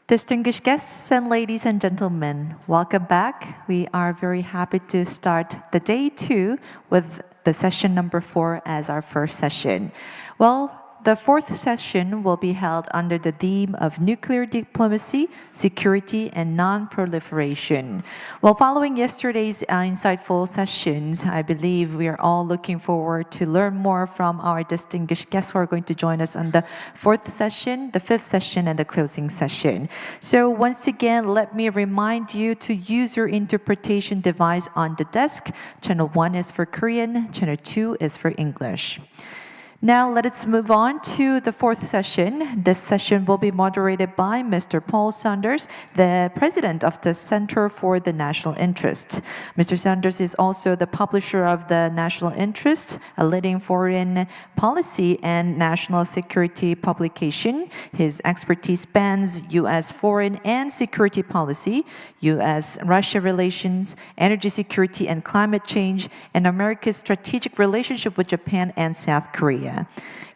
Distinguished guests and ladies and gentlemen, welcome back. We are very happy to start the day 2 with the session number 4 as our first session. Well, the fourth session will be held under the theme of nuclear diplomacy, security, and non-proliferation. Well, following yesterday's insightful sessions, I believe we are all looking forward to learn more from our distinguished guests who are going to join us on the fourth session, the fifth session, and the closing session. So once again, let me remind you to use your interpretation device on the desk. Channel 1 is for Korean, Channel 2 is for English. Now let us move on to the fourth session. This session will be moderated by Mr. Paul Sanders, the president of the Center for the National Interest. Mr. Sanders is also the publisher of the National Interest, a leading foreign policy and national security publication. His expertise spans U.S. foreign and security policy, U.S.-Russia relations, energy security and climate change, and America's strategic relationship with Japan and South Korea.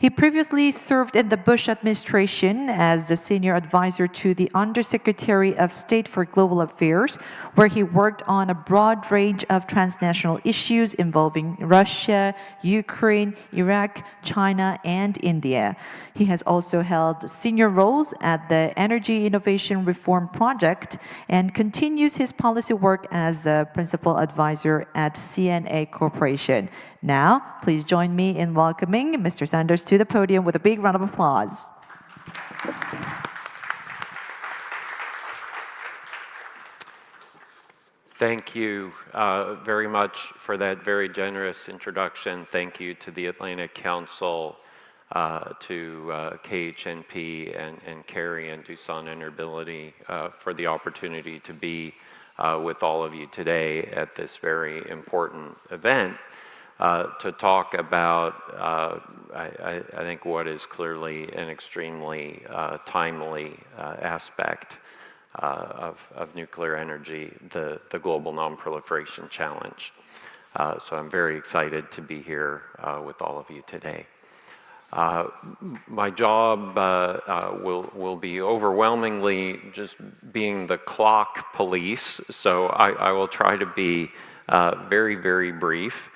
He previously served in the Bush administration as the senior advisor to the Undersecretary of State for Global Affairs, where he worked on a broad range of transnational issues involving Russia, Ukraine, Iraq, China, and India. He has also held senior roles at the Energy Innovation Reform Project and continues his policy work as a principal advisor at CNA Corporation. Now, please join me in welcoming Mr. Sanders to the podium with a big round of applause. Thank you very much for that very generous introduction. Thank you to the Atlantic Council, to KHNP and Carrie and Doosan Interbility for the opportunity to be with all of you today at this very important event. To talk about, I think, what is clearly an extremely timely aspect of nuclear energy, the global non-proliferation challenge. So I'm very excited to be here with all of you today. My job will be overwhelmingly just being the clock police, so I will try to be very, very brief.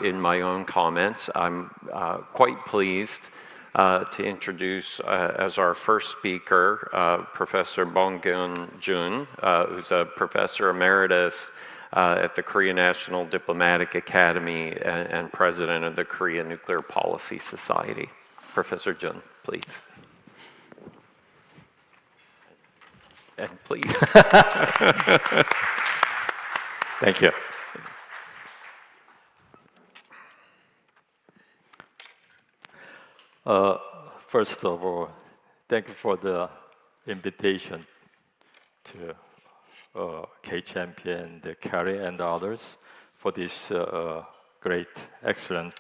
In my own comments, I'm quite pleased to introduce as our first speaker Professor Bong-Geun Jun, who's a professor emeritus at the Korea National Diplomatic Academy and president of the Korea Nuclear Policy Society. Professor Jun, please. And please. Thank you. First of all, thank you for the invitation to KHNP and Carrie and others for this great, excellent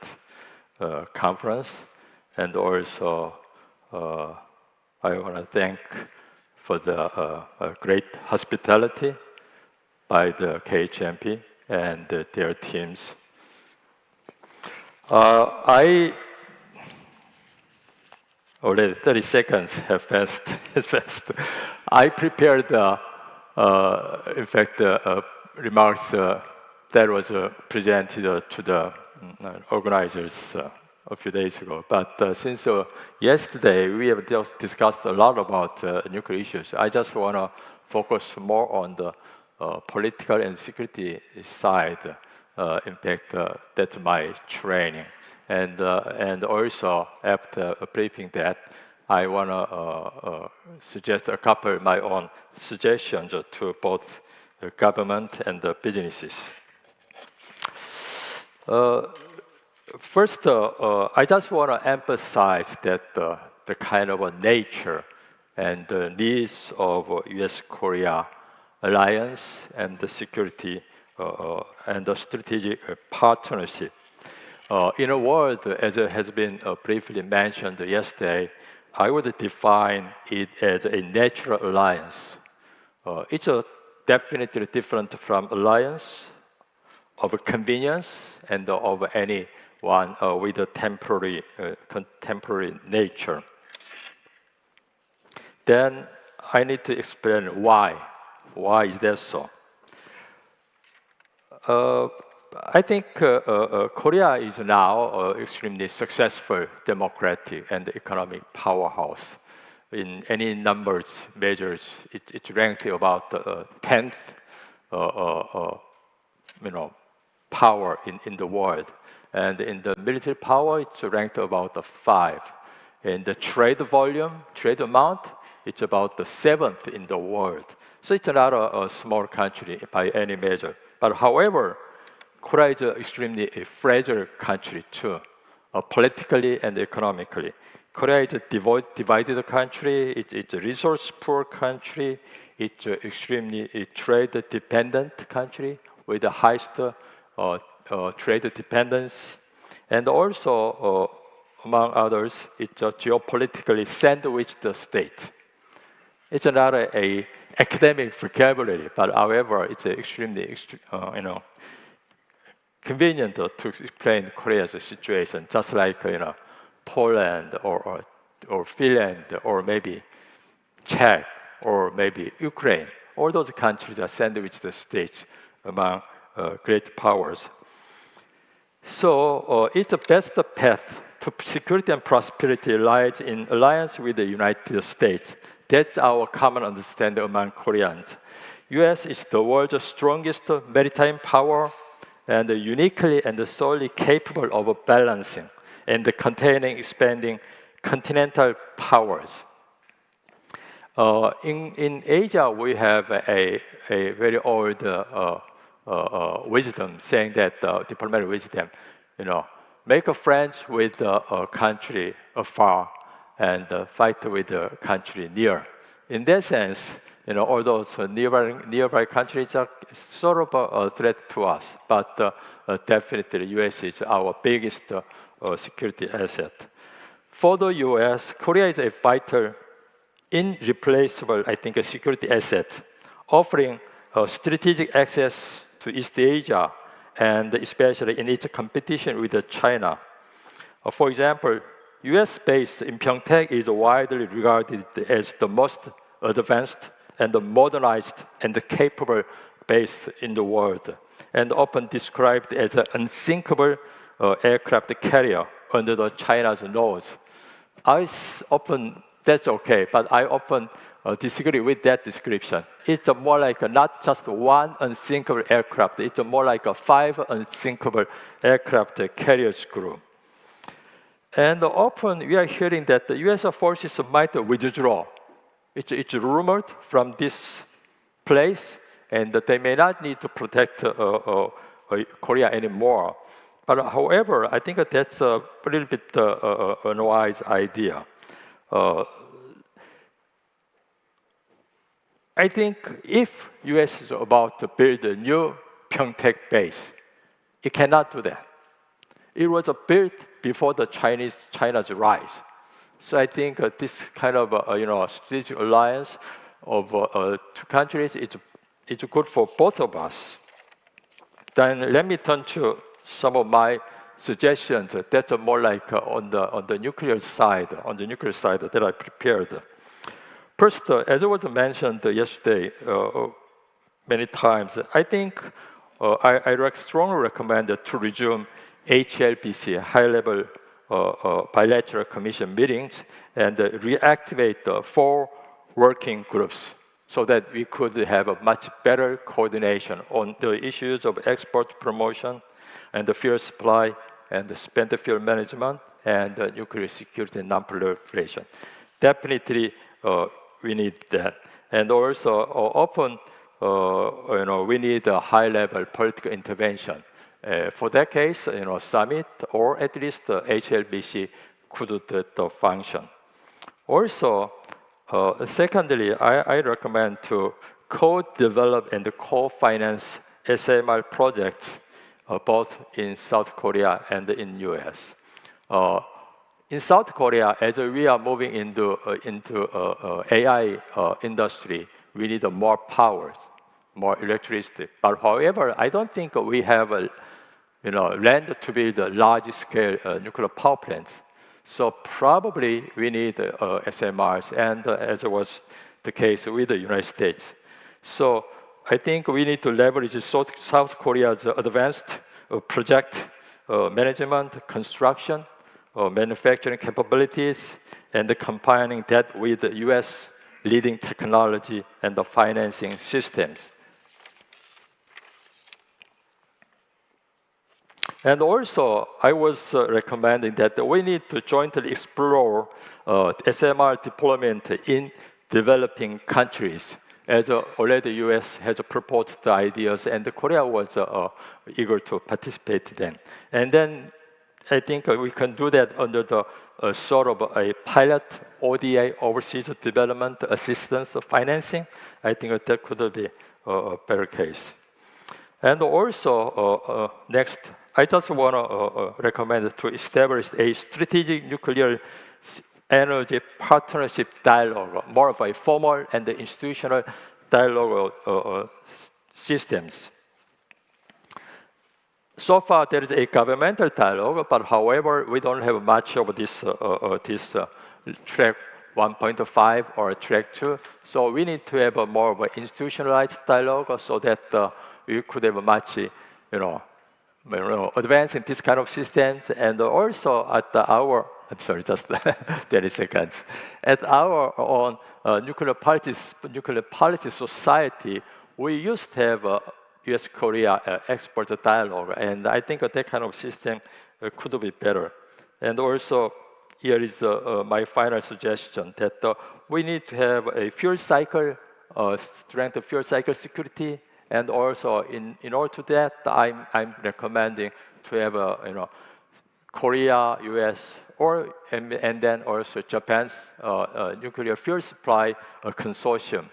conference. And also, I want to thank for the great hospitality by the KHNP and their teams. Already 30 seconds have passed. It's fast. I prepared, in fact, remarks that was presented to the organizers a few days ago. But since yesterday we have just discussed a lot about nuclear issues, I just want to focus more on the political and security side. In fact, that's my training. And also, after briefing that, I want to suggest a couple of my own suggestions to both the government and the businesses. First, I just want to emphasize that the kind of a nature and the needs of US-Korea alliance and the security and the strategic partnership. In a word, as it has been briefly mentioned yesterday, I would define it as a natural alliance. It's definitely different from alliance of convenience and of any one with a temporary nature. Then I need to explain why. Why is that so? I think Korea is now an extremely successful democratic and economic powerhouse. In any numbers measures, it's ranked about 10th, power in the world, and in the military power, it's ranked about 5. In the trade volume, trade amount, it's about the 7th in the world. So it's not a small country by any measure. But however, Korea is an extremely fragile country too, politically and economically. Korea is a divided country, it's a resource-poor country, it's an extremely trade-dependent country with the highest trade dependence. And also, among others, it's a geopolitically sandwiched state. It's not a academic vocabulary, but however, it's extremely, convenient to explain Korea's situation, just like Poland or Finland or maybe Czech or maybe Ukraine. All those countries are sandwiched states among great powers. So its best path to security and prosperity lies in alliance with the United States. That's our common understanding among Koreans. US is the world's strongest maritime power and uniquely and solely capable of balancing and containing expanding continental powers. In Asia, we have a very old wisdom saying that diplomatic wisdom, make a friends with a country afar and fight with the country near. In that sense, all those nearby countries are sort of a threat to us, but definitely the US is our biggest security asset. For the US, Korea is a vital, irreplaceable, I think, a security asset, offering strategic access to East Asia, and especially in its competition with China. For example, US base in Pyeongtaek is widely regarded as the most advanced and modernized and capable base in the world, and often described as an unsinkable aircraft carrier under the China's nose. That's okay, but I often disagree with that description. It's more like not just one unsinkable aircraft, it's more like 5 unsinkable aircraft carriers group. And often we are hearing that the US forces might withdraw. It's rumored from this place, and that they may not need to protect Korea anymore. But however, I think that's a little bit unwise idea. I think if US is about to build a new Pyeongtaek base, it cannot do that. It was built before the China's rise. So I think this kind of strategic alliance of two countries is good for both of us. Then let me turn to some of my suggestions. That's more like on the nuclear side that I prepared. First, as it was mentioned yesterday many times, I think I strongly recommend to resume HLBC, high-level bilateral commission meetings, and reactivate the 4 working groups so that we could have a much better coordination on the issues of export promotion and the fuel supply and the spent fuel management and nuclear security and non-proliferation. Definitely, we need that. And also, often, we need a high-level political intervention. For that case, summit or at least HLBC could do the function. Also, secondly, I recommend to co-develop and co-finance SMR projects both in South Korea and in US. In South Korea, as we are moving into AI industry, we need more powers, more electricity. But however, I don't think we have land to build large-scale nuclear power plants. So probably we need SMRs. And as I was the case with the United States. So I think we need to leverage South Korea's advanced project management, construction, manufacturing capabilities, and combining that with the U.S. leading technology and the financing systems. And also, I was recommending that we need to jointly explore SMR deployment in developing countries, as already the U.S. has proposed the ideas, and Korea was eager to participate then. And then I think we can do that under the sort of a pilot ODA, Overseas Development Assistance Financing. I think that could be a better case. And also, next, I just want to recommend to establish a strategic nuclear energy partnership dialogue, more of a formal and institutional dialogue systems. So far, there is a governmental dialogue, but however, we don't have much of this, track 1.5 or track 2. So we need to have a more of an institutionalized dialogue so that we could have a much, advance in this kind of systems. And also at our, I'm sorry, just 30 seconds. At our own nuclear policy society, we used to have a US-Korea export dialogue, and I think that kind of system could be better. And also, here is my final suggestion that we need to have a fuel cycle, strength of fuel cycle security, and also in order to that, I'm recommending to have a Korea, US, and then also Japan's nuclear fuel supply consortium.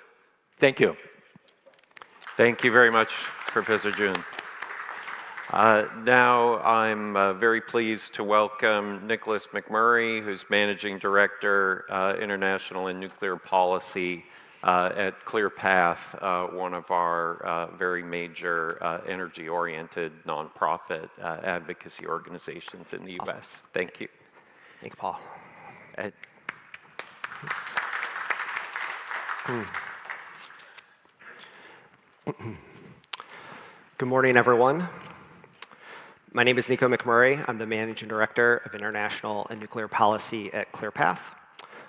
Thank you. Thank you very much, Professor Jun. Now I'm very pleased to welcome Nicholas McMurray, who's Managing Director, International and Nuclear Policy at ClearPath, one of our very major energy-oriented nonprofit advocacy organizations in the US. Awesome. Thank you. Thank you, Paul. Good morning, everyone. My name is Nico McMurray. I'm the Managing Director of International and Nuclear Policy at ClearPath.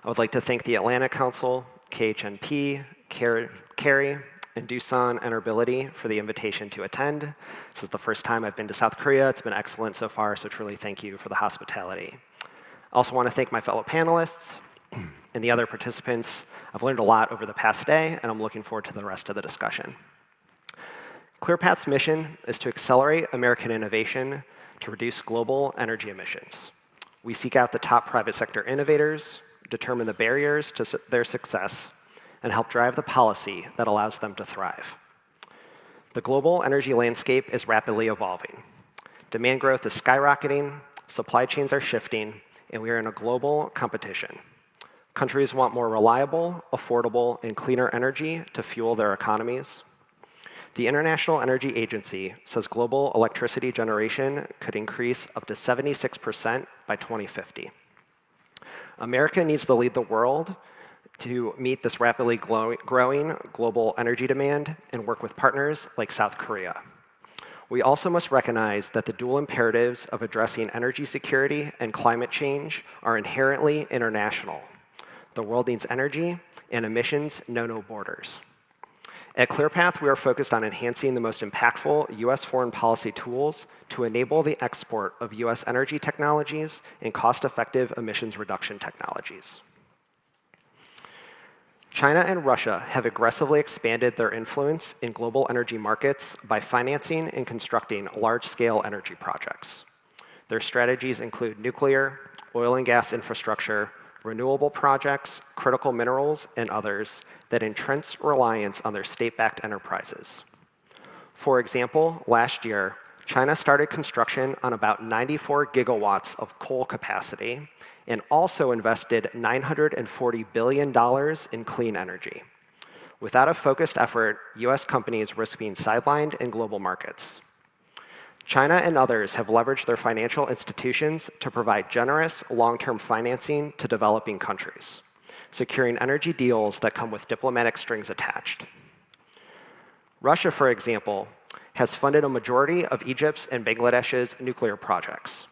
I would like to thank the Atlantic Council, KHNP, Carrie, and Doosan Enerbility for the invitation to attend. This is the first time I've been to South Korea. It's been excellent so far, so truly thank you for the hospitality. I also want to thank my fellow panelists and the other participants. I've learned a lot over the past day, and I'm looking forward to the rest of the discussion. ClearPath's mission is to accelerate American innovation to reduce global energy emissions. We seek out the top private sector innovators, determine the barriers to their success, and help drive the policy that allows them to thrive. The global energy landscape is rapidly evolving. Demand growth is skyrocketing, supply chains are shifting, and we are in a global competition. Countries want more reliable, affordable, and cleaner energy to fuel their economies. The International Energy Agency says global electricity generation could increase up to 76% by 2050. America needs to lead the world to meet this rapidly growing global energy demand and work with partners like South Korea. We also must recognize that the dual imperatives of addressing energy security and climate change are inherently international. The world needs energy, and emissions know no borders. At ClearPath, we are focused on enhancing the most impactful U.S. foreign policy tools to enable the export of U.S. energy technologies and cost-effective emissions reduction technologies. China and Russia have aggressively expanded their influence in global energy markets by financing and constructing large-scale energy projects. Their strategies include nuclear, oil and gas infrastructure, renewable projects, critical minerals, and others that entrench reliance on their state-backed enterprises. For example, last year, China started construction on about 94 gigawatts of coal capacity and also invested $940 billion in clean energy. Without a focused effort, US companies risk being sidelined in global markets. China and others have leveraged their financial institutions to provide generous long-term financing to developing countries. securing energy deals that come with diplomatic strings attached. Russia, for example, has funded a majority of Egypt's and Bangladesh's nuclear projects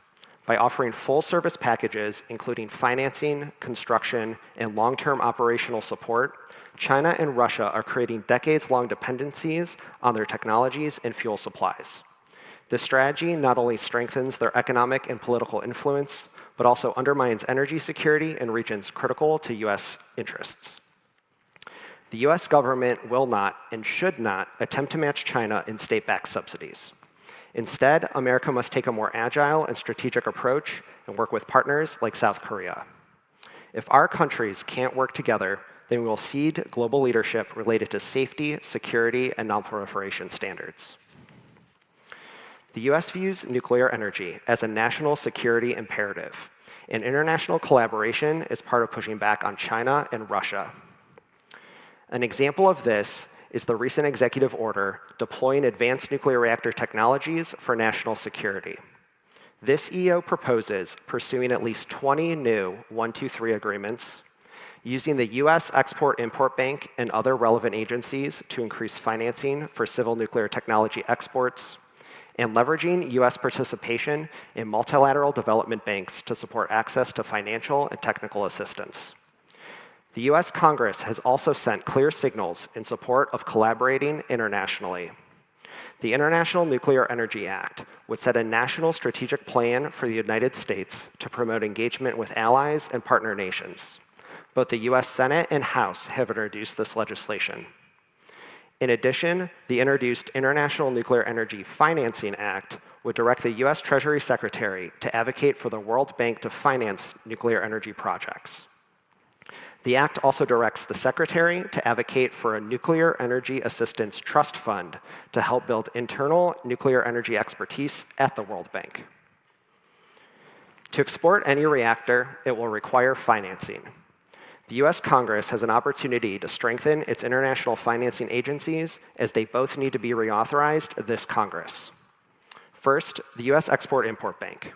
by offering full-service packages, including financing, construction, and long-term operational support. China and Russia are creating decades-long dependencies on their technologies and fuel supplies. This strategy not only strengthens their economic and political influence, but also undermines energy security in regions critical to US interests. The US government will not and should not attempt to match China in state-backed subsidies. Instead, America must take a more agile and strategic approach and work with partners like South Korea. If our countries can't work together, then we will cede global leadership related to safety, security, and non-proliferation standards. The US views nuclear energy as a national security imperative, and international collaboration is part of pushing back on China and Russia. An example of this is the recent executive order deploying advanced nuclear reactor technologies for national security. This EO proposes pursuing at least 20 new 123 agreements, using the US Export-Import Bank and other relevant agencies to increase financing for civil nuclear technology exports, and leveraging US participation in multilateral development banks to support access to financial and technical assistance. The US Congress has also sent clear signals in support of collaborating internationally. The International Nuclear Energy Act would set a national strategic plan for the United States to promote engagement with allies and partner nations. Both the US Senate and House have introduced this legislation. In addition, the introduced International Nuclear Energy Financing Act would direct the US Treasury Secretary to advocate for the World Bank to finance nuclear energy projects. The act also directs the Secretary to advocate for a Nuclear Energy Assistance Trust Fund to help build internal nuclear energy expertise at the World Bank. To export any reactor, it will require financing. The US Congress has an opportunity to strengthen its international financing agencies, as they both need to be reauthorized this Congress. First, the US Export-Import Bank.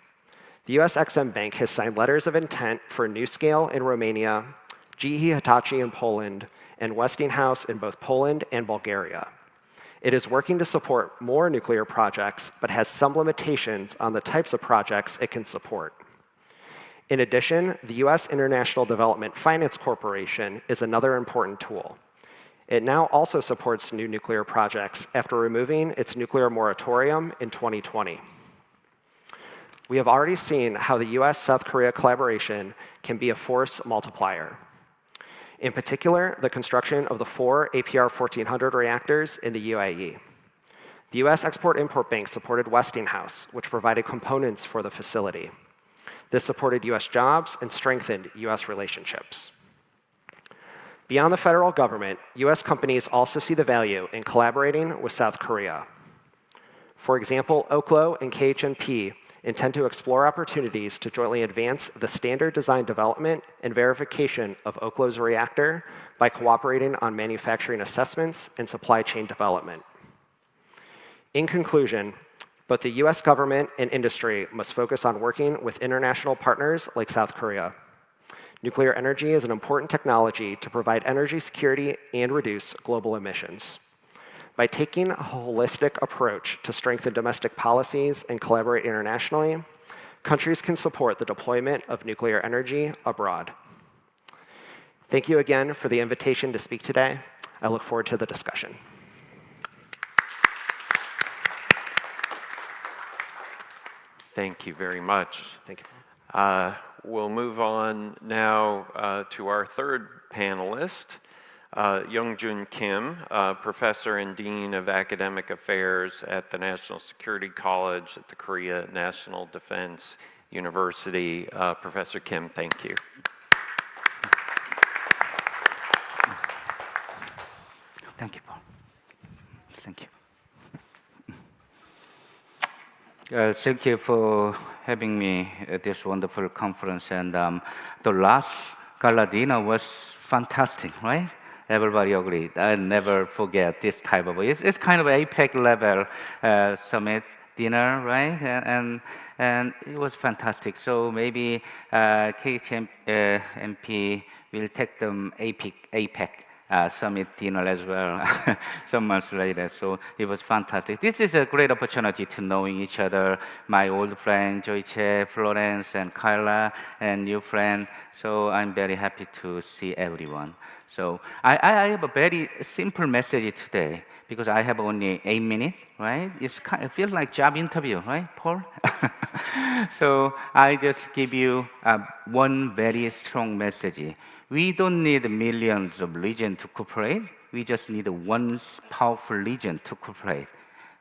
The US Ex-Im Bank has signed letters of intent for NuScale in Romania, GE Hitachi in Poland, and Westinghouse in both Poland and Bulgaria. It is working to support more nuclear projects, but has some limitations on the types of projects it can support. In addition, the US International Development Finance Corporation is another important tool. It now also supports new nuclear projects after removing its nuclear moratorium in 2020. We have already seen how the US-South Korea collaboration can be a force multiplier. In particular, the construction of the 4 APR-1400 reactors in the UAE. The US Export-Import Bank supported Westinghouse, which provided components for the facility. This supported US jobs and strengthened US relationships. Beyond the federal government, US companies also see the value in collaborating with South Korea. For example, Oklo and KHNP intend to explore opportunities to jointly advance the standard design development and verification of Oklo's reactor by cooperating on manufacturing assessments and supply chain development. In conclusion, both the US government and industry must focus on working with international partners like South Korea. Nuclear energy is an important technology to provide energy security and reduce global emissions. By taking a holistic approach to strengthen domestic policies and collaborate internationally, countries can support the deployment of nuclear energy abroad. Thank you again for the invitation to speak today. I look forward to the discussion. Thank you very much. Thank you. We'll move on now to our third panelist, Youngjun Kim, Professor and Dean of Academic Affairs at the National Security College at the Korea National Defense University. Professor Kim, thank you. Thank you, Paul. Thank you. Thank you for having me at this wonderful conference. And the last gala dinner was fantastic, right? Everybody agreed. I never forget this type of, it's kind of APEC level summit. dinner, right? And it was fantastic. So maybe KHNP will take them APEC summit dinner as well some months later. So it was fantastic. This is a great opportunity to knowing each other. My old friend Joyce, Florence, and Kyla, and new friend. So I'm very happy to see everyone. So I have a very simple message today because I have only 8 minutes, right? It feels like job interview, right, Paul? So I just give you one very strong message. We don't need millions of regions to cooperate. We just need one powerful region to cooperate.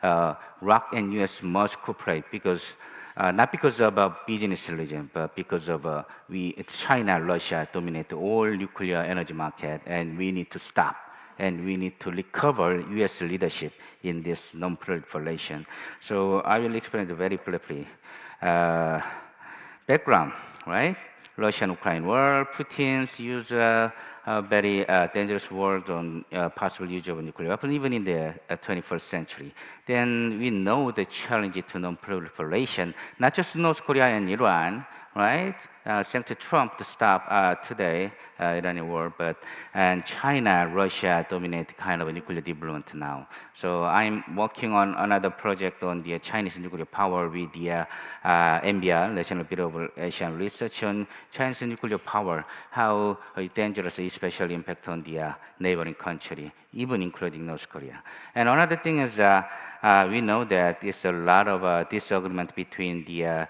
ROK and US must cooperate because not because of a business region, but because of China, Russia dominate all nuclear energy market, and we need to stop. And we need to recover US leadership in this non-proliferation. So I will explain it very briefly. Background, right? Russian-Ukraine war, Putin's use very dangerous word on possible use of nuclear weapons, even in the 21st century. Then we know the challenge to non-proliferation, not just North Korea and Iran, right? Thanks to Trump to stop today Iranian war, and China, Russia dominate kind of nuclear development now. So I'm working on another project on the Chinese nuclear power with the NBR, National Bureau of Asian Research, on Chinese nuclear power, how dangerous, especially impact on the neighboring country, even including North Korea. And another thing is we know that there's a lot of disagreement between the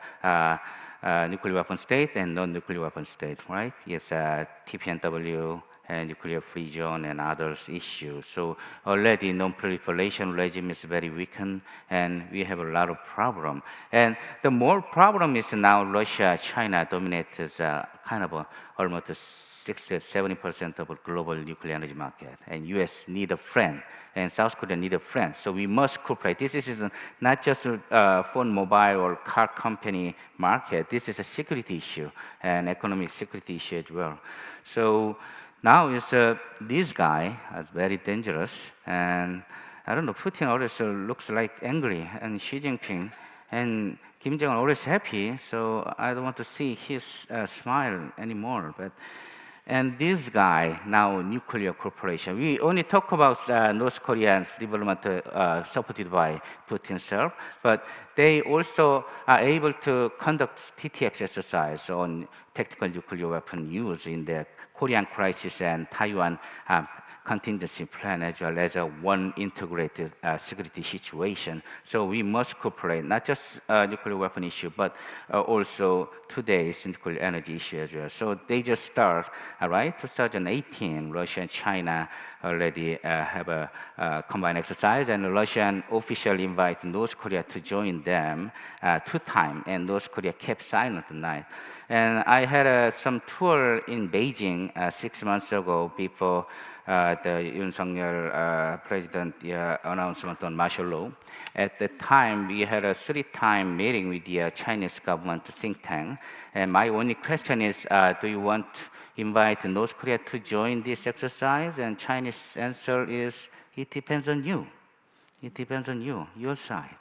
nuclear weapon state and non-nuclear weapon state, right? Yes, TPNW and nuclear free zone and others issues. So already non-proliferation regime is very weakened, and we have a lot of problem. And the more problem is now Russia, China dominates kind of almost 60-70% of global nuclear energy market, and US need a friend, and South Korea need a friend. So we must cooperate. This is not just a phone, mobile, or car company market. This is a security issue and economic security issue as well. So now is this guy is very dangerous, and I don't know. Putin always looks like angry, and Xi Jinping and Kim Jong-un always happy. So I don't want to see his smile anymore, but. And this guy, now nuclear cooperation. We only talk about North Korea's development supported by Putin himself, but they also are able to conduct TTX exercise on tactical nuclear weapon use in the Korean crisis and Taiwan contingency plan, as well as a one integrated security situation. So we must cooperate, not just nuclear weapon issue, but also today's nuclear energy issue as well. So they just start, right? 2018, Russia and China already have a combined exercise, and Russia officially invited North Korea to join them 2 times, and North Korea kept silent at night. And I had some tour in Beijing 6 months ago before the Yoon Suk-yeol president announcement on martial law. At the time, we had a 3-time meeting with the Chinese government think tank. And my only question is, do you want to invite North Korea to join this exercise? And Chinese answer is, it depends on you. It depends on you, your side.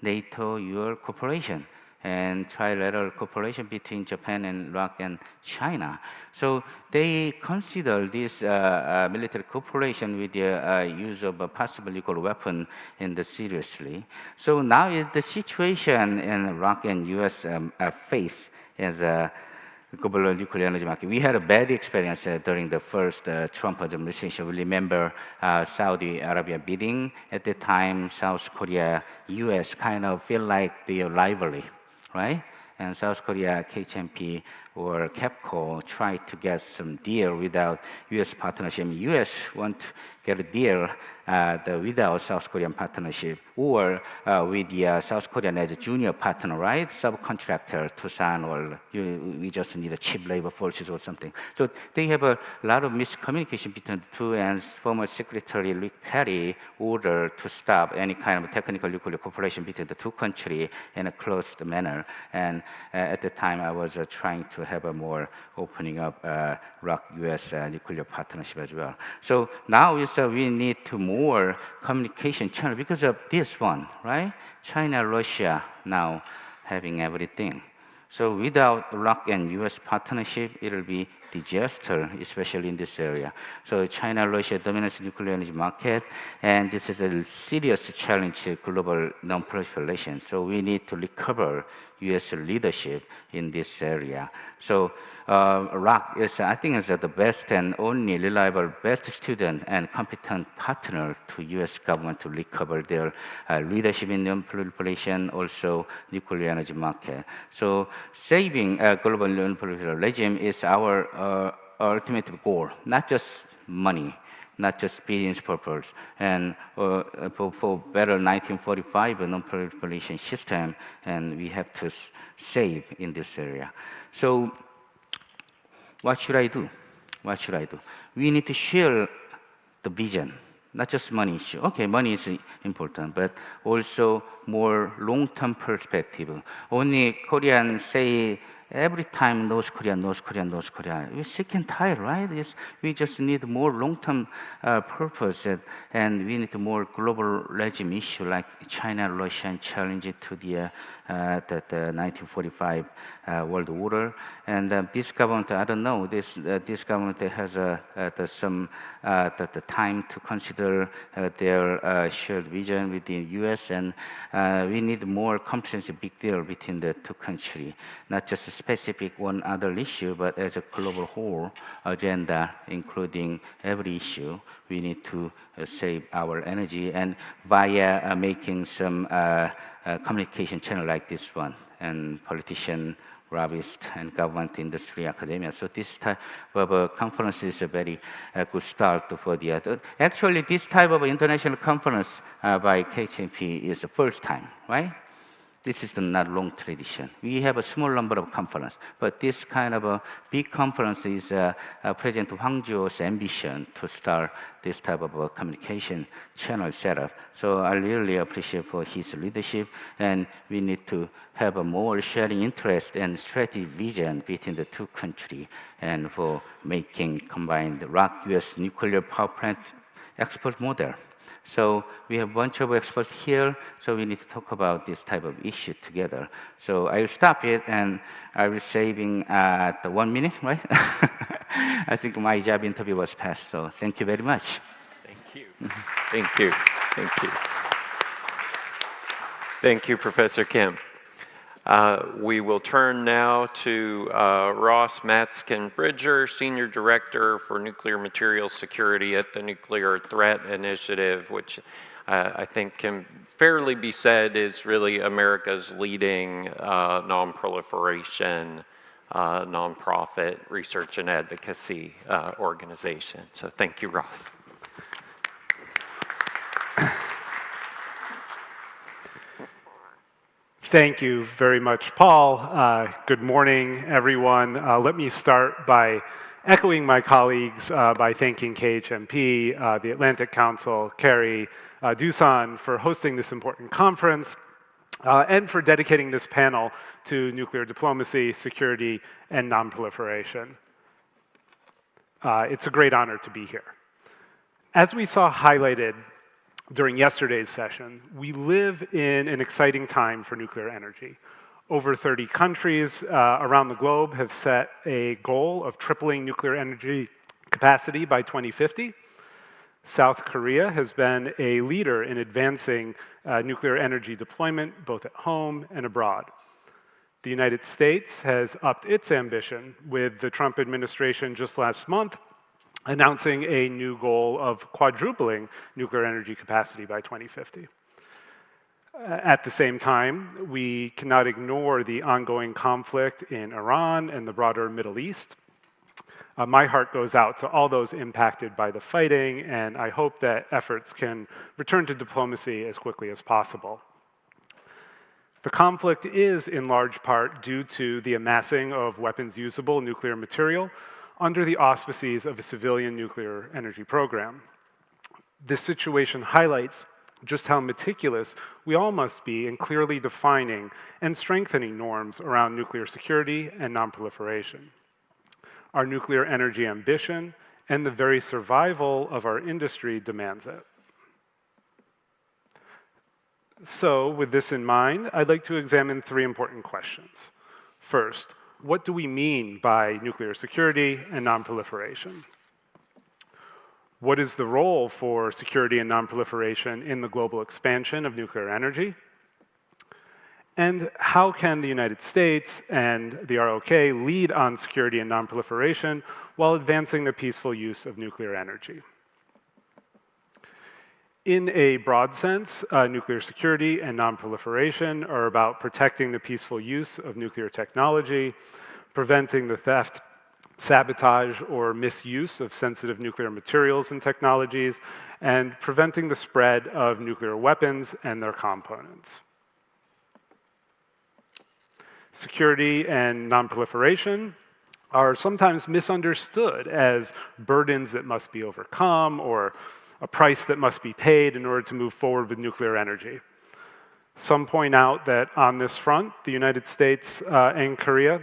NATO, your cooperation, and trilateral cooperation between Japan and ROK and China. So they consider this military cooperation with the use of a possible nuclear weapon seriously. So now is the situation in ROK and US face as a global nuclear energy market. We had a bad experience during the first Trump administration. We remember Saudi Arabia bidding. At the time, South Korea, US kind of feel like the rivalry, right? And South Korea, KHNP or KEPCO tried to get some deal without US partnership. US want to get a deal without South Korean partnership, or with the South Korean as a junior partner, right? Subcontractor, Tucson, or we just need a cheap labor forces or something. So they have a lot of miscommunication between the two, and former Secretary Rick Perry ordered to stop any kind of technical nuclear cooperation between the two countries in a closed manner. And at the time, I was trying to have a more opening up ROK-US nuclear partnership as well. So now we need to more communication channel because of this one, right? China, Russia now having everything. So without ROK and US partnership, it will be disaster, especially in this area. So China-Russia dominates nuclear energy market, and this is a serious challenge to global non-proliferation. So we need to recover US leadership in this area. So ROK is, I think, is the best and only reliable, best student and competent partner to US government to recover their leadership in non-proliferation, also nuclear energy market. So saving global non-proliferation regime is our ultimate goal, not just money, not just business purpose, and for better 1945 non-proliferation system, and we have to save in this area. So what should I do? What should I do? We need to share the vision, not just money issue. Okay, money is important, but also more long-term perspective. Only Koreans say every time North Korea, North Korea, North Korea. We're sick and tired, right? We just need more long-term purpose, and we need more global regime issue like China, Russia, and challenge it to the 1945 world order. And this government, I don't know, this government has some the time to consider their shared vision with the U.S. and we need more comprehensive big deal between the two countries, not just a specific one other issue, but as a global whole agenda, including every issue. We need to save our energy and via making some communication channel like this one, and politician, lobbyists, and government, industry, academia. So this type of conference is a very good start for the other. Actually, this type of international conference by KHNP is the first time, right? This is not long tradition. We have a small number of conferences, but this kind of a big conference is President Hwang Kyo-ah's ambition to start this type of a communication channel setup. So I really appreciate for his leadership, and we need to have a more sharing interest and strategic vision between the two countries, and for making combined ROK-US nuclear power plant export model. So we have a bunch of experts here, so we need to talk about this type of issue together. So I will stop it, and I will saving the 1 minute, right? I think my job interview was passed, so thank you very much. Thank you. Thank you. Thank you. Thank you, Professor Kim. We will turn now to Ross Matsken-Bridger, Senior Director for Nuclear Materials Security at the Nuclear Threat Initiative, which I think can fairly be said is really America's leading non-proliferation, nonprofit research and advocacy organization. So thank you, Ross. Thank you very much, Paul. Good morning, everyone. Let me start by echoing my colleagues by thanking KHNP, the Atlantic Council, Carrie, Doosan for hosting this important conference, and for dedicating this panel to nuclear diplomacy, security, and non-proliferation. It's a great honor to be here. As we saw highlighted during yesterday's session, we live in an exciting time for nuclear energy. Over 30 countries around the globe have set a goal of tripling nuclear energy capacity by 2050. South Korea has been a leader in advancing nuclear energy deployment both at home and abroad. The United States has upped its ambition with the Trump administration just last month announcing a new goal of quadrupling nuclear energy capacity by 2050. At the same time, we cannot ignore the ongoing conflict in Iran and the broader Middle East. My heart goes out to all those impacted by the fighting, and I hope that efforts can return to diplomacy as quickly as possible. The conflict is in large part due to the amassing of weapons-usable nuclear material under the auspices of a civilian nuclear energy program. This situation highlights just how meticulous we all must be in clearly defining and strengthening norms around nuclear security and non-proliferation. Our nuclear energy ambition and the very survival of our industry demands it. So, with this in mind, I'd like to examine 3 important questions. First, what do we mean by nuclear security and non-proliferation? What is the role for security and non-proliferation in the global expansion of nuclear energy? And how can the United States and the ROK lead on security and non-proliferation while advancing the peaceful use of nuclear energy? In a broad sense, nuclear security and non-proliferation are about protecting the peaceful use of nuclear technology, preventing the theft, sabotage, or misuse of sensitive nuclear materials and technologies, and preventing the spread of nuclear weapons and their components. Security and non-proliferation are sometimes misunderstood as burdens that must be overcome or a price that must be paid in order to move forward with nuclear energy. Some point out that on this front, the United States and Korea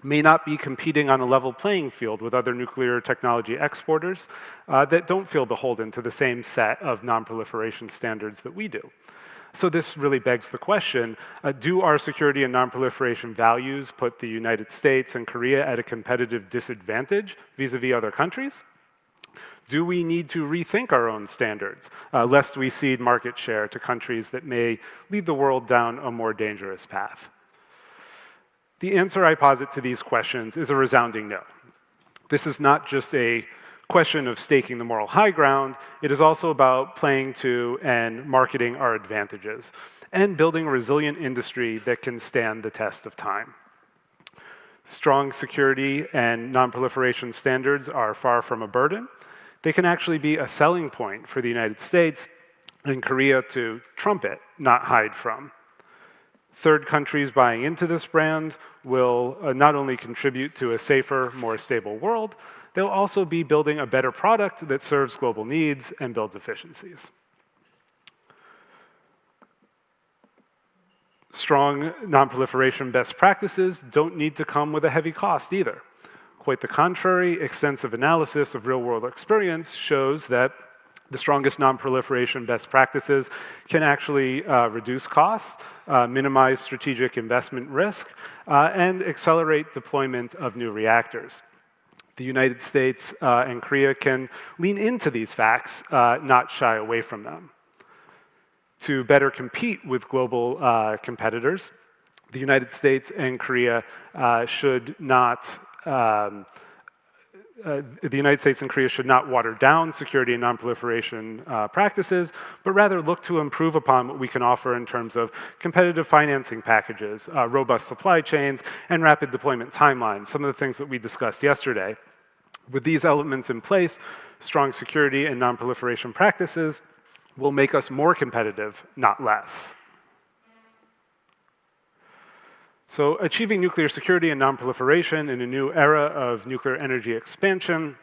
may not be competing on a level playing field with other nuclear technology exporters that don't feel beholden to the same set of non-proliferation standards that we do. So this really begs the question, do our security and non-proliferation values put the United States and Korea at a competitive disadvantage vis-a-vis other countries? Do we need to rethink our own standards, lest we cede market share to countries that may lead the world down a more dangerous path? The answer I posit to these questions is a resounding no. This is not just a question of staking the moral high ground, it is also about playing to and marketing our advantages, and building a resilient industry that can stand the test of time. Strong security and non-proliferation standards are far from a burden. They can actually be a selling point for the United States and Korea to trumpet, not hide from. Third countries buying into this brand will not only contribute to a safer, more stable world, they'll also be building a better product that serves global needs and builds efficiencies. Strong non-proliferation best practices don't need to come with a heavy cost either. Quite the contrary, extensive analysis of real-world experience shows that the strongest non-proliferation best practices can actually reduce costs, minimize strategic investment risk, and accelerate deployment of new reactors. The United States and Korea can lean into these facts, not shy away from them. To better compete with global competitors, the United States and Korea should not water down security and non-proliferation practices, but rather look to improve upon what we can offer in terms of competitive financing packages, robust supply chains, and rapid deployment timelines, some of the things that we discussed yesterday. With these elements in place, strong security and non-proliferation practices will make us more competitive, not less. So achieving nuclear security and non-proliferation in a new era of nuclear energy expansion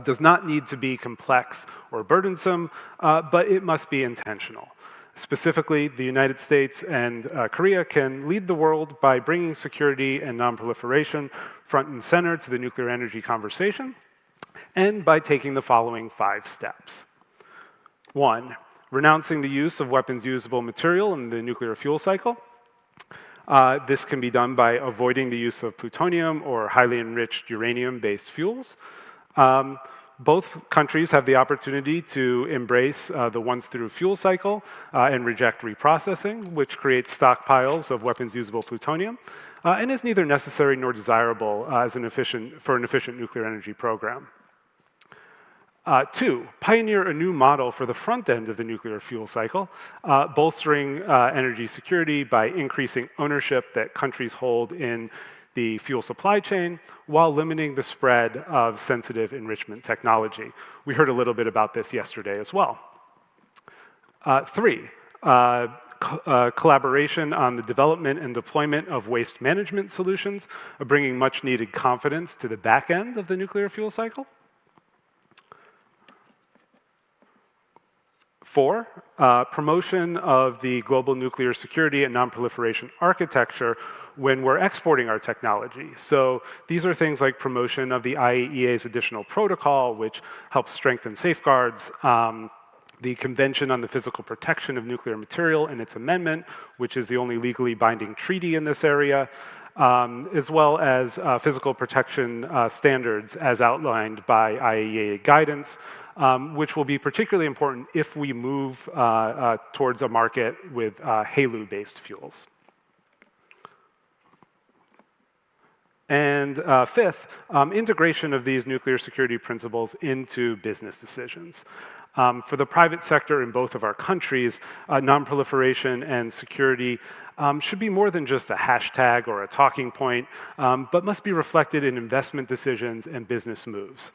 does not need to be complex or burdensome, but it must be intentional. Specifically, the United States and Korea can lead the world by bringing security and non-proliferation front and center to the nuclear energy conversation, and by taking the following 5 steps. 1, renouncing the use of weapons-usable material in the nuclear fuel cycle. This can be done by avoiding the use of plutonium or highly enriched uranium-based fuels. Both countries have the opportunity to embrace the once-through fuel cycle and reject reprocessing, which creates stockpiles of weapons-usable plutonium, and is neither necessary nor desirable for an efficient nuclear energy program. 2, pioneer a new model for the front end of the nuclear fuel cycle, bolstering energy security by increasing ownership that countries hold in the fuel supply chain while limiting the spread of sensitive enrichment technology. We heard a little bit about this yesterday as well. 3, collaboration on the development and deployment of waste management solutions, bringing much needed confidence to the back end of the nuclear fuel cycle. 4, promotion of the global nuclear security and non-proliferation architecture when we're exporting our technology. So these are things like promotion of the IAEA's additional protocol, which helps strengthen safeguards, the Convention on the Physical Protection of Nuclear Material and its amendment, which is the only legally binding treaty in this area, as well as physical protection standards as outlined by IAEA guidance, which will be particularly important if we move towards a market with HALEU-based fuels. And 5th, integration of these nuclear security principles into business decisions. For the private sector in both of our countries, non-proliferation and security should be more than just a hashtag or a talking point, but must be reflected in investment decisions and business moves.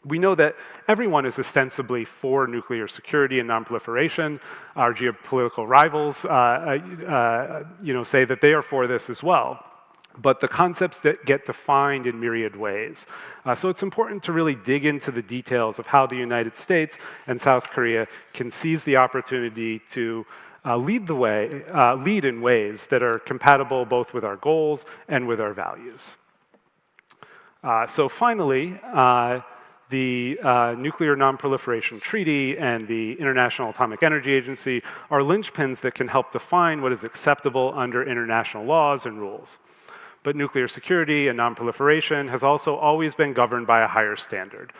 We know that everyone is ostensibly for nuclear security and non-proliferation. Our geopolitical rivals say that they are for this as well. But the concepts that get defined in myriad ways. So it's important to really dig into the details of how the United States and South Korea can seize the opportunity to lead in ways that are compatible both with our goals and with our values. So finally, the Nuclear Non-Proliferation Treaty and the International Atomic Energy Agency are linchpins that can help define what is acceptable under international laws and rules. But nuclear security and non-proliferation has also always been governed by a higher standard,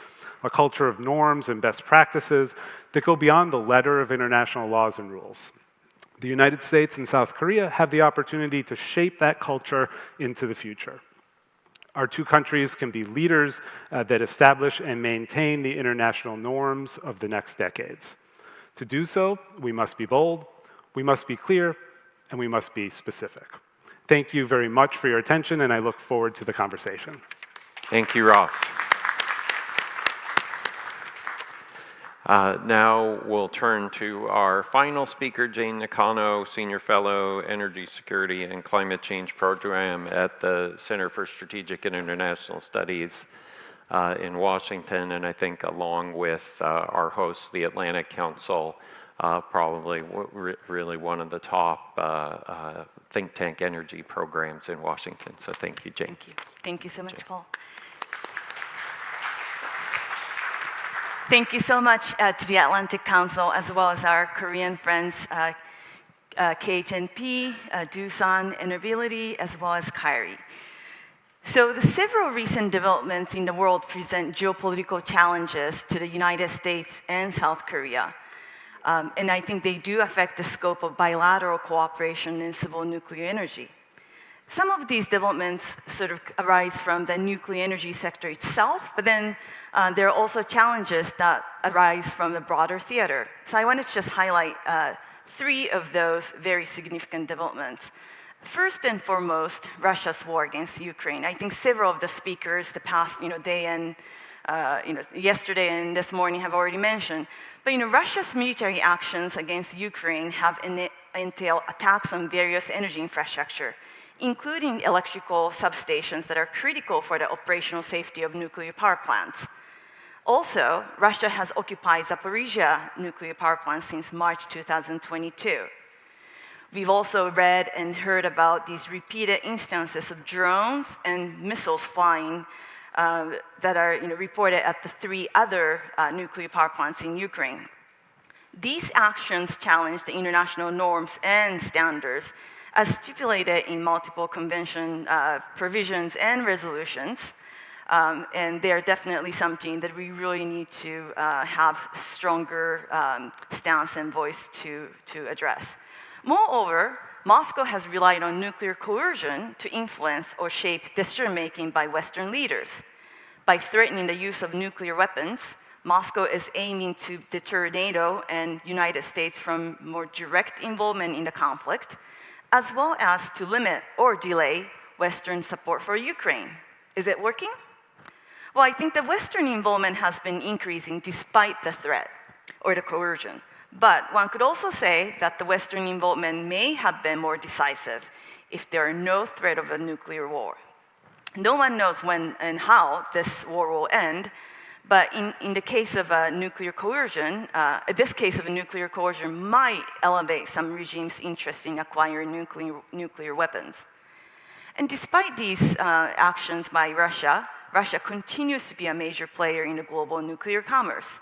a culture of norms and best practices that go beyond the letter of international laws and rules. The United States and South Korea have the opportunity to shape that culture into the future. Our two countries can be leaders that establish and maintain the international norms of the next decades. To do so, we must be bold, we must be clear, and we must be specific. Thank you very much for your attention, and I look forward to the conversation. Thank you, Ross. Now we'll turn to our final speaker, Jane Nakano, Senior Fellow, Energy Security and Climate Change Program at the Center for Strategic and International Studies in Washington, and I think along with our host, the Atlantic Council, probably really one of the top think tank energy programs in Washington. So thank you, Jane. Thank you. Thank you so much, Paul. Thank you so much to the Atlantic Council, as well as our Korean friends, KHNP, Doosan Innobility, as well as KAIRI. So the several recent developments in the world present geopolitical challenges to the United States and South Korea. And I think they do affect the scope of bilateral cooperation in civil nuclear energy. Some of these developments sort of arise from the nuclear energy sector itself, but then there are also challenges that arise from the broader theater. So I wanted to just highlight 3 of those very significant developments. First and foremost, Russia's war against Ukraine. I think several of the speakers the past day and yesterday and this morning have already mentioned. But Russia's military actions against Ukraine have entailed attacks on various energy infrastructure, including electrical substations that are critical for the operational safety of nuclear power plants. Also, Russia has occupied Zaporizhia nuclear power plant since March 2022. We've also read and heard about these repeated instances of drones and missiles flying that are reported at the 3 other nuclear power plants in Ukraine. These actions challenge the international norms and standards as stipulated in multiple convention provisions and resolutions. And they're definitely something that we really need to have stronger stance and voice to address. Moreover, Moscow has relied on nuclear coercion to influence or shape decision-making by Western leaders. By threatening the use of nuclear weapons, Moscow is aiming to deter NATO and United States from more direct involvement in the conflict, as well as to limit or delay Western support for Ukraine. Is it working? Well, I think the Western involvement has been increasing despite the threat or the coercion. But one could also say that the Western involvement may have been more decisive if there are no threat of a nuclear war. No one knows when and how this war will end, But in the case of a nuclear coercion, this case of a nuclear coercion might elevate some regimes' interest in acquiring nuclear weapons. And despite these actions by Russia, Russia continues to be a major player in the global nuclear commerce.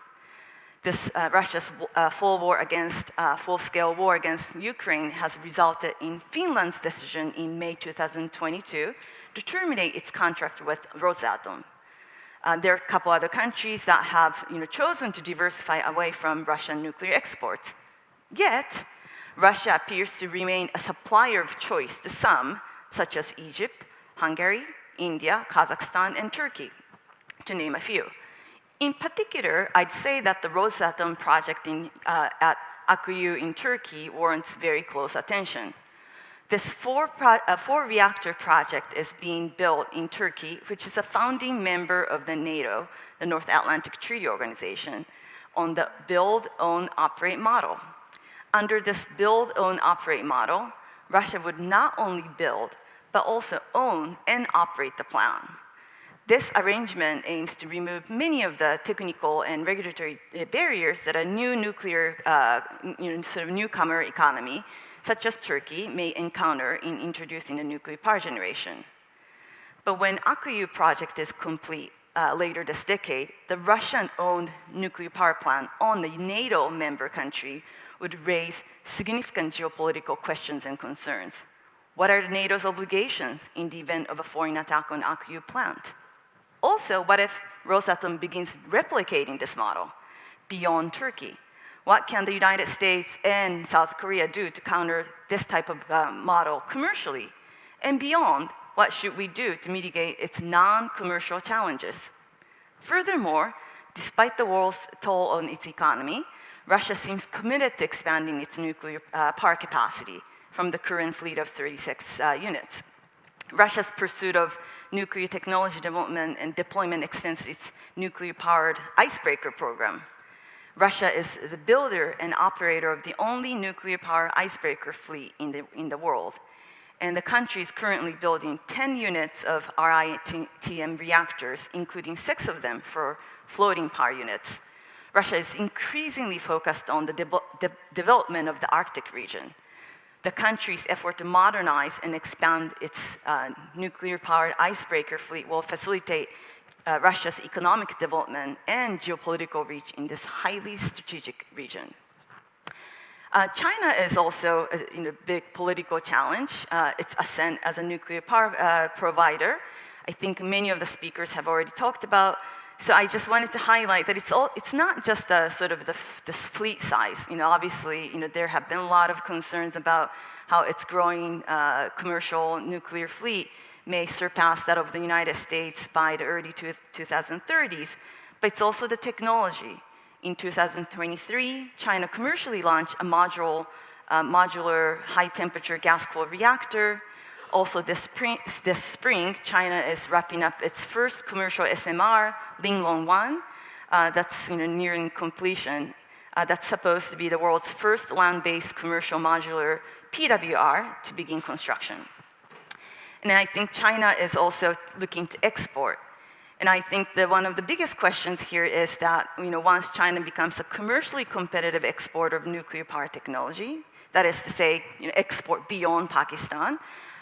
Russia's full-scale war against Ukraine has resulted in Finland's decision in May 2022 to terminate its contract with Rosatom. There are a couple other countries that have chosen to diversify away from Russian nuclear exports. Yet, Russia appears to remain a supplier of choice to some, such as Egypt, Hungary, India, Kazakhstan, and Turkey, to name a few. In particular, I'd say that the Rosatom project at Akkuyu in Turkey warrants very close attention. This four-reactor project is being built in Turkey, which is a founding member of the NATO, the North Atlantic Treaty Organization, on the build, own, operate model. Under this build, own, operate model, Russia would not only build, but also own and operate the plant. This arrangement aims to remove many of the technical and regulatory barriers that a new nuclear, newcomer economy, such as Turkey, may encounter in introducing a nuclear power generation. But when Akkuyu project is complete later this decade, the Russian-owned nuclear power plant on the NATO member country would raise significant geopolitical questions and concerns. What are NATO's obligations in the event of a foreign attack on Akkuyu plant? Also, what if Rosatom begins replicating this model beyond Turkey? What can the United States and South Korea do to counter this type of model commercially? And beyond, what should we do to mitigate its non-commercial challenges? Furthermore, despite the world's toll on its economy, Russia seems committed to expanding its nuclear power capacity from the current fleet of 36 units. Russia's pursuit of nuclear technology development and deployment extends its nuclear-powered icebreaker program. Russia is the builder and operator of the only nuclear-powered icebreaker fleet in the world. And the country is currently building 10 units of RITM reactors, including 6 of them for floating power units. Russia is increasingly focused on the development of the Arctic region. The country's effort to modernize and expand its nuclear-powered icebreaker fleet will facilitate Russia's economic development and geopolitical reach in this highly strategic region. China is also a big political challenge. Its ascent as a nuclear power provider, I think many of the speakers have already talked about. So I just wanted to highlight that it's not just this fleet size. Obviously, there have been a lot of concerns about how its growing commercial nuclear fleet may surpass that of the United States by the early 2030s, but it's also the technology. In 2023, China commercially launched a modular high-temperature gas-cooled reactor. Also this spring, China is wrapping up its first commercial SMR, Linglong 1, that's nearing completion. That's supposed to be the world's first land-based commercial modular PWR to begin construction. And I think China is also looking to export. And I think that one of the biggest questions here is that once China becomes a commercially competitive exporter of nuclear power technology, that is to say, export beyond Pakistan,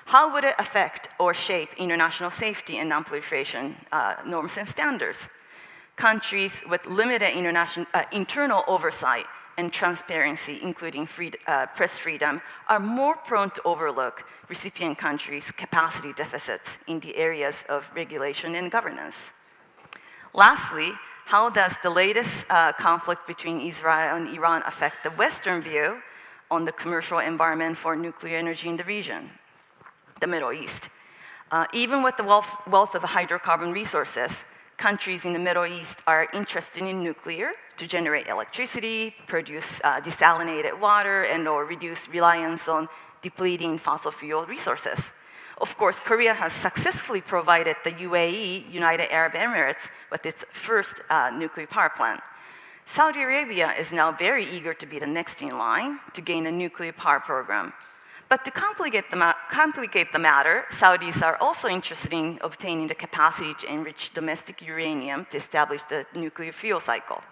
how would it affect or shape international safety and non-proliferation norms and standards? Countries with limited internal oversight and transparency, including press freedom, are more prone to overlook recipient countries' capacity deficits in the areas of regulation and governance. Lastly, how does the latest conflict between Israel and Iran affect the Western view on the commercial environment for nuclear energy in the region, the Middle East? Even with the wealth of hydrocarbon resources, countries in the Middle East are interested in nuclear to generate electricity, produce desalinated water, and/or reduce reliance on depleting fossil fuel resources. Of course, Korea has successfully provided the UAE, United Arab Emirates, with its first nuclear power plant. Saudi Arabia is now very eager to be the next in line to gain a nuclear power program. But to complicate the matter, Saudis are also interested in obtaining the capacity to enrich domestic uranium to establish the nuclear fuel cycle.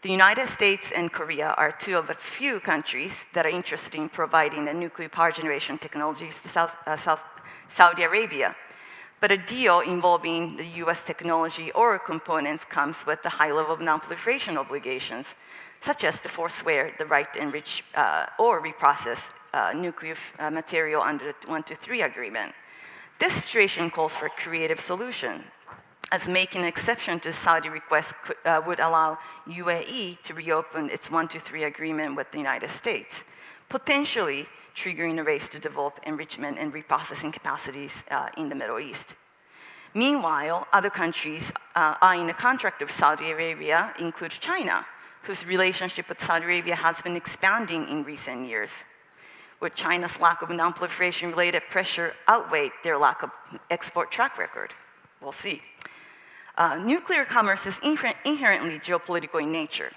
The United States and Korea are two of the few countries that are interested in providing the nuclear power generation technologies to Saudi Arabia. But a deal involving the US technology or components comes with a high level of non-proliferation obligations, such as to forswear the right to enrich or reprocess nuclear material under the 123 agreement. This situation calls for a creative solution, as making an exception to the Saudi request would allow UAE to reopen its 123 agreement with the United States, potentially triggering a race to develop enrichment and reprocessing capacities in the Middle East. Meanwhile, other countries eyeing a contract with Saudi Arabia include China, whose relationship with Saudi Arabia has been expanding in recent years, with China's lack of non-proliferation-related pressure outweighed their lack of export track record. We'll see. Nuclear commerce is inherently geopolitical in nature.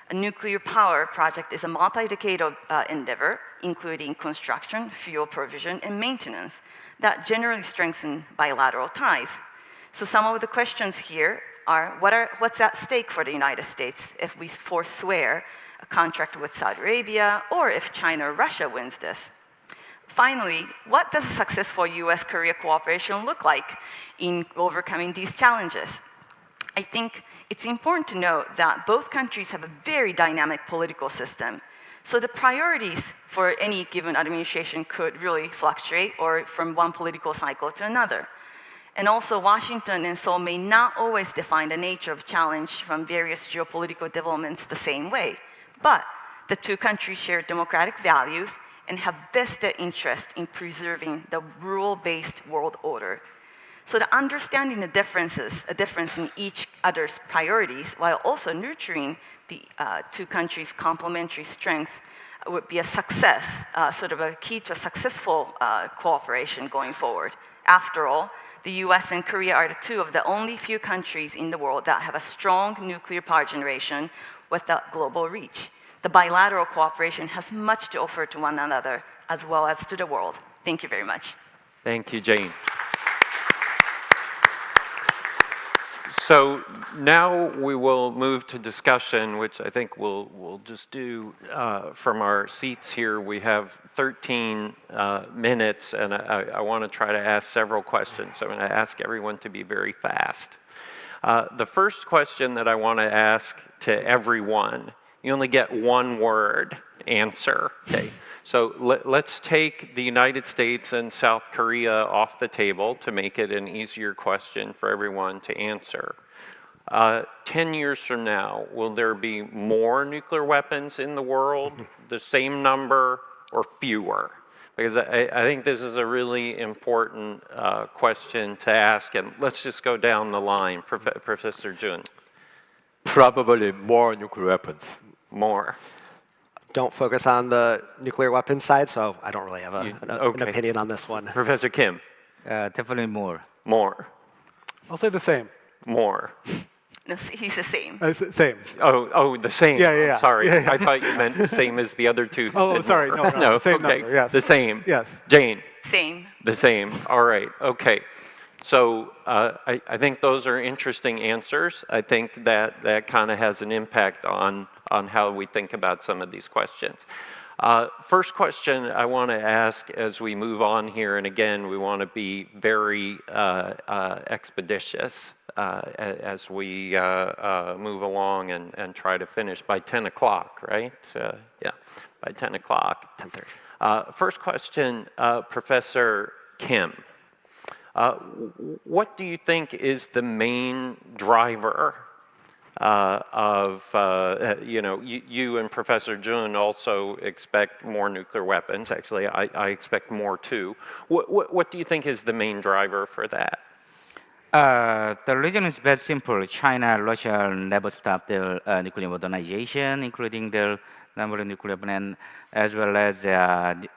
A nuclear power project is a multi-decadal endeavor, including construction, fuel provision, and maintenance, that generally strengthen bilateral ties. So some of the questions here are, what's at stake for the United States if we forswear a contract with Saudi Arabia, or if China or Russia wins this? Finally, what does a successful US-Korea cooperation look like in overcoming these challenges? I think it's important to note that both countries have a very dynamic political system. So the priorities for any given administration could really fluctuate or from one political cycle to another. And also Washington and Seoul may not always define the nature of challenge from various geopolitical developments the same way. But the two countries share democratic values and have vested interest in preserving the rule-based world order. So the understanding the differences, a difference in each other's priorities, while also nurturing the two countries' complementary strengths would be a success, sort of a key to a successful cooperation going forward. After all, the US and Korea are the two of the only few countries in the world that have a strong nuclear power generation with a global reach. The bilateral cooperation has much to offer to one another as well as to the world. Thank you very much. Thank you, Jane. So now we will move to discussion, which I think we'll just do from our seats here. We have 13 minutes, and I want to try to ask several questions. So I'm going to ask everyone to be very fast. The first question that I want to ask to everyone, you only get one word answer, okay? So let's take the United States and South Korea off the table to make it an easier question for everyone to answer. 10 years from now, will there be more nuclear weapons in the world, the same number, or fewer? Because I think this is a really important question to ask, and let's just go down the line. Professor Jun. Probably more nuclear weapons. More. Don't focus on the nuclear weapons side, so I don't really have an opinion on this one. Professor Kim. Definitely more. More. I'll say the same. More. No, he's the same. Same. Oh, the same. Yeah. Sorry, Yeah. I thought you meant the same as the other two. Oh, sorry. No. Same okay. number, yes. The same. Yes. Jane. Same. The same. All right. Okay. So I think those are interesting answers. I think that kind of has an impact on how we think about some of these questions. First question I want to ask as we move on here, and again, we want to be very expeditious as we move along and try to finish by 10 o'clock, right? Yeah, by 10 o'clock. 10:30. First question, Professor Kim. What do you think is the main driver of, you and Professor Jun also expect more nuclear weapons. Actually, I expect more too. What do you think is the main driver for that? The reason is very simple. China and Russia never stopped their nuclear modernization, including their number of nuclear weapons, as well as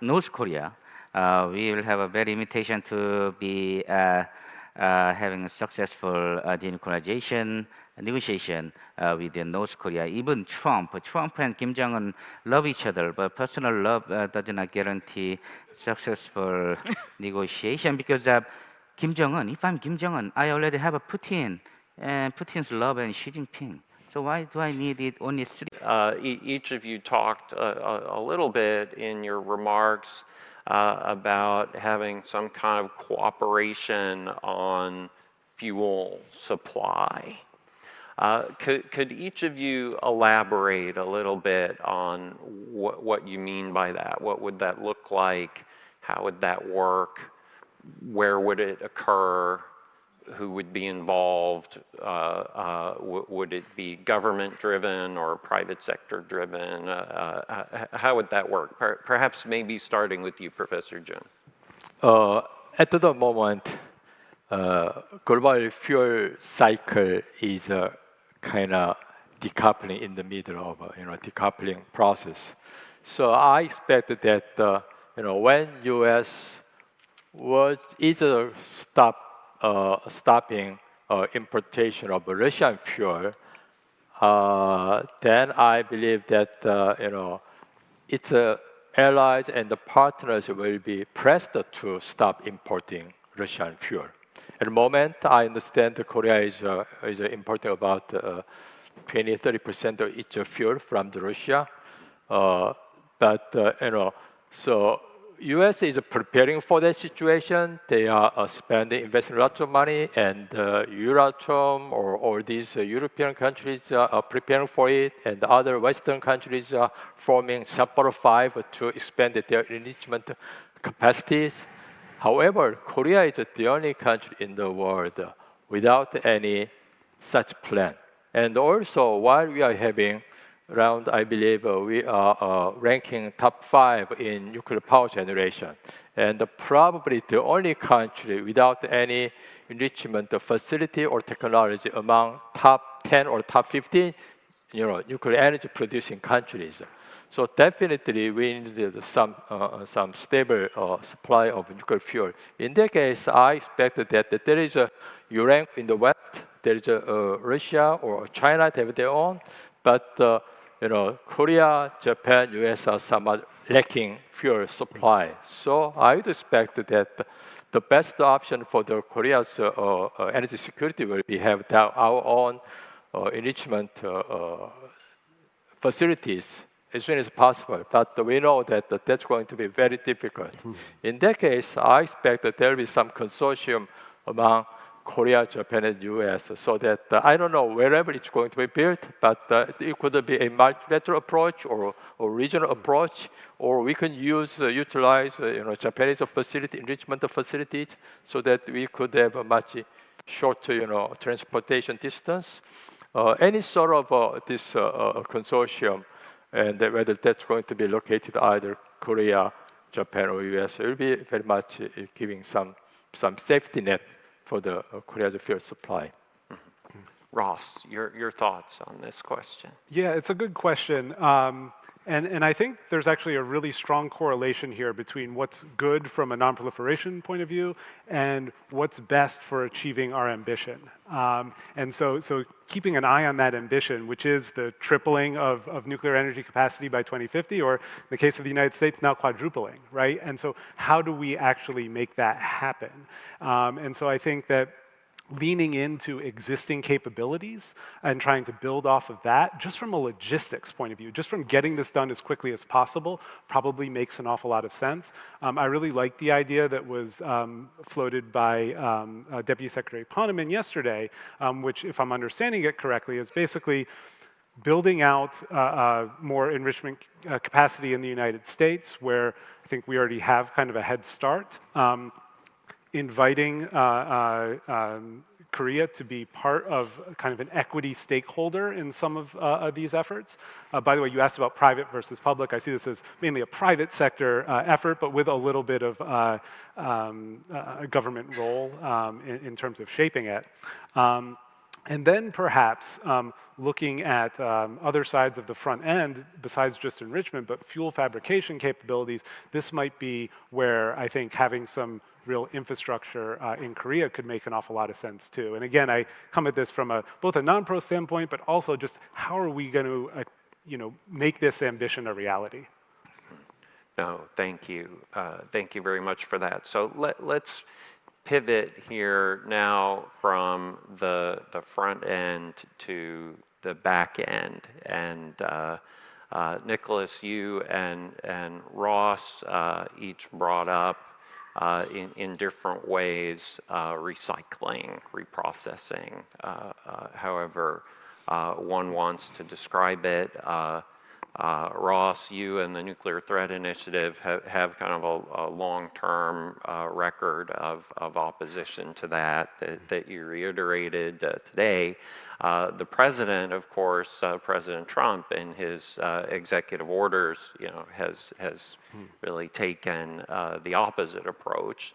North Korea. We will have a very invitation to be having a successful denuclearization negotiation with North Korea. Even Trump and Kim Jong-un love each other, but personal love does not guarantee successful negotiation because Kim Jong-un, if I'm Kim Jong-un, I already have a Putin, and Putin's love and Xi Jinping. So why do I need it only three? Each of you talked a little bit in your remarks about having some kind of cooperation on fuel supply. Could each of you elaborate a little bit on what you mean by that? What would that look like? How would that work? Where would it occur? Who would be involved? Would it be government-driven or private sector-driven? How would that work? Perhaps maybe starting with you, Professor Jun. At the moment, global fuel cycle is kind of decoupling in the middle of decoupling process. So I expect that when U.S. is stopping importation of Russian fuel, then I believe that its allies and the partners will be pressed to stop importing Russian fuel. At the moment, I understand that Korea is importing about 20-30% of its fuel from Russia. So U.S. is preparing for that situation. They are investing lots of money, and Euratom or all these European countries are preparing for it, and other Western countries are forming Sapphire 5 to expand their enrichment capacities. However, Korea is the only country in the world without any such plan. And also, while we are having around, I believe we are ranking top 5 in nuclear power generation, and probably the only country without any enrichment facility or technology among top 10 or top 15, nuclear energy producing countries. So definitely we need some stable supply of nuclear fuel. In that case, I expect that there is you rank in the West, there is Russia or China, they have their own, but Korea, Japan, US are somewhat lacking fuel supply. So I would expect that the best option for the Korea's energy security will be have our own enrichment facilities as soon as possible. But we know that that's going to be very difficult. In that case, I expect that there will be some consortium among Korea, Japan, and US, so that I don't know wherever it's going to be built, but it could be a multilateral approach or regional approach, or we can utilize Japanese enrichment facilities, so that we could have a much shorter transportation distance. Any sort of this consortium, and whether that's going to be located either Korea, Japan, or US, it will be very much giving some safety net for the Korea's fuel supply. Ross, your thoughts on this question? Yeah, it's a good question. And I think there's actually a really strong correlation here between what's good from a non-proliferation point of view and what's best for achieving our ambition. And so keeping an eye on that ambition, which is the tripling of nuclear energy capacity by 2050, or in the case of the United States, now quadrupling, right? And so how do we actually make that happen? And so I think that leaning into existing capabilities and trying to build off of that, just from a logistics point of view, just from getting this done as quickly as possible, probably makes an awful lot of sense. I really like the idea that was floated by Deputy Secretary Poneman yesterday, which, if I'm understanding it correctly, is basically building out more enrichment capacity in the United States, where I think we already have kind of a head start. Inviting Korea to be part of kind of an equity stakeholder in some of these efforts. By the way, you asked about private versus public. I see this as mainly a private sector effort, but with a little bit of a government role in terms of shaping it. And then perhaps looking at other sides of the front end, besides just enrichment, but fuel fabrication capabilities, this might be where I think having some real infrastructure in Korea could make an awful lot of sense too. And again, I come at this from both a non-pro standpoint, but also just how are we going to make this ambition a reality? No, thank you. Thank you very much for that. So let's pivot here now from the front end to the back end. And Nicholas, you and Ross each brought up in different ways recycling, reprocessing, however one wants to describe it. Ross, you and the Nuclear Threat Initiative have kind of a long-term record of opposition to that you reiterated today. The president, of course, President Trump, in his executive orders, has really taken the opposite approach.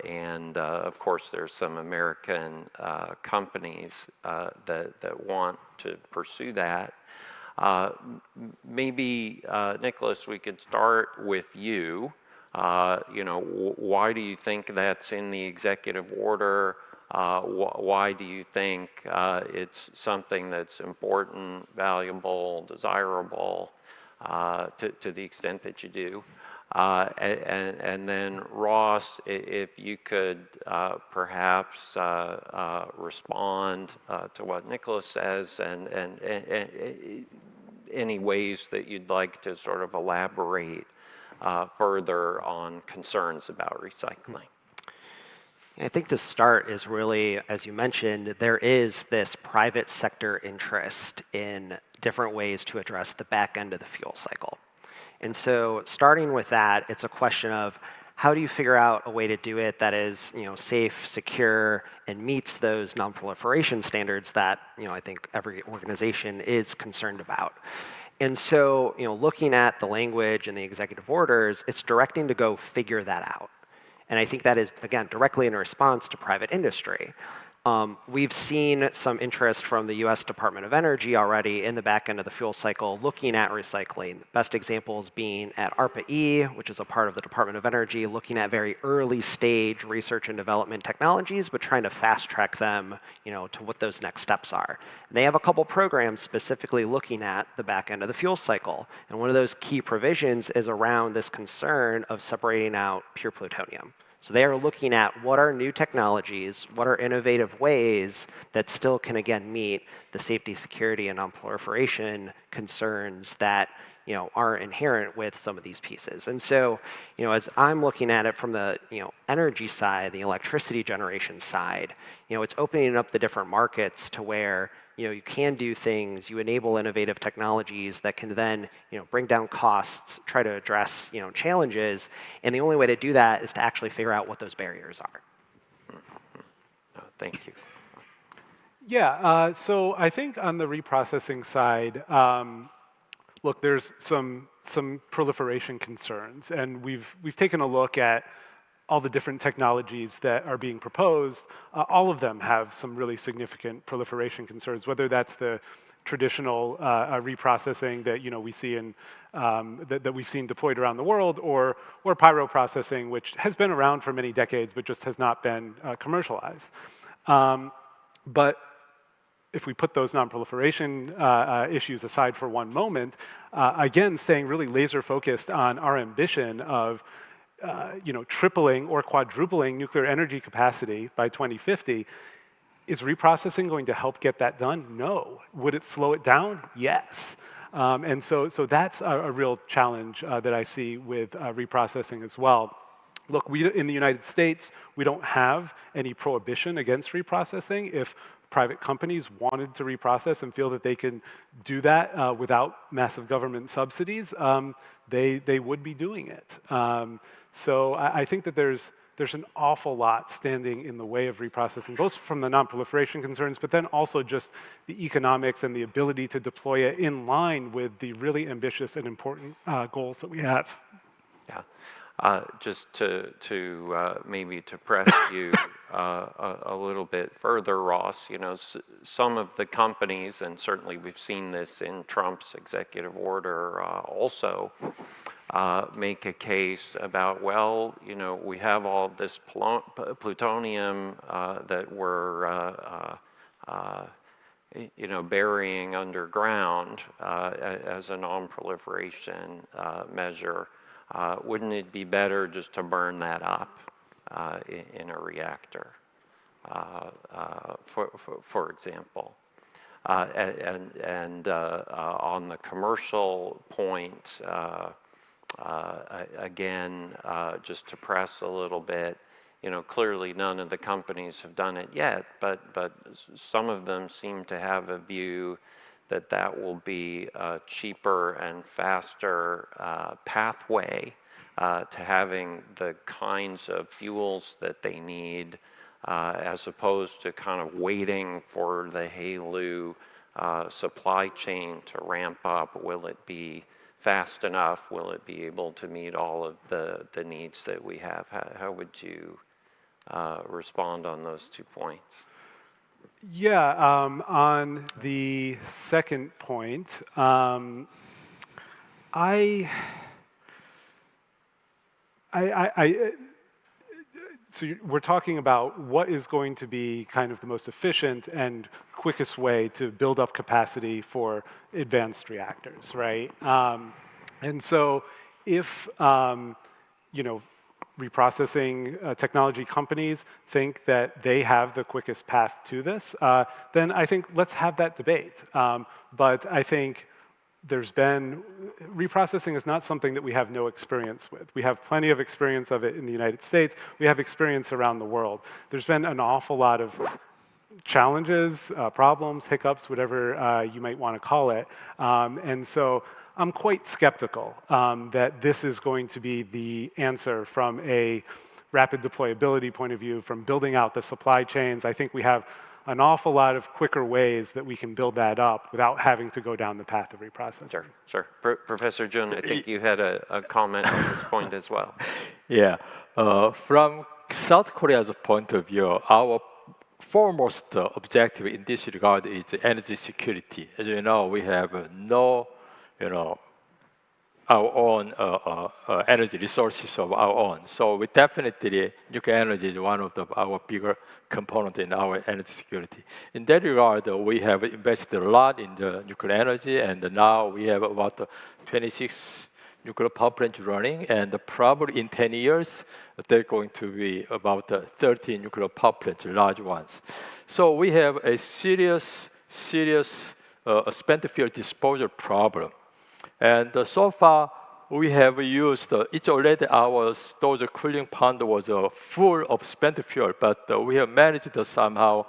And of course, there's some American companies that want to pursue that. Maybe, Nicholas, we could start with you. Why do you think that's in the executive order? Why do you think it's something that's important, valuable, desirable to the extent that you do? And then Ross, if you could perhaps respond to what Nicholas says and any ways that you'd like to sort of elaborate further on concerns about recycling. I think to start is really, as you mentioned, there is this private sector interest in different ways to address the back end of the fuel cycle. And so starting with that, it's a question of how do you figure out a way to do it that is safe, secure, and meets those non-proliferation standards that I think every organization is concerned about. And so looking at the language and the executive orders, it's directing to go figure that out. And I think that is, again, directly in response to private industry. We've seen some interest from the US Department of Energy already in the back end of the fuel cycle looking at recycling. Best examples being at ARPA-E, which is a part of the Department of Energy, looking at very early stage research and development technologies, but trying to fast track them to what those next steps are. And they have a couple programs specifically looking at the back end of the fuel cycle. And one of those key provisions is around this concern of separating out pure plutonium. So they are looking at what are new technologies, what are innovative ways that still can, again, meet the safety, security, and non-proliferation concerns that are inherent with some of these pieces. And so, as I'm looking at it from the energy side, the electricity generation side, it's opening up the different markets to where you can do things, you enable innovative technologies that can then bring down costs, try to address challenges, and the only way to do that is to actually figure out what those barriers are. Thank you. Yeah, so I think on the reprocessing side, look, there's some proliferation concerns, and we've taken a look at all the different technologies that are being proposed. All of them have some really significant proliferation concerns, whether that's the traditional reprocessing that we see in that we've seen deployed around the world, or pyroprocessing, which has been around for many decades but just has not been commercialized. But if we put those non-proliferation issues aside for one moment, again, staying really laser focused on our ambition of tripling or quadrupling nuclear energy capacity by 2050, is reprocessing going to help get that done? No. Would it slow it down? Yes. And so that's a real challenge that I see with reprocessing as well. Look, in the United States, we don't have any prohibition against reprocessing. If private companies wanted to reprocess and feel that they can do that without massive government subsidies, they would be doing it. So I think that there's an awful lot standing in the way of reprocessing, both from the non-proliferation concerns, but then also just the economics and the ability to deploy it in line with the really ambitious and important goals that we have. Yeah. Just to maybe to press you a little bit further, Ross, some of the companies, and certainly we've seen this in Trump's executive order also, make a case about, well, we have all this plutonium that we're burying underground as a non-proliferation measure. Wouldn't it be better just to burn that up in a reactor, for example? And on the commercial point, again, just to press a little bit, clearly none of the companies have done it yet, but some of them seem to have a view that will be a cheaper and faster pathway to having the kinds of fuels that they need, as opposed to kind of waiting for the HALEU supply chain to ramp up. Will it be fast enough? Will it be able to meet all of the needs that we have? How would you respond on those 2 points? Yeah, on the second point, so we're talking about what is going to be kind of the most efficient and quickest way to build up capacity for advanced reactors, right? And so if, reprocessing technology companies think that they have the quickest path to this, then I think let's have that debate. But I think reprocessing is not something that we have no experience with. We have plenty of experience of it in the United States. We have experience around the world. There's been an awful lot of challenges, problems, hiccups, whatever you might want to call it. And so I'm quite skeptical that this is going to be the answer from a rapid deployability point of view, from building out the supply chains. I think we have an awful lot of quicker ways that we can build that up without having to go down the path of reprocessing. Sure. Professor Jun, I think you had a comment on this point as well. Yeah. From South Korea's point of view, our foremost objective in this regard is energy security. As you know, we have no, our own energy resources of our own. So we definitely, nuclear energy is one of our bigger components in our energy security. In that regard, we have invested a lot in the nuclear energy, and now we have about 26 nuclear power plants running, and probably in 10 years, they're going to be about 30 nuclear power plants, large ones. So we have a serious spent fuel disposal problem. And so far, we have used, it's already those cooling pond was full of spent fuel, but we have managed to somehow,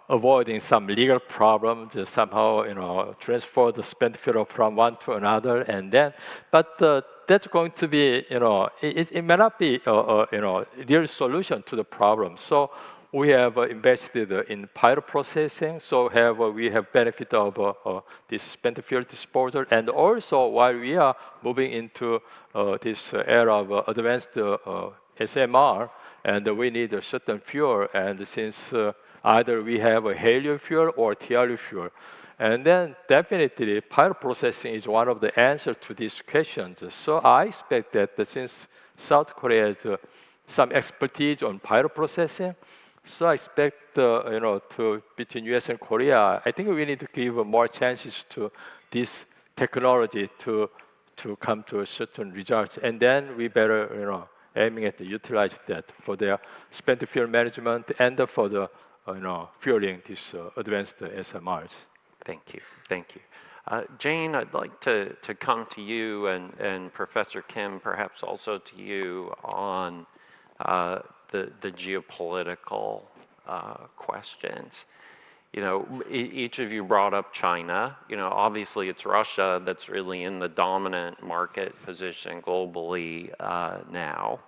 avoiding some legal problems, somehow, transfer the spent fuel from one to another, and then, but that's going to be, it may not be, real solution to the problem. So we have invested in pilot processing, so we have benefit of this spent fuel disposal, and also while we are moving into this era of advanced SMR, and we need a certain fuel, and since either we have a HALEU fuel or TRU fuel, and then definitely pilot processing is one of the answers to these questions. So I expect that since South Korea has some expertise on pilot processing, so I expect, between US and Korea, I think we need to give more chances to this technology to come to a certain results. And then we better, aiming at utilize that for their spent fuel management and for the, fueling these advanced SMRs. Thank you. Jane, I'd like to come to you and Professor Kim, perhaps also to you on the geopolitical questions. Each of you brought up China. Obviously it's Russia that's really in the dominant market position globally now.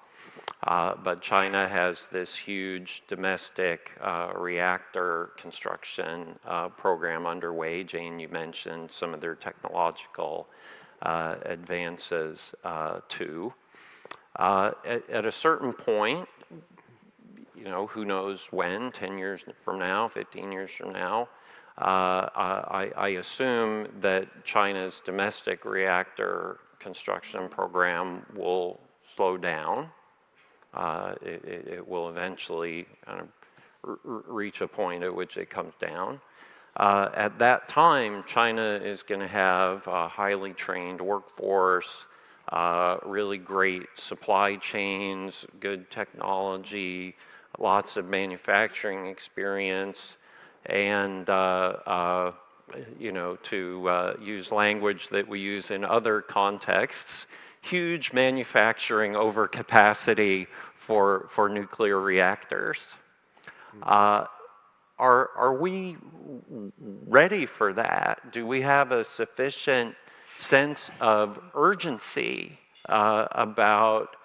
But China has this huge domestic reactor construction program underway. Jane, you mentioned some of their technological advances too. At a certain point, who knows when, 10 years from now, 15 years from now, I assume that China's domestic reactor construction program will slow down. It will eventually kind of reach a point at which it comes down. At that time, China is going to have a highly trained workforce, really great supply chains, good technology, lots of manufacturing experience, and to use language that we use in other contexts, huge manufacturing overcapacity for nuclear reactors. Are we ready for that? Do we have a sufficient sense of urgency about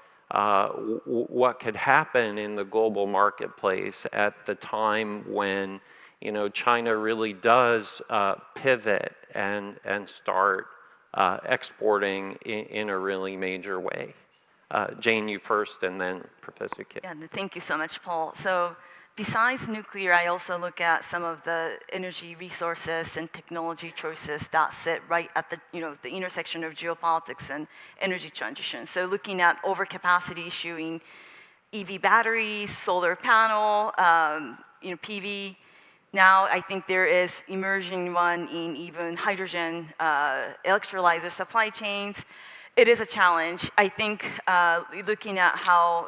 what could happen in the global marketplace at the time when China really does pivot and start exporting in a really major way? Jane, you first, and then Professor Kim. Yeah, thank you so much, Paul. So besides nuclear, I also look at some of the energy resources and technology choices that sit right at the intersection of geopolitics and energy transition. So looking at overcapacity issue in EV batteries, solar panel, PV. Now I think there is emerging one in even hydrogen electrolyzer supply chains. It is a challenge. I think looking at how,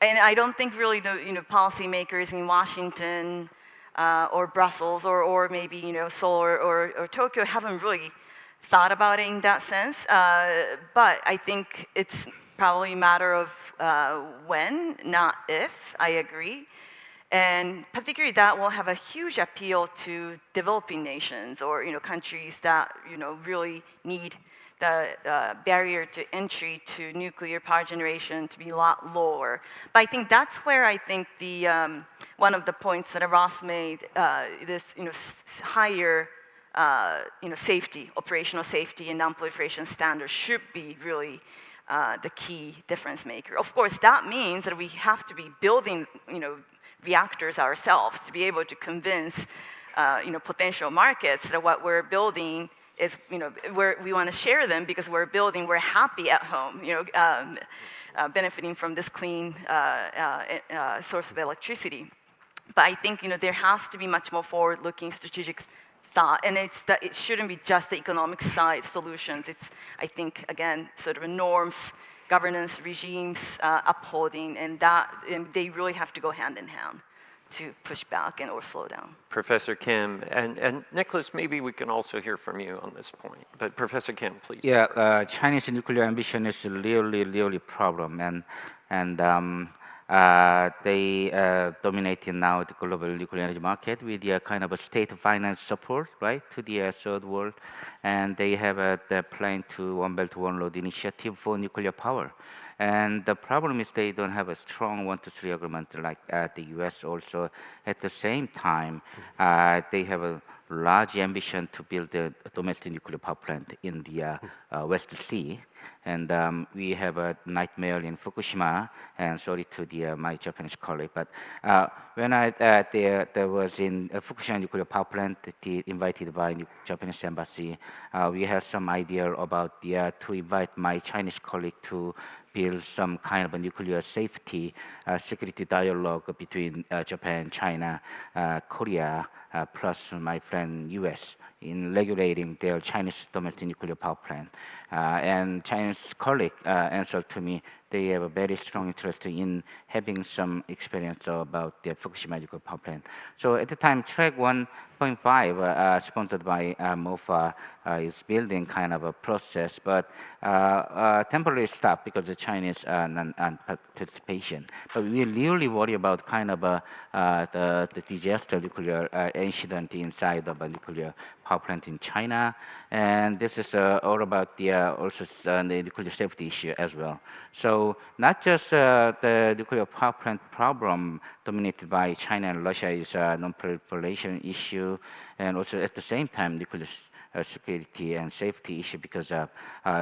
and I don't think really the policymakers in Washington or Brussels or maybe Seoul or Tokyo haven't really thought about it in that sense. But I think it's probably a matter of when, not if. I agree. And particularly that will have a huge appeal to developing nations or countries that really need the barrier to entry to nuclear power generation to be a lot lower. But I think that's where I think the one of the points that Ross made, this higher safety, operational safety and non-proliferation standards should be really the key difference maker. Of course, that means that we have to be building reactors ourselves to be able to convince potential markets that what we're building is we want to share them because we're happy at home, benefiting from this clean source of electricity. But I think there has to be much more forward-looking strategic thought, and it shouldn't be just the economic side solutions. It's, I think, again, sort of norms, governance regimes upholding, and they really have to go hand in hand to push back or slow down. Professor Kim, and Nicholas, maybe we can also hear from you on this point. But Professor Kim, please. Yeah, Chinese nuclear ambition is really problem, and they dominating now the global nuclear energy market with the kind of a state finance support, right, to the third world, and they have the plan to One Belt One Road initiative for nuclear power. And the problem is they don't have a strong 1, 2, 3 agreement like the US also. At the same time, they have a large ambition to build a domestic nuclear power plant in the West Sea. And we have a nightmare in Fukushima, and sorry to my Japanese colleague, but when there was in Fukushima nuclear power plant, invited by the Japanese embassy, we had some idea about to invite my Chinese colleague to build some kind of a nuclear safety security dialogue between Japan, China, Korea, plus my friend US in regulating their Chinese domestic nuclear power plant. And Chinese colleague answered to me, they have a very strong interest in having some experience about the Fukushima nuclear power plant. So at the time, track 1.5, sponsored by MOFA, is building kind of a process, but temporarily stopped because the Chinese non-participation. But we really worry about kind of the disaster nuclear incident inside of a nuclear power plant in China, and this is all about also the nuclear safety issue as well. So not just the nuclear power plant problem dominated by China and Russia is a non-proliferation issue, and also at the same time nuclear security and safety issue because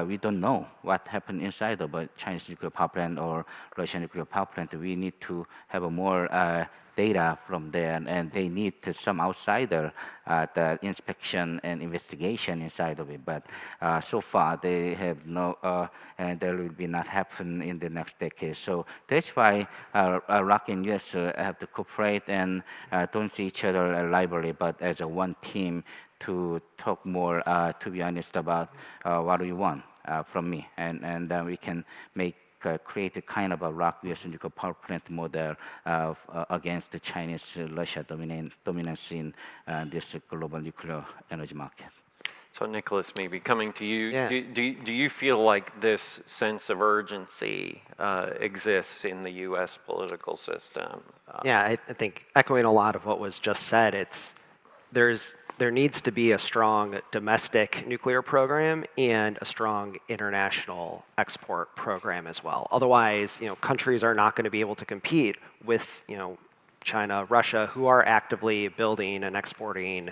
we don't know what happened inside of a Chinese nuclear power plant or Russian nuclear power plant. We need to have a more data from there, and they need some outsider the inspection and investigation inside of it. But so far, they have no, and there will be not happen in the next decade. So that's why ROK and US have to cooperate and don't see each other library, but as a one team to talk more, to be honest, about what we want from me, and then we can create a kind of a ROK US nuclear power plant model against the Chinese Russia dominance in this global nuclear energy market. So Nicholas, maybe coming to you, Yeah. do you feel like this sense of urgency exists in the U.S. political system? Yeah, I think echoing a lot of what was just said, there needs to be a strong domestic nuclear program and a strong international export program as well. Otherwise, countries are not going to be able to compete with, China, Russia, who are actively building and exporting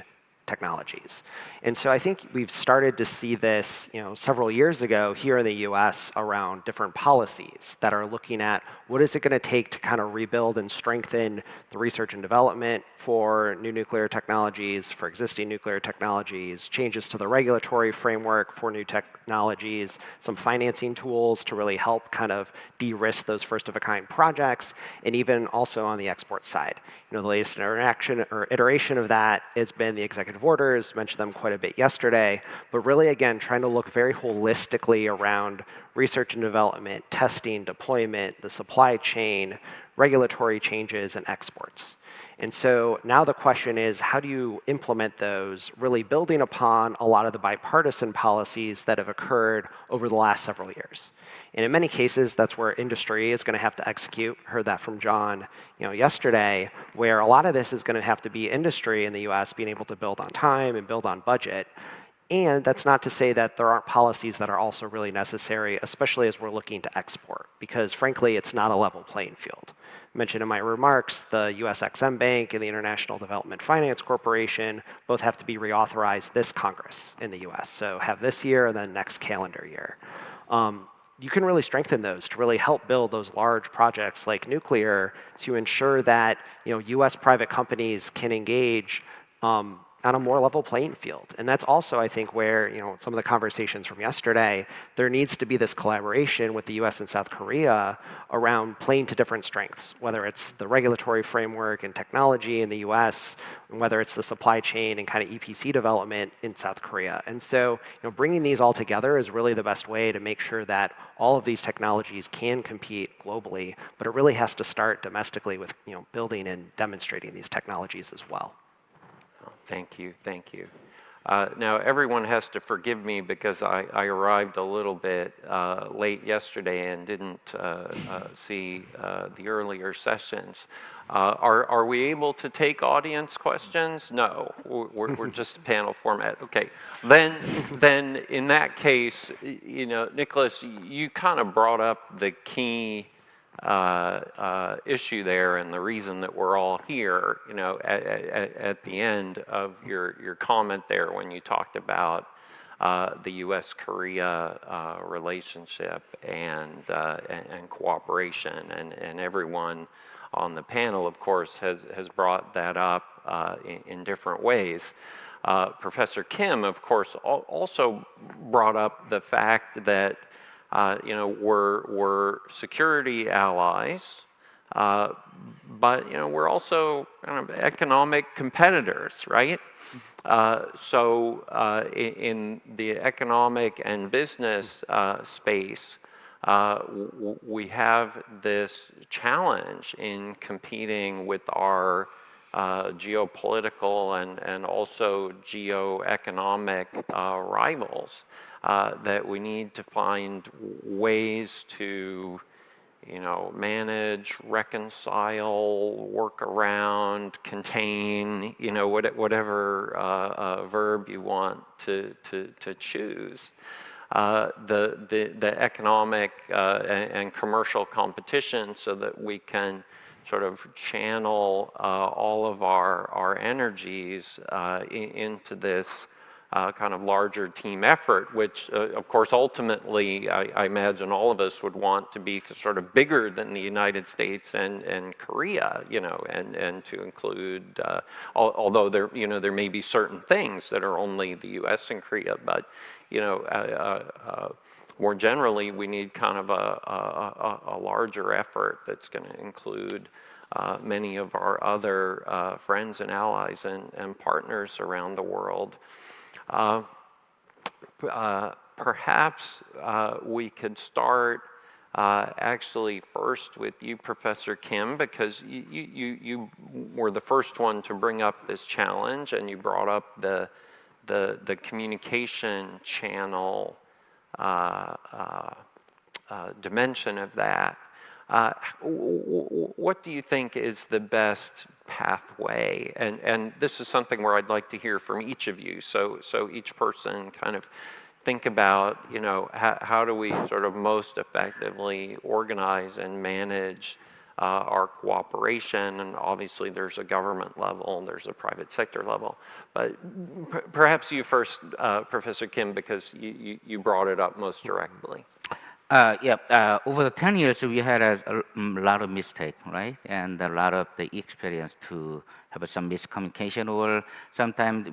technologies. And so I think we've started to see this, several years ago here in the US around different policies that are looking at what is it going to take to kind of rebuild and strengthen the research and development for new nuclear technologies, for existing nuclear technologies, changes to the regulatory framework for new technologies, some financing tools to really help kind of de-risk those first-of-a-kind projects, and even also on the export side. The latest iteration of that has been the executive orders, mentioned them quite a bit yesterday, but really, again, trying to look very holistically around research and development, testing, deployment, the supply chain, regulatory changes, and exports. And so now the question is, how do you implement those, really building upon a lot of the bipartisan policies that have occurred over the last several years? And in many cases, that's where industry is going to have to execute. Heard that from John, yesterday, where a lot of this is going to have to be industry in the U.S. being able to build on time and build on budget. And that's not to say that there aren't policies that are also really necessary, especially as we're looking to export, because frankly, it's not a level playing field. I mentioned in my remarks, the US-EXIM Bank and the International Development Finance Corporation both have to be reauthorized this Congress in the US. So have this year and then next calendar year. You can really strengthen those to really help build those large projects like nuclear to ensure that US private companies can engage on a more level playing field. And that's also, I think, where some of the conversations from yesterday, there needs to be this collaboration with the US and South Korea around playing to different strengths, whether it's the regulatory framework and technology in the US, and whether it's the supply chain and kind of EPC development in South Korea. And so bringing these all together is really the best way to make sure that all of these technologies can compete globally, but it really has to start domestically with building and demonstrating these technologies as well. Thank you, thank you. Now, everyone has to forgive me because I arrived a little bit late yesterday and didn't see the earlier sessions. Are we able to take audience questions? No, we're just a panel format. Okay, then in that case, Nicholas, you kind of brought up the key issue there, and the reason that we're all here, at the end of your comment there when you talked about the U.S.-Korea relationship and cooperation, and everyone on the panel, of course, has brought that up in different ways. Professor Kim, of course, also brought up the fact that we're security allies, but we're also kind of economic competitors, right? So in the economic and business space, we have this challenge in competing with our geopolitical and also geoeconomic rivals. That we need to find ways to, manage, reconcile, work around, contain, whatever verb you want to choose. The economic and commercial competition, so that we can sort of channel all of our energies into this kind of larger team effort, which of course ultimately I imagine all of us would want to be sort of bigger than the United States and Korea, you know, and to include, although there may be certain things that are only the U.S. and Korea, but you know, more generally, we need kind of a larger effort that's going to include many of our other friends and allies and partners around the world. Perhaps we could start actually first with you, Professor Kim, because you were the first one to bring up this challenge, and you brought up the communication channel dimension of that. What do you think is the best pathway? And this is something where I'd like to hear from each of you. So each person kind of think about, you know, how do we sort of most effectively organize and manage our cooperation? And obviously there's a government level and there's a private sector level. But perhaps you first, Professor Kim, because you brought it up most directly. Over the 10 years, we had a lot of mistake, right? And a lot of the experience to have some miscommunication, or sometimes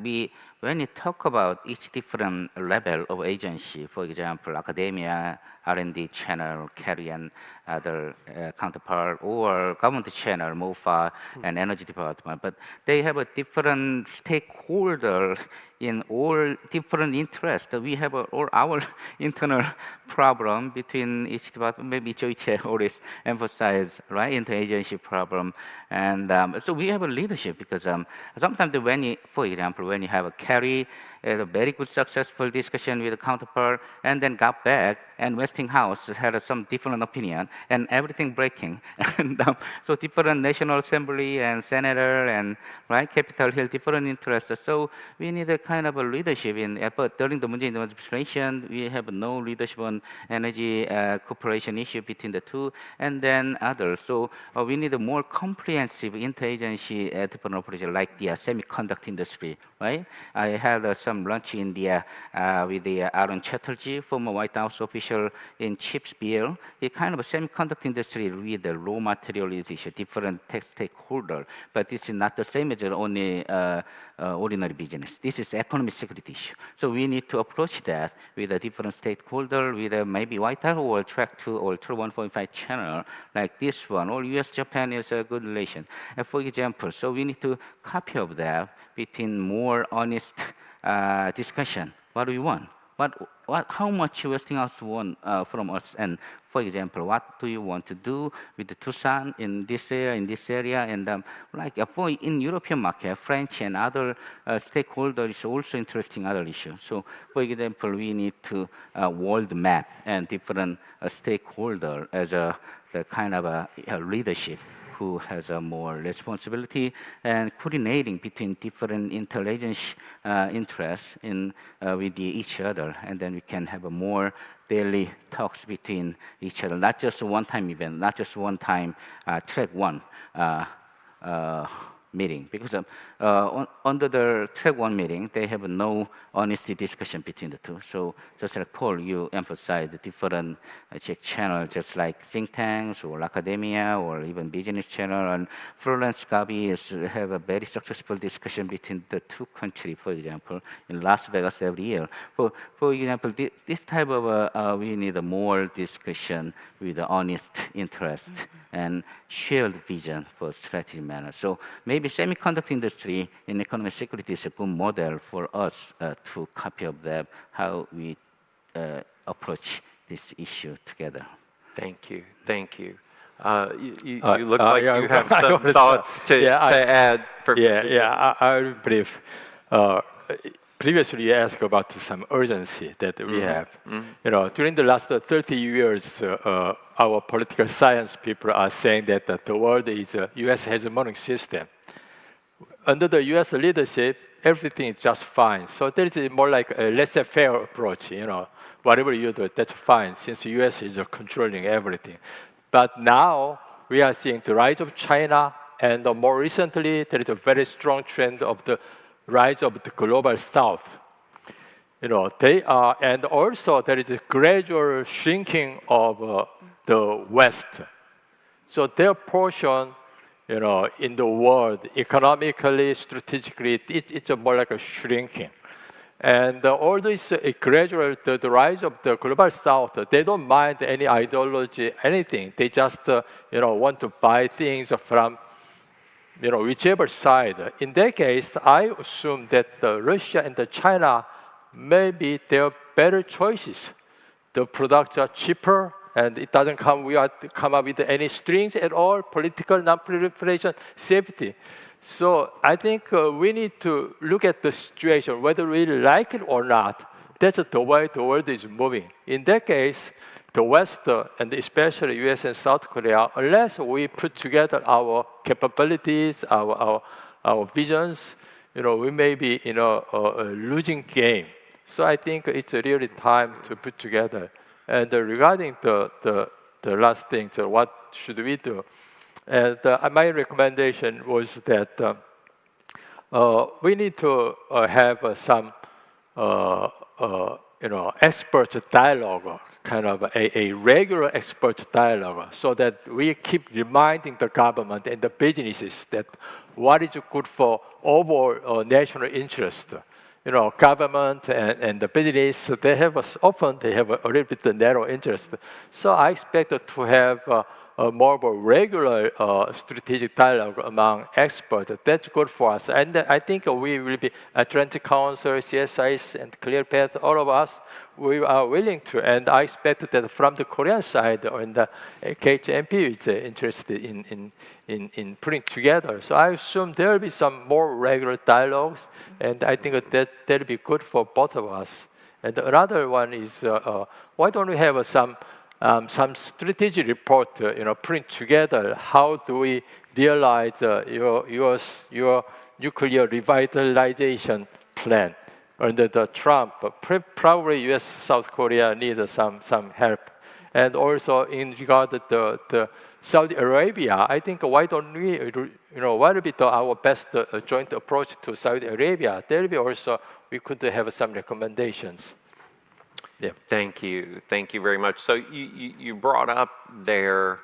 when you talk about each different level of agency, for example, academia, R&D channel, carry and other counterpart, or government channel, MOFA, and energy department, but they have a different stakeholder in all different interests. We have all our internal problem between each department. Maybe Joyce always emphasize, right, interagency problem. And so we have a leadership because sometimes for example, when you have a carry, a very good successful discussion with the counterpart, and then got back, and Westinghouse had some different opinion, and everything breaking. And so different National Assembly and Senator and right Capitol Hill, different interests. So we need a kind of a leadership but during the Moon Jae-in administration, we have no leadership on energy cooperation issue between the two, and then others. So we need a more comprehensive interagency development operation like the semiconductor industry, right? I had some lunch in with the Arun Chatterjee, former White House official in CHIPS bill. The kind of a semiconductor industry with the raw material issue, different stakeholder, but this is not the same as only ordinary business. This is economic security issue. So we need to approach that with a different stakeholder, with maybe White House or track 2 or 1.5 channel like this one, or US-Japan is a good relation. For example, so we need to copy of that between more honest discussion. What do we want? How much Westinghouse want from us? And for example, what do you want to do with the Tucson in this area? And in European market, French and other stakeholders also interesting other issues. So for example, we need to world map and different stakeholder as the kind of a leadership who has a more responsibility and coordinating between different interagency interests with each other, and then we can have a more daily talks between each other, not just a one-time event, not just one-time track 1 meeting, because under the track 1 meeting, they have no honesty discussion between the two. So just like Paul, you emphasize the different channels, just like think tanks or academia or even business channel. And Florence Gabi have a very successful discussion between the two countries, for example, in Las Vegas every year. For example, this type of, we need a more discussion with the honest interest and shared vision for strategy manner. So maybe semiconductor industry in economic security is a good model for us to copy of that, how we approach this issue together. Thank you. Thank you. You look like you have some thoughts to add. I believe previously you asked about some urgency that we have. You know, during the last 30 years, our political science people are saying that the world is a U.S. hegemonic system. Under the U.S. leadership, everything is just fine. So there is more like a laissez-faire approach. You know, whatever you do, that's fine, since the U.S. is controlling everything. But now we are seeing the rise of China, and more recently, there is a very strong trend of the rise of the global South. they are, and also there is a gradual shrinking of the West. So their portion, in the world, economically, strategically, it's more like a shrinking. And although it's a gradual, the rise of the global South, they don't mind any ideology, anything. They just, want to buy things from, whichever side. In that case, I assume that Russia and China may be their better choices. The products are cheaper, and it doesn't come up with any strings at all, political, non-proliferation, safety. So I think we need to look at the situation, whether we like it or not. That's the way the world is moving. In that case, the West, and especially US and South Korea, unless we put together our capabilities, our visions, we may be in a losing game. So I think it's really time to put together. And regarding the last thing, so what should we do? And my recommendation was that we need to have some, expert dialogue, kind of a regular expert dialogue, so that we keep reminding the government and the businesses that what is good for overall national interest. Government and the business, often they have a little bit narrow interest. So I expect to have more of a regular strategic dialogue among experts. That's good for us. And I think we will be Atlantic Council, CSIS, and ClearPath, all of us, we are willing to. And I expect that from the Korean side, and the KHNP is interested in putting together. So I assume there will be some more regular dialogues, and I think that will be good for both of us. And another one is, why don't we have some strategic report, putting together how do we realize your nuclear revitalization plan under the Trump. Probably U.S. South Korea needs some help. And also in regard to the Saudi Arabia, I think why don't we, what will be our best joint approach to Saudi Arabia? There will be also, we could have some recommendations. Yeah. Thank you very much. So you brought up there,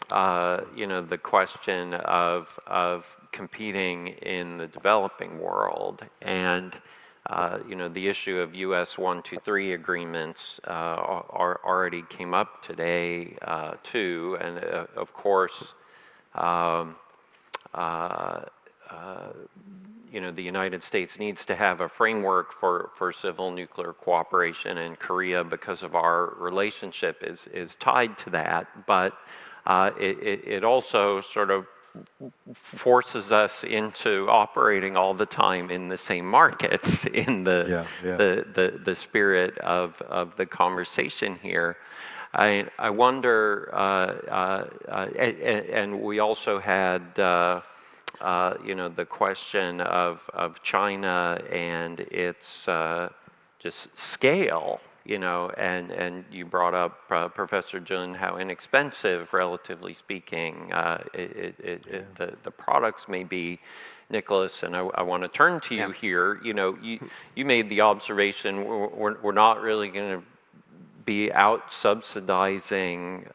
the question of competing in the developing world, and the issue of US 123 agreements already came up today too, and of course. The United States needs to have a framework for civil nuclear cooperation, and Korea, because of our relationship, is tied to that. But it also sort of forces us into operating all the time in the same markets in the spirit of the conversation here. I wonder, and we also had. The question of China and its just scale, and you brought up, Professor Jun, how inexpensive, relatively speaking, the products may be. Nicholas, and I want to turn to you here. You made the observation we're not really going to be out subsidizing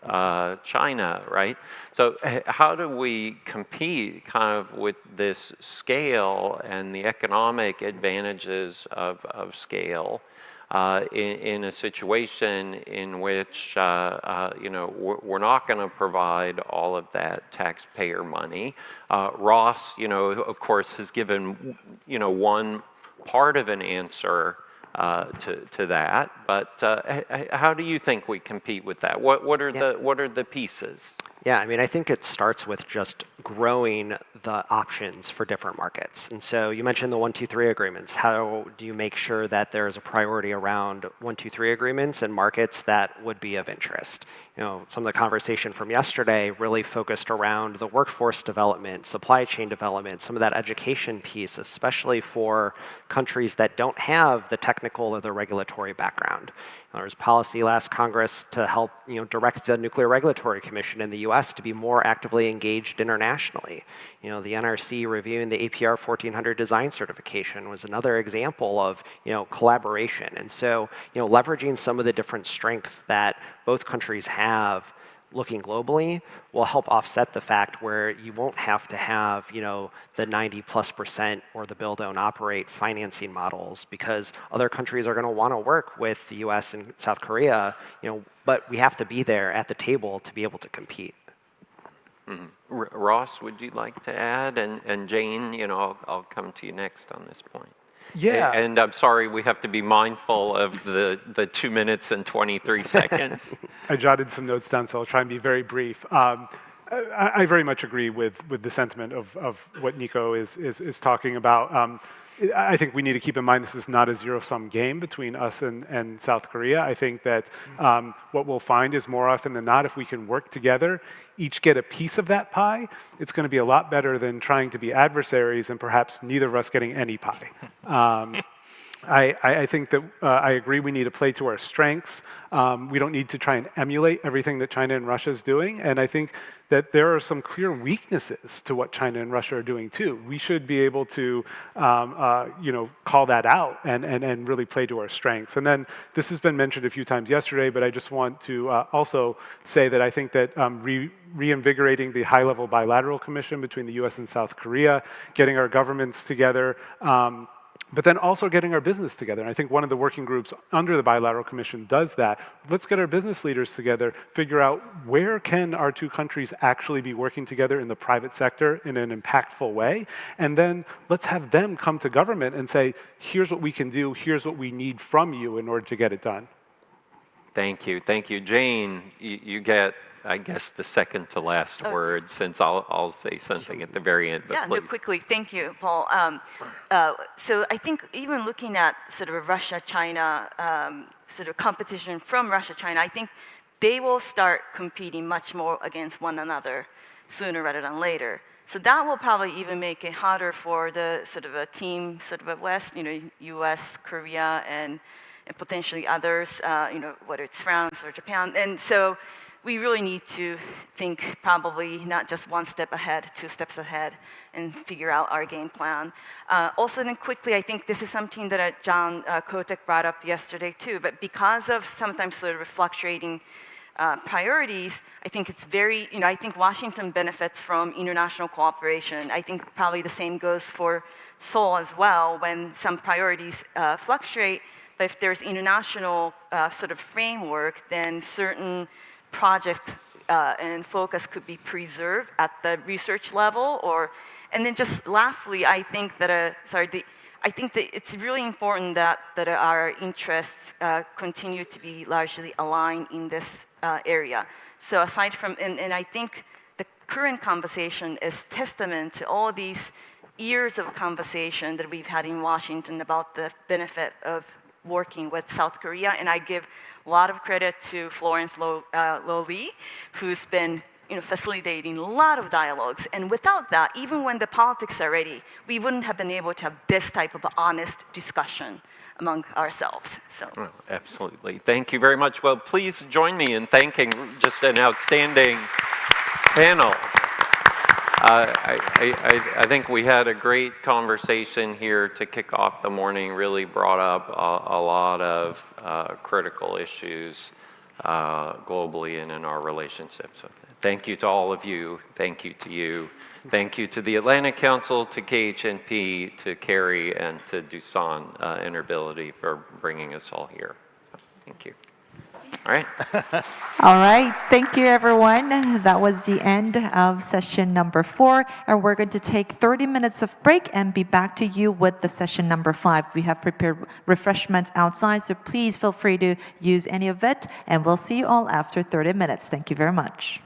China, right? So how do we compete kind of with this scale and the economic advantages of scale in a situation in which we're not going to provide all of that taxpayer money? Ross, of course, has given one part of an answer to that, but how do you think we compete with that? What are the pieces? Yeah, I think it starts with just growing the options for different markets. And so you mentioned the 123 agreements. How do you make sure that there's a priority around 123 agreements and markets that would be of interest? Some of the conversation from yesterday really focused around the workforce development, supply chain development, some of that education piece, especially for countries that don't have the technical or the regulatory background. There was policy last Congress to help direct the Nuclear Regulatory Commission in the US to be more actively engaged internationally internationally. You know, the NRC reviewing the APR 1400 design certification was another example of, you know, collaboration. And so, you know, leveraging some of the different strengths that both countries have looking globally will help offset the fact where you won't have to have, you know, the 90+% or the build, own, operate financing models, because other countries are going to want to work with the US and South Korea, you know, but we have to be there at the table to be able to compete. Mm-hmm. Ross, would you like to add? And Jane, you know, I'll come to you next on this point. Yeah. And I'm sorry, we have to be mindful of the 2 minutes and 23 seconds. I jotted some notes down, so I'll try and be very brief. I very much agree with the sentiment of what Nico is talking about. I think we need to keep in mind this is not a zero-sum game between us and South Korea. I think that what we'll find is more often than not, if we can work together, each get a piece of that pie, it's going to be a lot better than trying to be adversaries and perhaps neither of us getting any pie. I think that I agree we need to play to our strengths. We don't need to try and emulate everything that China and Russia is doing. And I think that there are some clear weaknesses to what China and Russia are doing too. We should be able to you know, call that out and really play to our strengths. And then this has been mentioned a few times yesterday, but I just want to also say that I think that reinvigorating the high-level bilateral commission between the US and South Korea, getting our governments together, but then also getting our business together. And I think one of the working groups under the Bilateral Commission does that. Let's get our business leaders together, figure out where can our two countries actually be working together in the private sector in an impactful way, and then let's have them come to government and say, here's what we can do, here's what we need from you in order to get it done. Thank you. Thank you. Jane, you get, I guess, the second to last word, since I'll say something at the very end. But yeah, please. no, quickly. Thank you, Paul. So I think even looking at sort of Russia-China sort of competition from Russia-China, I think they will start competing much more against one another sooner rather than later. So that will probably even make it harder for the sort of a team sort of a West, you know, US, Korea, and potentially others, you know, whether it's France or Japan. And so we really need to think probably not just one step ahead, 2 steps ahead, and figure out our game plan. Also then quickly, I think this is something that John Kotek brought up yesterday too, but because of sometimes sort of fluctuating priorities, I think it's very, you know, I think Washington benefits from international cooperation. I think probably the same goes for Seoul as well. When some priorities fluctuate, but if there's international sort of framework, then certain projects and focus could be preserved at the research level, and then just lastly, I think that I think that it's really important that our interests continue to be largely aligned in this area. So aside from, and I think the current conversation is testament to all these years of conversation that we've had in Washington about the benefit of working with South Korea, and I give a lot of credit to Florence Lo Lee, who's been, you know, facilitating a lot of dialogues. And without that, even when the politics are ready, we wouldn't have been able to have this type of honest discussion among ourselves. So. Oh, absolutely. Thank you very much. Well, please join me in thanking just an outstanding panel. I think we had a great conversation here to kick off the morning, really brought up a lot of critical issues globally and in our relationships. So thank you to all of you. Thank you to you. Thank you to the Atlantic Council, to KHNP, to Carrie, and to Doosan Interability for bringing us all here. So, thank you. All right. All right. Thank you, everyone. That was the end of session number 4. And we're going to take 30 minutes of break and be back to you with the session number 5. We have prepared refreshments outside, so please feel free to use any of it. And we'll see you all after 30 minutes. Thank you very much.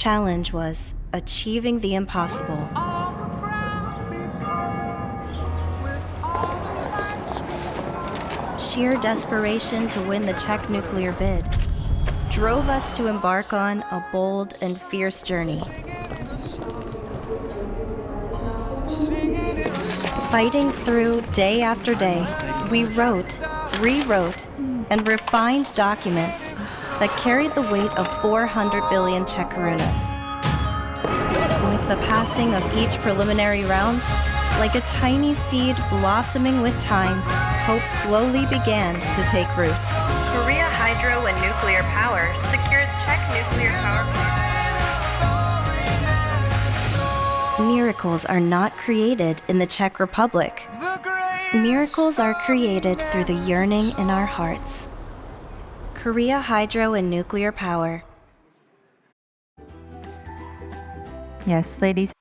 challenge was achieving the impossible. Sheer desperation to win the Czech nuclear bid drove us to embark on a bold and fierce journey. Fighting through day after day, we wrote, rewrote, and refined documents that carried the weight of 400 billion Czech korunas. With the passing of each preliminary round, like a tiny seed blossoming with time, hope slowly began to take root. Korea Hydro and Nuclear Power secures Czech nuclear power plant. Miracles are not created in the Czech Republic. Miracles are created through the yearning in our hearts. Korea Hydro and Nuclear Power. Yes, ladies.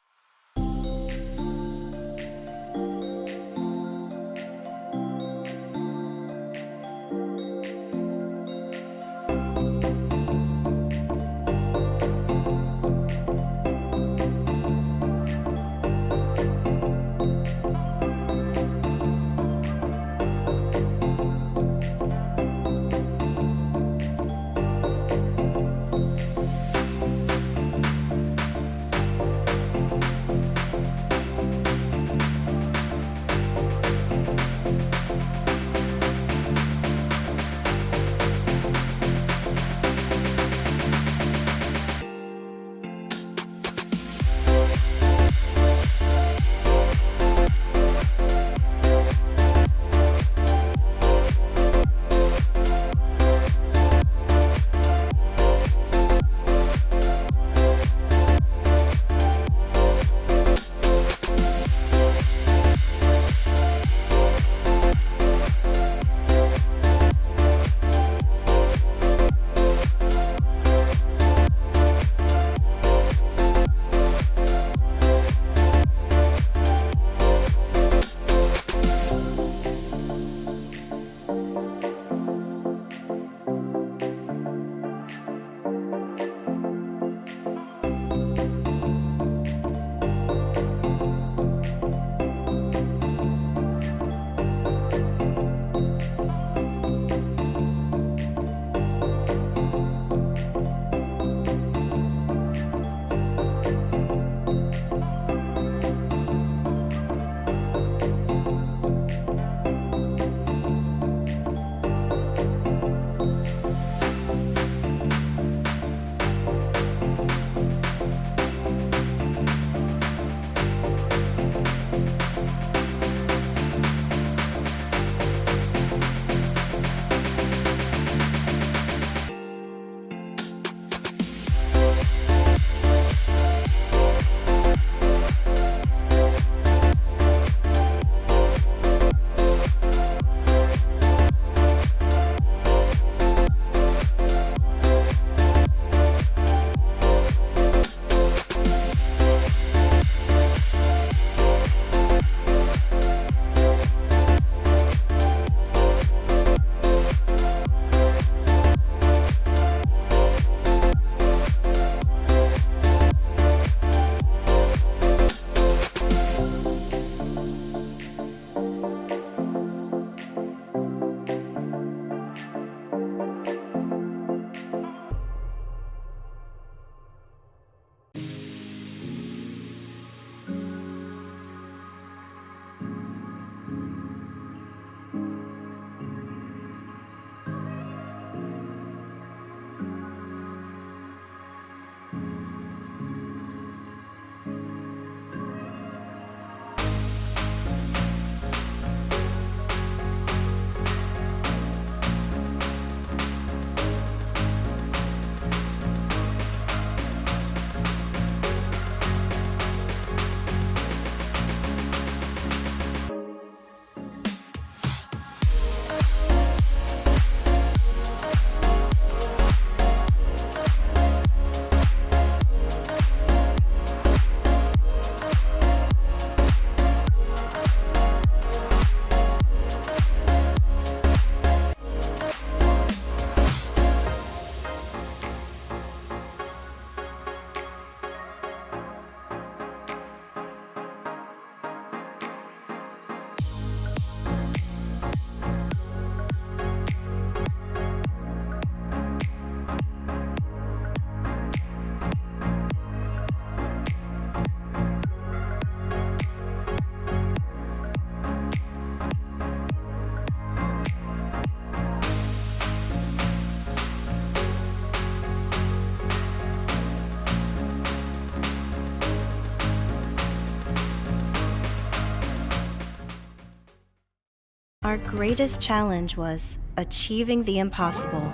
Our greatest challenge was achieving the impossible.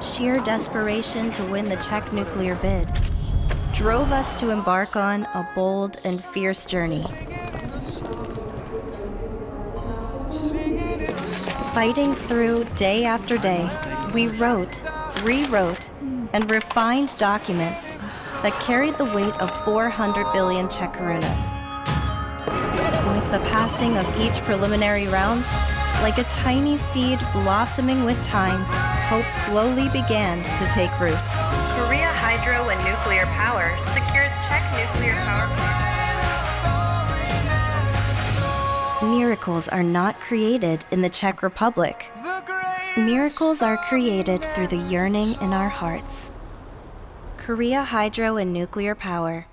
Sheer desperation to win the Czech nuclear bid drove us to embark on a bold and fierce journey. Fighting through day after day, we wrote, rewrote, and refined documents that carried the weight of 400 billion Czech korunas. With the passing of each preliminary round, like a tiny seed blossoming with time, hope slowly began to take root. Korea Hydro and Nuclear Power secures Czech nuclear power plant. Miracles are not created in the Czech Republic. Miracles are created through the yearning in our hearts. Korea Hydro and Nuclear Power.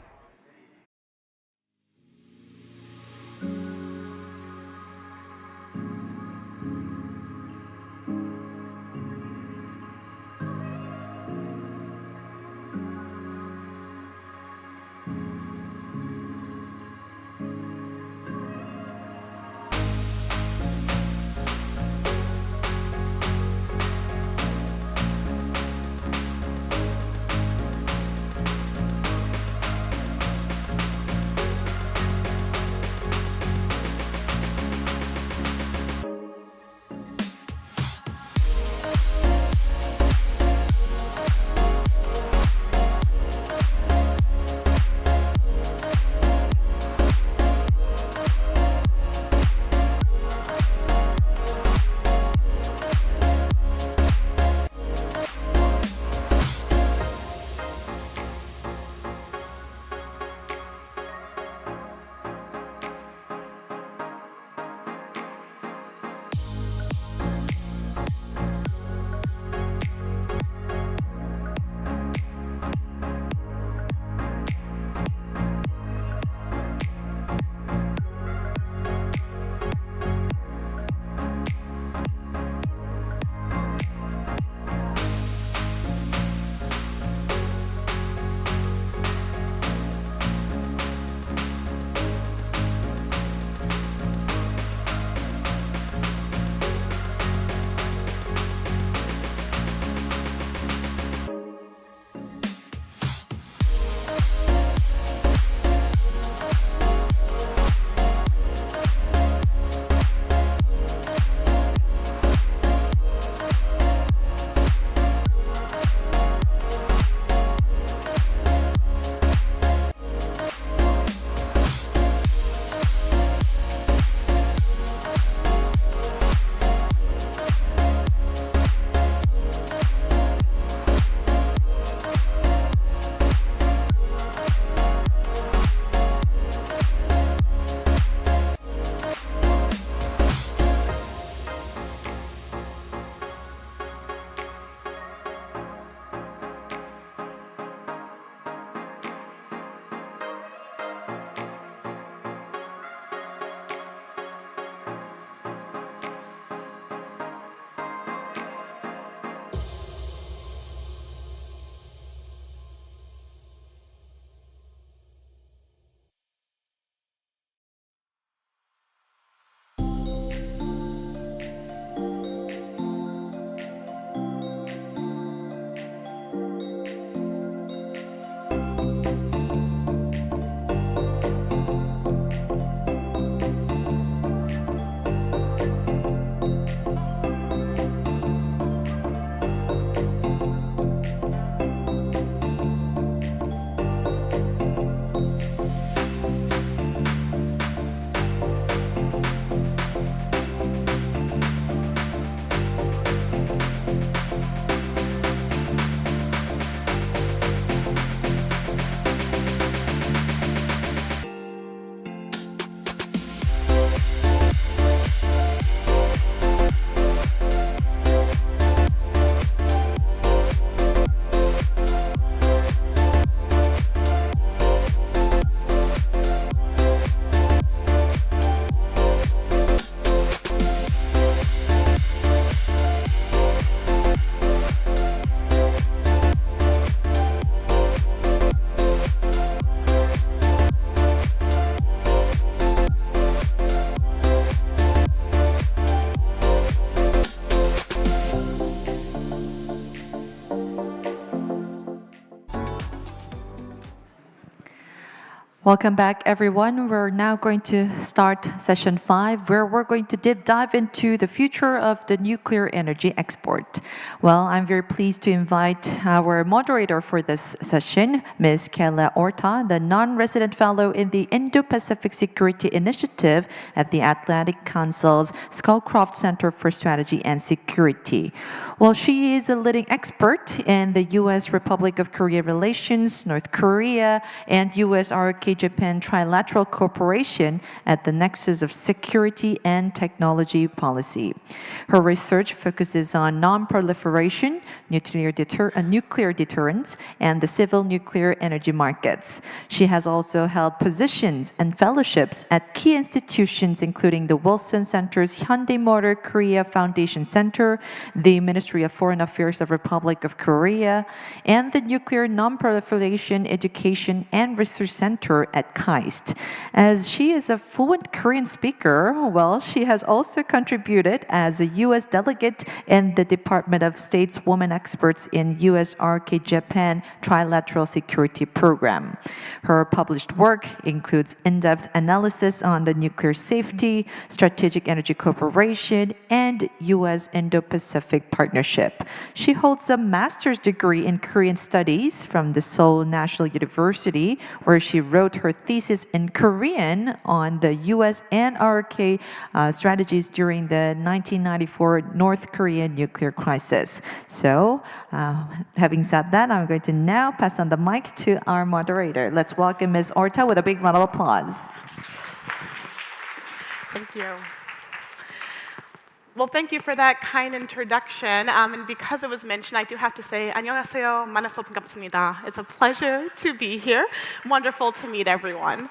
Welcome back, everyone. We're now going to start session 5, where we're going to deep dive into the future of the nuclear energy export. Well, I'm very pleased to invite our moderator for this session, Ms. Kayla Orta, the non-resident fellow in the Indo-Pacific Security Initiative at the Atlantic Council's Scowcroft Center for Strategy and Security. Well, she is a leading expert in the U.S. Republic of Korea relations, North Korea, and US-ROK Japan trilateral cooperation at the nexus of security and technology policy. Her research focuses on non-proliferation, nuclear deterrence, and the civil nuclear energy markets. She has also held positions and fellowships at key institutions including the Wilson Center's Hyundai Motor Korea Foundation Center, the Ministry of Foreign Affairs of Republic of Korea, and the Nuclear Non-Proliferation Education and Research Center at KAIST. As she is a fluent Korean speaker, well, she has also contributed as a U.S. delegate in the Department of State's Women Experts in US-ROK Japan Trilateral Security Program. Her published work includes in-depth analysis on the nuclear safety, strategic energy cooperation, and U.S. Indo-Pacific partnership. She holds a master's degree in Korean studies from the Seoul National University, where she wrote her thesis in Korean on the US and ROK strategies during the 1994 North Korean nuclear crisis. So, having said that, I'm going to now pass on the mic to our moderator. Let's welcome Ms. Orta with a big round of applause. Thank you. Well, thank you for that kind introduction. And because it was mentioned, I do have to say, 안녕하세요. 만나서 반갑습니다. It's a pleasure to be here. Wonderful to meet everyone.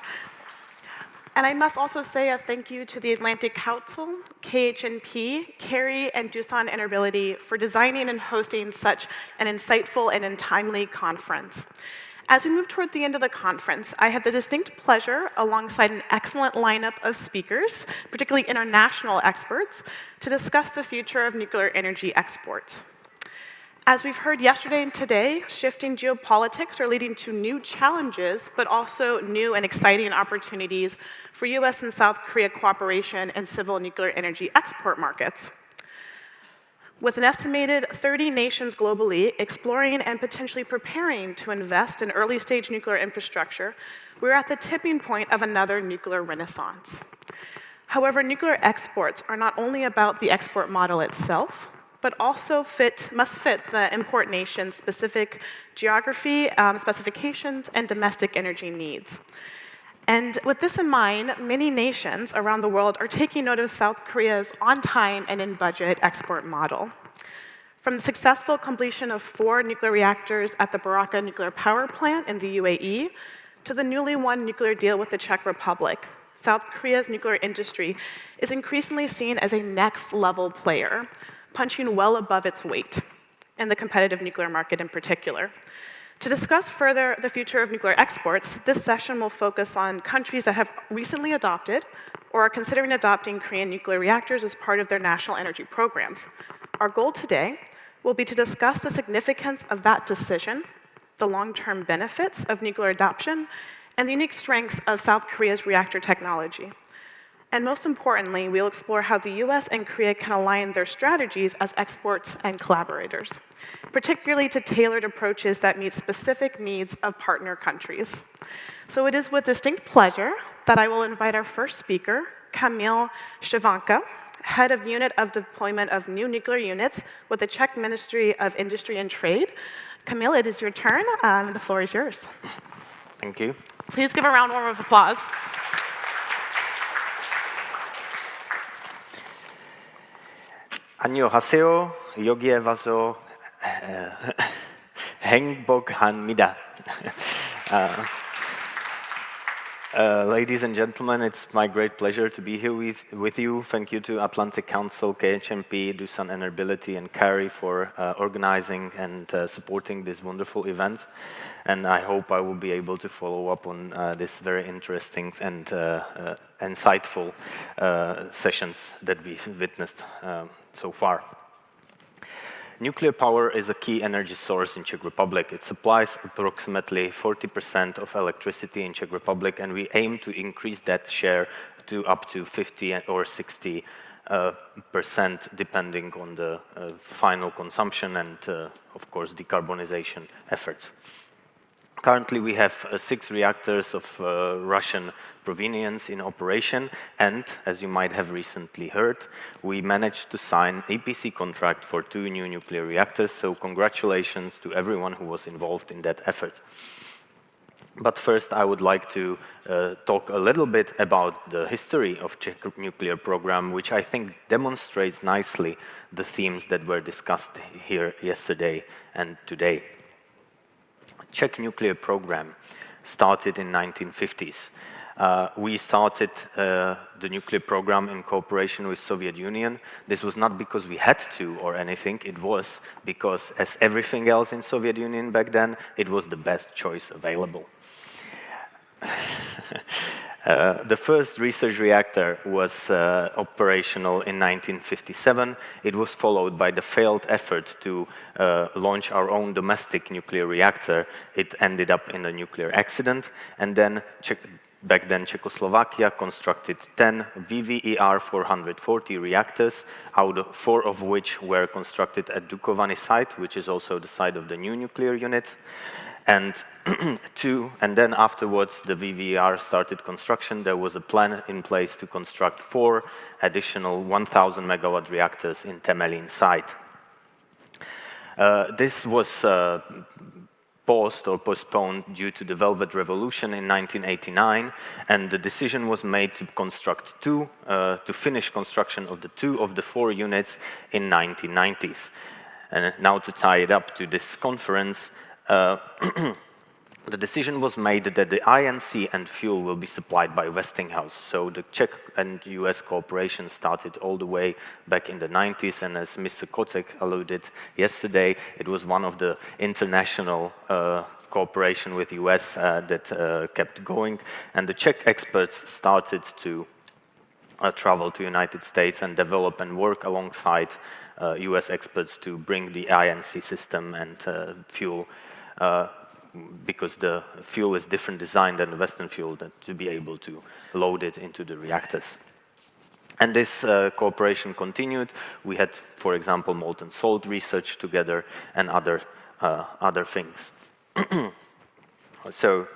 And I must also say a thank you to the Atlantic Council, KHNP, Carrie, and Doosan Interoperability for designing and hosting such an insightful and timely conference. As we move toward the end of the conference, I have the distinct pleasure, alongside an excellent lineup of speakers, particularly international experts, to discuss the future of nuclear energy exports. As we've heard yesterday and today, shifting geopolitics are leading to new challenges, but also new and exciting opportunities for US and South Korea cooperation in civil nuclear energy export markets. With an estimated 30 nations globally exploring and potentially preparing to invest in early-stage nuclear infrastructure, we're at the tipping point of another nuclear renaissance. However, nuclear exports are not only about the export model itself, but also must fit the import nation's specific geography, specifications, and domestic energy needs. And with this in mind, many nations around the world are taking note of South Korea's on-time and in-budget export model. From the successful completion of 4 nuclear reactors at the Baraka nuclear power plant in the UAE, to the newly won nuclear deal with the Czech Republic, South Korea's nuclear industry is increasingly seen as a next-level player, punching well above its weight in the competitive nuclear market in particular. To discuss further the future of nuclear exports, this session will focus on countries that have recently adopted or are considering adopting Korean nuclear reactors as part of their national energy programs. Our goal today will be to discuss the significance of that decision, the long-term benefits of nuclear adoption, and the unique strengths of South Korea's reactor technology. And most importantly, we'll explore how the US and Korea can align their strategies as exports and collaborators, particularly to tailored approaches that meet specific needs of partner countries. So it is with distinct pleasure that I will invite our first speaker, Kamil Szczepanka, Head of Unit of Deployment of New Nuclear Units with the Czech Ministry of Industry and Trade. Kamil, it is your turn. The floor is yours. Thank you. Please give a round of applause. 안녕하세요. 여기에 와서 행복합니다. Ladies and gentlemen, it's my great pleasure to be here with you. Thank you to Atlantic Council, KHNP, Doosan Interoperability, and Carrie for organizing and supporting this wonderful event. And I hope I will be able to follow up on this very interesting and insightful sessions that we've witnessed so far. Nuclear power is a key energy source in Czech Republic. It supplies approximately 40% of electricity in Czech Republic, and we aim to increase that share to up to 50 or 60%, depending on the final consumption and, of course, decarbonization efforts. Currently, we have 6 reactors of Russian provenience in operation, and as you might have recently heard, we managed to sign EPC contract for 2 new nuclear reactors, so congratulations to everyone who was involved in that effort. But first, I would like to talk a little bit about the history of Czech nuclear program, which I think demonstrates nicely the themes that were discussed here yesterday and today. Czech nuclear program started in 1950s. We started the nuclear program in cooperation with Soviet Union. This was not because we had to or anything, it was because, as everything else in Soviet Union back then, it was the best choice available. The first research reactor was operational in 1957. It was followed by the failed effort to launch our own domestic nuclear reactor. It ended up in a nuclear accident, and then back then Czechoslovakia constructed 10 VVER 440 reactors, out of 4 of which were constructed at Dukovany site, which is also the site of the new nuclear unit. And then afterwards, the VVER started construction. There was a plan in place to construct 4 additional 1,000 megawatt reactors in Temelín site. This was paused or postponed due to the Velvet Revolution in 1989, and the decision was made to construct 2, to finish construction of the 2 of the 4 units in 1990s. And now to tie it up to this conference, the decision was made that the INC and fuel will be supplied by Westinghouse. So the Czech and US cooperation started all the way back in the 90s, and as Mr. Kotek alluded yesterday, it was one of the international cooperation with US that kept going, and the Czech experts started to travel to United States and develop and work alongside US experts to bring the INC system and fuel, because the fuel is different design than the Western fuel, to be able to load it into the reactors. And this cooperation continued. We had, for example, molten salt research together and other things.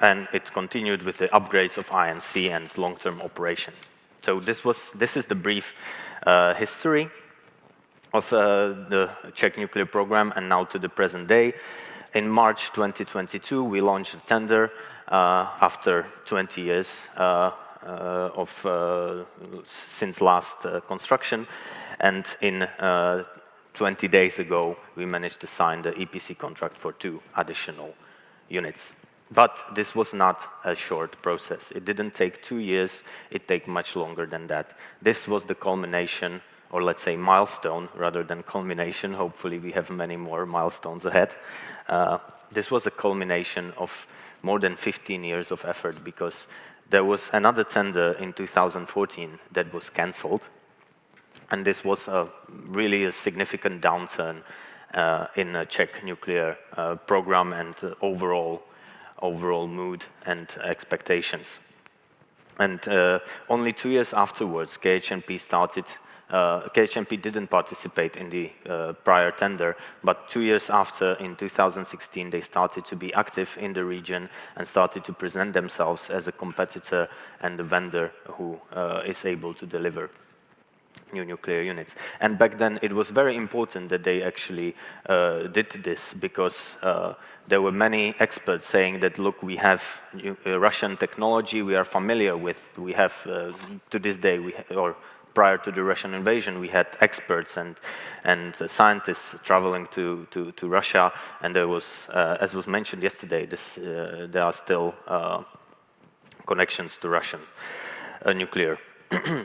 And it continued with the upgrades of INC and long-term operation. So this is the brief history of the Czech nuclear program, and now to the present day. In March 2022, we launched a tender after 20 years since last construction, and in 20 days ago, we managed to sign the EPC contract for 2 additional units. But this was not a short process. It didn't take 2 years, it took much longer than that. This was the culmination, or let's say milestone rather than culmination. Hopefully we have many more milestones ahead. This was a culmination of more than 15 years of effort, because there was another tender in 2014 that was cancelled, and this was really a significant downturn in the Czech nuclear program and overall mood and expectations. And only 2 years afterwards, KHNP started. KHNP didn't participate in the prior tender, but 2 years after, in 2016, they started to be active in the region and started to present themselves as a competitor and a vendor who is able to deliver new nuclear units. And back then, it was very important that they actually did this, because there were many experts saying that, look, we have Russian technology we are familiar with. We have, to this day, prior to the Russian invasion, we had experts and scientists traveling to Russia, and there was, as was mentioned yesterday, there are still connections to Russian nuclear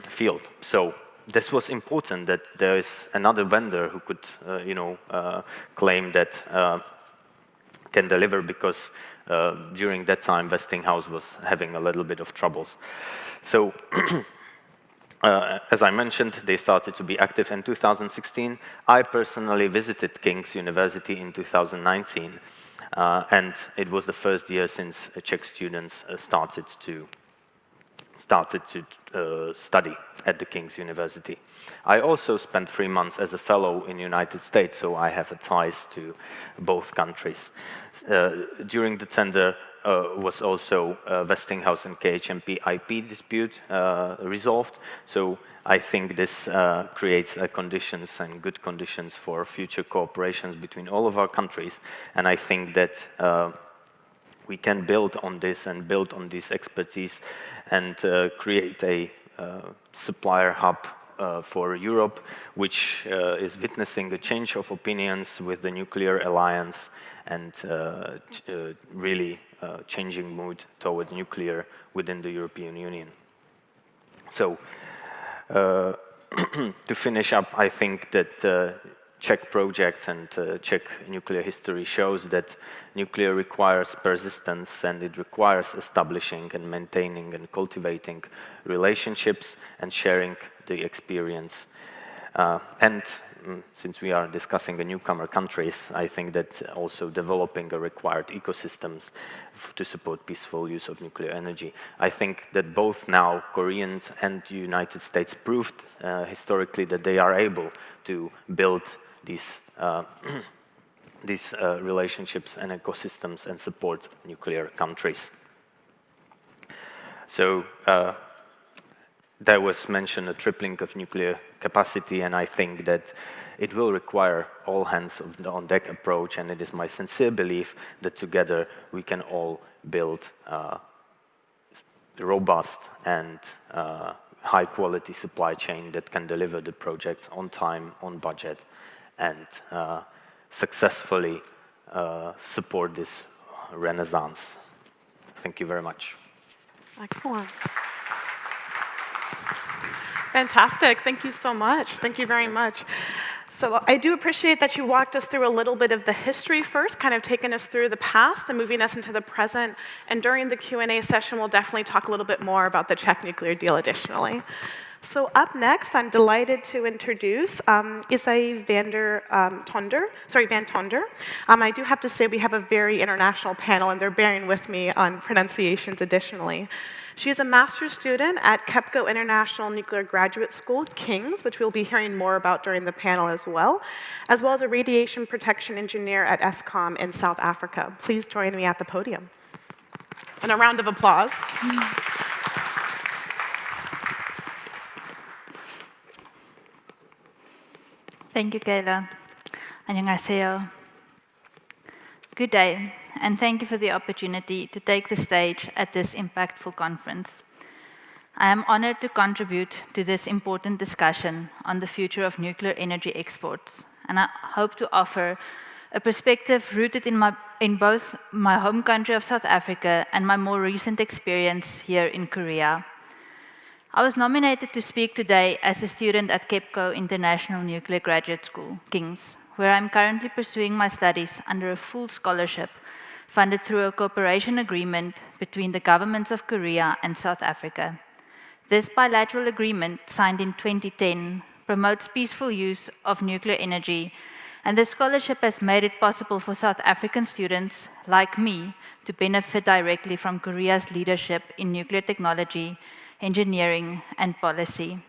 field. So this was important that there is another vendor who could, claim that can deliver, because during that time Westinghouse was having a little bit of troubles. So as I mentioned, they started to be active in 2016. I personally visited King's University in 2019, and it was the first year since Czech students started to study at the King's University. I also spent 3 months as a fellow in the United States, so I have ties to both countries. During the tender was also Westinghouse and KHNP IP dispute resolved, so I think this creates conditions and good conditions for future cooperations between all of our countries, and I think that we can build on this and build on this expertise and create a supplier hub for Europe, which is witnessing a change of opinions with the nuclear alliance and really changing mood toward nuclear within the European Union. So, to finish up, I think that Czech projects and Czech nuclear history shows that nuclear requires persistence and it requires establishing and maintaining and cultivating relationships and sharing the experience. Since we are discussing the newcomer countries, I think that also developing a required ecosystems to support peaceful use of nuclear energy. I think that both now Koreans and the United States proved historically that they are able to build these relationships and ecosystems and support nuclear countries. So there was mentioned a tripling of nuclear capacity, and I think that it will require all hands on deck approach, and it is my sincere belief that together we can all build robust and high quality supply chain that can deliver the projects on time, on budget, and successfully support this renaissance. Thank you very much. Excellent. Fantastic. Thank you so much. Thank you very much. So I do appreciate that you walked us through a little bit of the history first, kind of taking us through the past and moving us into the present. And during the Q&A session, we'll definitely talk a little bit more about the Czech nuclear deal additionally. So up next, I'm delighted to introduce Isai van Tonder. I do have to say we have a very international panel, and they're bearing with me on pronunciations additionally. She is a master's student at KEPCO International Nuclear Graduate School, King's, which we'll be hearing more about during the panel as well as a radiation protection engineer at ESCOM in South Africa. Please join me at the podium. And a round of applause. Thank you, Kayla. 안녕하세요. Good day, and thank you for the opportunity to take the stage at this impactful conference. I am honored to contribute to this important discussion on the future of nuclear energy exports, and I hope to offer a perspective rooted in both my home country of South Africa and my more recent experience here in Korea. I was nominated to speak today as a student at KEPCO International Nuclear Graduate School, King's, where I'm currently pursuing my studies under a full scholarship funded through a cooperation agreement between the governments of Korea and South Africa. This bilateral agreement, signed in 2010, promotes peaceful use of nuclear energy, and the scholarship has made it possible for South African students, like me, to benefit directly from Korea's leadership in nuclear technology, engineering, and policy.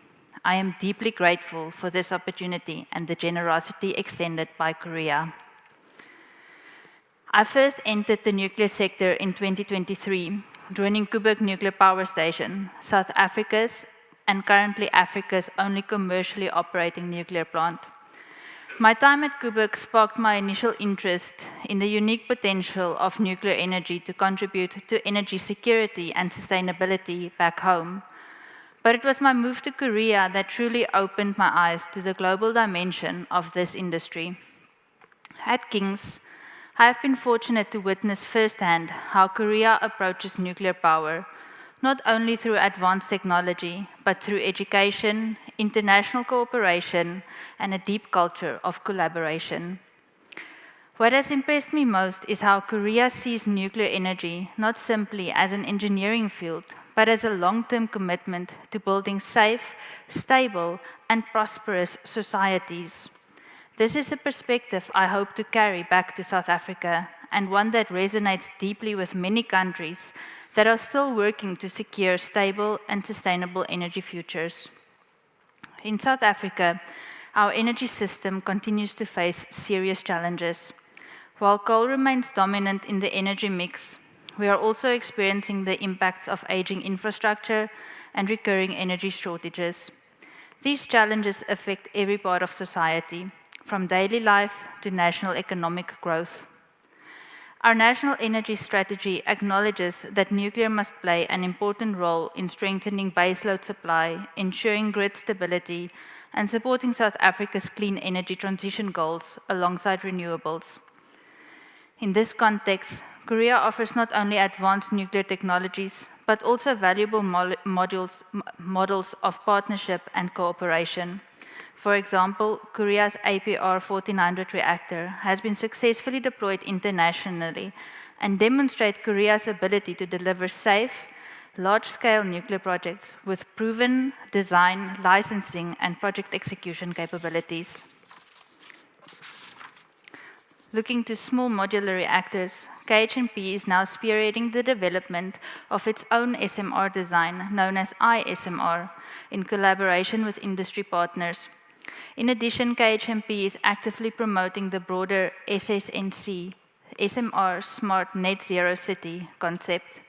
I am deeply grateful for this opportunity and the generosity extended by Korea. I first entered the nuclear sector in 2023, joining Koeberg Nuclear Power Station, South Africa's and currently Africa's only commercially operating nuclear plant. My time at Koeberg sparked my initial interest in the unique potential of nuclear energy to contribute to energy security and sustainability back home. But it was my move to Korea that truly opened my eyes to the global dimension of this industry. At King's, I have been fortunate to witness firsthand how Korea approaches nuclear power, not only through advanced technology, but through education, international cooperation, and a deep culture of collaboration. What has impressed me most is how Korea sees nuclear energy not simply as an engineering field, but as a long-term commitment to building safe, stable, and prosperous societies. This is a perspective I hope to carry back to South Africa, and one that resonates deeply with many countries that are still working to secure stable and sustainable energy futures. In South Africa, our energy system continues to face serious challenges. While coal remains dominant in the energy mix, we are also experiencing the impacts of aging infrastructure and recurring energy shortages. These challenges affect every part of society, from daily life to national economic growth. Our national energy strategy acknowledges that nuclear must play an important role in strengthening baseload supply, ensuring grid stability, and supporting South Africa's clean energy transition goals alongside renewables. In this context, Korea offers not only advanced nuclear technologies, but also valuable models of partnership and cooperation. For example, Korea's APR 1400 reactor has been successfully deployed internationally and demonstrates Korea's ability to deliver safe, large-scale nuclear projects with proven design, licensing, and project execution capabilities. Looking to small modular reactors, KHNP is now spearheading the development of its own SMR design, known as ISMR, in collaboration with industry partners. In addition, KHNP is actively promoting the broader SSNC, SMR Smart Net Zero City concept,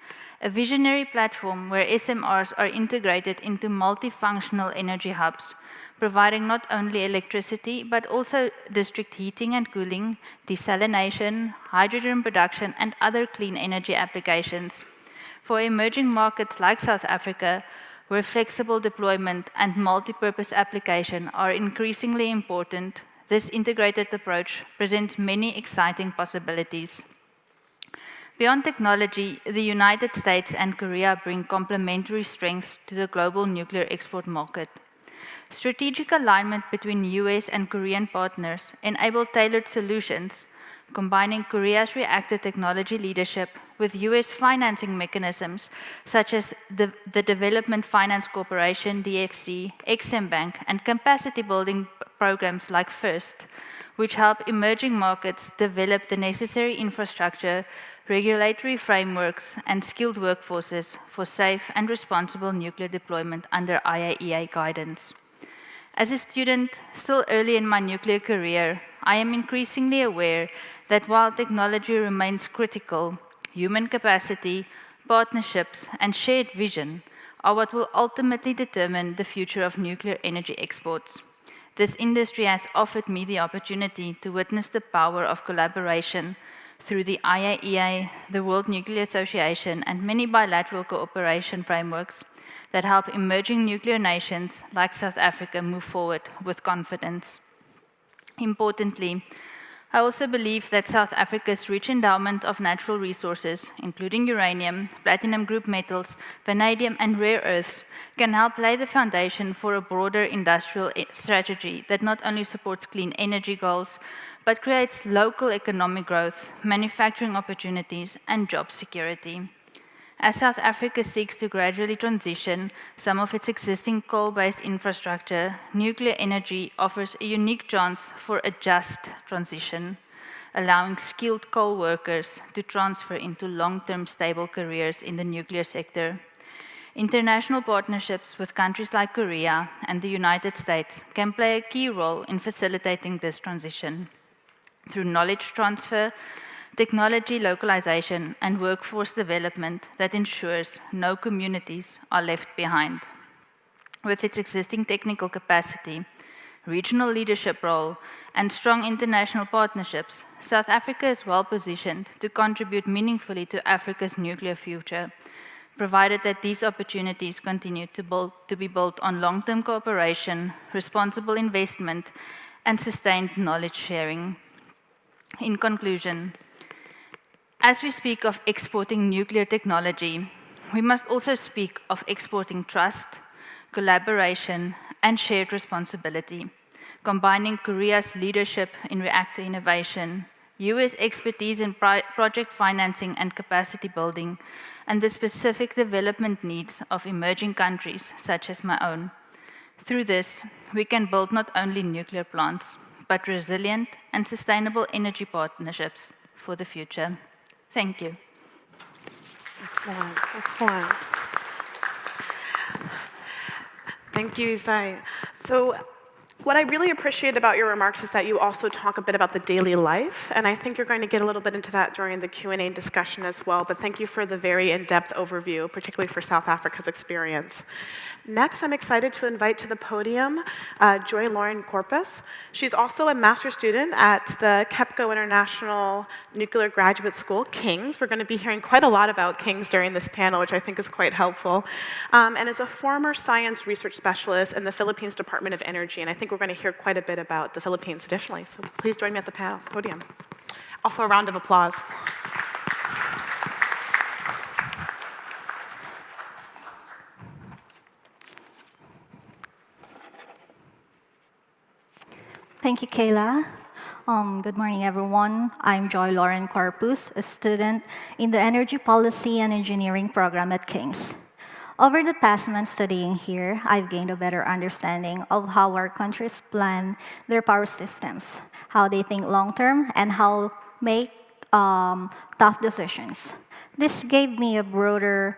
a visionary platform where SMRs are integrated into multifunctional energy hubs, providing not only electricity, but also district heating and cooling, desalination, hydrogen production, and other clean energy applications. For emerging markets like South Africa, where flexible deployment and multi-purpose application are increasingly important, this integrated approach presents many exciting possibilities. Beyond technology, the United States and Korea bring complementary strengths to the global nuclear export market. Strategic alignment between US and Korean partners enable tailored solutions, combining Korea's reactor technology leadership with US financing mechanisms such as the Development Finance Corporation, DFC, Exim Bank, and capacity building programs like FIRST, which help emerging markets develop the necessary infrastructure, regulatory frameworks, and skilled workforces for safe and responsible nuclear deployment under IAEA guidance. As a student, still early in my nuclear career, I am increasingly aware that while technology remains critical, human capacity, partnerships, and shared vision are what will ultimately determine the future of nuclear energy exports. This industry has offered me the opportunity to witness the power of collaboration through the IAEA, the World Nuclear Association, and many bilateral cooperation frameworks that help emerging nuclear nations like South Africa move forward with confidence. Importantly, I also believe that South Africa's rich endowment of natural resources, including uranium, platinum group metals, vanadium, and rare earths, can help lay the foundation for a broader industrial strategy that not only supports clean energy goals, but creates local economic growth, manufacturing opportunities, and job security. As South Africa seeks to gradually transition some of its existing coal-based infrastructure, nuclear energy offers a unique chance for a just transition, allowing skilled coal workers to transfer into long-term stable careers in the nuclear sector. International partnerships with countries like Korea and the United States can play a key role in facilitating this transition through knowledge transfer, technology localization, and workforce development that ensures no communities are left behind. With its existing technical capacity, regional leadership role, and strong international partnerships, South Africa is well positioned to contribute meaningfully to Africa's nuclear future, provided that these opportunities continue to be built on long-term cooperation, responsible investment, and sustained knowledge sharing. In conclusion, as we speak of exporting nuclear technology, we must also speak of exporting trust, collaboration, and shared responsibility, combining Korea's leadership in reactor innovation, US expertise in project financing and capacity building, and the specific development needs of emerging countries such as my own. Through this, we can build not only nuclear plants, but resilient and sustainable energy partnerships for the future. Thank you. Excellent, excellent. Thank you, Isai. So what I really appreciate about your remarks is that you also talk a bit about the daily life, and I think you're going to get a little bit into that during the Q&A discussion as well, but thank you for the very in-depth overview, particularly for South Africa's experience. Next, I'm excited to invite to the podium Joy Lauren Corpus. She's also a master's student at the KEPCO International Nuclear Graduate School, King's. We're going to be hearing quite a lot about King's during this panel, which I think is quite helpful, and is a former science research specialist in the Philippines Department of Energy, and I think we're going to hear quite a bit about the Philippines additionally, so please join me at the podium. Also, a round of applause. Thank you, Kayla. Good morning, everyone. I'm Joy Lauren Corpus, a student in the Energy Policy and Engineering program at King's. Over the past month studying here, I've gained a better understanding of how our countries plan their power systems, how they think long-term, and how make tough decisions. This gave me a broader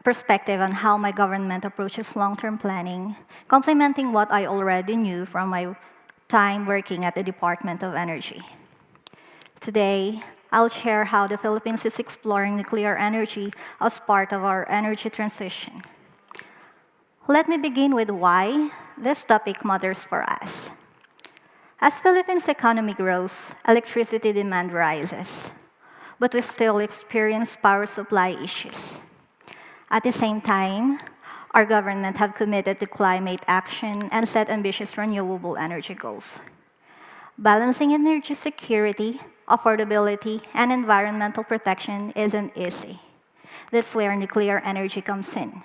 perspective on how my government approaches long-term planning, complementing what I already knew from my time working at the Department of Energy. Today, I'll share how the Philippines is exploring nuclear energy as part of our energy transition. Let me begin with why this topic matters for us. As Philippines' economy grows, electricity demand rises, but we still experience power supply issues. At the same time, our government have committed to climate action and set ambitious renewable energy goals. Balancing energy security, affordability, and environmental protection isn't easy. That's where nuclear energy comes in.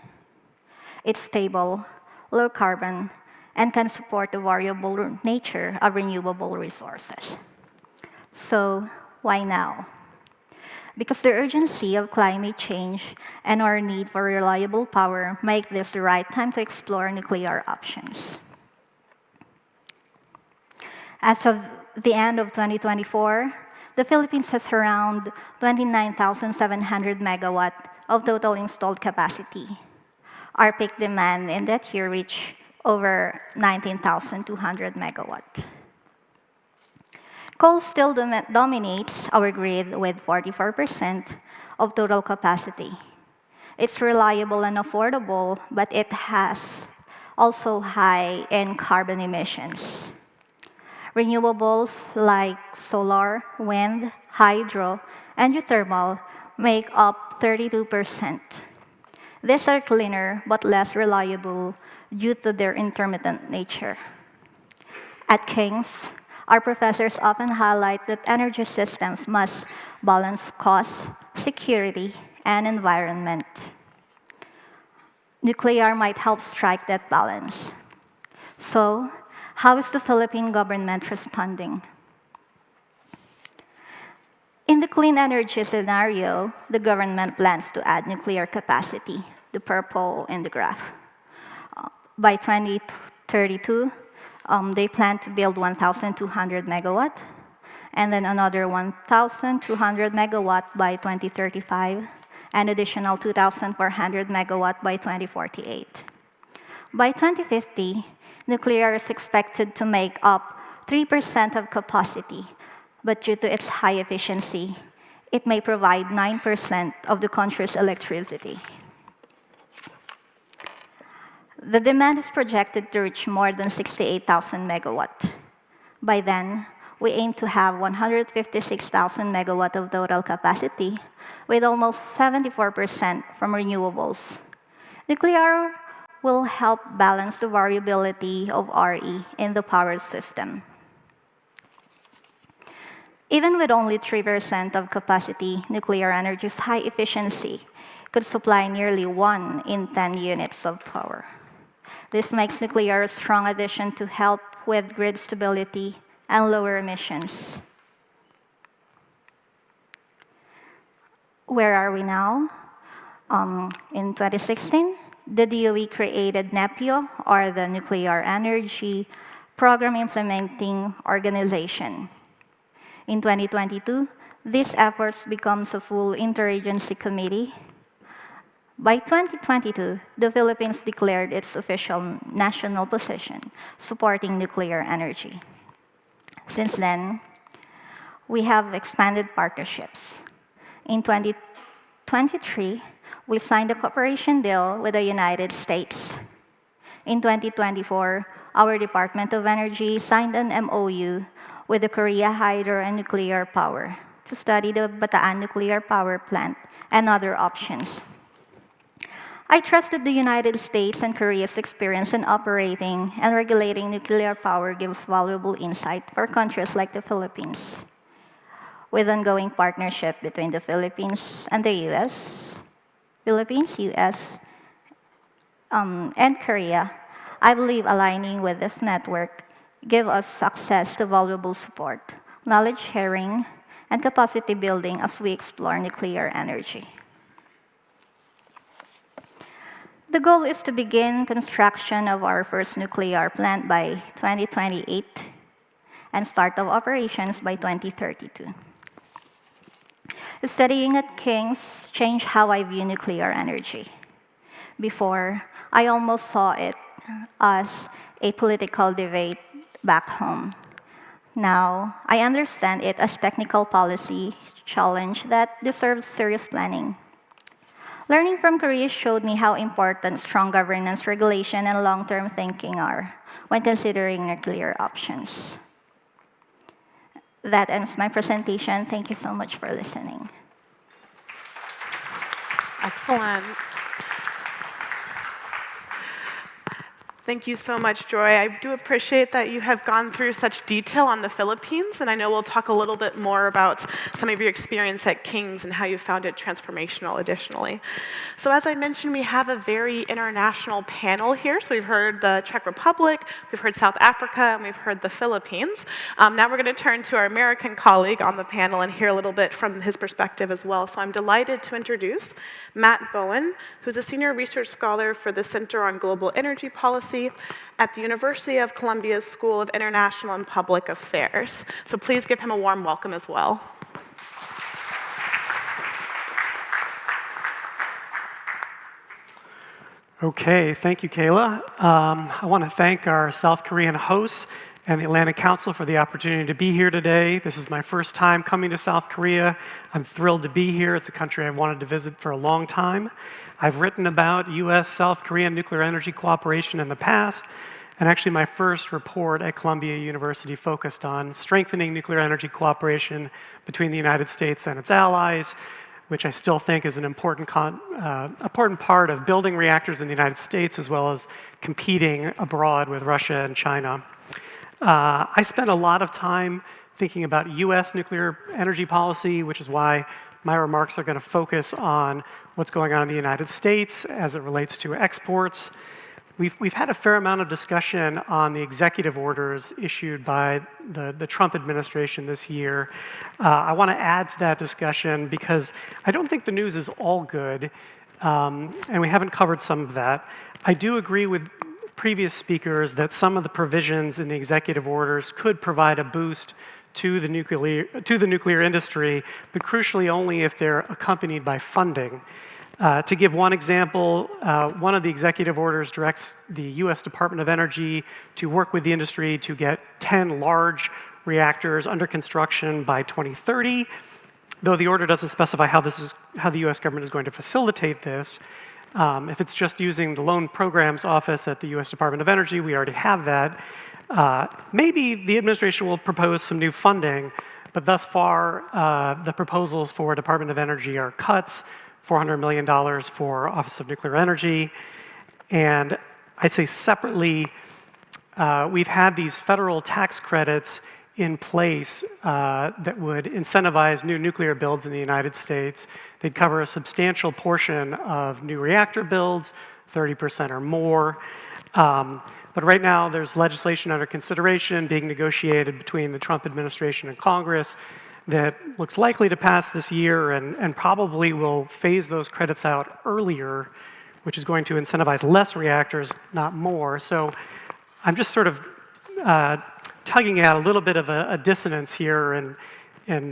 It's stable, low carbon, and can support the variable nature of renewable resources. So, why now? Because the urgency of climate change and our need for reliable power make this the right time to explore nuclear options. As of the end of 2024, the Philippines has around 29,700 megawatt of total installed capacity. Our peak demand in that year reached over 19,200 megawatt. Coal still dominates our grid with 44% of total capacity. It's reliable and affordable, but it has also high in carbon emissions. Renewables like solar, wind, hydro, and geothermal make up 32%. These are cleaner but less reliable due to their intermittent nature. At King's, our professors often highlight that energy systems must balance cost, security, and environment. Nuclear might help strike that balance. So, how is the Philippine government responding? In the clean energy scenario, the government plans to add nuclear capacity, the purple in the graph. By 2032, they plan to build 1,200 megawatt, and then another 1,200 megawatt by 2035, and additional 2,400 megawatt by 2048. By 2050, nuclear is expected to make up 3% of capacity, but due to its high efficiency, it may provide 9% of the country's electricity. The demand is projected to reach more than 68,000 megawatt. By then, we aim to have 156,000 megawatt of total capacity, with almost 74% from renewables. Nuclear will help balance the variability of RE in the power system. Even with only 3% of capacity, nuclear energy's high efficiency could supply nearly 1 in 10 units of power. This makes nuclear a strong addition to help with grid stability and lower emissions. where are we now? In 2016, the DOE created NEPIO, or the Nuclear Energy Program Implementing Organization. In 2022, these efforts becomes a full interagency committee. By 2022, the Philippines declared its official national position, supporting nuclear energy. Since then, we have expanded partnerships. In 2023, we signed a cooperation deal with the United States. In 2024, our Department of Energy signed an MOU with the Korea Hydro and Nuclear Power to study the Bataan Nuclear Power Plant and other options. I trust that the United States and Korea's experience in operating and regulating nuclear power gives valuable insight for countries like the Philippines. With ongoing partnership between the Philippines and the US, and Korea, I believe aligning with this network gives us access to valuable support, knowledge sharing, and capacity building as we explore nuclear energy. The goal is to begin construction of our first nuclear plant by 2028 and start of operations by 2032. Studying at King's changed how I view nuclear energy. Before, I almost saw it as a political debate back home. Now, I understand it as technical policy challenge that deserves serious planning. Learning from Korea showed me how important strong governance, regulation, and long-term thinking are when considering nuclear options. That ends my presentation. Thank you so much for listening. Excellent. Thank you so much, Joy. I do appreciate that you have gone through such detail on the Philippines, and I know we'll talk a little bit more about some of your experience at King's and how you found it transformational additionally. So as I mentioned, we have a very international panel here. So we've heard the Czech Republic, we've heard South Africa, and we've heard the Philippines. Now we're going to turn to our American colleague on the panel and hear a little bit from his perspective as well. So I'm delighted to introduce Matt Bowen, who's a senior research scholar for the Center on Global Energy Policy at the University of Columbia's School of International and Public Affairs. So please give him a warm welcome as well. Okay, thank you, Kayla. I want to thank our South Korean hosts and the Atlantic Council for the opportunity to be here today. This is my first time coming to South Korea. I'm thrilled to be here. It's a country I've wanted to visit for a long time. I've written about US-South Korean nuclear energy cooperation in the past, and actually my first report at Columbia University focused on strengthening nuclear energy cooperation between the United States and its allies, which I still think is an important part of building reactors in the United States as well as competing abroad with Russia and China. I spent a lot of time thinking about US nuclear energy policy, which is why my remarks are going to focus on what's going on in the United States as it relates to exports. We've had a fair amount of discussion on the executive orders issued by the Trump administration this year. I want to add to that discussion because I don't think the news is all good, and we haven't covered some of that. I do agree with previous speakers that some of the provisions in the executive orders could provide a boost to the nuclear industry, but crucially only if they're accompanied by funding. To give one example, one of the executive orders directs the US Department of Energy to work with the industry to get 10 large reactors under construction by 2030, though the order doesn't specify how the US government is going to facilitate this. If it's just using the Loan Programs Office at the US Department of Energy, we already have that. Maybe the administration will propose some new funding, but thus far, the proposals for Department of Energy are cuts, $400 million for Office of Nuclear Energy. And I'd say separately, we've had these federal tax credits in place that would incentivize new nuclear builds in the United States. They'd cover a substantial portion of new reactor builds, 30% or more. But right now, there's legislation under consideration being negotiated between the Trump administration and Congress that looks likely to pass this year and probably will phase those credits out earlier, which is going to incentivize less reactors, not more. So I'm just sort of tugging at a little bit of a dissonance here in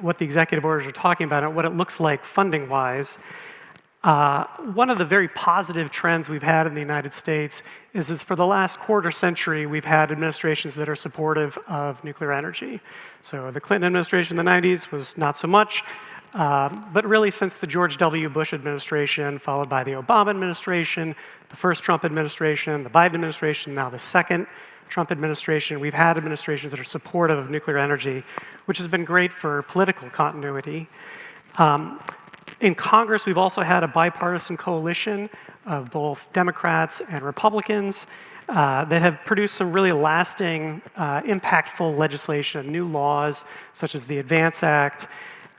what the executive orders are talking about and what it looks like funding-wise. One of the very positive trends we've had in the United States is for the last quarter century, we've had administrations that are supportive of nuclear energy. So the Clinton administration in the 90s was not so much, but really since the George W. Bush administration, followed by the Obama administration, the first Trump administration, the Biden administration, now the second Trump administration, we've had administrations that are supportive of nuclear energy, which has been great for political continuity. In Congress, we've also had a bipartisan coalition of both Democrats and Republicans that have produced some really lasting, impactful legislation, new laws, such as the ADVANCE Act.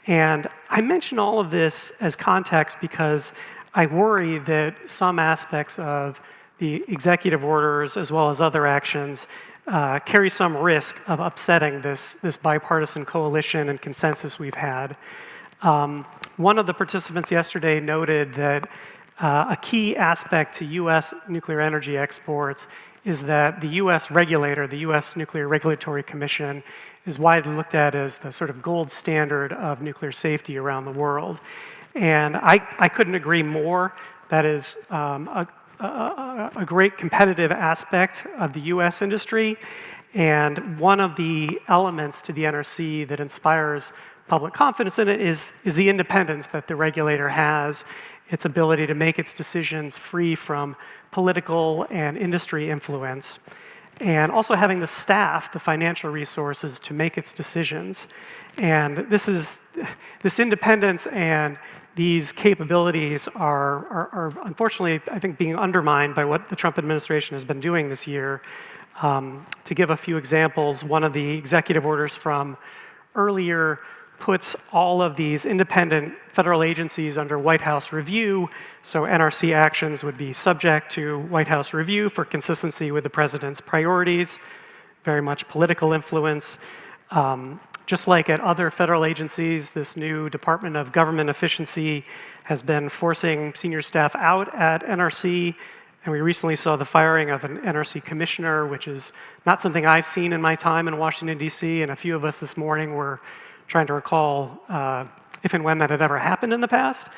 And I mention all of this as context because I worry that some aspects of the executive orders, as well as other actions, carry some risk of upsetting this bipartisan coalition and consensus we've had. One of the participants yesterday noted that a key aspect to U.S. nuclear energy exports is that the U.S. regulator, the U.S. Nuclear Regulatory Commission, is widely looked at as the sort of gold standard of nuclear safety around the world. And I couldn't agree more. That is a great competitive aspect of the U.S. industry. And one of the elements to the NRC that inspires public confidence in it is the independence that the regulator has, its ability to make its decisions free from political and industry influence, and also having the staff, the financial resources to make its decisions. And this independence and these capabilities are unfortunately, I think, being undermined by what the Trump administration has been doing this year. To give a few examples, one of the executive orders from earlier puts all of these independent federal agencies under White House review, so NRC actions would be subject to White House review for consistency with the president's priorities, very much political influence. Just like at other federal agencies, this new Department of Government Efficiency has been forcing senior staff out at NRC, and we recently saw the firing of an NRC commissioner, which is not something I've seen in my time in Washington, D.C., and a few of us this morning were trying to recall if and when that had ever happened in the past,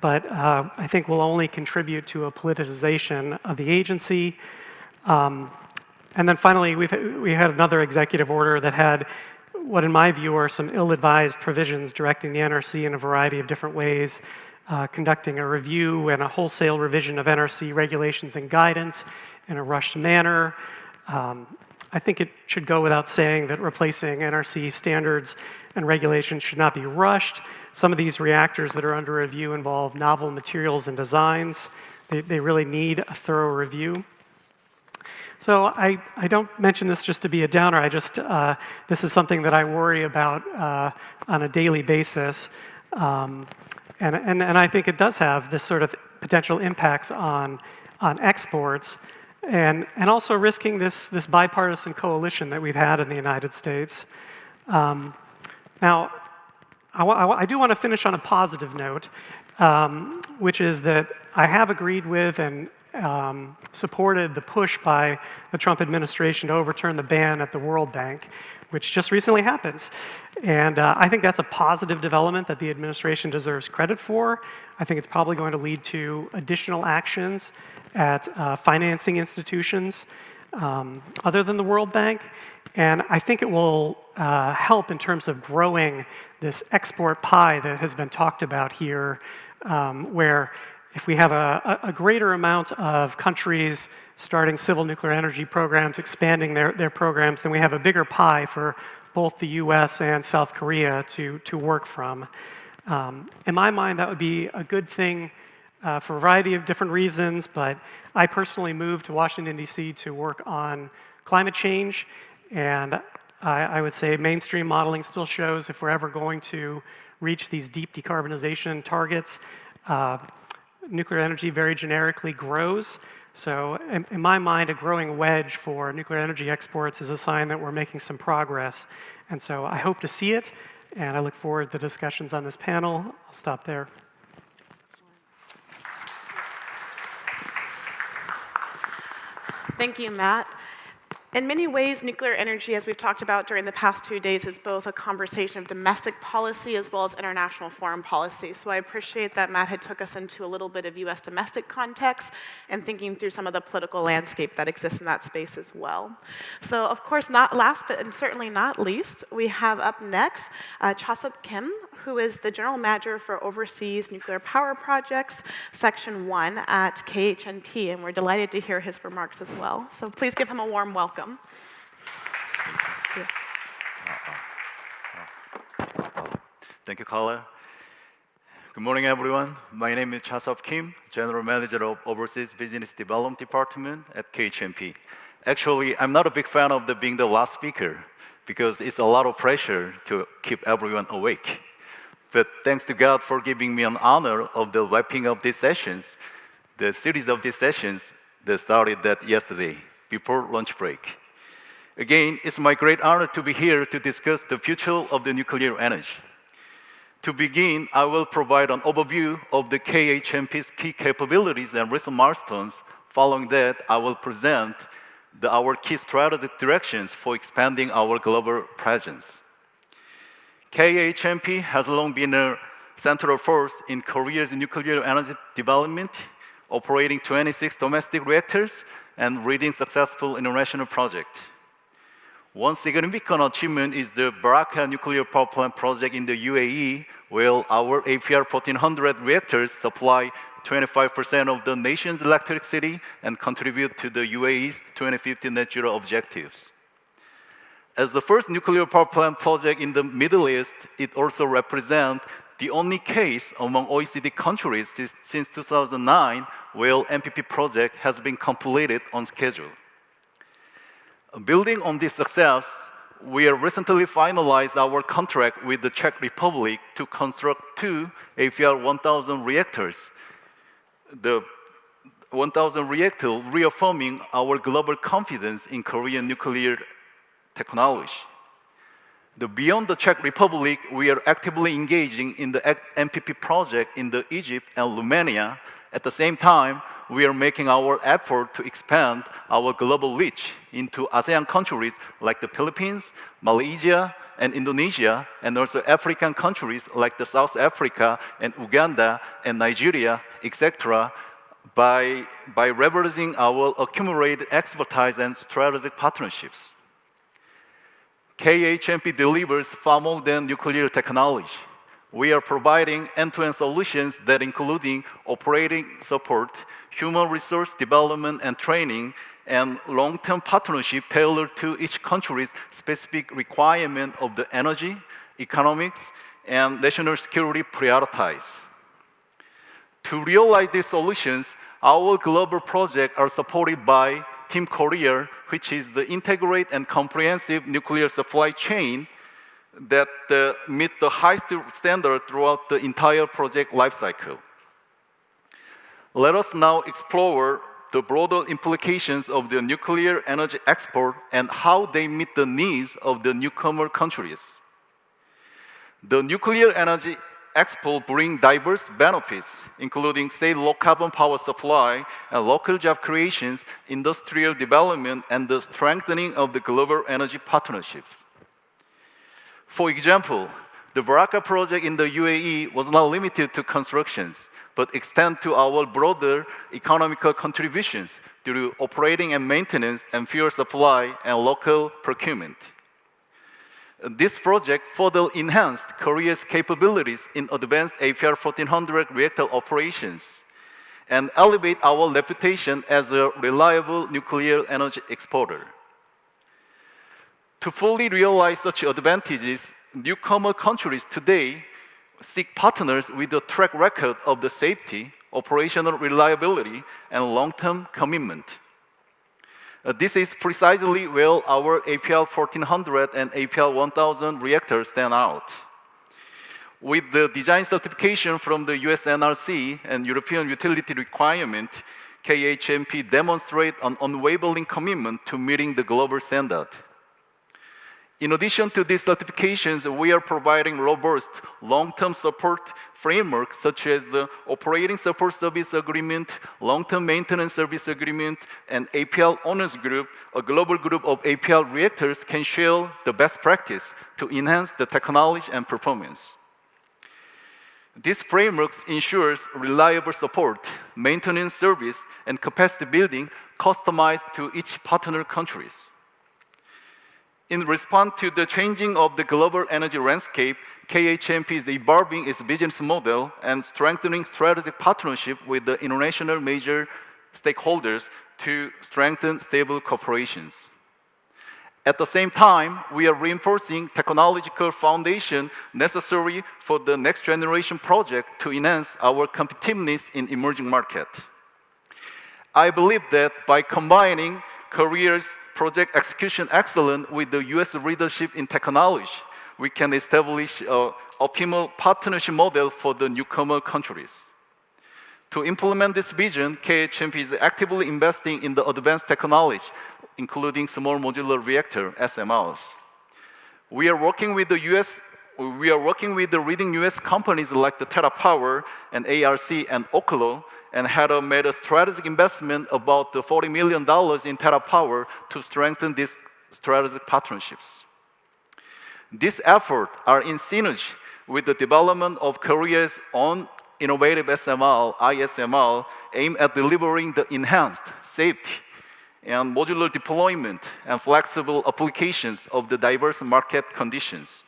but I think will only contribute to a politicization of the agency. And then finally, we had another executive order that had what in my view are some ill-advised provisions directing the NRC in a variety of different ways, conducting a review and a wholesale revision of NRC regulations and guidance in a rushed manner. I think it should go without saying that replacing NRC standards and regulations should not be rushed. Some of these reactors that are under review involve novel materials and designs. They really need a thorough review. So I don't mention this just to be a downer. This is something that I worry about on a daily basis. And I think it does have this sort of potential impacts on exports. And also risking this bipartisan coalition that we've had in the United States. Now, I do want to finish on a positive note, which is that I have agreed with and supported the push by the Trump administration to overturn the ban at the World Bank, which just recently happened. And I think that's a positive development that the administration deserves credit for. I think it's probably going to lead to additional actions at financing institutions other than the World Bank. And I think it will help in terms of growing this export pie that has been talked about here, where if we have a greater amount of countries starting civil nuclear energy programs, expanding their programs, then we have a bigger pie for both the US and South Korea to work from. In my mind, that would be a good thing for a variety of different reasons, but I personally moved to Washington, D.C. to work on climate change, and I would say mainstream modeling still shows if we're ever going to reach these deep decarbonization targets, nuclear energy very generically grows. So in my mind, a growing wedge for nuclear energy exports is a sign that we're making some progress. And so I hope to see it, and I look forward to the discussions on this panel. I'll stop there. Thank you, Matt. In many ways, nuclear energy, as we've talked about during the past 2 days, is both a conversation of domestic policy as well as international foreign policy. So I appreciate that Matt had took us into a little bit of US domestic context and thinking through some of the political landscape that exists in that space as well. So of course, not last but and certainly not least, we have up next Cha-Seop Kim, who is the General Manager for Overseas Nuclear Power Projects, Section 1 at KHNP, and we're delighted to hear his remarks as well. So please give him a warm welcome. Thank you, Carla. Good morning, everyone. My name is Cha-Seop Kim, General Manager of Overseas Business Development Department at KHNP. Actually, I'm not a big fan of being the last speaker because it's a lot of pressure to keep everyone awake. But thanks to God for giving me an honor of the wrapping up these sessions, the series of these sessions that started yesterday, before lunch break. Again, it's my great honor to be here to discuss the future of the nuclear energy. To begin, I will provide an overview of the KHNP's key capabilities and recent milestones. Following that, I will present our key strategic directions for expanding our global presence. KHNP has long been a central force in Korea's nuclear energy development, operating 26 domestic reactors and leading successful international projects. One significant achievement is the Baraka nuclear power plant project in the UAE, where our APR 1400 reactors supply 25% of the nation's electricity and contribute to the UAE's 2050 net zero objectives. As the first nuclear power plant project in the Middle East, it also represents the only case among OECD countries since 2009 where MPP project has been completed on schedule. Building on this success, we have recently finalized our contract with the Czech Republic to construct 2 APR 1000 reactors. The 1000 reactor reaffirming our global confidence in Korean nuclear technology. Beyond the Czech Republic, we are actively engaging in the MPP project in Egypt and Romania. At the same time, we are making our effort to expand our global reach into ASEAN countries like the Philippines, Malaysia, and Indonesia, and also African countries like the South Africa and Uganda and Nigeria, etc., by leveraging our accumulated expertise and strategic partnerships. KHNP delivers far more than nuclear technology. We are providing end-to-end solutions that including operating support, human resource development and training, and long-term partnership tailored to each country's specific requirement of the energy, economics, and national security priorities. To realize these solutions, our global projects are supported by Team Korea, which is the integrated and comprehensive nuclear supply chain that meet the highest standard throughout the entire project lifecycle. Let us now explore the broader implications of the nuclear energy export and how they meet the needs of the newcomer countries. The nuclear energy export brings diverse benefits, including state low-carbon power supply and local job creations, industrial development, and the strengthening of the global energy partnerships. For example, the Baraka project in the UAE was not limited to constructions, but extend to our broader economical contributions through operating and maintenance and fuel supply and local procurement. This project further enhanced Korea's capabilities in advanced APR 1400 reactor operations and elevate our reputation as a reliable nuclear energy exporter. To fully realize such advantages, newcomer countries today seek partners with a track record of the safety, operational reliability, and long-term commitment. This is precisely where our APL 1400 and APL 1000 reactors stand out. With the design certification from the US NRC and European utility requirement, KHNP demonstrates an unwavering commitment to meeting the global standard. In addition to these certifications, we are providing robust long-term support frameworks such as the Operating Support Service Agreement, Long-Term Maintenance Service Agreement, and APL Owners Group, a global group of APL reactors, can share the best practice to enhance the technology and performance. These frameworks ensures reliable support, maintenance service, and capacity building customized to each partner countries. In response to the changing of the global energy landscape, KHNP is evolving its business model and strengthening strategic partnership with the international major stakeholders to strengthen stable cooperations. At the same time, we are reinforcing technological foundation necessary for the next generation project to enhance our competitiveness in emerging market. I believe that by combining Korea's project execution excellence with the US leadership in technology, we can establish an optimal partnership model for the newcomer countries. To implement this vision, KHNP is actively investing in the advanced technology, including small modular reactor (SMRs). We are working with the leading US companies like the TerraPower and ARC and Oklo, and had made a strategic investment about $40 million in TerraPower to strengthen these strategic partnerships. These efforts are in synergy with the development of Korea's own innovative SMR, ISMR, aimed at delivering the enhanced safety and modular deployment and flexible applications of the diverse market conditions.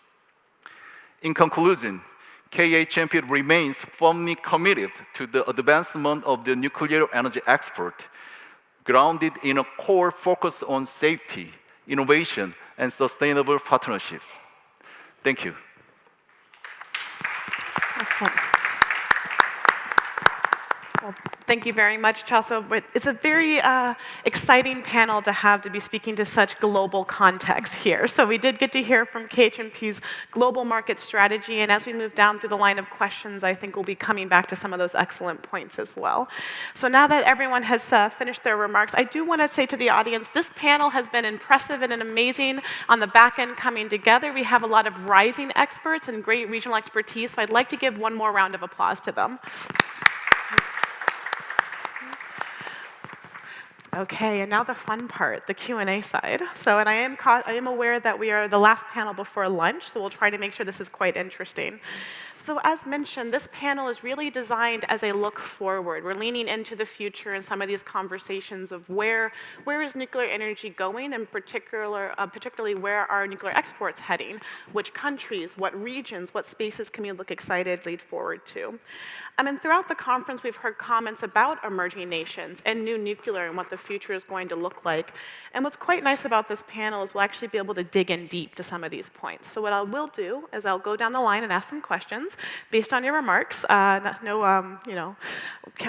In conclusion, KHNP remains firmly committed to the advancement of the nuclear energy export, grounded in a core focus on safety, innovation, and sustainable partnerships. Thank you. Excellent. Well, thank you very much, Chaso. It's a very exciting panel to have to be speaking to such global context here. So we did get to hear from KHNP's global market strategy, and as we move down through the line of questions, I think we'll be coming back to some of those excellent points as well. So now that everyone has finished their remarks, I do want to say to the audience, this panel has been impressive and amazing on the back end coming together. We have a lot of rising experts and great regional expertise, so I'd like to give one more round of applause to them. Okay, and now the fun part, the Q&A side. So, and I am aware that we are the last panel before lunch, so we'll try to make sure this is quite interesting. So as mentioned, this panel is really designed as a look forward. We're leaning into the future in some of these conversations of where is nuclear energy going, and particularly where are nuclear exports heading, which countries, what regions, what spaces can we look excited, lead forward to. And throughout the conference, we've heard comments about emerging nations and new nuclear and what the future is going to look like. And what's quite nice about this panel is we'll actually be able to dig in deep to some of these points. So what I will do is I'll go down the line and ask some questions based on your remarks. No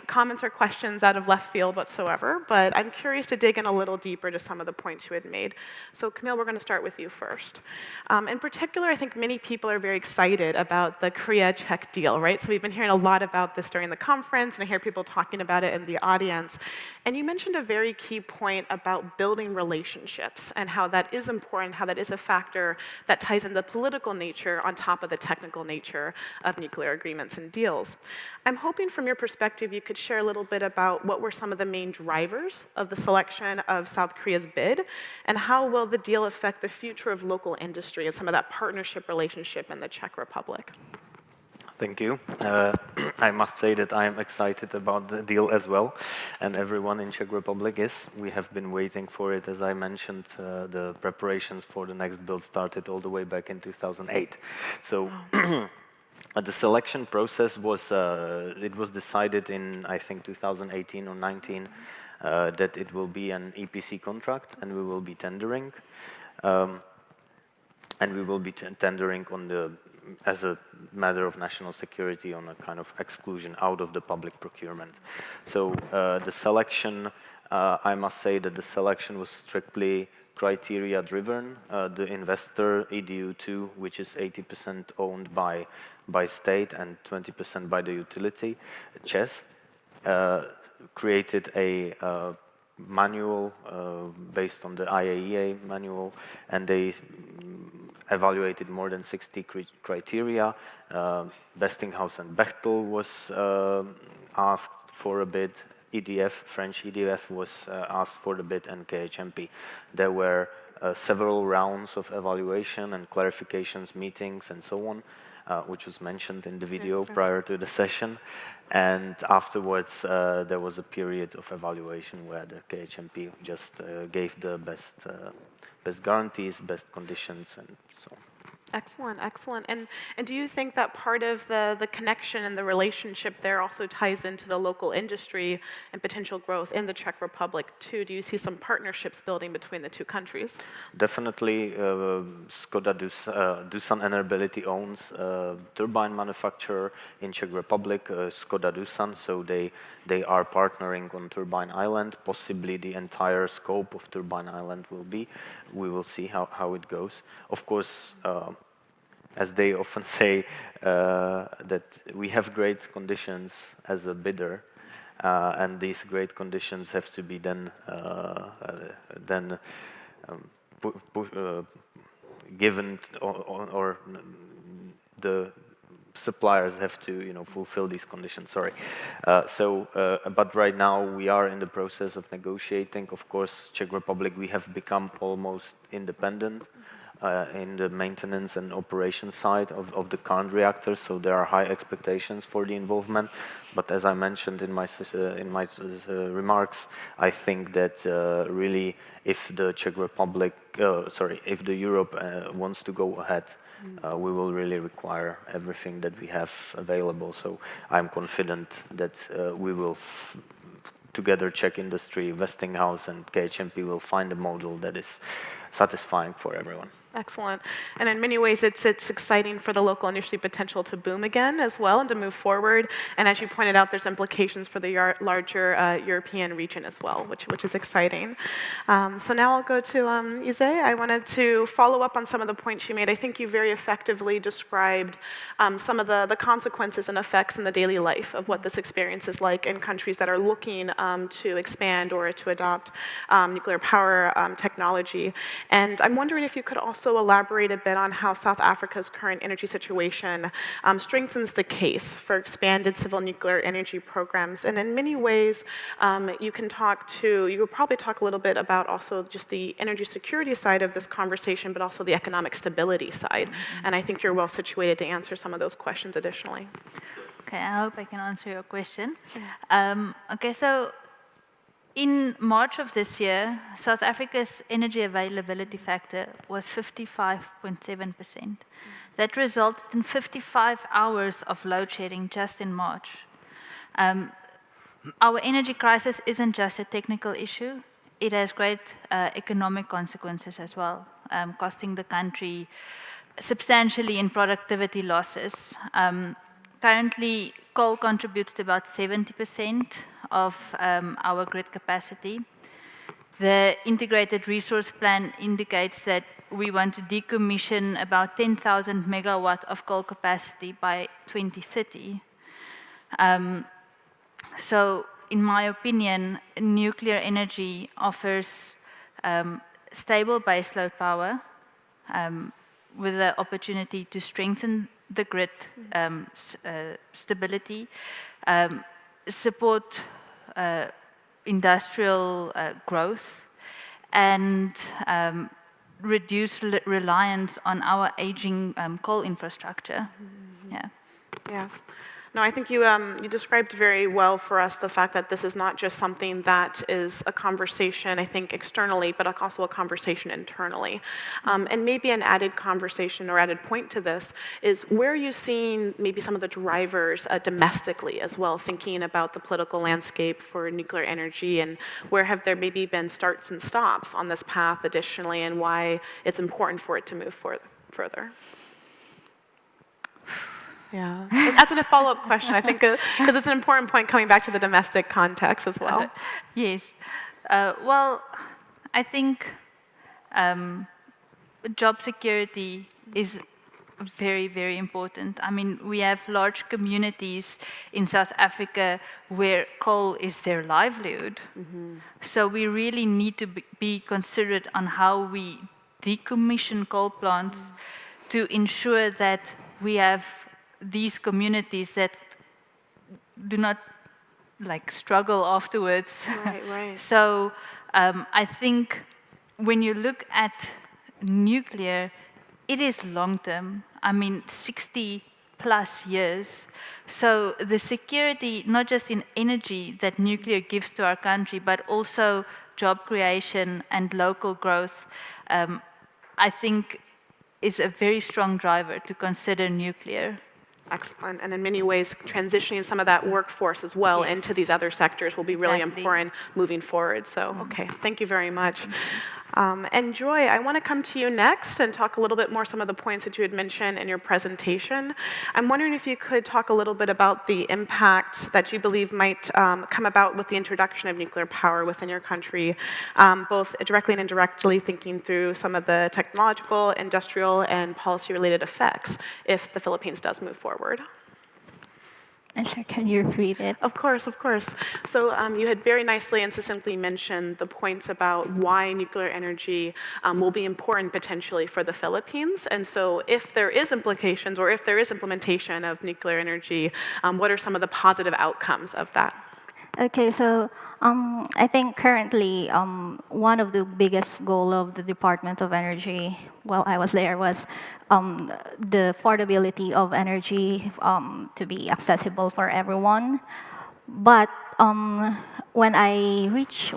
comments or questions out of left field whatsoever, but I'm curious to dig in a little deeper to some of the points you had made. So Camille, we're going to start with you first. In particular, I think many people are very excited about the Korea-Czech deal, right? So we've been hearing a lot about this during the conference, and I hear people talking about it in the audience. And you mentioned a very key point about building relationships and how that is important, how that is a factor that ties in the political nature on top of the technical nature of nuclear agreements and deals. I'm hoping from your perspective you could share a little bit about what were some of the main drivers of the selection of South Korea's bid, and how will the deal affect the future of local industry and some of that partnership relationship in the Czech Republic? Thank you. I must say that I am excited about the deal as well, and everyone in Czech Republic is. We have been waiting for it, as I mentioned. The preparations for the next build started all the way back in 2008. So the selection process was decided in, I think, 2018 or 19, that it will be an EPC contract, and we will be tendering. And we will be tendering on as a matter of national security, on a kind of exclusion out of the public procurement. So the selection, I must say that the selection was strictly criteria-driven. The investor, EDU2, which is 80% owned by state and 20% by the utility, CEZ, created a manual based on the IAEA manual, and they evaluated more than 60 criteria. Westinghouse and Bechtel was asked for a bid. EDF, French EDF, was asked for the bid, and KHNP. There were several rounds of evaluation and clarifications, meetings, and so on, which was mentioned in the video prior to the session. And afterwards, there was a period of evaluation where the KHNP just gave the best guarantees, best conditions, and so on. Excellent, excellent. And do you think that part of the connection and the relationship there also ties into the local industry and potential growth in the Czech Republic too? Do you see some partnerships building between the two countries? Definitely, Skoda Doosan Enerbility owns a turbine manufacturer in Czech Republic, Skoda Doosan, so they are partnering on Turbine Island. Possibly the entire scope of Turbine Island will be. We will see how it goes. Of course, as they often say, that we have great conditions as a bidder, and these great conditions have to be then given, or the suppliers have to, fulfill these conditions. Sorry. But right now we are in the process of negotiating. Of course, Czech Republic, we have become almost independent in the maintenance and operation side of the current reactors. So there are high expectations for the involvement. But as I mentioned in my remarks, I think that really, if the Czech Republic, if the Europe wants to go ahead, we will really require everything that we have available. So I'm confident that we will, together, Czech industry, Westinghouse, and KHNP will find a model that is satisfying for everyone. Excellent. And in many ways, it's exciting for the local industry potential to boom again as well and to move forward. And as you pointed out, there's implications for the larger European region as well, which is exciting. So now I'll go to Ise. I wanted to follow up on some of the points you made. I think you very effectively described some of the consequences and effects in the daily life of what this experience is like in countries that are looking to expand or to adopt nuclear power technology. And I'm wondering if you could also elaborate a bit on how South Africa's current energy situation strengthens the case for expanded civil nuclear energy programs. And in many ways, you could probably talk a little bit about also just the energy security side of this conversation, but also the economic stability side. And I think you're well situated to answer some of those questions additionally. Okay, I hope I can answer your question. Okay, so in March of this year, South Africa's energy availability factor was 55.7%. That resulted in 55 hours of load shedding just in March. Our energy crisis isn't just a technical issue, it has great economic consequences as well, costing the country substantially in productivity losses. Currently, coal contributes to about 70% of our grid capacity. The integrated resource plan indicates that we want to decommission about 10,000 megawatt of coal capacity by 2030. So, in my opinion, nuclear energy offers stable baseload power with the opportunity to strengthen the grid stability, support industrial growth, and reduce reliance on our aging coal infrastructure. Yeah. Yes. No, I think you described very well for us the fact that this is not just something that is a conversation, I think, externally, but also a conversation internally. And maybe an added conversation or added point to this is, where are you seeing maybe some of the drivers domestically as well, thinking about the political landscape for nuclear energy, and where have there maybe been starts and stops on this path additionally, and why it's important for it to move further? Yeah, as a follow-up question, I think, because it's an important point coming back to the domestic context as well. Yes. Well, I think job security is very, very important. I mean, we have large communities in South Africa where coal is their livelihood. So we really need to be considerate on how we decommission coal plants to ensure that we have these communities that do not like struggle afterwards. Right. So I think when you look at nuclear, it is long term. I mean, 60 plus years. So the security, not just in energy that nuclear gives to our country, but also job creation and local growth, I think is a very strong driver to consider nuclear. Excellent. And in many ways, transitioning some of that workforce as well into these other sectors will be really important moving forward. So, okay, thank you very much. And Joy, I want to come to you next and talk a little bit more some of the points that you had mentioned in your presentation. I'm wondering if you could talk a little bit about the impact that you believe might come about with the introduction of nuclear power within your country, both directly and indirectly, thinking through some of the technological, industrial, and policy-related effects if the Philippines does move forward. And sir, can you repeat it? Of course. So you had very nicely and succinctly mentioned the points about why nuclear energy will be important potentially for the Philippines. And so if there is implications or if there is implementation of nuclear energy, what are some of the positive outcomes of that? Okay, so I think currently one of the biggest goal of the Department of Energy, while I was there, was the affordability of energy to be accessible for everyone. But when I reached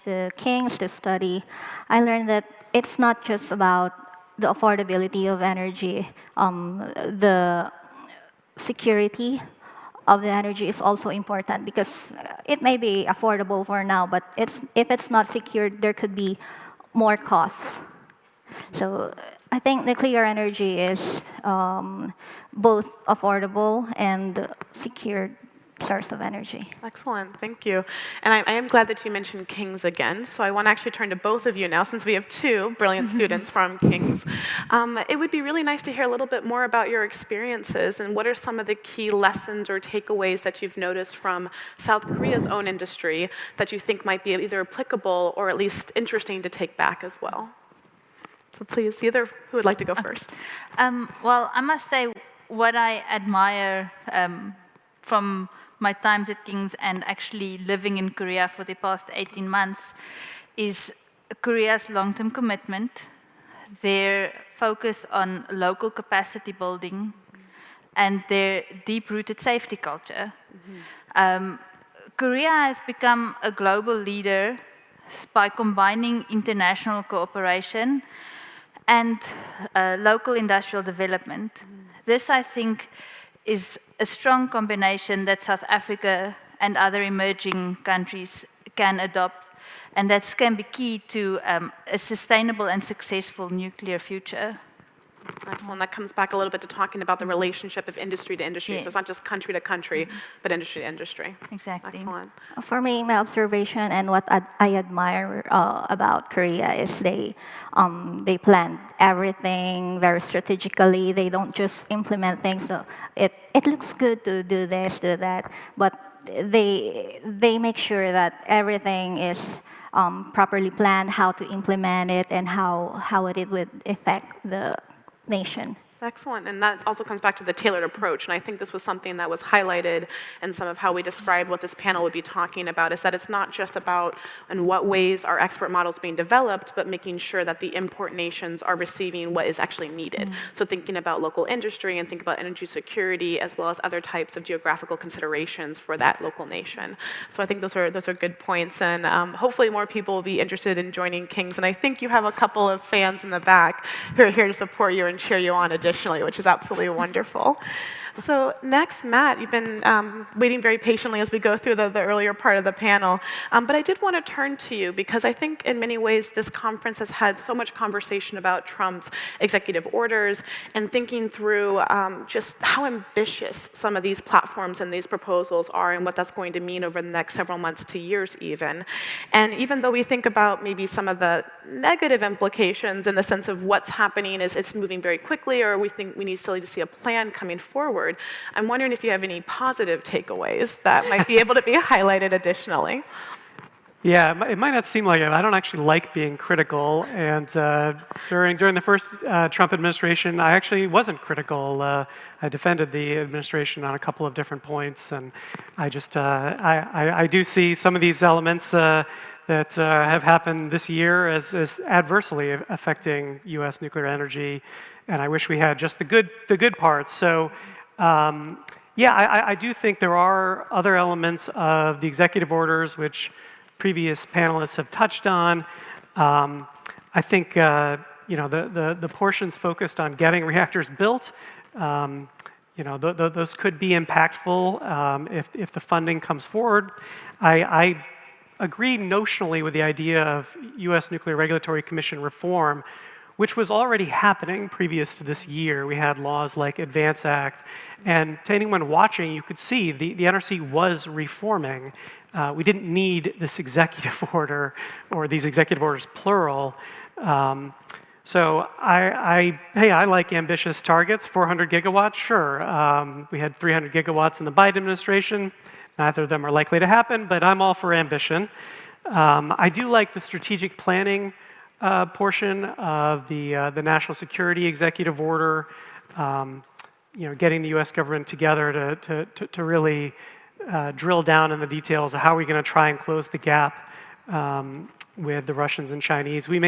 the King's to study, I learned that it's not just about the affordability of energy, the security of the energy is also important because it may be affordable for now, but if it's not secured, there could be more costs. So I think nuclear energy is both affordable and secured source of energy. Excellent, thank you. And I am glad that you mentioned King's again, so I want to actually turn to both of you now, since we have two brilliant students from King's. It would be really nice to hear a little bit more about your experiences and what are some of the key lessons or takeaways that you've noticed from South Korea's own industry that you think might be either applicable or at least interesting to take back as well. So please, either who would like to go first? Well, I must say what I admire from my times at King's and actually living in Korea for the past 18 months is Korea's long-term commitment, their focus on local capacity building, and their deep-rooted safety culture. Korea has become a global leader by combining international cooperation and local industrial development. This, I think, is a strong combination that South Africa and other emerging countries can adopt, and that can be key to a sustainable and successful nuclear future. Excellent. That comes back a little bit to talking about the relationship of industry to industry. Yes. So it's not just country to country, but industry to industry. Exactly. Excellent. For me, my observation and what I admire about Korea is they plan everything very strategically. They don't just implement things. So it looks good to do this, do that, but they make sure that everything is properly planned, how to implement it, and how it would affect the nation. Excellent, and that also comes back to the tailored approach, and I think this was something that was highlighted in some of how we described what this panel would be talking about, is that it's not just about in what ways are export models being developed, but making sure that the import nations are receiving what is actually needed. So thinking about local industry and think about energy security as well as other types of geographical considerations for that local nation. So I think those are good points, and hopefully more people will be interested in joining King's, and I think you have a couple of fans in the back who are here to support you and cheer you on additionally, which is absolutely wonderful. So next, Matt, you've been waiting very patiently as we go through the earlier part of the panel. But I did want to turn to you because I think in many ways this conference has had so much conversation about Trump's executive orders and thinking through just how ambitious some of these platforms and these proposals are and what that's going to mean over the next several months to years even. And even though we think about maybe some of the negative implications in the sense of what's happening is it's moving very quickly or we think we need still to see a plan coming forward, I'm wondering if you have any positive takeaways that might be able to be highlighted additionally. Yeah, it might not seem like it. I don't actually like being critical, and during the first Trump administration, I actually wasn't critical. I defended the administration on a couple of different points, and I just I do see some of these elements that have happened this year as adversely affecting U.S. nuclear energy, and I wish we had just the good parts. So. Yeah, I do think there are other elements of the executive orders which previous panelists have touched on. I think the portions focused on getting reactors built, those could be impactful if the funding comes forward. I agree notionally with the idea of U.S. Nuclear Regulatory Commission reform, which was already happening previous to this year. We had laws like Advance Act, and to anyone watching, you could see the NRC was reforming. We didn't need this executive order, or these executive orders, plural. So I like ambitious targets, 400 gigawatts, sure. We had 300 gigawatts in the Biden administration. Neither of them are likely to happen, but I'm all for ambition. I do like the strategic planning portion of the national security executive order, getting the U.S. government together to really drill down in the details of how we're going to try and close the gap with the Russians and Chinese. We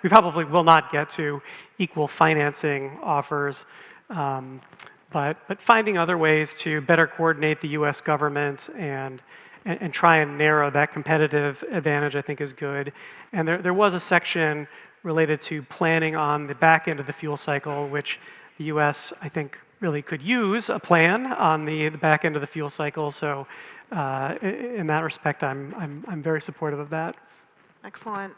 probably will not get to equal financing offers, but finding other ways to better coordinate the U.S. government and try and narrow that competitive advantage, I think, is good. And there was a section related to planning on the back end of the fuel cycle, which the U.S., I think, really could use a plan on the back end of the fuel cycle. So in that respect, I'm very supportive of that. Excellent.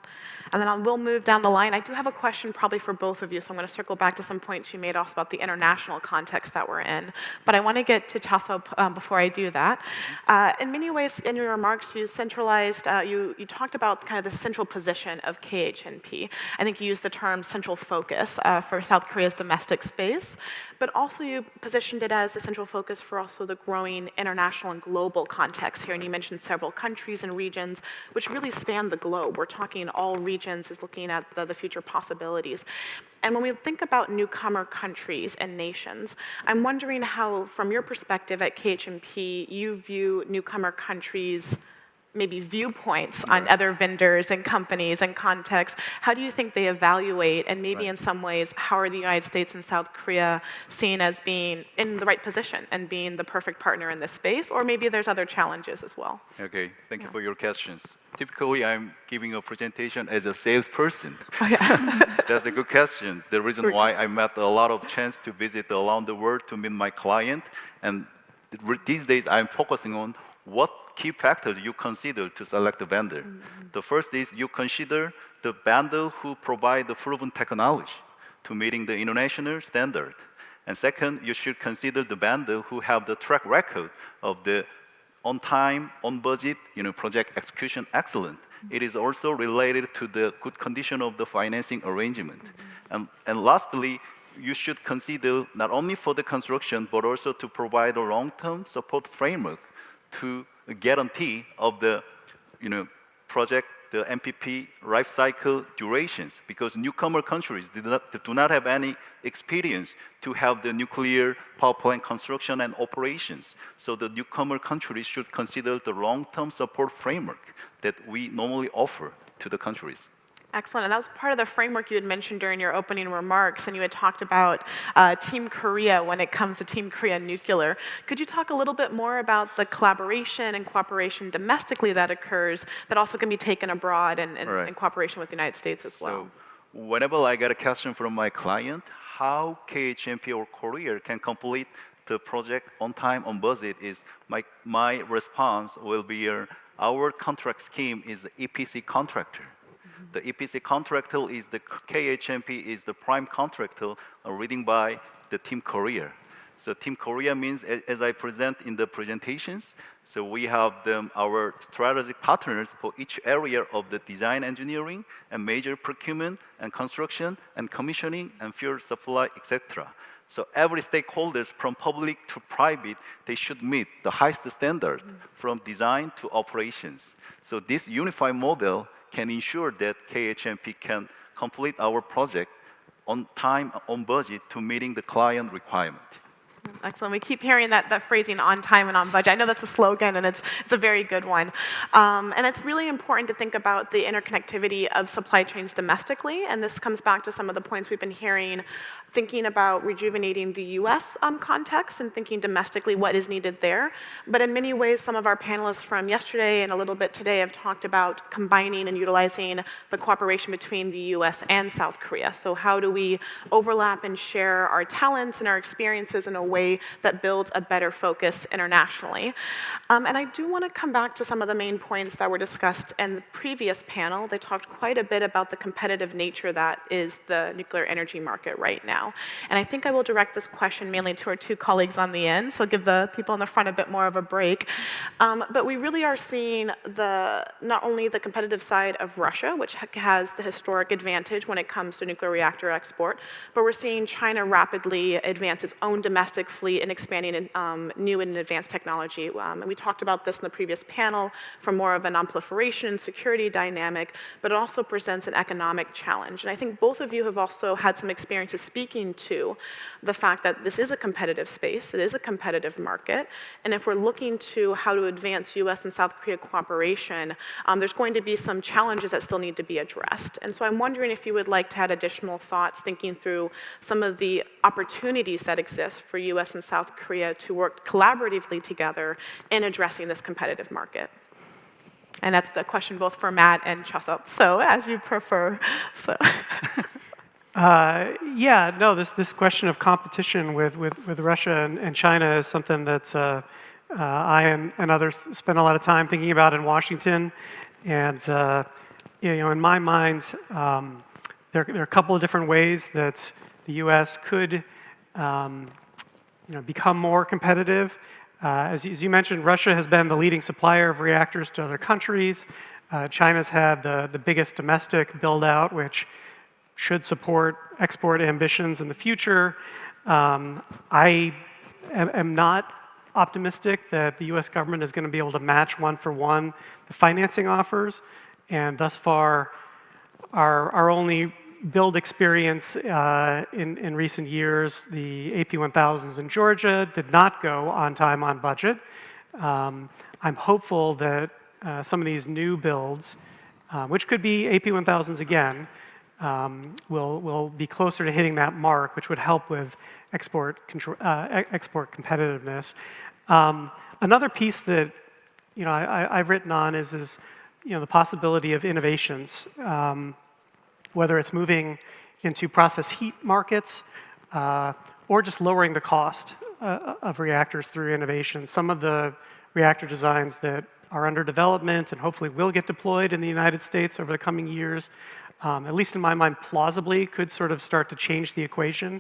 And then we'll move down the line. I do have a question probably for both of you, so I'm going to circle back to some points you made also about the international context that we're in. But I want to get to Tasso before I do that. In many ways, in your remarks, you centralized, you talked about kind of the central position of KHNP. I think you used the term central focus for South Korea's domestic space, but also you positioned it as the central focus for also the growing international and global context here. And you mentioned several countries and regions which really span the globe. We're talking all regions is looking at the future possibilities. And when we think about newcomer countries and nations, I'm wondering how, from your perspective at KHNP, you view newcomer countries' maybe viewpoints on other vendors and companies and contexts. How do you think they evaluate, and maybe in some ways, how are the United States and South Korea seen as being in the right position and being the perfect partner in this space, or maybe there's other challenges as well? Okay, thank you for your questions. Typically, I'm giving a presentation as a salesperson. That's a good question. The reason why I met a lot of chance to visit around the world to meet my client, and these days I'm focusing on what key factors you consider to select a vendor. The first is you consider the vendor who provide the proven technology to meeting the international standard. And second, you should consider the vendor who have the track record of the on time, on budget, project execution excellent. It is also related to the good condition of the financing arrangement. And lastly, you should consider not only for the construction, but also to provide a long-term support framework to guarantee of the project, the MPP life cycle durations, because newcomer countries do not have any experience to have the nuclear power plant construction and operations. So the newcomer countries should consider the long-term support framework that we normally offer to the countries. Excellent. And that was part of the framework you had mentioned during your opening remarks, and you had talked about Team Korea when it comes to Team Korea nuclear. Could you talk a little bit more about the collaboration and cooperation domestically that occurs that also can be taken abroad and in cooperation with the United States as well? So whenever I get a question from my client, how KHNP or Korea can complete the project on time, on budget is my response will be our contract scheme is the EPC contractor. The EPC contractor is the KHNP is the prime contractor reading by the Team Korea. So Team Korea means, as I present in the presentations, so we have our strategic partners for each area of the design engineering and major procurement and construction and commissioning and fuel supply, etc. So every stakeholders from public to private, they should meet the highest standard from design to operations. So this unified model can ensure that KHNP can complete our project on time, on budget to meeting the client requirement. Excellent. We keep hearing that phrasing on time and on budget. I know that's a slogan, and it's a very good one. And it's really important to think about the interconnectivity of supply chains domestically, and this comes back to some of the points we've been hearing, thinking about rejuvenating the US context and thinking domestically what is needed there. But in many ways, some of our panelists from yesterday and a little bit today have talked about combining and utilizing the cooperation between the US and South Korea. So how do we overlap and share our talents and our experiences in a way that builds a better focus internationally? And I do want to come back to some of the main points that were discussed in the previous panel. They talked quite a bit about the competitive nature that is the nuclear energy market right now. And I think I will direct this question mainly to our two colleagues on the end, so I'll give the people in the front a bit more of a break. But we really are seeing not only the competitive side of Russia, which has the historic advantage when it comes to nuclear reactor export, but we're seeing China rapidly advance its own domestic fleet and expanding in new and advanced technology. And we talked about this in the previous panel from more of a non-proliferation and security dynamic, but it also presents an economic challenge. And I think both of you have also had some experiences speaking to the fact that this is a competitive space, it is a competitive market, and if we're looking to how to advance US and South Korea cooperation, there's going to be some challenges that still need to be addressed. And so I'm wondering if you would like to add additional thoughts thinking through some of the opportunities that exist for US and South Korea to work collaboratively together in addressing this competitive market. And that's the question both for Matt and Chasup, so as you prefer. So. Yeah, no, this question of competition with Russia and China is something that I and others spend a lot of time thinking about in Washington. And in my mind, there are a couple of different ways that the U.S. could become more competitive. As you mentioned, Russia has been the leading supplier of reactors to other countries. China's had the biggest domestic build-out, which should support export ambitions in the future. I am not optimistic that the US government is going to be able to match one-for-one the financing offers. And thus far, our only build experience in recent years, the AP1000s in Georgia did not go on time, on budget. I'm hopeful that some of these new builds, which could be AP1000s again, will be closer to hitting that mark, which would help with export competitiveness. Another piece that I've written on is the possibility of innovations, whether it's moving into process heat markets or just lowering the cost of reactors through innovation. Some of the reactor designs that are under development and hopefully will get deployed in the United States over the coming years, at least in my mind, plausibly could sort of start to change the equation,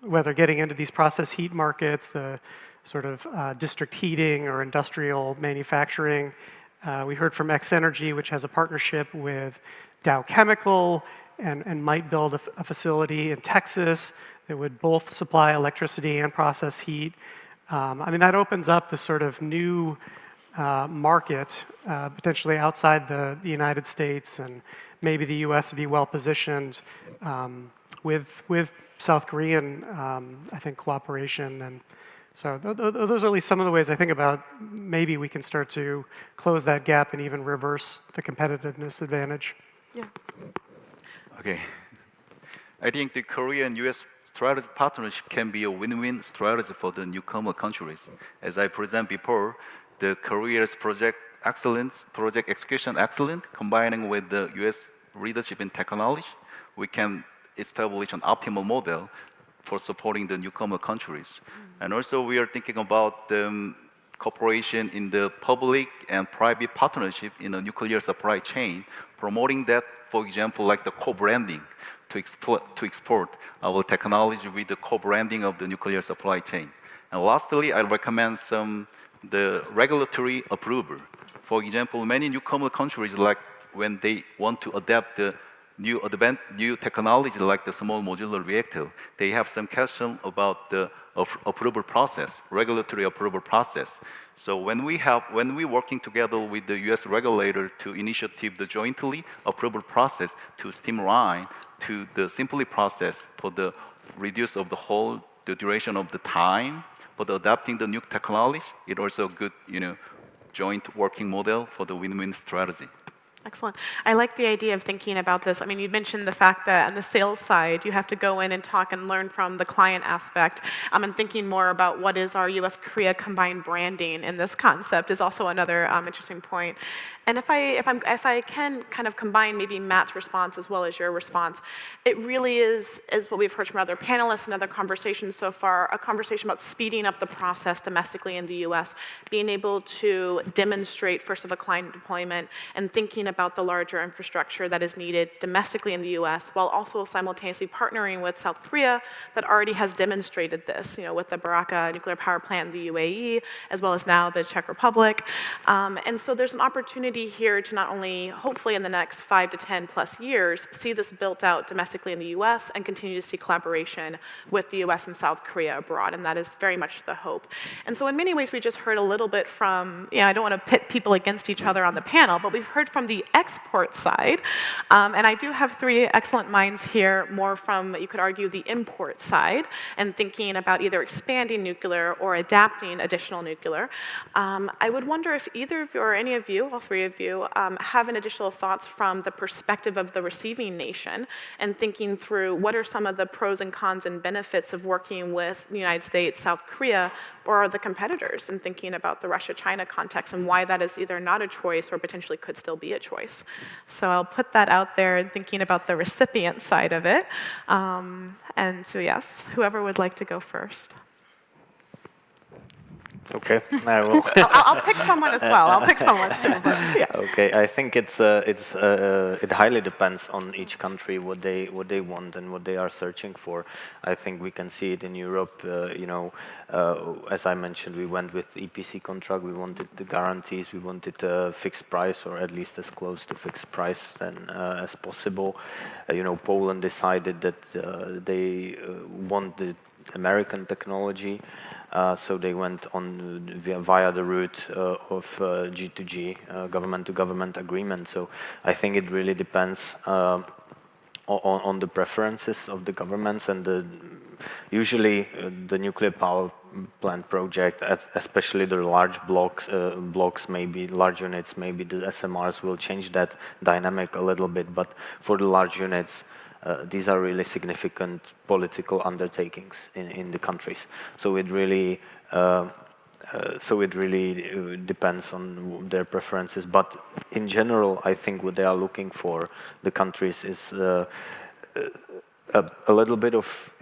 whether getting into these process heat markets, the sort of district heating or industrial manufacturing. We heard from X-Energy, which has a partnership with Dow Chemical and might build a facility in Texas that would both supply electricity and process heat. That opens up this sort of new market, potentially outside the United States, and maybe the US would be well positioned with South Korean, I think, cooperation. And so those are at least some of the ways I think about maybe we can start to close that gap and even reverse the competitiveness advantage. Yeah. Okay. I think the Korea and US strategic partnership can be a win-win strategy for the newcomer countries. As I presented before, the Korea's project excellence, project execution excellence, combining with the US leadership in technology, we can establish an optimal model for supporting the newcomer countries. And also we are thinking about cooperation in the public and private partnership in the nuclear supply chain, promoting that, for example, like the co-branding to export our technology with the co-branding of the nuclear supply chain. And lastly, I recommend the regulatory approval. For example, many newcomer countries, like when they want to adapt the new technology like the small modular reactor, they have some question about the approval process, regulatory approval process. So when we working together with the US regulator to initiate the jointly approval process to streamline to the simply process for the reduce of the duration of the time, but adapting the new technology, it also a good, joint working model for the win-win strategy. Excellent. I like the idea of thinking about this. I mean, you mentioned the fact that on the sales side, you have to go in and talk and learn from the client aspect. And thinking more about what is our US-Korea combined branding in this concept is also another interesting point. And if I can kind of combine maybe Matt's response as well as your response, it really is what we've heard from other panelists and other conversations so far, a conversation about speeding up the process domestically in the US, being able to demonstrate first of a client deployment and thinking about the larger infrastructure that is needed domestically in the US, while also simultaneously partnering with South Korea that already has demonstrated this, with the Baraka nuclear power plant in the UAE, as well as now the Czech Republic. And so there's an opportunity here to not only, hopefully in the next 5 to 10 plus years, see this built out domestically in the US and continue to see collaboration with the US and South Korea abroad, and that is very much the hope. And so in many ways, we just heard a little bit from, I don't want to pit people against each other on the panel, but we've heard from the export side, and I do have 3 excellent minds here, more from, you could argue, the import side, and thinking about either expanding nuclear or adapting additional nuclear. I would wonder if either of you, or any of you, all 3 of you, have any additional thoughts from the perspective of the receiving nation, and thinking through what are some of the pros and cons and benefits of working with the United States, South Korea, or the competitors, and thinking about the Russia-China context and why that is either not a choice or potentially could still be a choice. So I'll put that out there and thinking about the recipient side of it. And so yes, whoever would like to go first. Okay, I will. I'll pick someone as well. I'll pick someone too. But yes. Okay, I think it highly depends on each country what they want and what they are searching for. I think we can see it in Europe. As I mentioned, we went with EPC contract. We wanted the guarantees. We wanted a fixed price, or at least as close to fixed price as possible. Poland decided that they want the American technology. So they went on via the route of G2G, government-to-government agreement. So I think it really depends on the preferences of the governments, and usually the nuclear power plant project, especially the large blocks, maybe large units, maybe the SMRs will change that dynamic a little bit. But for the large units, these are really significant political undertakings in the countries. So it really depends on their preferences. But in general, I think what they are looking for, the countries, is a little bit of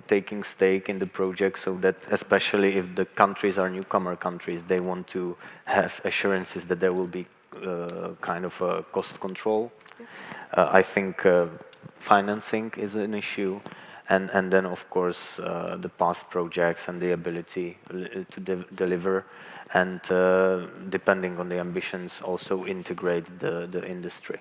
taking stake in the project, so that especially if the countries are newcomer countries, they want to have assurances that there will be kind of a cost control. I think financing is an issue, and then of course the past projects and the ability to deliver, and depending on the ambitions, also integrate the industry.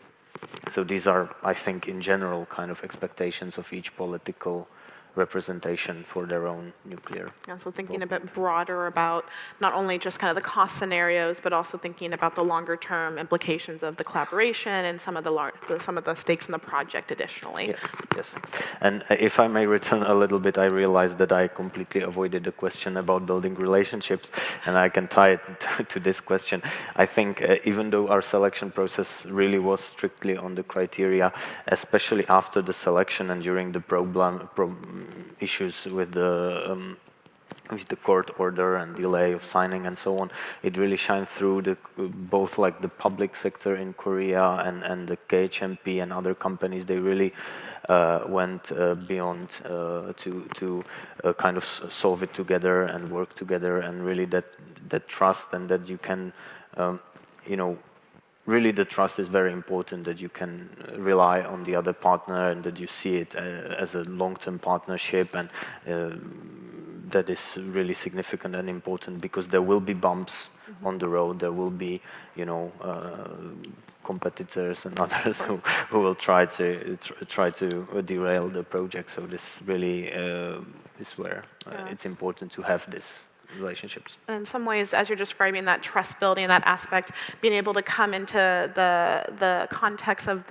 So these are, I think, in general, kind of expectations of each political representation for their own nuclear. Yeah, so thinking a bit broader about not only just kind of the cost scenarios, but also thinking about the longer term implications of the collaboration and some of the stakes in the project additionally. Yeah. Yes. And if I may return a little bit, I realized that I completely avoided the question about building relationships, and I can tie it to this question. I think even though our selection process really was strictly on the criteria, especially after the selection and during the issues with the court order and delay of signing and so on, it really shined through both like the public sector in Korea and the KHNP and other companies. They really went beyond to kind of solve it together and work together, and really that trust, and that you can, really the trust is very important, that you can rely on the other partner and that you see it as a long-term partnership, and that is really significant and important, because there will be bumps on the road, there will be, competitors and others who will try to derail the project. So this really is where it's important to have this relationships. And in some ways, as you're describing that trust building, that aspect, being able to come into the context of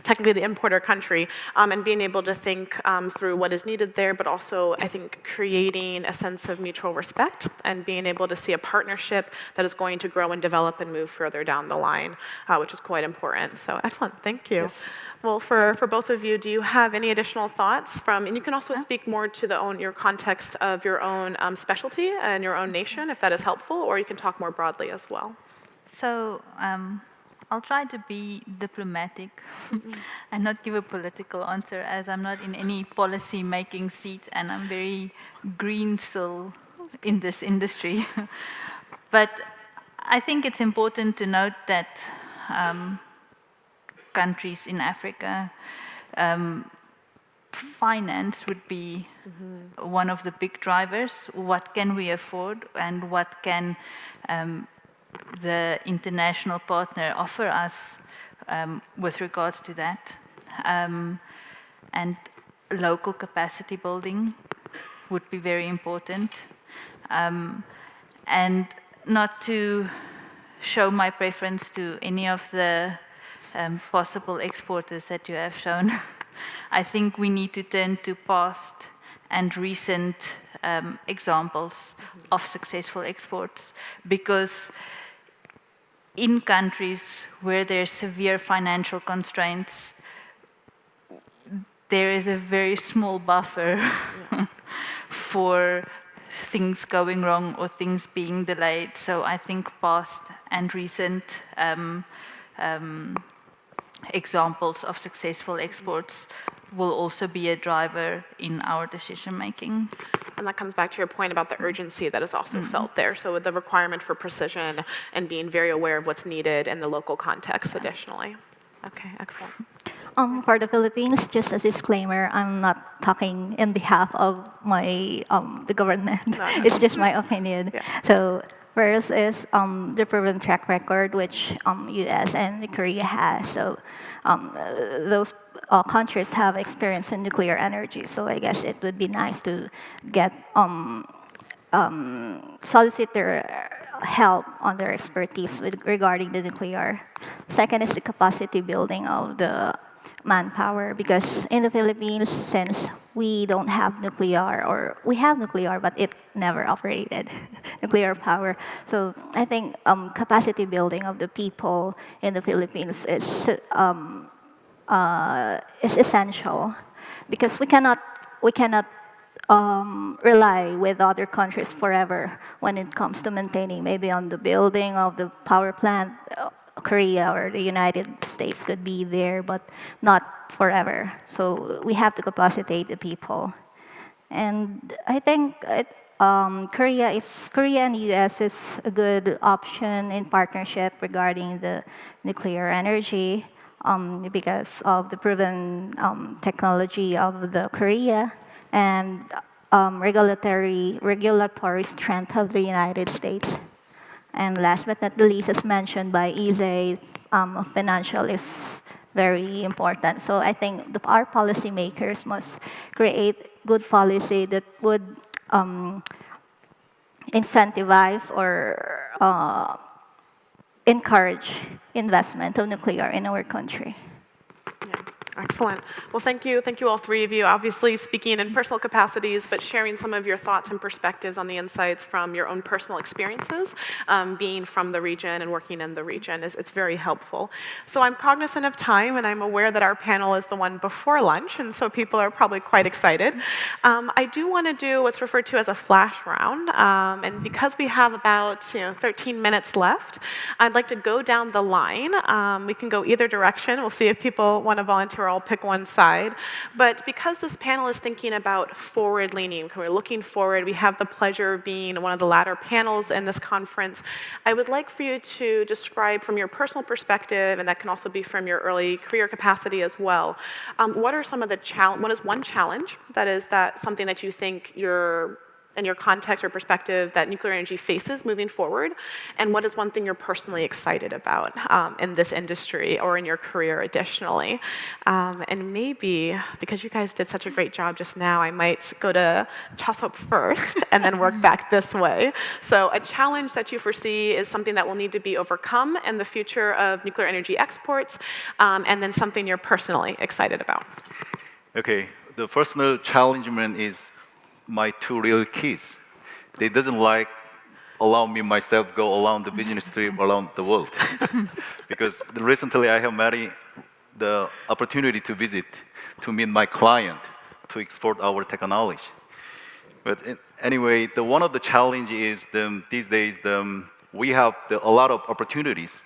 technically the importer country, and being able to think through what is needed there, but also, I think, creating a sense of mutual respect and being able to see a partnership that is going to grow and develop and move further down the line, which is quite important. So excellent, thank you. Yes. Well, for both of you, do you have any additional thoughts and you can also speak more to your context of your own specialty and your own nation, if that is helpful, or you can talk more broadly as well. So I'll try to be diplomatic and not give a political answer, as I'm not in any policy-making seat, and I'm very green still in this industry. But I think it's important to note that countries in Africa, finance would be one of the big drivers. What can we afford, and what can the international partner offer us with regards to that? And local capacity building would be very important. And not to show my preference to any of the possible exporters that you have shown. I think we need to turn to past and recent examples of successful exports, because in countries where there's severe financial constraints, there is a very small buffer for things going wrong or things being delayed. So I think past and recent examples of successful exports will also be a driver in our decision making. And that comes back to your point about the urgency that is also felt there. So with the requirement for precision and being very aware of what's needed in the local context additionally. Okay, excellent. For the Philippines, just a disclaimer, I'm not talking in behalf of the government. No. It's just my opinion. Yeah. So first is the proven track record which US and Korea has. So those countries have experience in nuclear energy. So I guess it would be nice to get solicit their help on their expertise regarding the nuclear. Second is the capacity building of the manpower, because in the Philippines, since we don't have nuclear, or we have nuclear, but it never operated, nuclear power. So I think capacity building of the people in the Philippines is essential, because we cannot rely with other countries forever when it comes to maintaining, maybe on the building of the power plant. Korea or the United States could be there, but not forever. So we have to capacitate the people. And I think Korea and US is a good option in partnership regarding the nuclear energy, because of the proven technology of the Korea and regulatory strength of the United States. And last but not the least, as mentioned by Ise, financial is very important. So I think our policymakers must create good policy that would incentivize or encourage investment of nuclear in our country. Yeah. Excellent. Well, thank you all three of you. Obviously speaking in personal capacities, but sharing some of your thoughts and perspectives on the insights from your own personal experiences, being from the region and working in the region. It's very helpful. So I'm cognizant of time, and I'm aware that our panel is the one before lunch, and so people are probably quite excited. I do want to do what's referred to as a flash round, and because we have about 13 minutes left, I'd like to go down the line. We can go either direction. We'll see if people want to volunteer all pick one side. But because this panel is thinking about forward-leaning, we're looking forward, we have the pleasure of being one of the latter panels in this conference, I would like for you to describe from your personal perspective, and that can also be from your early career capacity as well, what are some of the what is one challenge that is something that you think in your context or perspective that nuclear energy faces moving forward, and what is one thing you're personally excited about in this industry or in your career additionally? And maybe, because you guys did such a great job just now, I might go to Chasop first and then work back this way. So a challenge that you foresee is something that will need to be overcome in the future of nuclear energy exports, and then something you're personally excited about. Okay, the personal challengement is my two real kids. They doesn't allow me myself go around the business trip around the world. Because recently I have had the opportunity to visit, to meet my client, to export our technology. But anyway, one of the challenges is these days we have a lot of opportunities.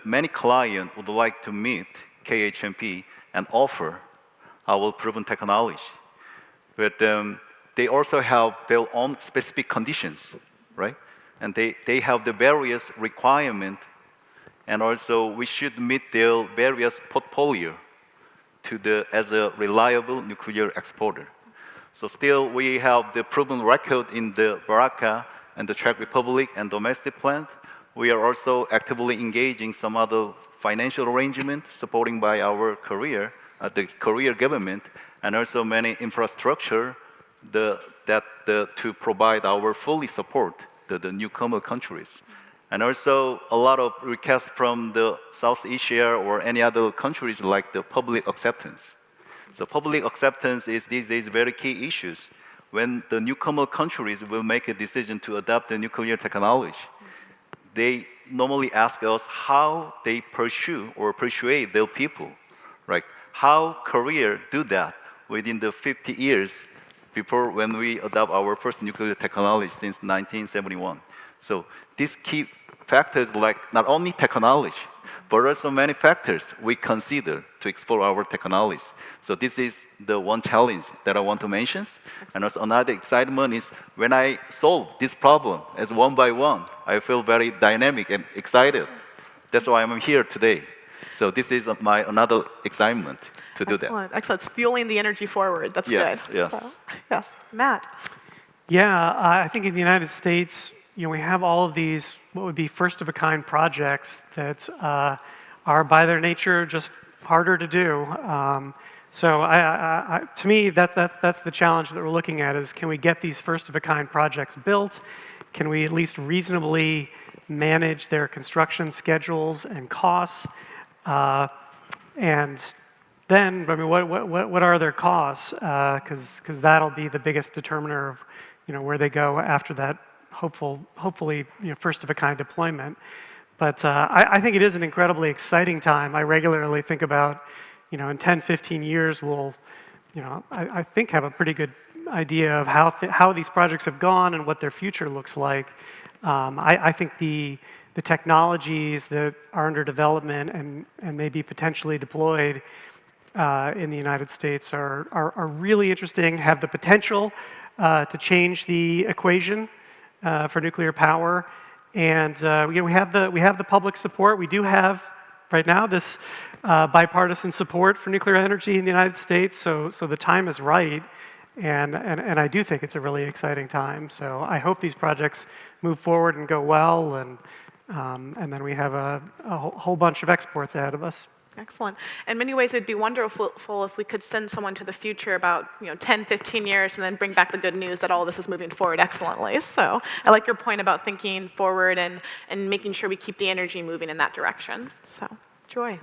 Many clients would like to meet KHNP and offer our proven technology. But they also have their own specific conditions, right? And they have the various requirements, and also we should meet their various portfolio as a reliable nuclear exporter. So still we have the proven record in the Baraka and the Czech Republic and domestic plant. We are also actively engaging some other financial arrangement supporting by our the Korea government, and also many infrastructure to provide our fully support the newcomer countries. And also a lot of requests from the South Asia or any other countries like the public acceptance. So public acceptance is these days very key issues. When the newcomer countries will make a decision to adopt the nuclear technology, they normally ask us how they pursue or persuade their people, right? How Korea do that within the 50 years before when we adopt our first nuclear technology since 1971. So these key factors like not only technology, but also many factors we consider to explore our technologies. So this is the one challenge that I want to mention. And also another excitement is when I solve this problem as one by one, I feel very dynamic and excited. That's why I'm here today. So this is another excitement to do that. Excellent. It's fueling the energy forward. That's good. Yes. So, yes. Matt. Yeah, I think in the United States, we have all of these what would be first-of-a-kind projects that are by their nature just harder to do. So to me, that's the challenge that we're looking at is can we get these first-of-a-kind projects built? Can we at least reasonably manage their construction schedules and costs? And then, I mean, what are their costs? Because that'll be the biggest determiner of, where they go after that. Hopefully, first-of-a-kind deployment. But I think it is an incredibly exciting time. I regularly think about, in 10, 15 years, we'll, I think have a pretty good idea of how these projects have gone and what their future looks like. I think the technologies that are under development and maybe potentially deployed in the United States are really interesting, have the potential to change the equation for nuclear power. And we have the public support. We do have right now this bipartisan support for nuclear energy in the United States. So the time is right. And I do think it's a really exciting time. So I hope these projects move forward and go well, and then we have a whole bunch of exports ahead of us. Excellent. In many ways, it'd be wonderful if we could send someone to the future about 10, 15 years and then bring back the good news that all this is moving forward excellently. So I like your point about thinking forward and making sure we keep the energy moving in that direction. So, Joy.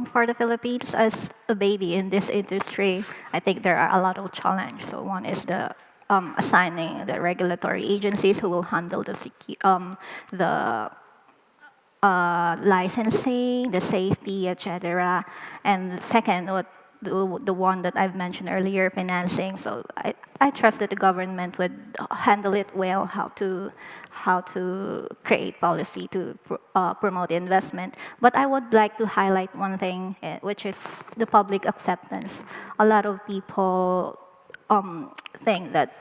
For the Philippines, as a baby in this industry, I think there are a lot of challenges. So one is the assigning the regulatory agencies who will handle the licensing, the safety, etc. And second, what the one that I've mentioned earlier, financing. So I trust that the government would handle it well, how to create policy to promote investment. But I would like to highlight one thing, which is the public acceptance. A lot of people think that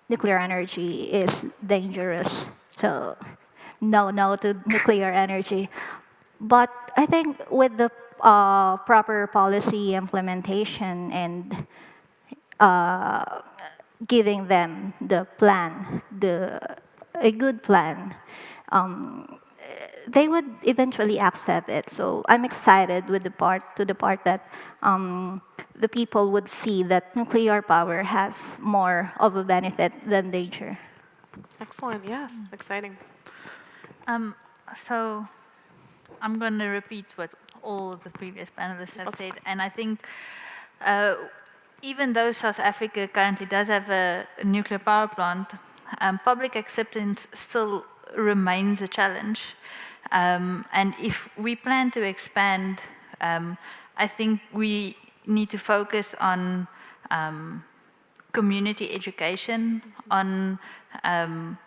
nuclear energy is dangerous. So no to nuclear energy. But I think with the proper policy implementation and giving them the plan, a good plan, they would eventually accept it. So I'm excited with the part that the people would see that nuclear power has more of a benefit than danger. Excellent. Yes, exciting. So I'm going to repeat what all of the previous panelists have said, and I think even though South Africa currently does have a nuclear power plant, public acceptance still remains a challenge. And if we plan to expand, I think we need to focus on community education, on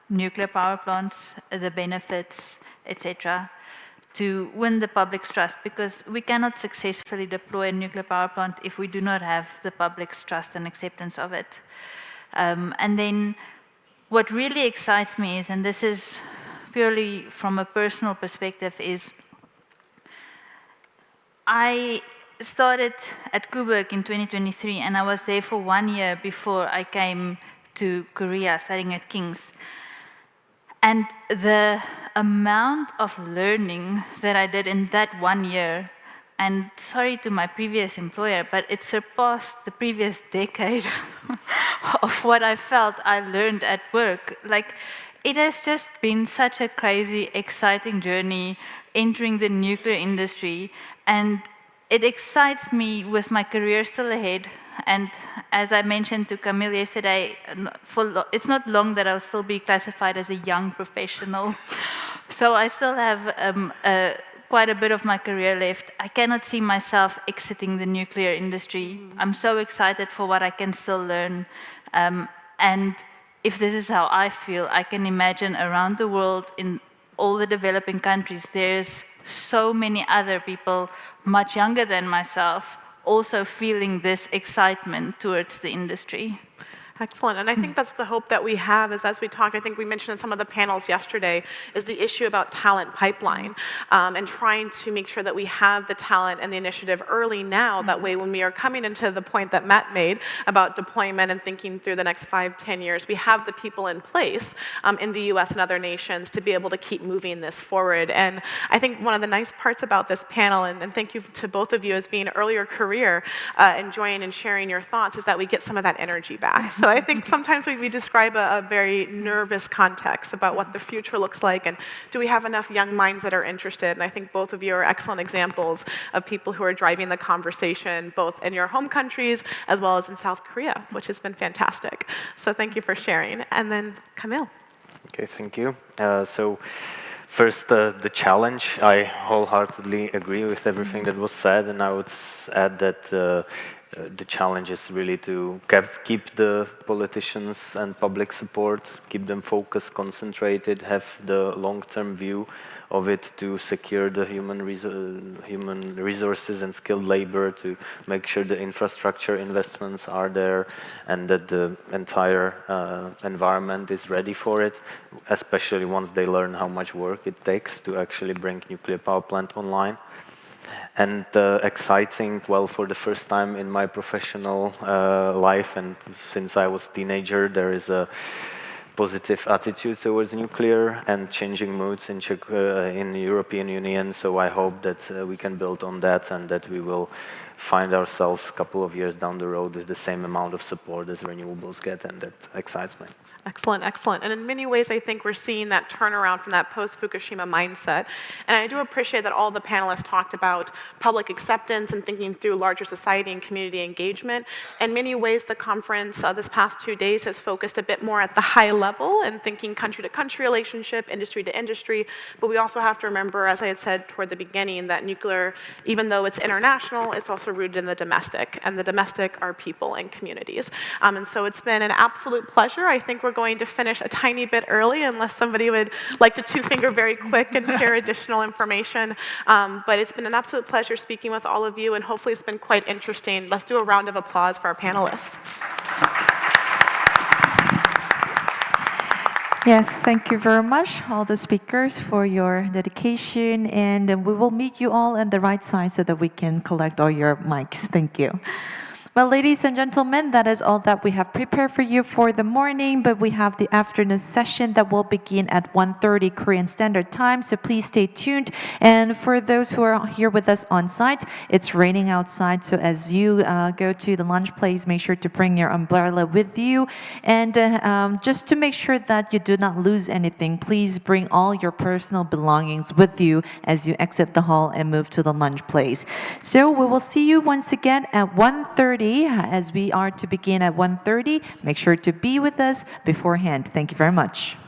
nuclear power plants, the benefits, etc., to win the public's trust, because we cannot successfully deploy a nuclear power plant if we do not have the public's trust and acceptance of it. And then what really excites me is, and this is purely from a personal perspective, is I started at Coburg in 2023, and I was there for 1 year before I came to Korea studying at King's. And the amount of learning that I did in that 1 year, and sorry to my previous employer, but it surpassed the previous decade of what I felt I learned at work. Like, it has just been such a crazy, exciting journey entering the nuclear industry, and it excites me with my career still ahead. And as I mentioned to Camille yesterday, it's not long that I'll still be classified as a young professional. So I still have quite a bit of my career left. I cannot see myself exiting the nuclear industry. I'm so excited for what I can still learn. And if this is how I feel, I can imagine around the world in all the developing countries, there's so many other people much younger than myself also feeling this excitement towards the industry. Excellent. And I think that's the hope that we have, is as we talk, I think we mentioned in some of the panels yesterday, is the issue about talent pipeline and trying to make sure that we have the talent and the initiative early now. That way, when we are coming into the point that Matt made about deployment and thinking through the next 5-10 years, we have the people in place in the US and other nations to be able to keep moving this forward. And I think one of the nice parts about this panel, and thank you to both of you as being earlier career, enjoying and sharing your thoughts, is that we get some of that energy back. So I think sometimes we describe a very nervous context about what the future looks like, and do we have enough young minds that are interested? And I think both of you are excellent examples of people who are driving the conversation, both in your home countries as well as in South Korea, which has been fantastic. So thank you for sharing. And then Camille. Okay, thank you. So first, the challenge. I wholeheartedly agree with everything that was said, and I would add that the challenge is really to keep the politicians and public support, keep them focused, concentrated, have the long-term view of it to secure the human resources and skilled labor, to make sure the infrastructure investments are there and that the entire environment is ready for it, especially once they learn how much work it takes to actually bring nuclear power plant online. And exciting, well, for the first time in my professional life, and since I was a teenager, there is a positive attitude towards nuclear and changing moods in the European Union. So I hope that we can build on that, and that we will find ourselves a couple of years down the road with the same amount of support as renewables get, and that excites me. Excellent, excellent. And in many ways, I think we're seeing that turnaround from that post-Fukushima mindset. And I do appreciate that all the panelists talked about public acceptance and thinking through larger society and community engagement. In many ways, the conference this past 2 days has focused a bit more at the high level and thinking country-to-country relationship, industry-to-industry. But we also have to remember, as I had said toward the beginning, that nuclear, even though it's international, it's also rooted in the domestic. And the domestic are people and communities. And so it's been an absolute pleasure. I think we're going to finish a tiny bit early unless somebody would like to two-finger very quick and share additional information. But it's been an absolute pleasure speaking with all of you, and hopefully it's been quite interesting. Let's do a round of applause for our panelists. Yes, thank you very much, all the speakers, for your dedication. And we will meet you all on the right side so that we can collect all your mics. Thank you. Well, ladies and gentlemen, that is all that we have prepared for you for the morning, but we have the afternoon session that will begin at 1:30 Korean Standard Time, so please stay tuned. And for those who are here with us on site, it's raining outside, so as you go to the lunch place, make sure to bring your umbrella with you. And just to make sure that you do not lose anything, please bring all your personal belongings with you as you exit the hall and move to the lunch place. So we will see you once again at 1:30. As we are to begin at 1:30, make sure to be with us beforehand. Thank you very much.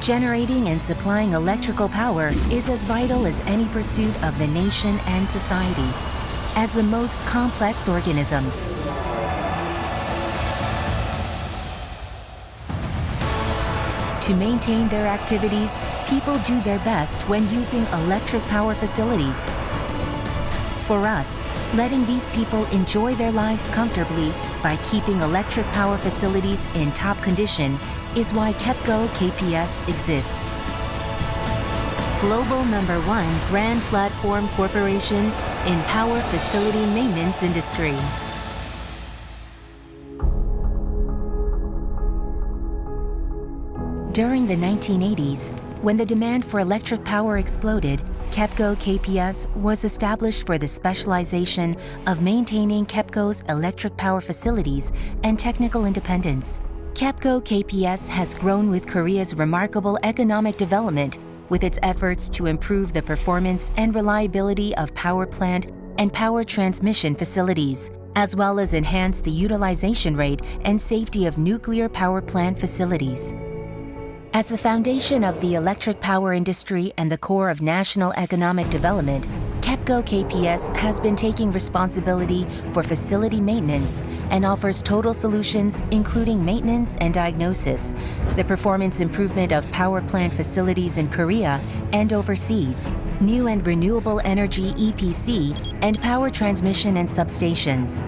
Generating and supplying electrical power is as vital as any pursuit of the nation and society. As the most complex organisms, to maintain their activities, people do their best when using electric power facilities. For us, letting these people enjoy their lives comfortably by keeping electric power facilities in top condition is why KEPCO KPS exists. Global #1 Grand Platform Corporation in power facility maintenance industry. During the 1980s, when the demand for electric power exploded, KEPCO KPS was established for the specialization of maintaining KEPCO's electric power facilities and technical independence. KEPCO KPS has grown with Korea's remarkable economic development with its efforts to improve the performance and reliability of power plant and power transmission facilities, as well as enhance the utilization rate and safety of nuclear power plant facilities. As the foundation of the electric power industry and the core of national economic development, KEPCO KPS has been taking responsibility for facility maintenance and offers total solutions including maintenance and diagnosis, the performance improvement of power plant facilities in Korea and overseas, new and renewable energy EPC, and power transmission and substations.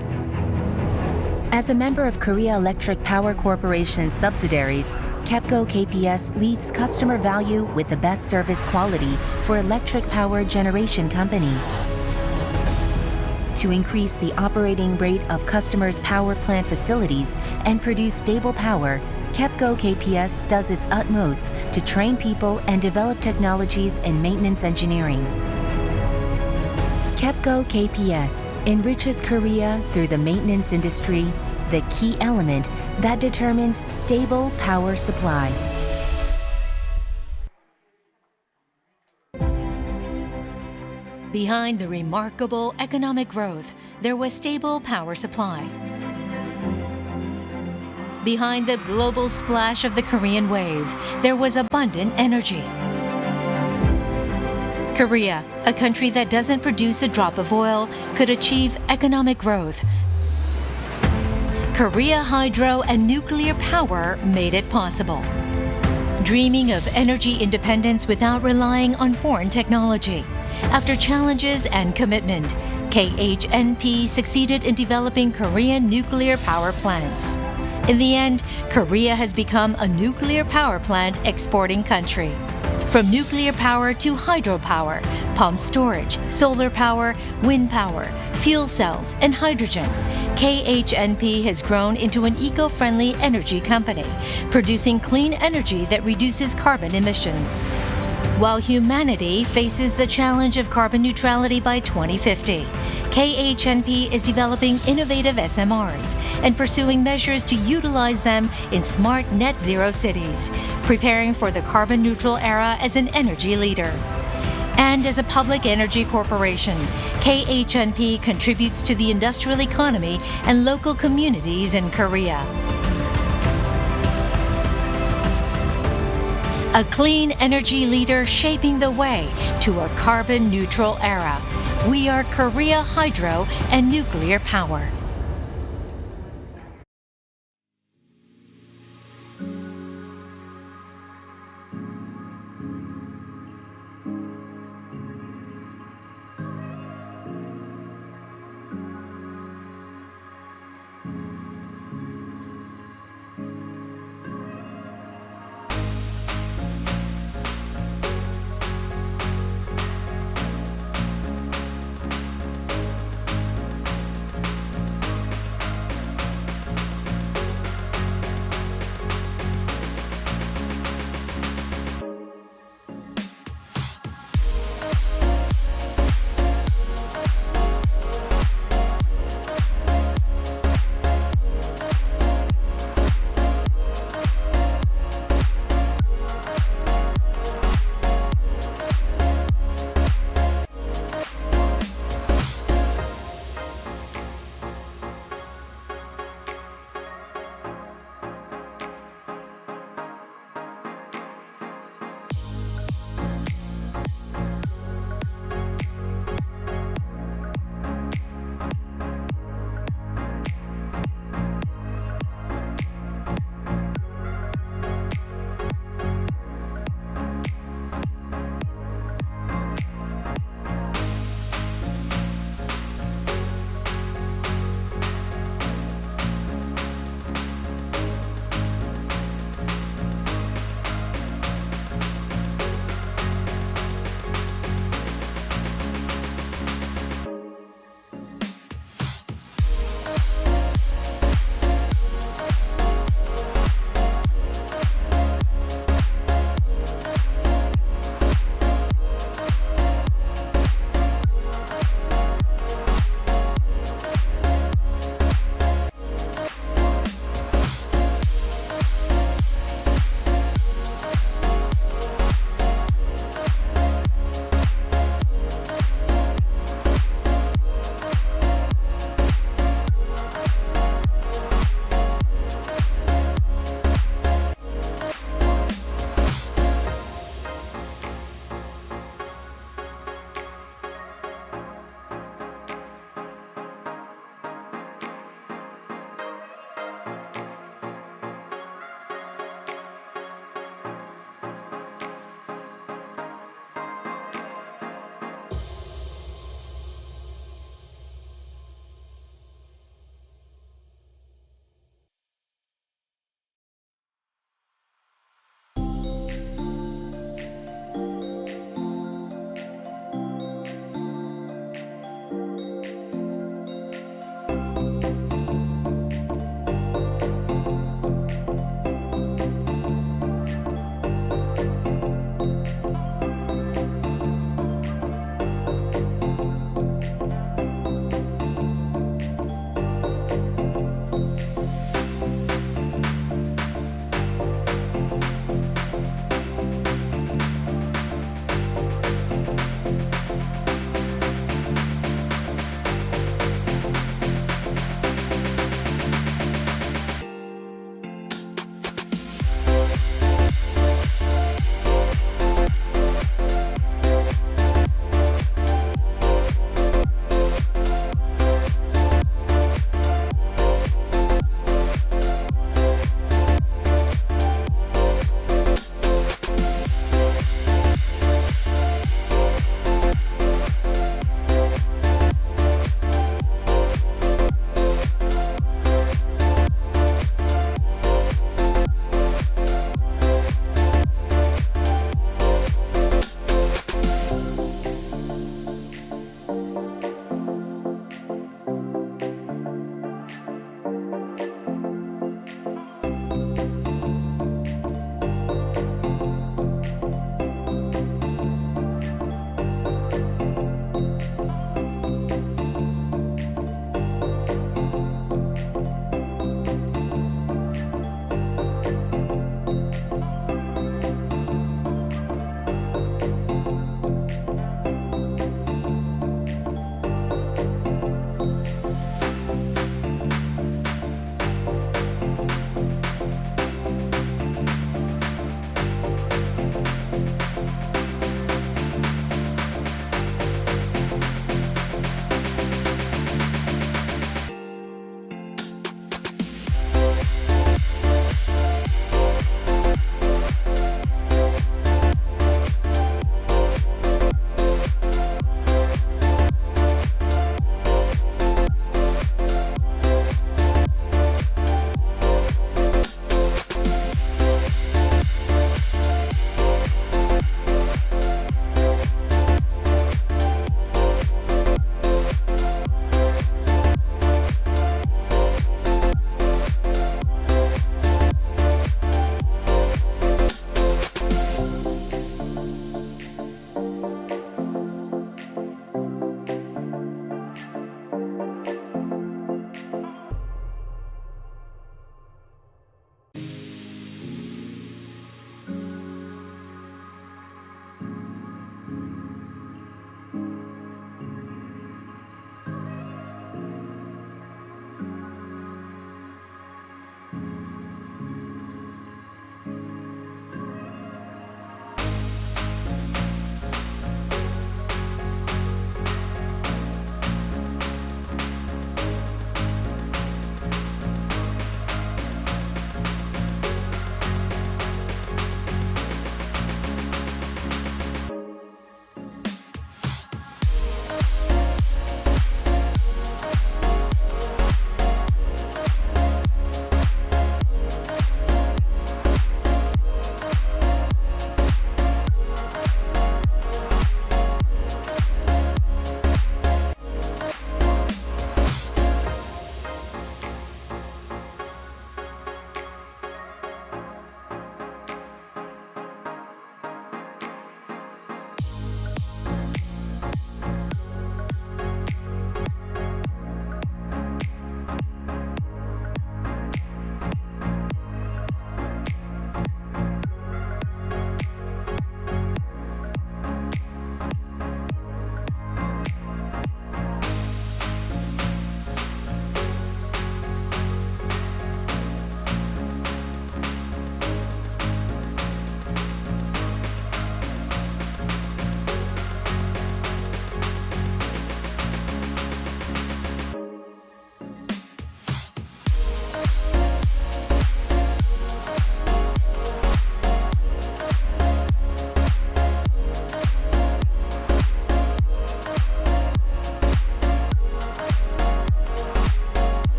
As a member of Korea Electric Power Corporation subsidiaries, KEPCO KPS leads customer value with the best service quality for electric power generation companies. To increase the operating rate of customers' power plant facilities and produce stable power, KEPCO KPS does its utmost to train people and develop technologies in maintenance engineering. KEPCO KPS enriches Korea through the maintenance industry, the key element that determines stable power supply. Behind the remarkable economic growth, there was stable power supply. Behind the global splash of the Korean wave, there was abundant energy. Korea, a country that doesn't produce a drop of oil, could achieve economic growth. Korea hydro and nuclear power made it possible. Dreaming of energy independence without relying on foreign technology. After challenges and commitment, KHNP succeeded in developing Korean nuclear power plants. In the end, Korea has become a nuclear power plant exporting country. From nuclear power to hydropower, pump storage, solar power, wind power, fuel cells, and hydrogen, KHNP has grown into an eco-friendly energy company, producing clean energy that reduces carbon emissions. While humanity faces the challenge of carbon neutrality by 2050, KHNP is developing innovative SMRs and pursuing measures to utilize them in smart net zero cities, preparing for the carbon neutral era as an energy leader. And as a public energy corporation, KHNP contributes to the industrial economy and local communities in Korea. A clean energy leader shaping the way to a carbon neutral era. We are Korea Hydro and Nuclear Power.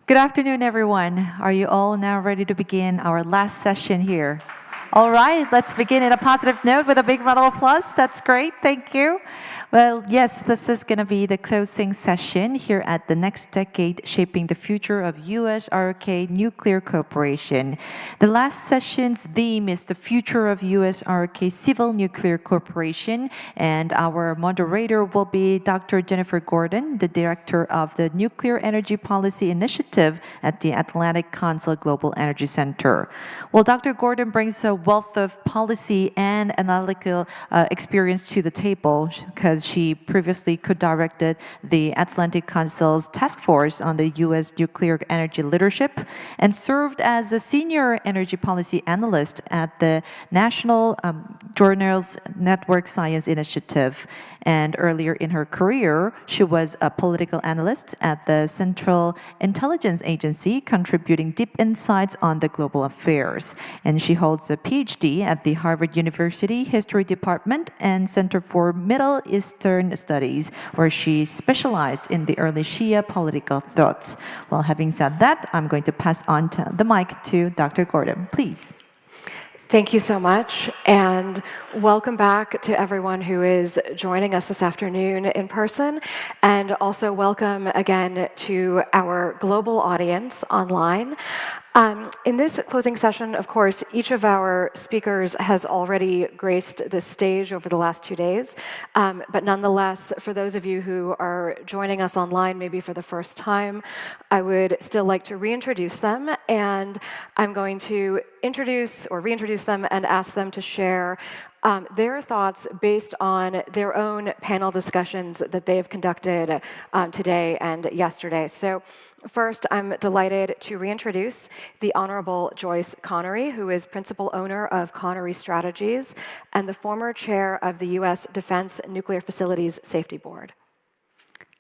Good afternoon, everyone. Are you all now ready to begin our last session here? All right, let's begin in a positive note with a big round of applause. That's great. Thank you. Well, yes, this is going to be the closing session here at the Next Decade Shaping the Future of US-ROK Nuclear Cooperation. The last session's theme is the future of US-ROK Civil Nuclear Corporation, and our moderator will be Dr. Jennifer Gordon, the Director of the Nuclear Energy Policy Initiative at the Atlantic Council Global Energy Center. Well, Dr. Gordon brings a wealth of policy and analytical experience to the table because she previously co-directed the Atlantic Council's task force on the U.S. nuclear energy leadership and served as a senior energy policy analyst at the National Journal's Network Science Initiative. And earlier in her career, she was a political analyst at the Central Intelligence Agency, contributing deep insights on the global affairs. And she holds a PhD at the Harvard University History Department and Center for Middle Eastern Studies, where she specialized in the early Shia political thoughts. Well, having said that, I'm going to pass on the mic to Dr. Gordon, please. Thank you so much, and welcome back to everyone who is joining us this afternoon in person, and also welcome again to our global audience online. In this closing session, of course, each of our speakers has already graced the stage over the last 2 days, but nonetheless, for those of you who are joining us online, maybe for the first time, I would still like to reintroduce them, and I'm going to introduce or reintroduce them and ask them to share their thoughts based on their own panel discussions that they have conducted today and yesterday. So first, I'm delighted to reintroduce the Honorable Joyce Connery, who is principal owner of Connery Strategies and the former chair of the U.S. Defense Nuclear Facilities Safety Board.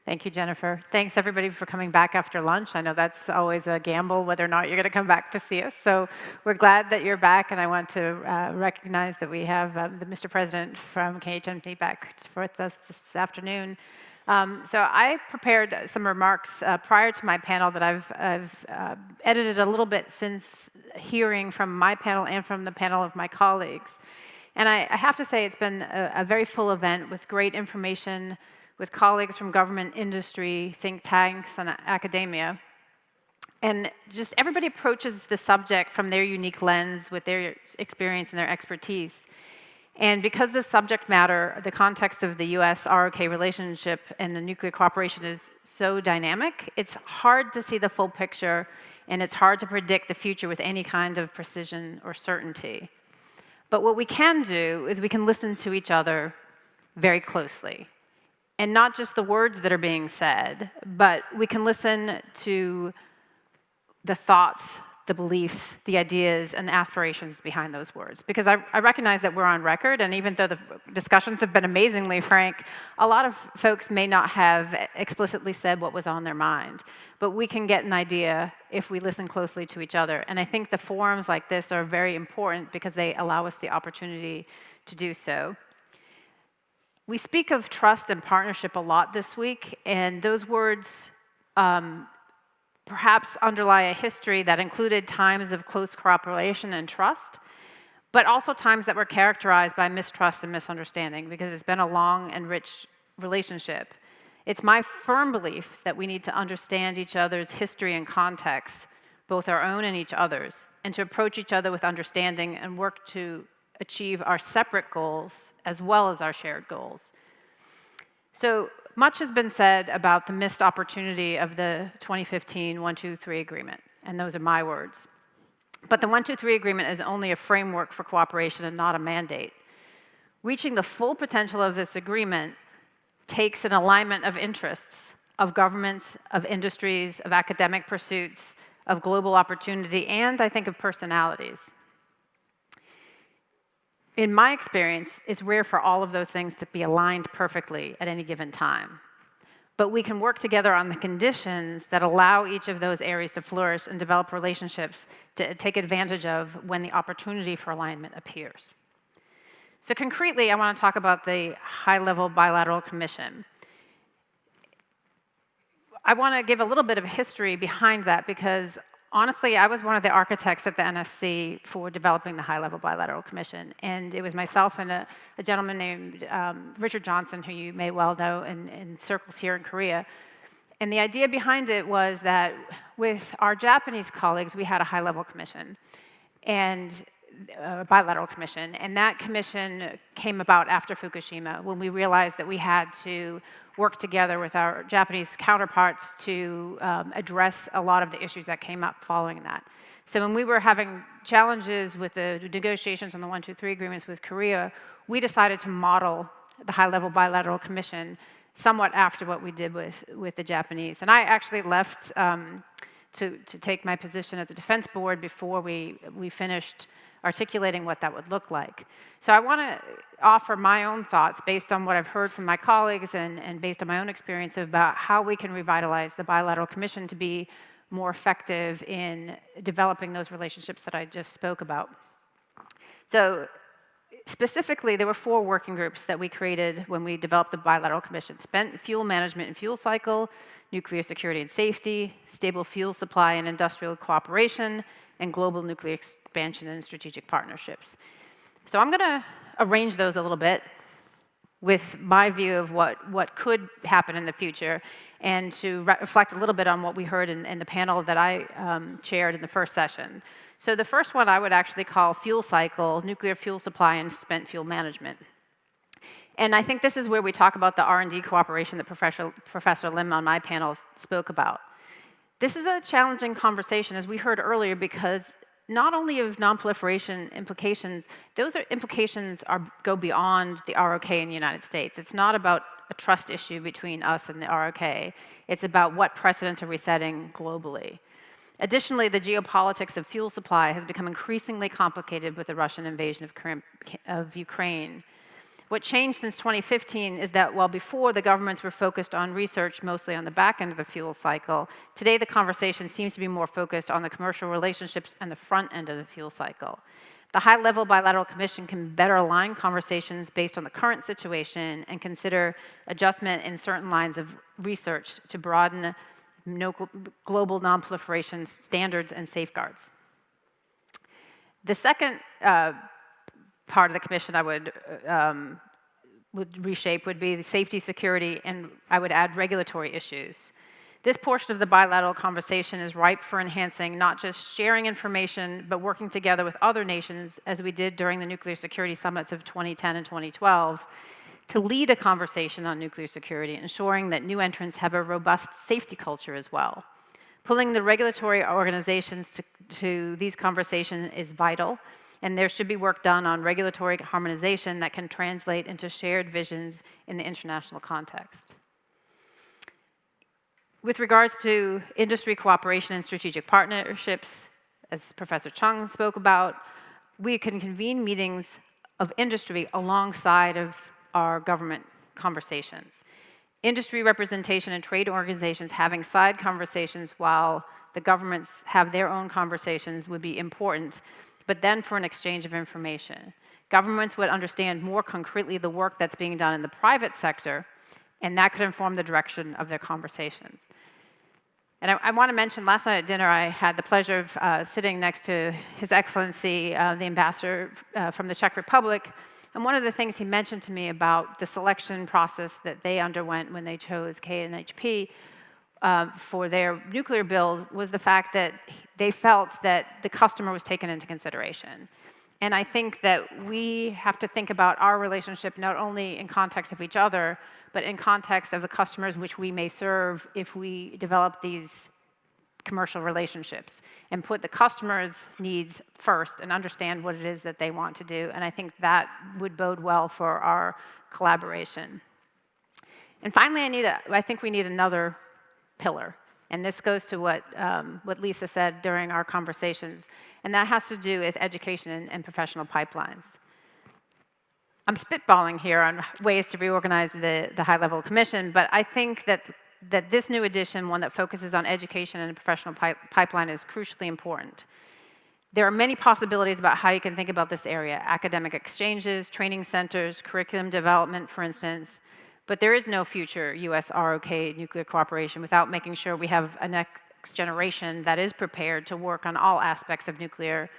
Thank you, Jennifer. Thanks, everybody, for coming back after lunch. I know that's always a gamble, whether or not you're going to come back to see us. So we're glad that you're back, and I want to recognize that we have the Mr. President from KHNP back with us this afternoon. So I prepared some remarks prior to my panel that I've edited a little bit since hearing from my panel and from the panel of my colleagues. And I have to say it's been a very full event with great information, with colleagues from government, industry, think tanks, and academia. And just everybody approaches the subject from their unique lens with their experience and their expertise. And because the subject matter, the context of the US-ROK relationship and the nuclear cooperation is so dynamic, it's hard to see the full picture, and it's hard to predict the future with any kind of precision or certainty. But what we can do is we can listen to each other very closely. And not just the words that are being said, but we can listen to the thoughts, the beliefs, the ideas, and the aspirations behind those words. Because I recognize that we're on record, and even though the discussions have been amazingly frank, a lot of folks may not have explicitly said what was on their mind. But we can get an idea if we listen closely to each other. And I think the forums like this are very important because they allow us the opportunity to do so. We speak of trust and partnership a lot this week, and those words perhaps underlie a history that included times of close cooperation and trust, but also times that were characterized by mistrust and misunderstanding, because it's been a long and rich relationship. It's my firm belief that we need to understand each other's history and context, both our own and each other's, and to approach each other with understanding and work to achieve our separate goals as well as our shared goals. So much has been said about the missed opportunity of the 2015 123 agreement, and those are my words. But the 123 agreement is only a framework for cooperation and not a mandate. Reaching the full potential of this agreement takes an alignment of interests, of governments, of industries, of academic pursuits, of global opportunity, and I think of personalities. In my experience, it's rare for all of those things to be aligned perfectly at any given time. But we can work together on the conditions that allow each of those areas to flourish and develop relationships to take advantage of when the opportunity for alignment appears. So concretely, I want to talk about the high-level bilateral commission. I want to give a little bit of history behind that because honestly, I was one of the architects at the NSC for developing the High-Level Bilateral Commission. And it was myself and a gentleman named Richard Johnson, who you may well know in circles here in Korea. And the idea behind it was that with our Japanese colleagues, we had a high-level commission, and a bilateral commission. And that commission came about after Fukushima, when we realized that we had to work together with our Japanese counterparts to address a lot of the issues that came up following that. So when we were having challenges with the negotiations on the 123 agreements with Korea, we decided to model the high-level bilateral commission somewhat after what we did with the Japanese. And I actually left to take my position at the Defense Board before we finished articulating what that would look like. So I want to offer my own thoughts based on what I've heard from my colleagues and based on my own experience about how we can revitalize the bilateral commission to be more effective in developing those relationships that I just spoke about. So specifically, there were 4 working groups that we created when we developed the bilateral commission: spent fuel management and fuel cycle, nuclear security and safety, stable fuel supply and industrial cooperation, and global nuclear expansion and strategic partnerships. So I'm going to arrange those a little bit with my view of what could happen in the future, and to reflect a little bit on what we heard in the panel that I chaired in the first session. So the first one I would actually call fuel cycle, nuclear fuel supply, and spent fuel management. And I think this is where we talk about the R&D cooperation that Professor Lim on my panel spoke about. This is a challenging conversation, as we heard earlier, because not only of non-proliferation implications, those implications go beyond the ROK in the United States. It's not about a trust issue between us and the ROK. It's about what precedents are we setting globally. Additionally, the geopolitics of fuel supply has become increasingly complicated with the Russian invasion of Ukraine. What changed since 2015 is that while before the governments were focused on research mostly on the back end of the fuel cycle, today the conversation seems to be more focused on the commercial relationships and the front end of the fuel cycle. The high-level bilateral commission can better align conversations based on the current situation and consider adjustment in certain lines of research to broaden global non-proliferation standards and safeguards. The second part of the commission I would reshape would be the safety, security, and I would add regulatory issues. This portion of the bilateral conversation is ripe for enhancing not just sharing information, but working together with other nations, as we did during the nuclear security summits of 2010 and 2012, to lead a conversation on nuclear security, ensuring that new entrants have a robust safety culture as well. Pulling the regulatory organizations to these conversations is vital, and there should be work done on regulatory harmonization that can translate into shared visions in the international context. With regards to industry cooperation and strategic partnerships, as Professor Chung spoke about, we can convene meetings of industry alongside of our government conversations. Industry representation and trade organizations having side conversations while the governments have their own conversations would be important, but then for an exchange of information. Governments would understand more concretely the work that's being done in the private sector, and that could inform the direction of their conversations. And I want to mention, last night at dinner, I had the pleasure of sitting next to His Excellency, the ambassador from the Czech Republic, and one of the things he mentioned to me about the selection process that they underwent when they chose KHNP for their nuclear build was the fact that they felt that the customer was taken into consideration. And I think that we have to think about our relationship not only in context of each other, but in context of the customers which we may serve if we develop these commercial relationships, and put the customer's needs first and understand what it is that they want to do. And I think that would bode well for our collaboration. And finally, I think we need another pillar. And this goes to what Lisa said during our conversations, and that has to do with education and professional pipelines. I'm spitballing here on ways to reorganize the high-level commission, but I think that this new edition, one that focuses on education and professional pipeline, is crucially important. There are many possibilities about how you can think about this area: academic exchanges, training centers, curriculum development, for instance. But there is no future US-ROK nuclear cooperation without making sure we have a next generation that is prepared to work on all aspects of nuclear,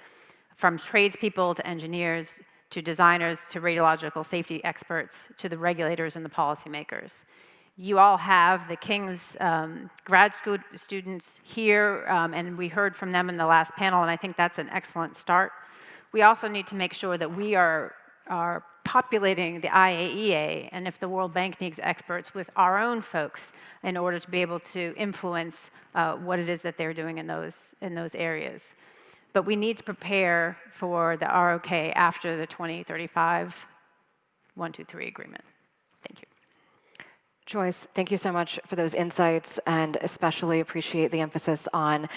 from tradespeople to engineers, to designers, to radiological safety experts, to the regulators and the policymakers. You all have the King's grad school students here, and we heard from them in the last panel, and I think that's an excellent start. We also need to make sure that we are populating the IAEA, and if the World Bank needs experts, with our own folks in order to be able to influence what it is that they're doing in those areas. But we need to prepare for the ROK after the 2035 123 agreement. Thank you. Joyce, thank you so much for those insights, and especially appreciate the emphasis on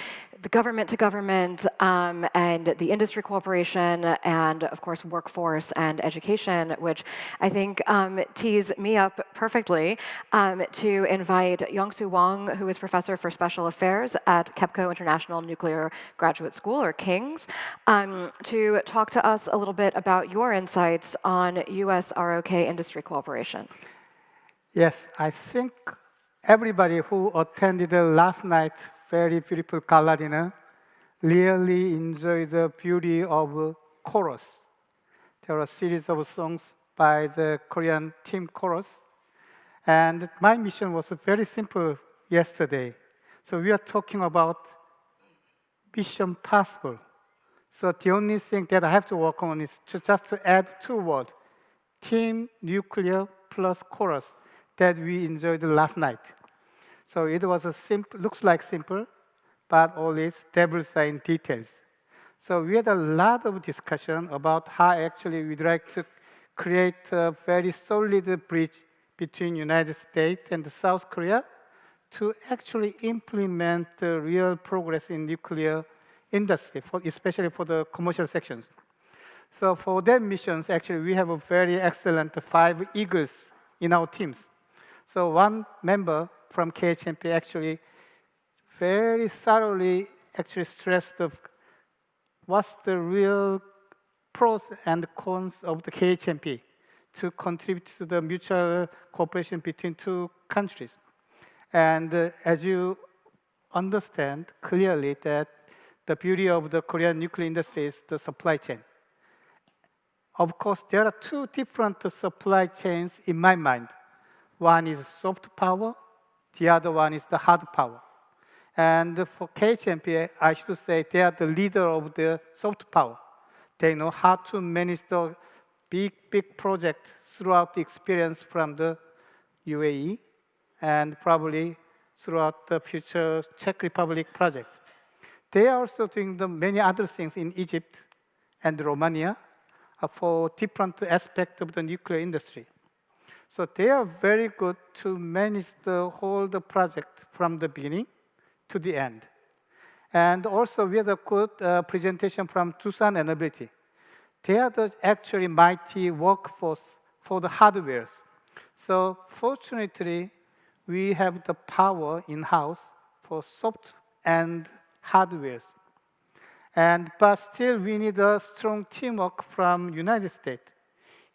the government to government and the industry cooperation, and of course workforce and education, which I think tees me up perfectly to invite Yongsoo Wong, who is Professor for Special Affairs at KEPCO International Nuclear Graduate School, or KINGS, to talk to us a little bit about your insights on US-ROK industry cooperation. Yes, I think everybody who attended last night very beautiful gala dinner really enjoyed the beauty of chorus. There are a series of songs by the Korean team chorus. And my mission was very simple yesterday. So we are talking about mission possible. So the only thing that I have to work on is just to add 2 words, team nuclear plus chorus, that we enjoyed last night. So it was a simple, looks like simple, but always devils are in details. So we had a lot of discussion about how actually we'd like to create a very solid bridge between United States and South Korea to actually implement the real progress in nuclear industry, especially for the commercial sections. So for that missions, actually we have a very excellent 5 eagles in our teams. So one member from KHNP actually very thoroughly actually stressed what's the real pros and cons of the KHNP to contribute to the mutual cooperation between 2 countries. And as you understand clearly that the beauty of the Korean nuclear industry is the supply chain. Of course, there are 2 different supply chains in my mind. One is soft power, the other one is the hard power. And for KHNP, I should say they are the leader of the soft power. They know how to manage the big projects throughout the experience from the UAE and probably throughout the future Czech Republic project. They are also doing the many other things in Egypt and Romania for different aspects of the nuclear industry. So they are very good to manage the whole project from the beginning to the end. And also we had a good presentation from Doosan Enerbility. They are the actually mighty workforce for the hardwares. So fortunately, we have the power in-house for soft and hardwares. But still we need a strong teamwork from United States.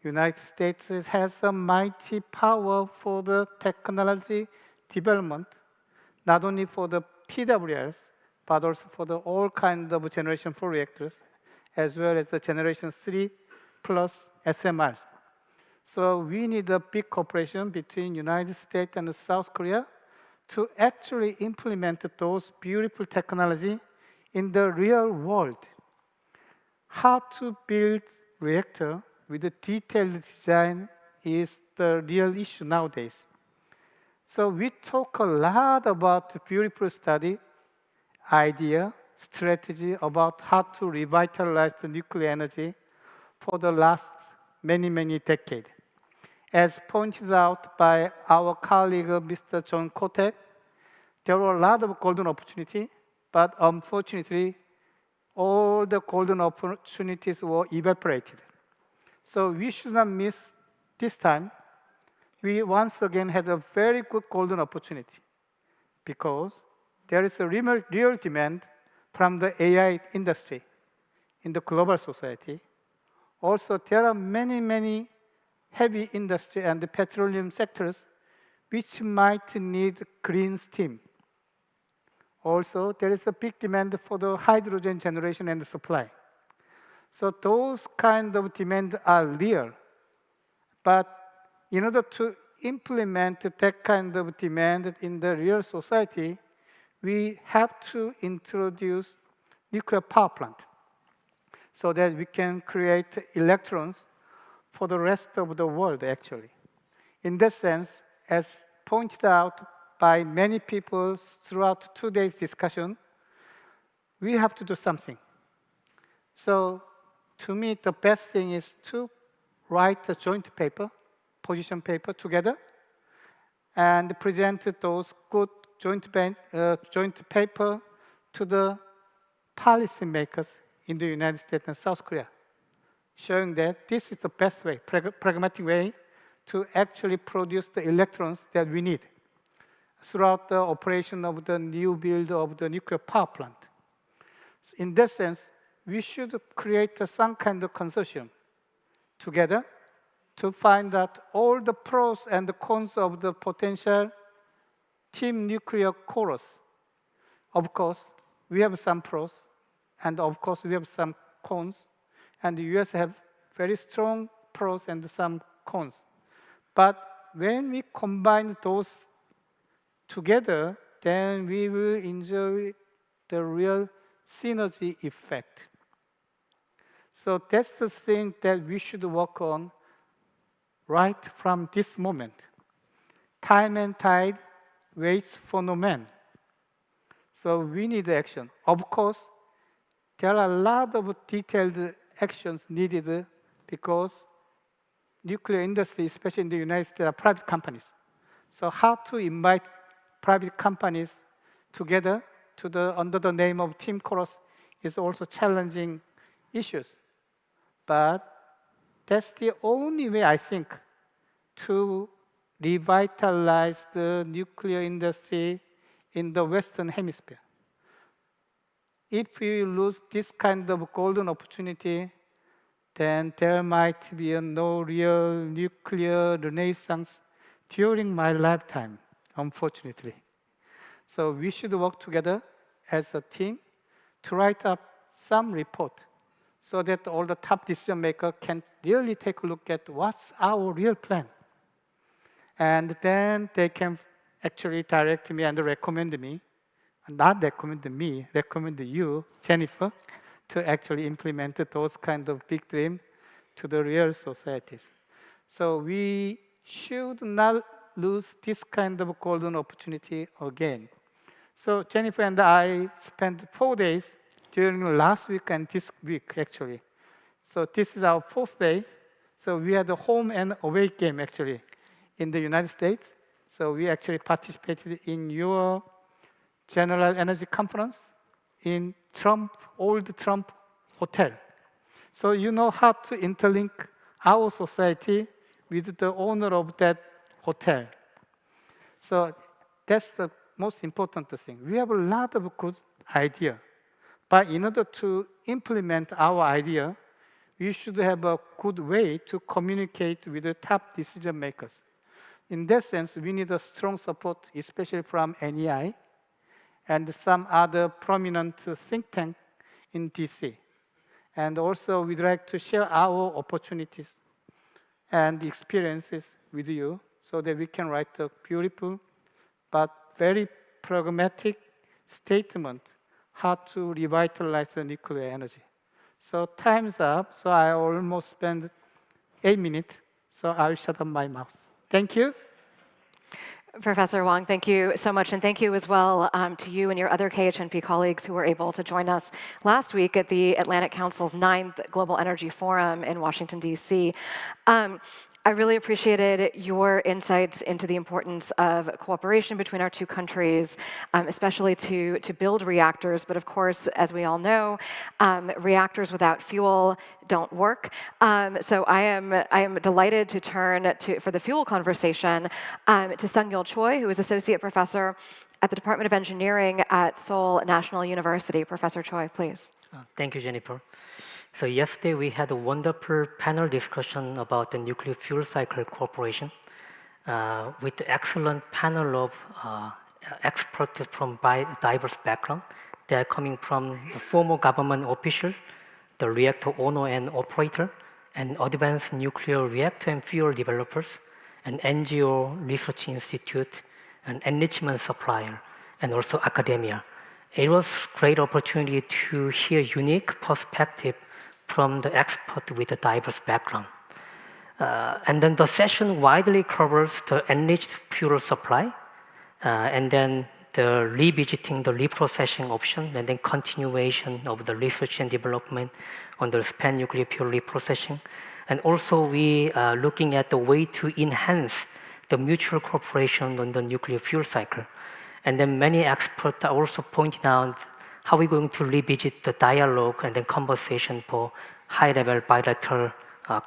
United States has a mighty power for the technology development, not only for the PWRs, but also for the all kinds of generation 4 reactors, as well as the generation 3 plus SMRs. So we need a big cooperation between United States and South Korea to actually implement those beautiful technology in the real world. How to build reactor with a detailed design is the real issue nowadays. So we talk a lot about the beautiful study, idea, strategy about how to revitalize the nuclear energy for the last many decades. As pointed out by our colleague, Mr. John Kotek, there were a lot of golden opportunities, but unfortunately, all the golden opportunities were evaporated. So we should not miss this time. We once again had a very good golden opportunity because there is a real demand from the AI industry in the global society. Also, there are many heavy industry and the petroleum sectors, which might need green steam. Also, there is a big demand for the hydrogen generation and supply. So those kind of demands are real. But in order to implement that kind of demand in the real society, we have to introduce nuclear power plant so that we can create electrons for the rest of the world, actually. In that sense, as pointed out by many people throughout today's discussion, we have to do something. So to me, the best thing is to write a joint paper, position paper together, and present those good joint paper to the policymakers in the United States and South Korea, showing that this is the best way, pragmatic way, to actually produce the electrons that we need throughout the operation of the new build of the nuclear power plant. In that sense, we should create some kind of consortium together to find out all the pros and the cons of the potential team nuclear chorus. Of course, we have some pros, and of course, we have some cons, and the US have very strong pros and some cons. But when we combine those together, then we will enjoy the real synergy effect. So that's the thing that we should work on right from this moment. Time and tide waits for no man. So we need action. Of course, there are a lot of detailed actions needed because nuclear industry, especially in the United States, are private companies. So how to invite private companies together under the name of Team Chorus is also challenging issues. But that's the only way, I think, to revitalize the nuclear industry in the Western Hemisphere. If we lose this kind of golden opportunity, then there might be no real nuclear renaissance during my lifetime, unfortunately. So we should work together as a team to write up some report so that all the top decision makers can really take a look at what's our real plan. And then they can actually direct me and recommend me, not recommend me, recommend you, Jennifer, to actually implement those kind of big dreams to the real societies. So we should not lose this kind of golden opportunity again. So Jennifer and I spent 4 days during last week and this week, actually. So this is our 4th day. So we had a home and away game, actually, in the United States. So we actually participated in your General Energy Conference in old Trump Hotel. So you know how to interlink our society with the owner of that hotel. So that's the most important thing. We have a lot of good ideas. But in order to implement our idea, we should have a good way to communicate with the top decision makers. In that sense, we need a strong support, especially from NEI and some other prominent think tank in DC. And also, we'd like to share our opportunities and experiences with you so that we can write a beautiful but very pragmatic statement how to revitalize the nuclear energy. So time's up, so I almost spent 8 minutes, so I'll shut up my mouth. Thank you. Professor Wang, thank you so much, and thank you as well to you and your other KHNP colleagues who were able to join us last week at the Atlantic Council's 9th Global Energy Forum in Washington, D.C. I really appreciated your insights into the importance of cooperation between our two countries, especially to build reactors. But of course, as we all know, reactors without fuel don't work. So I am delighted to turn for the fuel conversation to Sung-Yul Choi, who is Associate Professor at the Department of Engineering at Seoul National University. Professor Choi, please. Thank you, Jennifer. So yesterday we had a wonderful panel discussion about the nuclear fuel cycle cooperation with the excellent panel of experts from diverse backgrounds. They are coming from the former government officials, the reactor owner and operator, and advanced nuclear reactor and fuel developers, an NGO research institute, an enrichment supplier, and also academia. It was a great opportunity to hear unique perspective from the expert with a diverse background. And then the session widely covers the enriched fuel supply, and then the revisiting the reprocessing option, and then continuation of the research and development on the spent nuclear fuel reprocessing. And also we are looking at the way to enhance the mutual cooperation on the nuclear fuel cycle. And then many experts are also pointing out how we're going to revisit the dialogue and then conversation for high-level bilateral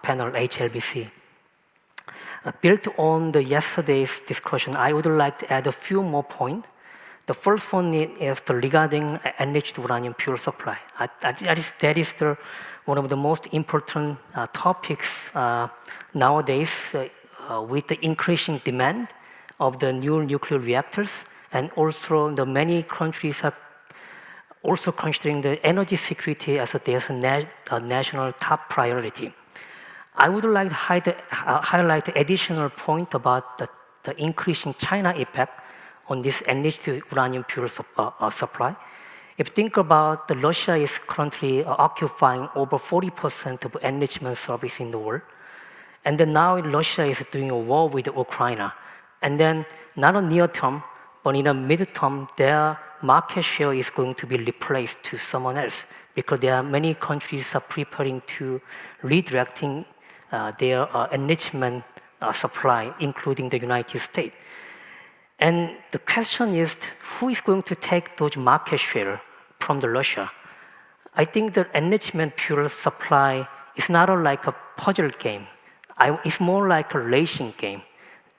panel HLBC. Built on the yesterday's discussion, I would like to add a few more points. The first one is regarding enriched uranium fuel supply. That is one of the most important topics nowadays with the increasing demand of the new nuclear reactors, and also the many countries are also considering the energy security as a national top priority. I would like to highlight the additional point about the increasing China effect on this enriched uranium fuel supply. If you think about Russia is currently occupying over 40% of enrichment service in the world, and then now Russia is doing a war with Ukraine, and then not a near term, but in a mid-term, their market share is going to be replaced to someone else, because there are many countries are preparing to redirecting their enrichment supply, including the United States. And the question is, who is going to take those market share from the Russia? I think the enrichment fuel supply is not like a puzzle game. It's more like a racing game.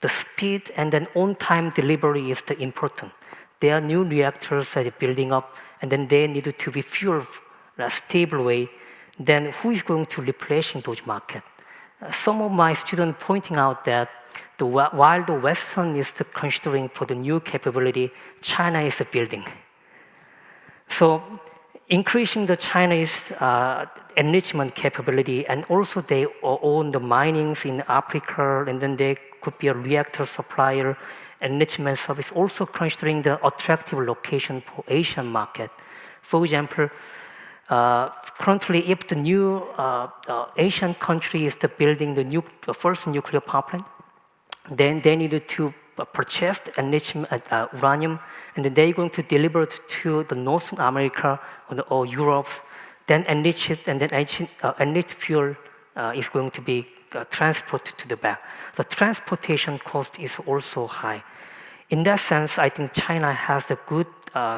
The speed and then on-time delivery is the important. There are new reactors that are building up, and then they need to be fueled in a stable way. Then who is going to replace in those markets? Some of my students pointing out that while the Western is considering for the new capability, China is building. So increasing the Chinese enrichment capability, and also they own the minings in Africa, and then they could be a reactor supplier, enrichment service, also considering the attractive location for Asian market. For example, currently, if the new Asian country is building the first nuclear power plant, then they needed to purchase the enrichment uranium, and then they're going to deliver it to the North America or Europe, then enrich it, and then enriched fuel is going to be transported to the back. The transportation cost is also high. In that sense, I think China has a good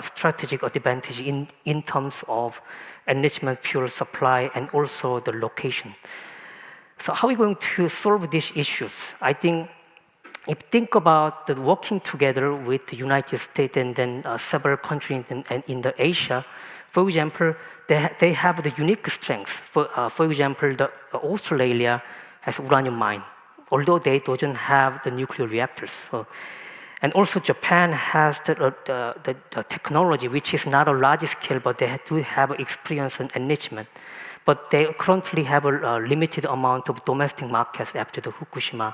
strategic advantage in terms of enrichment fuel supply and also the location. So how are we going to solve these issues? I think if you think about the working together with the United States and then several countries in the Asia, for example, they have the unique strengths. For example, Australia has uranium mine, although they don't have the nuclear reactors. So, and also Japan has the technology, which is not a large scale, but they do have experience in enrichment. But they currently have a limited amount of domestic markets after the Fukushima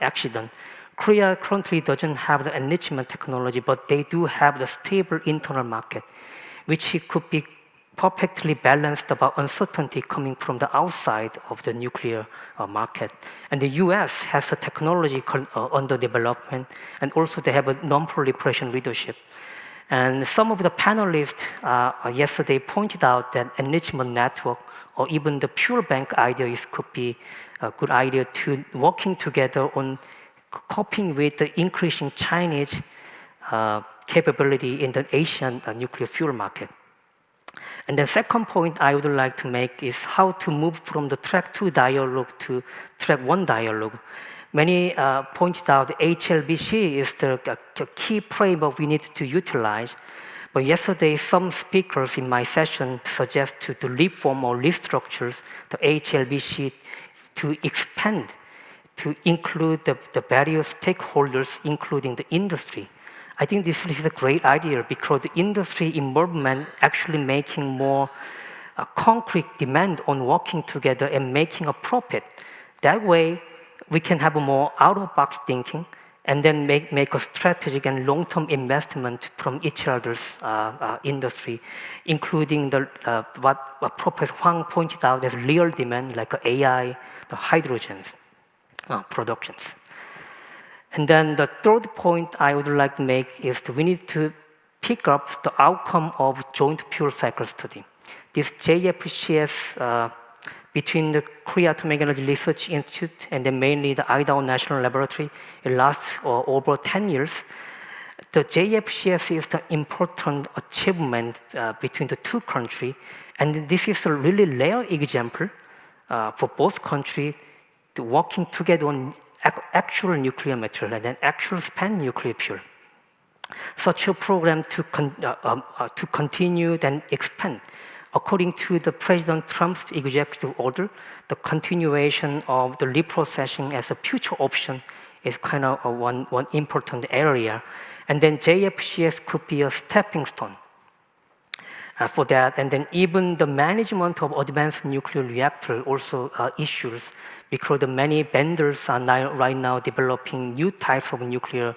accident. Korea currently doesn't have the enrichment technology, but they do have the stable internal market, which could be perfectly balanced about uncertainty coming from the outside of the nuclear market. And the US has a technology under development, and also they have a non-proliferation leadership. And some of the panelists yesterday pointed out that enrichment network or even the pure bank idea could be a good idea to working together on coping with the increasing Chinese capability in the Asian nuclear fuel market. And the second point I would like to make is how to move from the track 2 dialogue to track 1 dialogue. Many pointed out HLBC is the key framework we need to utilize. But yesterday, some speakers in my session suggest to reform or restructure the HLB sheet to expand, to include the various stakeholders, including the industry. I think this is a great idea because the industry involvement actually making more concrete demand on working together and making a profit. That way, we can have a more out-of-box thinking and then make a strategic and long-term investment from each other's industry, including what Professor Huang pointed out as real demand, like AI, the hydrogens productions. And then the third point I would like to make is that we need to pick up the outcome of joint fuel cycle study. This JFCS between the Korea Atomic Energy Research Institute and then mainly the Idaho National Laboratory, it lasts over 10 years. The JFCS is the important achievement between the two countries, and this is a really rare example for both countries to working together on actual nuclear material and then actual spent nuclear fuel. Such a program to continue and expand. According to the President Trump's executive order, the continuation of the reprocessing as a future option is kind of one important area. And then JFCS could be a stepping stone for that. And then even the management of advanced nuclear reactor also issues, because the many vendors are right now developing new types of nuclear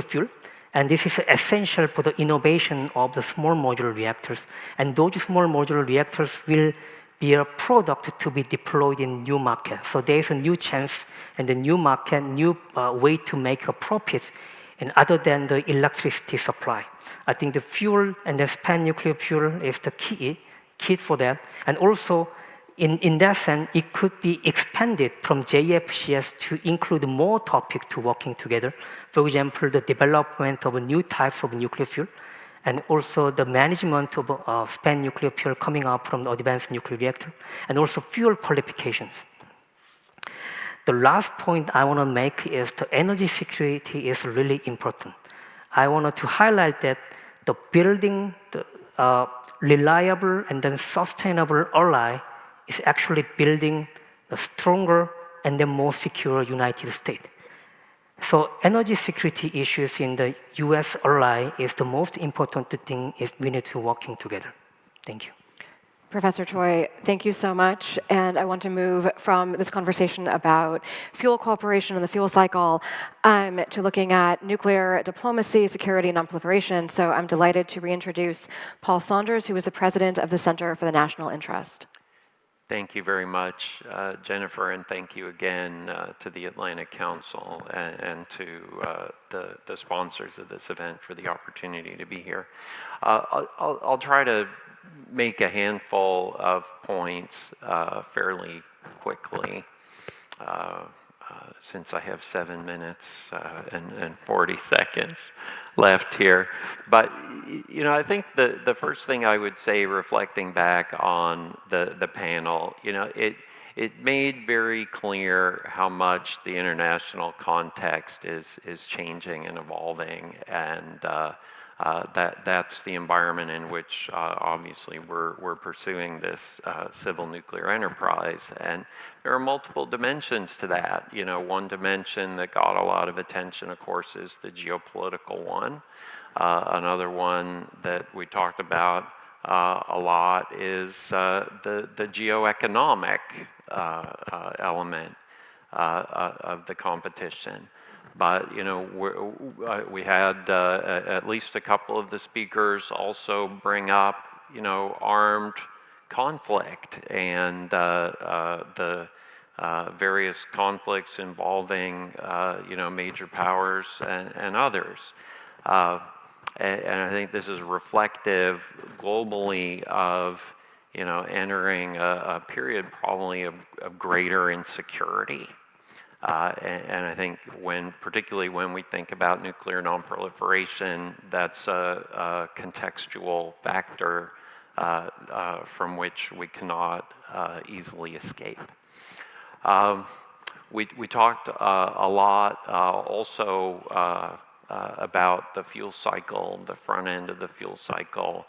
fuel. And this is essential for the innovation of the small modular reactors. And those small modular reactors will be a product to be deployed in new market. So there is a new chance and a new market, new way to make a profit, and other than the electricity supply. I think the fuel and the spent nuclear fuel is the key for that. And also, in that sense, it could be expanded from JFCS to include more topics to working together. For example, the development of new types of nuclear fuel, and also the management of spent nuclear fuel coming out from the advanced nuclear reactor, and also fuel qualifications. The last point I want to make is the energy security is really important. I wanted to highlight that the building the reliable and then sustainable ally is actually building a stronger and then more secure United States. So energy security issues in the US ally is the most important thing is we need to working together. Thank you. Professor Choi, thank you so much. And I want to move from this conversation about fuel cooperation and the fuel cycle to looking at nuclear diplomacy, security, and non-proliferation. So I'm delighted to reintroduce Paul Saunders, who is the president of the Center for the National Interest. Thank you very much, Jennifer, and thank you again to the Atlantic Council and to the sponsors of this event for the opportunity to be here. I'll try to make a handful of points fairly quickly, since I have 7 minutes and 40 seconds left here. But I think the first thing I would say, reflecting back on the panel, it made very clear how much the international context is changing and evolving, and that's the environment in which obviously we're pursuing this civil nuclear enterprise. And there are multiple dimensions to that. One dimension that got a lot of attention, of course, is the geopolitical one. Another one that we talked about a lot is the geoeconomic element of the competition. But we had at least a couple of the speakers also bring up armed conflict and the various conflicts involving major powers and others. And I think this is reflective globally of entering a period probably of greater insecurity. And I think particularly when we think about nuclear non-proliferation, that's a contextual factor from which we cannot easily escape. We talked a lot also about the fuel cycle, the front end of the fuel cycle,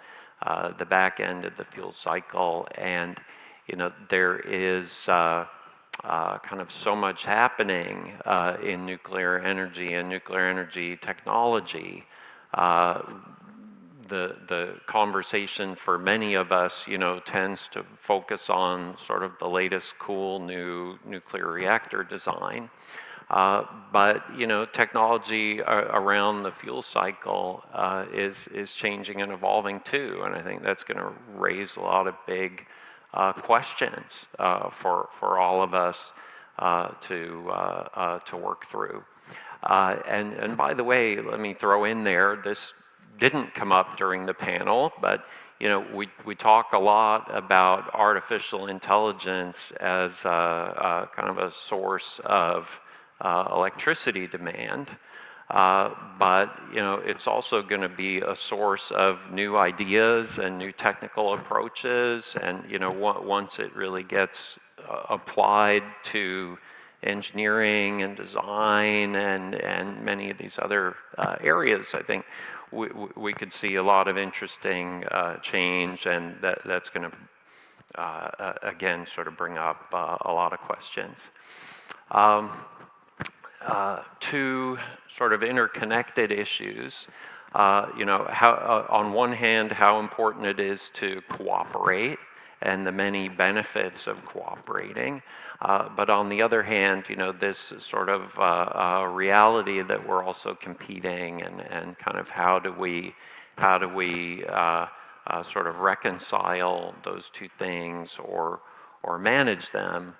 the back end of the fuel cycle, and there is kind of so much happening in nuclear energy and nuclear energy technology. The conversation for many of us, tends to focus on sort of the latest cool new nuclear reactor design. But technology around the fuel cycle is changing and evolving too, and I think that's going to raise a lot of big questions for all of us to work through. And by the way, let me throw in there, this didn't come up during the panel, but we talk a lot about artificial intelligence as kind of a source of electricity demand, but it's also going to be a source of new ideas and new technical approaches, and once it really gets applied to engineering and design and many of these other areas, I think we could see a lot of interesting change, and that's going to again sort of bring up a lot of questions. Two sort of interconnected issues. How, on one hand, how important it is to cooperate and the many benefits of cooperating, but on the other hand, this sort of reality that we're also competing, and kind of how do we sort of reconcile those two things or manage them,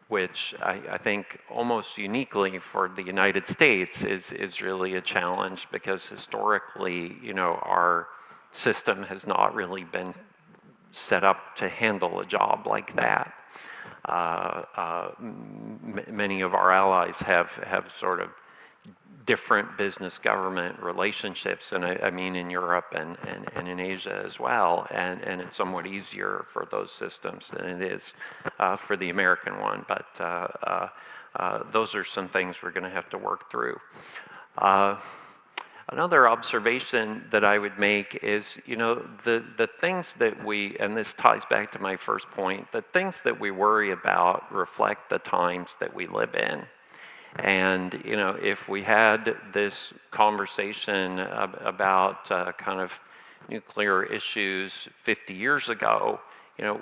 which I think almost uniquely for the United States is really a challenge, because historically, our system has not really been set up to handle a job like that. Many of our allies have sort of different business government relationships, and I mean in Europe and in Asia as well, and it's somewhat easier for those systems than it is for the American one, but those are some things we're going to have to work through. Another observation that I would make is, the things that and this ties back to my first point, the things that we worry about reflect the times that we live in. And, if we had this conversation about kind of nuclear issues 50 years ago,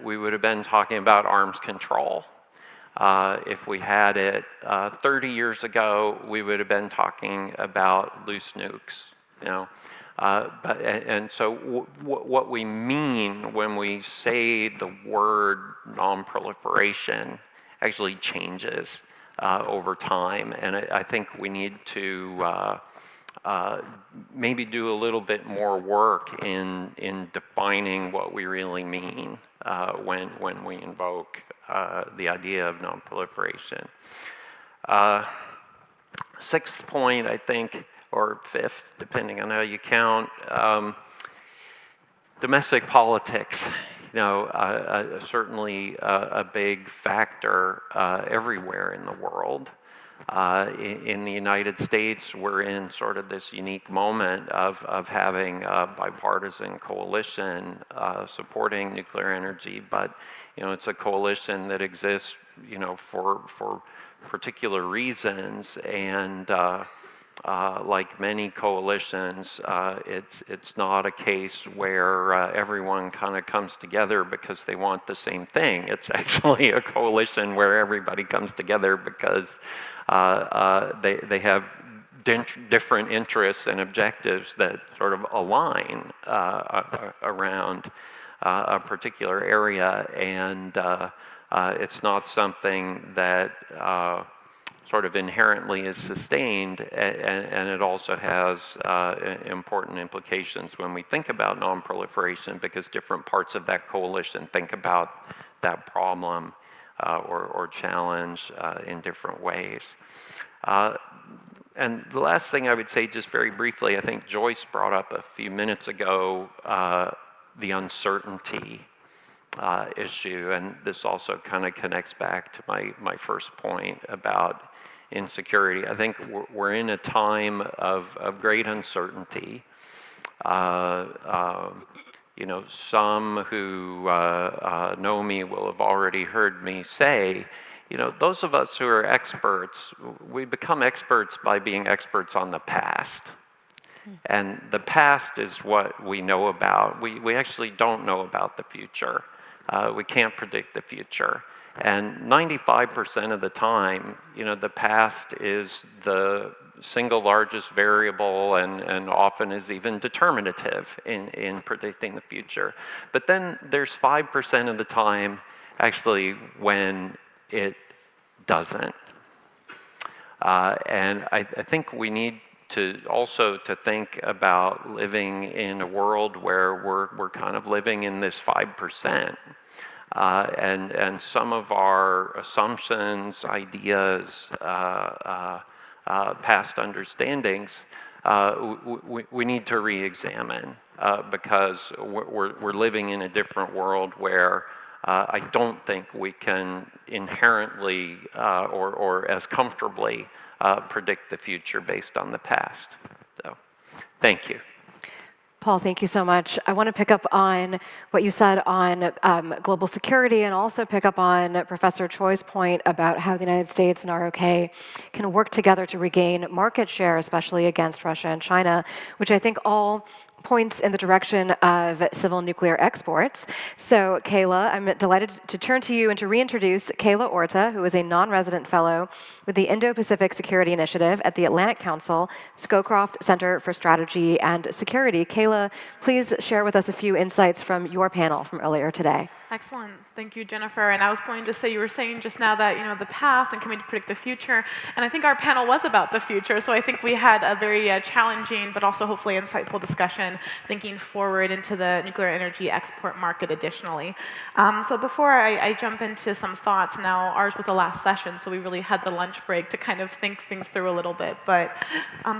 we would have been talking about arms control. If we had it 30 years ago, we would have been talking about loose nukes, and so what we mean when we say the word non-proliferation actually changes over time, and I think we need to maybe do a little bit more work in defining what we really mean when we invoke the idea of non-proliferation. Sixth point, I think, or fifth, depending on how you count, domestic politics. Certainly a big factor everywhere in the world. In the United States, we're in sort of this unique moment of having a bipartisan coalition supporting nuclear energy, but it's a coalition that exists for particular reasons, and like many coalitions, it's not a case where everyone kind of comes together because they want the same thing. It's actually a coalition where everybody comes together because they have different interests and objectives that sort of align around a particular area, and it's not something that sort of inherently is sustained, and it also has important implications when we think about non-proliferation, because different parts of that coalition think about that problem or challenge in different ways. And the last thing I would say, just very briefly, I think Joyce brought up a few minutes ago the uncertainty issue, and this also kind of connects back to my first point about in security. I think we're in a time of great uncertainty. You know, some who know me will have already heard me say, you know, those of us who are experts, we become experts by being experts on the past. And the past is what we know about. We actually don't know about the future. We can't predict the future. And 95% of the time, you know, the past is the single largest variable and often is even determinative in predicting the future. But then there's 5% of the time actually when it doesn't. And I think we need to also to think about living in a world where we're kind of living in this 5%. And some of our assumptions, ideas, past understandings, we need to re-examine because we're living in a different world where I don't think we can inherently or as comfortably predict the future based on the past. So, thank you. Paul, thank you so much. I want to pick up on what you said on global security and also pick up on Professor Choi's point about how the United States and ROK can work together to regain market share, especially against Russia and China, which I think all points in the direction of civil nuclear exports. So, Kayla, I'm delighted to turn to you and to reintroduce Kayla Orta, who is a non-resident fellow with the Indo-Pacific Security Initiative at the Atlantic Council, Scowcroft Center for Strategy and Security. Kayla, please share with us a few insights from your panel from earlier today. Excellent. Thank you, Jennifer. And I was going to say, you were saying just now that, you know, the past and can we predict the future? And I think our panel was about the future. So I think we had a very challenging, but also hopefully insightful discussion thinking forward into the nuclear energy export market additionally. So before I jump into some thoughts, now ours was the last session, so we really had the lunch break to kind of think things through a little bit. But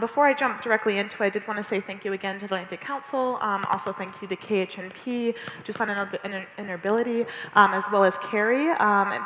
before I jump directly into it, I did want to say thank you again to the Atlantic Council. Also thank you to KHNP, Tucson Interoperability, as well as Carrie,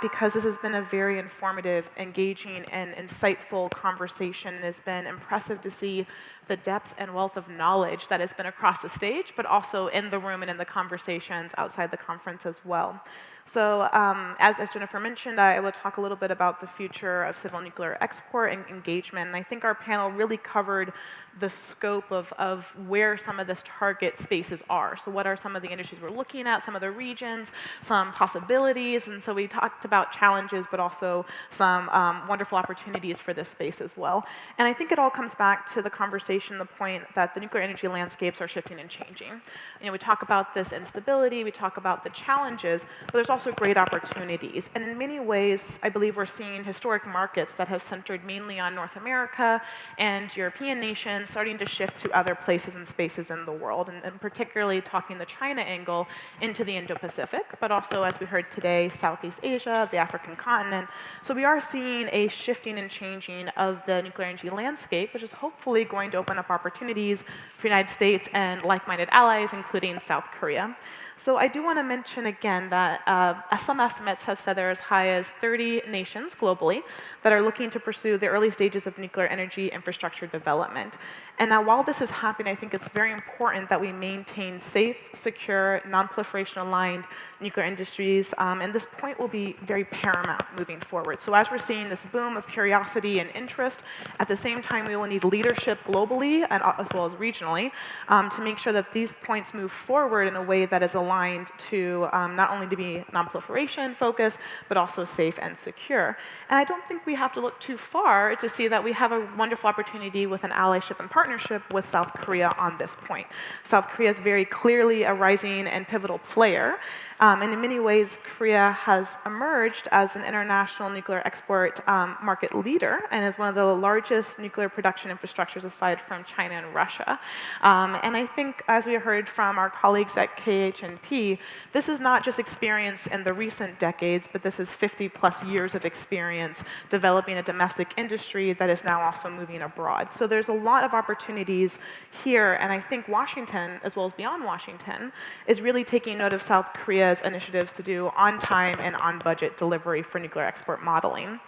because this has been a very informative, engaging, and insightful conversation. It's been impressive to see the depth and wealth of knowledge that has been across the stage, but also in the room and in the conversations outside the conference as well. So as Jennifer mentioned, I will talk a little bit about the future of civil nuclear export and engagement. And I think our panel really covered the scope of where some of this target spaces are. So what are some of the industries we're looking at, some of the regions, some possibilities. And so we talked about challenges, but also some wonderful opportunities for this space as well. And I think it all comes back to the conversation, the point that the nuclear energy landscapes are shifting and changing. You know, we talk about this instability, we talk about the challenges, but there's also great opportunities. And in many ways, I believe we're seeing historic markets that have centered mainly on North America and European nations starting to shift to other places and spaces in the world, and particularly talking the China angle into the Indo-Pacific, but also, as we heard today, Southeast Asia, the African continent. So we are seeing a shifting and changing of the nuclear energy landscape, which is hopefully going to open up opportunities for the United States and like-minded allies, including South Korea. So I do want to mention again that some estimates have said there are as high as 30 nations globally that are looking to pursue the early stages of nuclear energy infrastructure development. And now while this is happening, I think it's very important that we maintain safe, secure, non-proliferation aligned nuclear industries. And this point will be very paramount moving forward. So as we're seeing this boom of curiosity and interest, at the same time we will need leadership globally and as well as regionally to make sure that these points move forward in a way that is aligned to not only to be non-proliferation focused, but also safe and secure. And I don't think we have to look too far to see that we have a wonderful opportunity with an allyship and partnership with South Korea on this point. South Korea is very clearly a rising and pivotal player. And in many ways, Korea has emerged as an international nuclear export market leader and is one of the largest nuclear production infrastructures aside from China and Russia. And I think, as we heard from our colleagues at KHNP, this is not just experience in the recent decades, but this is 50+ years of experience developing a domestic industry that is now also moving abroad. So there's a lot of opportunities here, and I think Washington, as well as beyond Washington, is really taking note of South Korea's initiatives to do on-time and on-budget delivery for nuclear export modeling.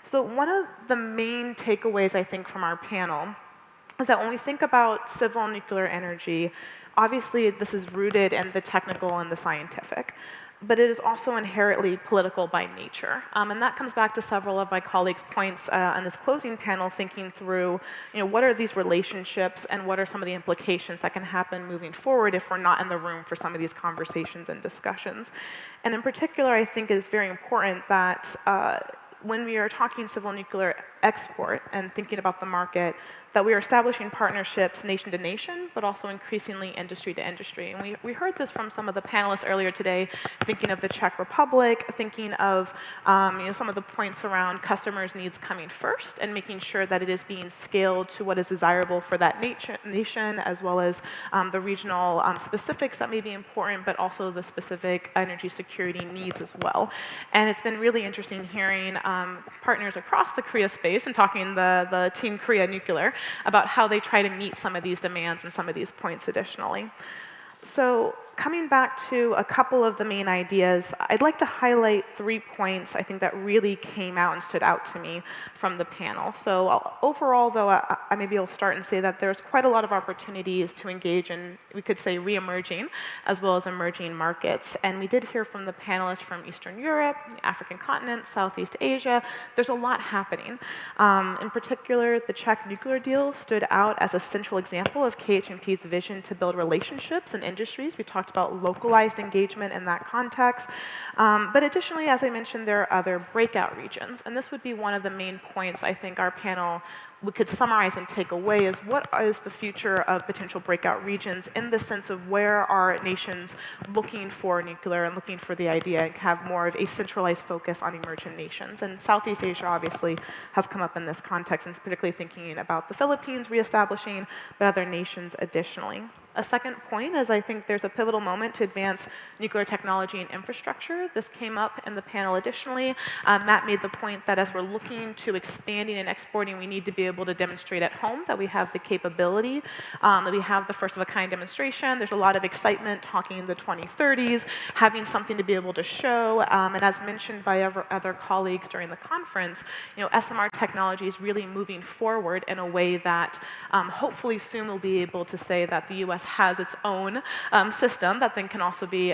So one of the main takeaways, I think, from our panel is that when we think about civil nuclear energy, obviously this is rooted in the technical and the scientific, but it is also inherently political by nature. And that comes back to several of my colleagues' points on this closing panel, thinking through, what are these relationships and what are some of the implications that can happen moving forward if we're not in the room for some of these conversations and discussions. And in particular, I think it is very important that when we are talking civil nuclear export and thinking about the market, that we are establishing partnerships nation to nation, but also increasingly industry to industry. And we heard this from some of the panelists earlier today, thinking of the Czech Republic, thinking of some of the points around customers' needs coming first and making sure that it is being scaled to what is desirable for that nation, as well as the regional specifics that may be important, but also the specific energy security needs as well. And it's been really interesting hearing partners across the Korea space and talking the Team Korea Nuclear about how they try to meet some of these demands and some of these points additionally. So coming back to a couple of the main ideas, I'd like to highlight 3 points I think that really came out and stood out to me from the panel. So overall, though, I maybe will start and say that there's quite a lot of opportunities to engage in, we could say, re-emerging as well as emerging markets. And we did hear from the panelists from Eastern Europe, the African continent, Southeast Asia. There's a lot happening. In particular, the Czech nuclear deal stood out as a central example of KHNP's vision to build relationships in industries. We talked about localized engagement in that context. But additionally, as I mentioned, there are other breakout regions. And this would be one of the main points I think our panel we could summarize and take away is what is the future of potential breakout regions in the sense of where are nations looking for nuclear and looking for the idea and have more of a centralized focus on emerging nations. And Southeast Asia obviously has come up in this context, and particularly thinking about the Philippines reestablishing, but other nations additionally. A second point is I think there's a pivotal moment to advance nuclear technology and infrastructure. This came up in the panel additionally. Matt made the point that as we're looking to expanding and exporting, we need to be able to demonstrate at home that we have the capability, that we have the first-of-a-kind demonstration. There's a lot of excitement talking in the 2030s, having something to be able to show. And as mentioned by other colleagues during the conference, SMR technology is really moving forward in a way that hopefully soon we'll be able to say that the US has its own system that then can also be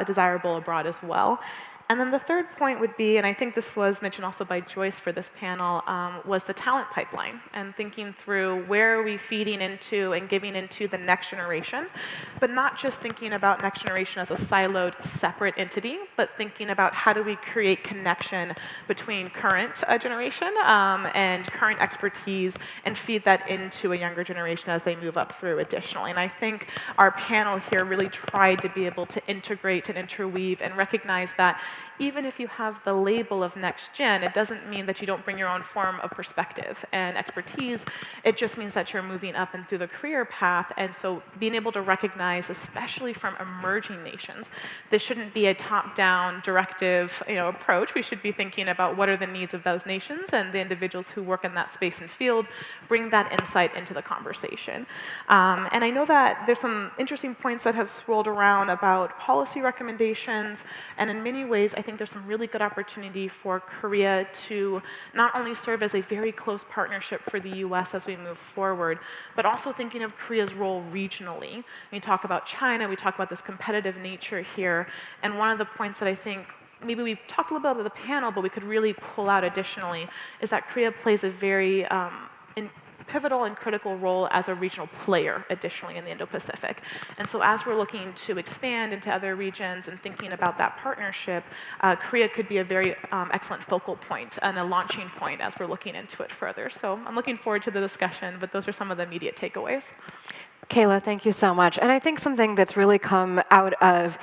desirable abroad as well. And then the third point would be, and I think this was mentioned also by Joyce for this panel, was the talent pipeline and thinking through where are we feeding into and giving into the next generation, but not just thinking about next generation as a siloed, separate entity, but thinking about how do we create connection between current generation and current expertise and feed that into a younger generation as they move up through additionally. And I think our panel here really tried to be able to integrate and interweave and recognize that even if you have the label of next gen, it doesn't mean that you don't bring your own form of perspective and expertise. It just means that you're moving up and through the career path. And so being able to recognize, especially from emerging nations, this shouldn't be a top-down directive approach. We should be thinking about what are the needs of those nations, and the individuals who work in that space and field bring that insight into the conversation. And I know that there's some interesting points that have swirled around about policy recommendations, and in many ways, I think there's some really good opportunity for Korea to not only serve as a very close partnership for the US as we move forward, but also thinking of Korea's role regionally. We talk about China, we talk about this competitive nature here, and one of the points that I think maybe we talked a little bit about the panel, but we could really pull out additionally, is that Korea plays a very pivotal and critical role as a regional player additionally in the Indo-Pacific. And so as we're looking to expand into other regions and thinking about that partnership, Korea could be a very excellent focal point and a launching point as we're looking into it further. So I'm looking forward to the discussion, but those are some of the immediate takeaways. Kayla, thank you so much. And I think something that's really come out of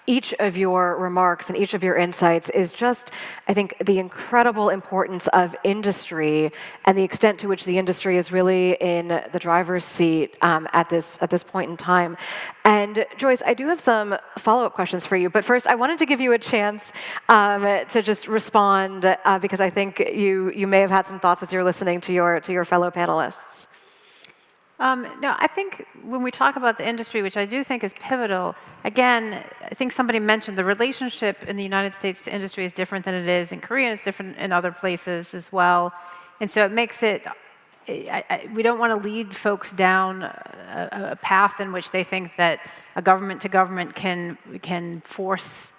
each of your remarks and each of your insights is just, I think, the incredible importance of industry and the extent to which the industry is really in the driver's seat at this point in time. And Joyce, I do have some follow-up questions for you, but first I wanted to give you a chance to just respond because I think you may have had some thoughts as you're listening to your fellow panelists. No, I think when we talk about the industry, which I do think is pivotal, again, I think somebody mentioned the relationship in the United States to industry is different than it is in Korea, and it's different in other places as well. And so it makes it, we don't want to lead folks down a path in which they think that a government to government can force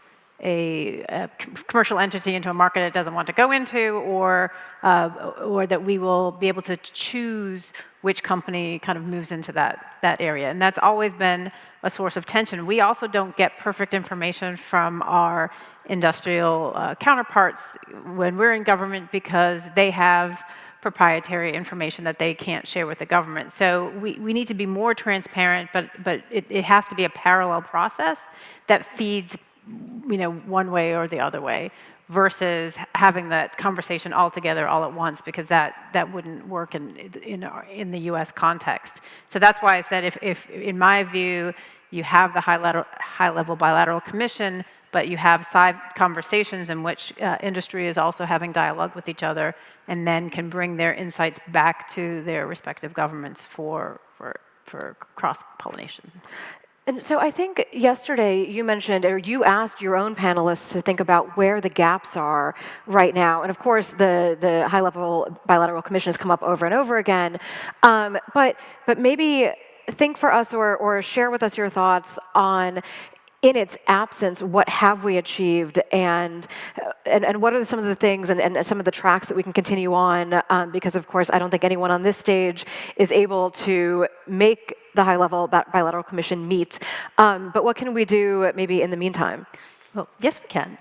a commercial entity into a market it doesn't want to go into, or that we will be able to choose which company kind of moves into that area. And that's always been a source of tension. We also don't get perfect information from our industrial counterparts when we're in government because they have proprietary information that they can't share with the government. So we need to be more transparent, but it has to be a parallel process that feeds one way or the other way, versus having that conversation all together all at once, because that wouldn't work in the U.S. context. So that's why I said if in my view you have the high-level bilateral commission, but you have side conversations in which industry is also having dialogue with each other, and then can bring their insights back to their respective governments for cross-pollination. And so I think yesterday you mentioned, or you asked your own panelists to think about where the gaps are right now. And of course, the high-level bilateral commission has come up over and over again. But maybe think for us or share with us your thoughts on, in its absence, what have we achieved, and what are some of the things and some of the tracks that we can continue on? Because, of course, I don't think anyone on this stage is able to make the high-level bilateral commission meet. But what can we do maybe in the meantime? Well, yes, we can.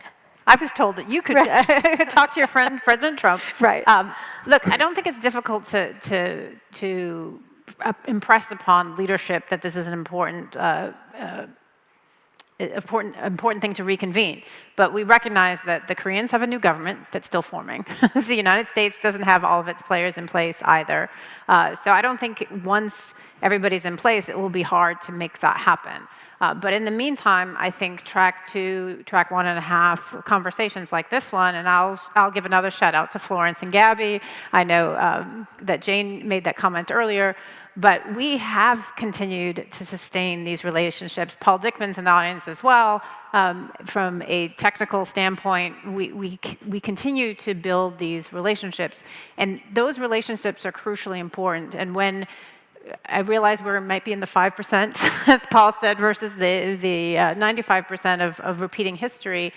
I was told that you could talk to your friend, President Trump. Right. Look, I don't think it's difficult to impress upon leadership that this is an important thing to reconvene. But we recognize that the Koreans have a new government that's still forming. The United States doesn't have all of its players in place either. So I don't think once everybody's in place, it will be hard to make that happen. But in the meantime, I think track 2, track 1.5 conversations like this one, and I'll give another shout out to Florence and Gabby. I know that Jane made that comment earlier. But we have continued to sustain these relationships. Paul Dickman's in the audience as well. From a technical standpoint, we continue to build these relationships. And those relationships are crucially important. And when I realize we might be in the 5%, as Paul said, versus the 95% of repeating history,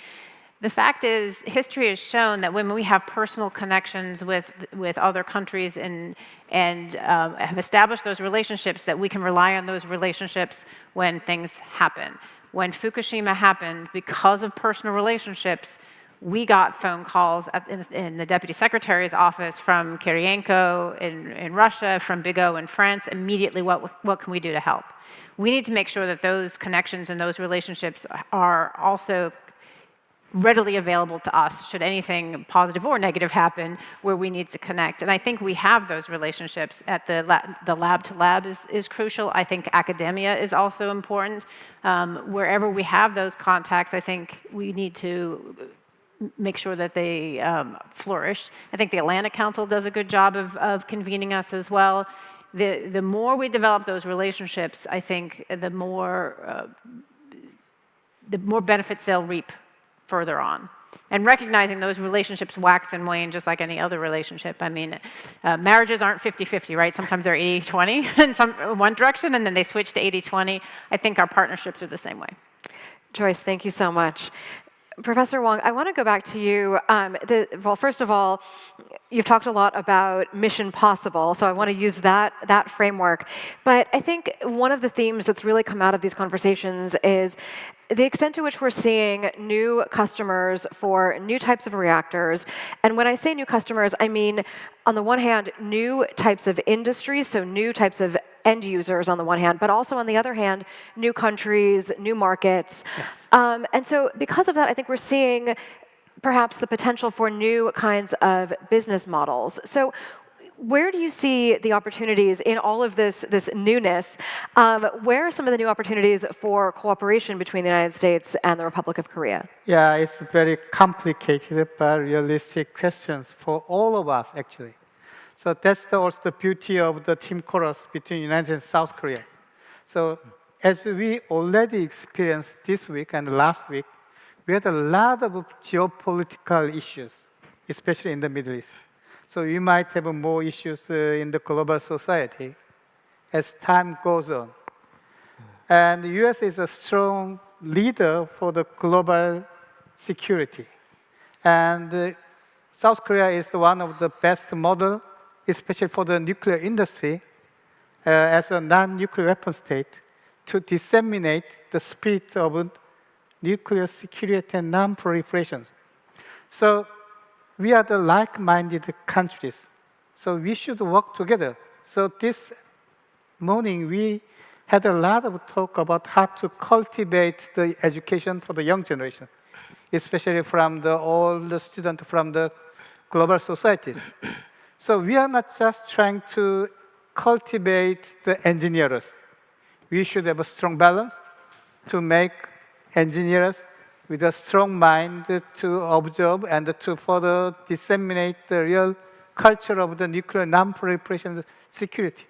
the fact is, history has shown that when we have personal connections with other countries and have established those relationships, that we can rely on those relationships when things happen. When Fukushima happened, because of personal relationships, we got phone calls in the Deputy Secretary's office from Kirienko in Russia, from Bigot in France, immediately, what can we do to help? We need to make sure that those connections and those relationships are also readily available to us should anything positive or negative happen where we need to connect. And I think we have those relationships at the lab to lab is crucial. I think academia is also important. Wherever we have those contacts, I think we need to make sure that they flourish. I think the Atlantic Council does a good job of convening us as well. The more we develop those relationships, I think the more benefits they'll reap further on. And recognizing those relationships wax and wane just like any other relationship. I mean, marriages aren't 50-50, right? Sometimes they're 80-20 in one direction, and then they switch to 80-20. I think our partnerships are the same way. Joyce, thank you so much. Professor Wong, I want to go back to you. Well, first of all, you've talked a lot about Mission Possible, so I want to use that framework. But I think one of the themes that's really come out of these conversations is the extent to which we're seeing new customers for new types of reactors. And when I say new customers, I mean, on the one hand, new types of industries, so new types of end users on the one hand, but also on the other hand, new countries, new markets. Yes. And so because of that, I think we're seeing perhaps the potential for new kinds of business models. So where do you see the opportunities in all of this newness? Where are some of the new opportunities for cooperation between the United States and the Republic of Korea? Yeah, it's very complicated but realistic questions for all of us, actually. So that's also the beauty of the team chorus between United and South Korea. So as we already experienced this week and last week, we had a lot of geopolitical issues, especially in the Middle East. So we might have more issues in the global society as time goes on. And the US is a strong leader for the global security. And South Korea is one of the best model, especially for the nuclear industry, as a non-nuclear weapon state, to disseminate the spirit of nuclear security and non-proliferation. So we are the like-minded countries. So we should work together. So this morning, we had a lot of talk about how to cultivate the education for the young generation, especially from all the students from the global societies. So we are not just trying to cultivate the engineers. We should have a strong balance to make engineers with a strong mind to observe and to further disseminate the real culture of the nuclear non-proliferation security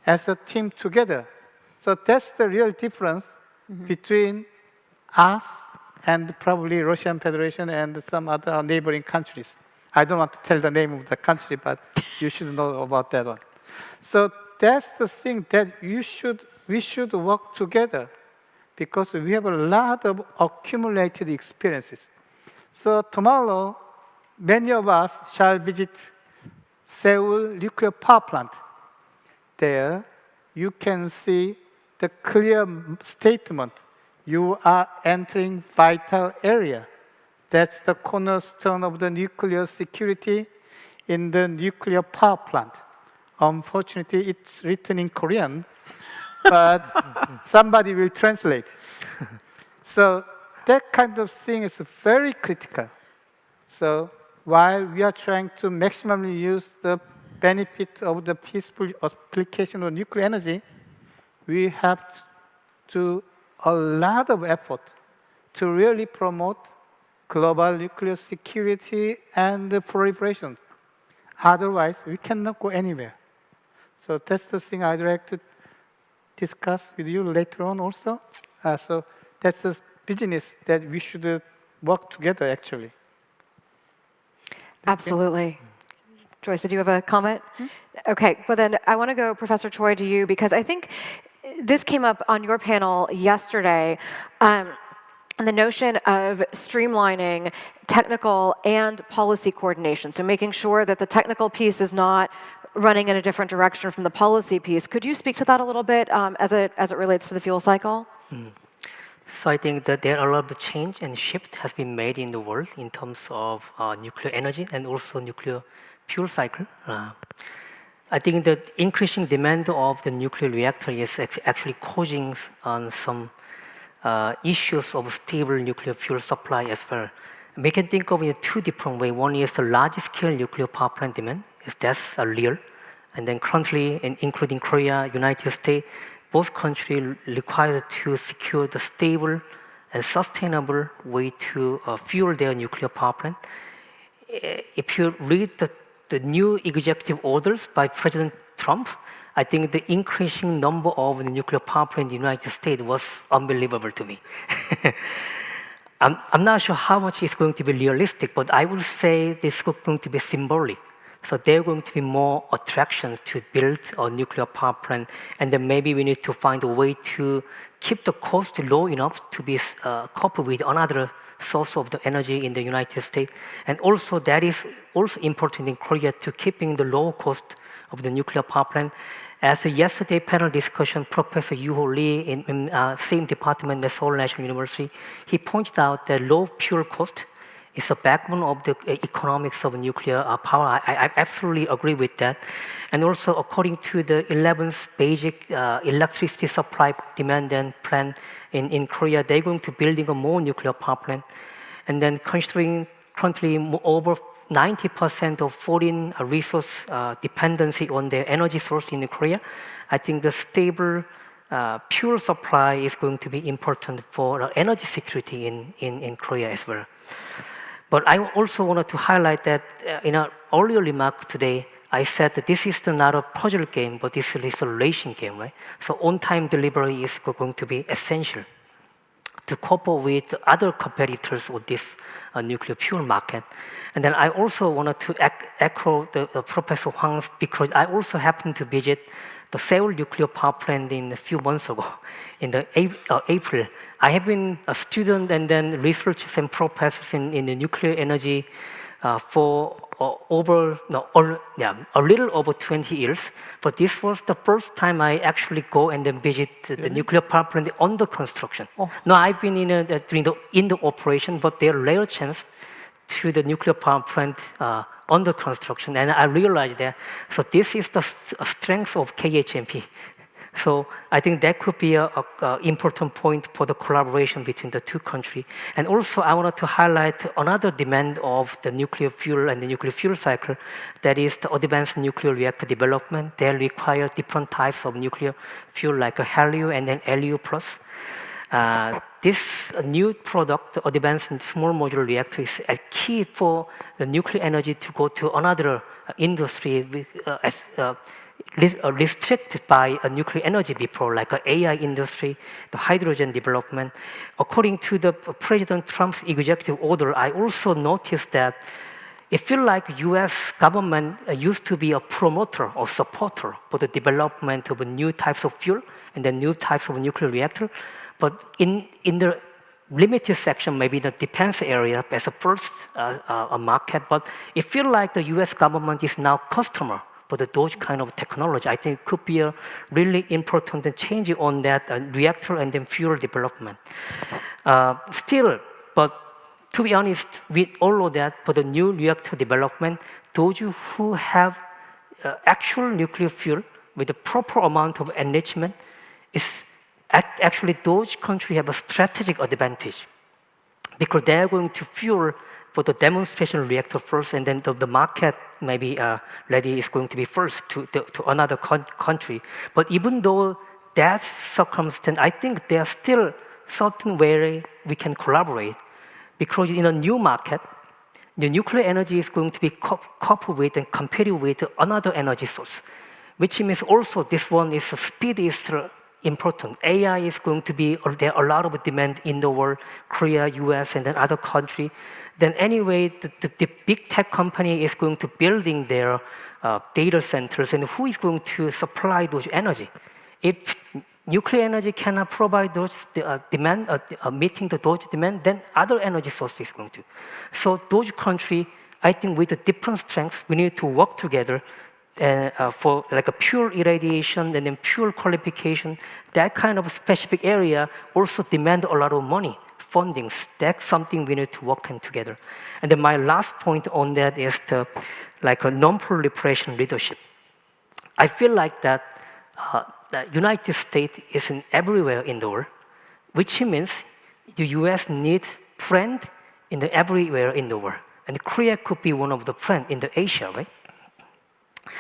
as a team together. So that's the real difference between us and probably Russian Federation and some other neighboring countries. I don't want to tell the name of the country, but you should know about that one. So that's the thing that we should work together because we have a lot of accumulated experiences. So tomorrow, many of us shall visit Seoul nuclear power plant. There, you can see the clear statement. You are entering vital area. That's the cornerstone of the nuclear security in the nuclear power plant. Unfortunately, it's written in Korean, but somebody will translate. So that kind of thing is very critical. So while we are trying to maximally use the benefit of the peaceful application of nuclear energy, we have to do a lot of effort to really promote global nuclear security and proliferation. Otherwise, we cannot go anywhere. So that's the thing I'd like to discuss with you later on also. So that's the business that we should work together, actually. Absolutely. Joyce, did you have a comment? Okay, well then I want to go, Professor Choi, to you because I think this came up on your panel yesterday. And the notion of streamlining technical and policy coordination, so making sure that the technical piece is not running in a different direction from the policy piece. Could you speak to that a little bit as it relates to the fuel cycle? So I think that there are a lot of change and shift has been made in the world in terms of nuclear energy and also nuclear fuel cycle. I think the increasing demand of the nuclear reactor is actually causing some issues of stable nuclear fuel supply as well. We can think of it in two different ways. One is the large-scale nuclear power plant demand. That's real. And then currently, including Korea, United States, both countries require to secure the stable and sustainable way to fuel their nuclear power plant. If you read the new executive orders by President Trump, I think the increasing number of the nuclear power plants in the United States was unbelievable to me. I'm not sure how much is going to be realistic, but I would say this is going to be symbolic. So there are going to be more attractions to build a nuclear power plant, and then maybe we need to find a way to keep the cost low enough to be coupled with another source of the energy in the United States. And also that is also important in Korea to keeping the low cost of the nuclear power plant. As a yesterday panel discussion, Professor Yoo-ho Lee in same department at Seoul National University, he pointed out that low fuel cost is the backbone of the economics of nuclear power. I absolutely agree with that. And also, according to the 11th basic electricity supply demand and plan in Korea, they're going to building a more nuclear power plant. And then considering currently over 90% of foreign resource dependency on their energy source in Korea, I think the stable fuel supply is going to be important for energy security in Korea as well. But I also wanted to highlight that in our earlier remark today, I said that this is not a puzzle game, but this is a relation game, right? So on-time delivery is going to be essential to cope with other competitors of this nuclear fuel market. And then I also wanted to echo the Professor Huang's, because I also happened to visit the Seoul nuclear power plant in a few months ago, in the April. I have been a student and then researchers and professors in the nuclear energy for a little over 20 years. But this was the first time I actually go and then visit the nuclear power plant under construction. No, I've been in the operation, but there are rare chance to the nuclear power plant under construction, and I realized that. So this is the strength of KHNP. So I think that could be an important point for the collaboration between the two countries. And also I wanted to highlight another demand of the nuclear fuel and the nuclear fuel cycle, that is the advanced nuclear reactor development. They require different types of nuclear fuel like a HALEU and then LEU+. This new product, the advanced small modular reactor, is a key for the nuclear energy to go to another industry with, restricted by nuclear energy before, like the AI industry, the hydrogen development. According to the President Trump's executive order, I also noticed that it feels like US government used to be a promoter or supporter for the development of new types of fuel and then new types of nuclear reactor. But in the limited section, maybe the defense area as a first market, but it feels like the US government is now customer for those kind of technology. I think it could be a really important change on that reactor and then fuel development. Still, but to be honest, with all of that, for the new reactor development, those who have actual nuclear fuel with the proper amount of enrichment, is actually those countries have a strategic advantage, because they are going to fuel for the demonstration reactor first, and then the market maybe ready is going to be first to another country. But even though that's circumstance, I think there are still certain ways we can collaborate, because in a new market, the nuclear energy is going to be coupled with and competed with another energy source, which means also this one is speed is important. AI is going to be, there are a lot of demand in the world, Korea, US, and then other countries. Then anyway, the big tech company is going to building their data centers, and who is going to supply those energy? If nuclear energy cannot provide those demand, meeting those demand, then other energy sources is going to. So those countries, I think with the different strengths, we need to work together for like a pure irradiation and then pure qualification. That kind of specific area also demand a lot of money, fundings. That's something we need to work on together. And then my last point on that is the like a non-proliferation leadership. I feel like that the United States is in everywhere in the world, which means the US needs friends in everywhere in the world. And Korea could be one of the friends in the Asia, right?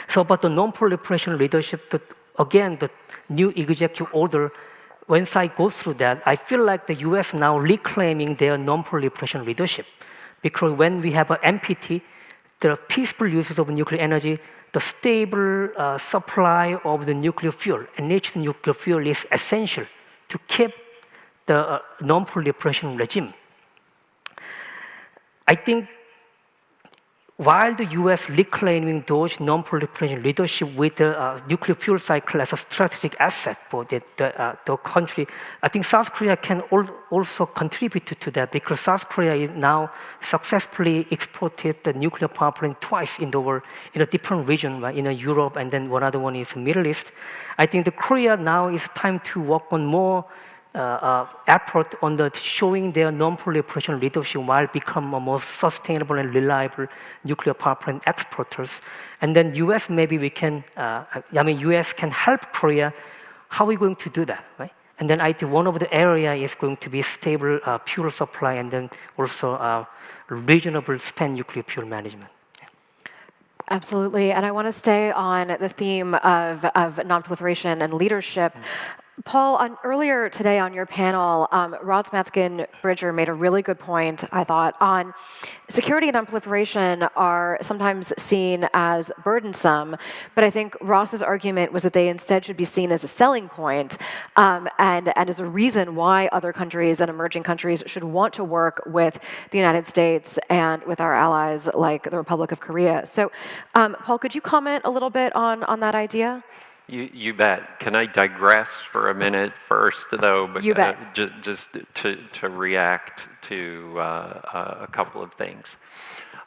So, but the non-proliferation leadership, again, the new executive order, once I go through that, I feel like the US now reclaiming their non-proliferation leadership. Because when we have an NPT, the peaceful use of nuclear energy, the stable supply of the nuclear fuel, enriched nuclear fuel is essential to keep the non-proliferation regime. I think while the US reclaiming those non-proliferation leadership with the nuclear fuel cycle as a strategic asset for the country, I think South Korea can also contribute to that, because South Korea is now successfully exported the nuclear power plant twice in the world, in a different region, right? In Europe, and then one other one is the Middle East. I think the Korea now is time to work on more effort on showing their non-proliferation leadership while become a more sustainable and reliable nuclear power plant exporters. And then US, maybe we can, US can help Korea. How are we going to do that, right? And then I think one of the area is going to be stable fuel supply, and then also reasonable spent nuclear fuel management. Absolutely, and I want to stay on the theme of non-proliferation and leadership. Paul, earlier today on your panel, Rod Smatskin-Bridger made a really good point, I thought, on security and non-proliferation are sometimes seen as burdensome, but I think Ross's argument was that they instead should be seen as a selling point and as a reason why other countries and emerging countries should want to work with the United States and with our allies like the Republic of Korea. So, Paul, could you comment a little bit on that idea? You bet. Can I digress for a minute first, though? You bet. Just to react to a couple of things.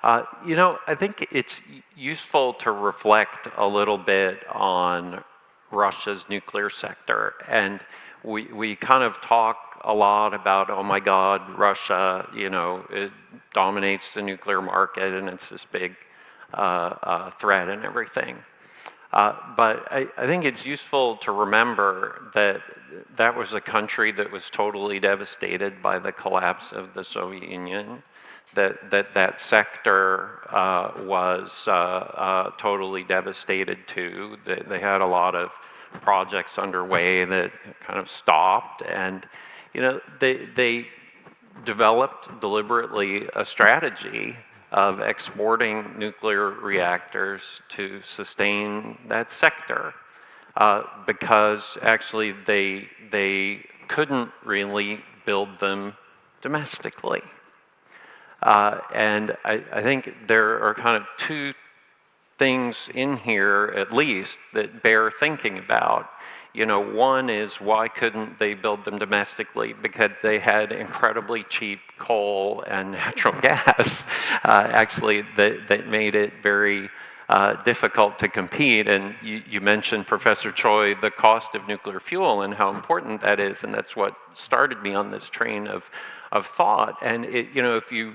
I think it's useful to reflect a little bit on Russia's nuclear sector. And we kind of talk a lot about, oh my God, Russia, it dominates the nuclear market and it's this big threat and everything. But I think it's useful to remember that that was a country that was totally devastated by the collapse of the Soviet Union, that sector was totally devastated too. They had a lot of projects underway that kind of stopped, and they developed deliberately a strategy of exporting nuclear reactors to sustain that sector because actually they couldn't really build them domestically. And I think there are kind of two things in here, at least, that bear thinking about. One is, why couldn't they build them domestically? Because they had incredibly cheap coal and natural gas, actually, that made it very difficult to compete. And you mentioned, Professor Choi, the cost of nuclear fuel and how important that is, and that's what started me on this train of thought. And if you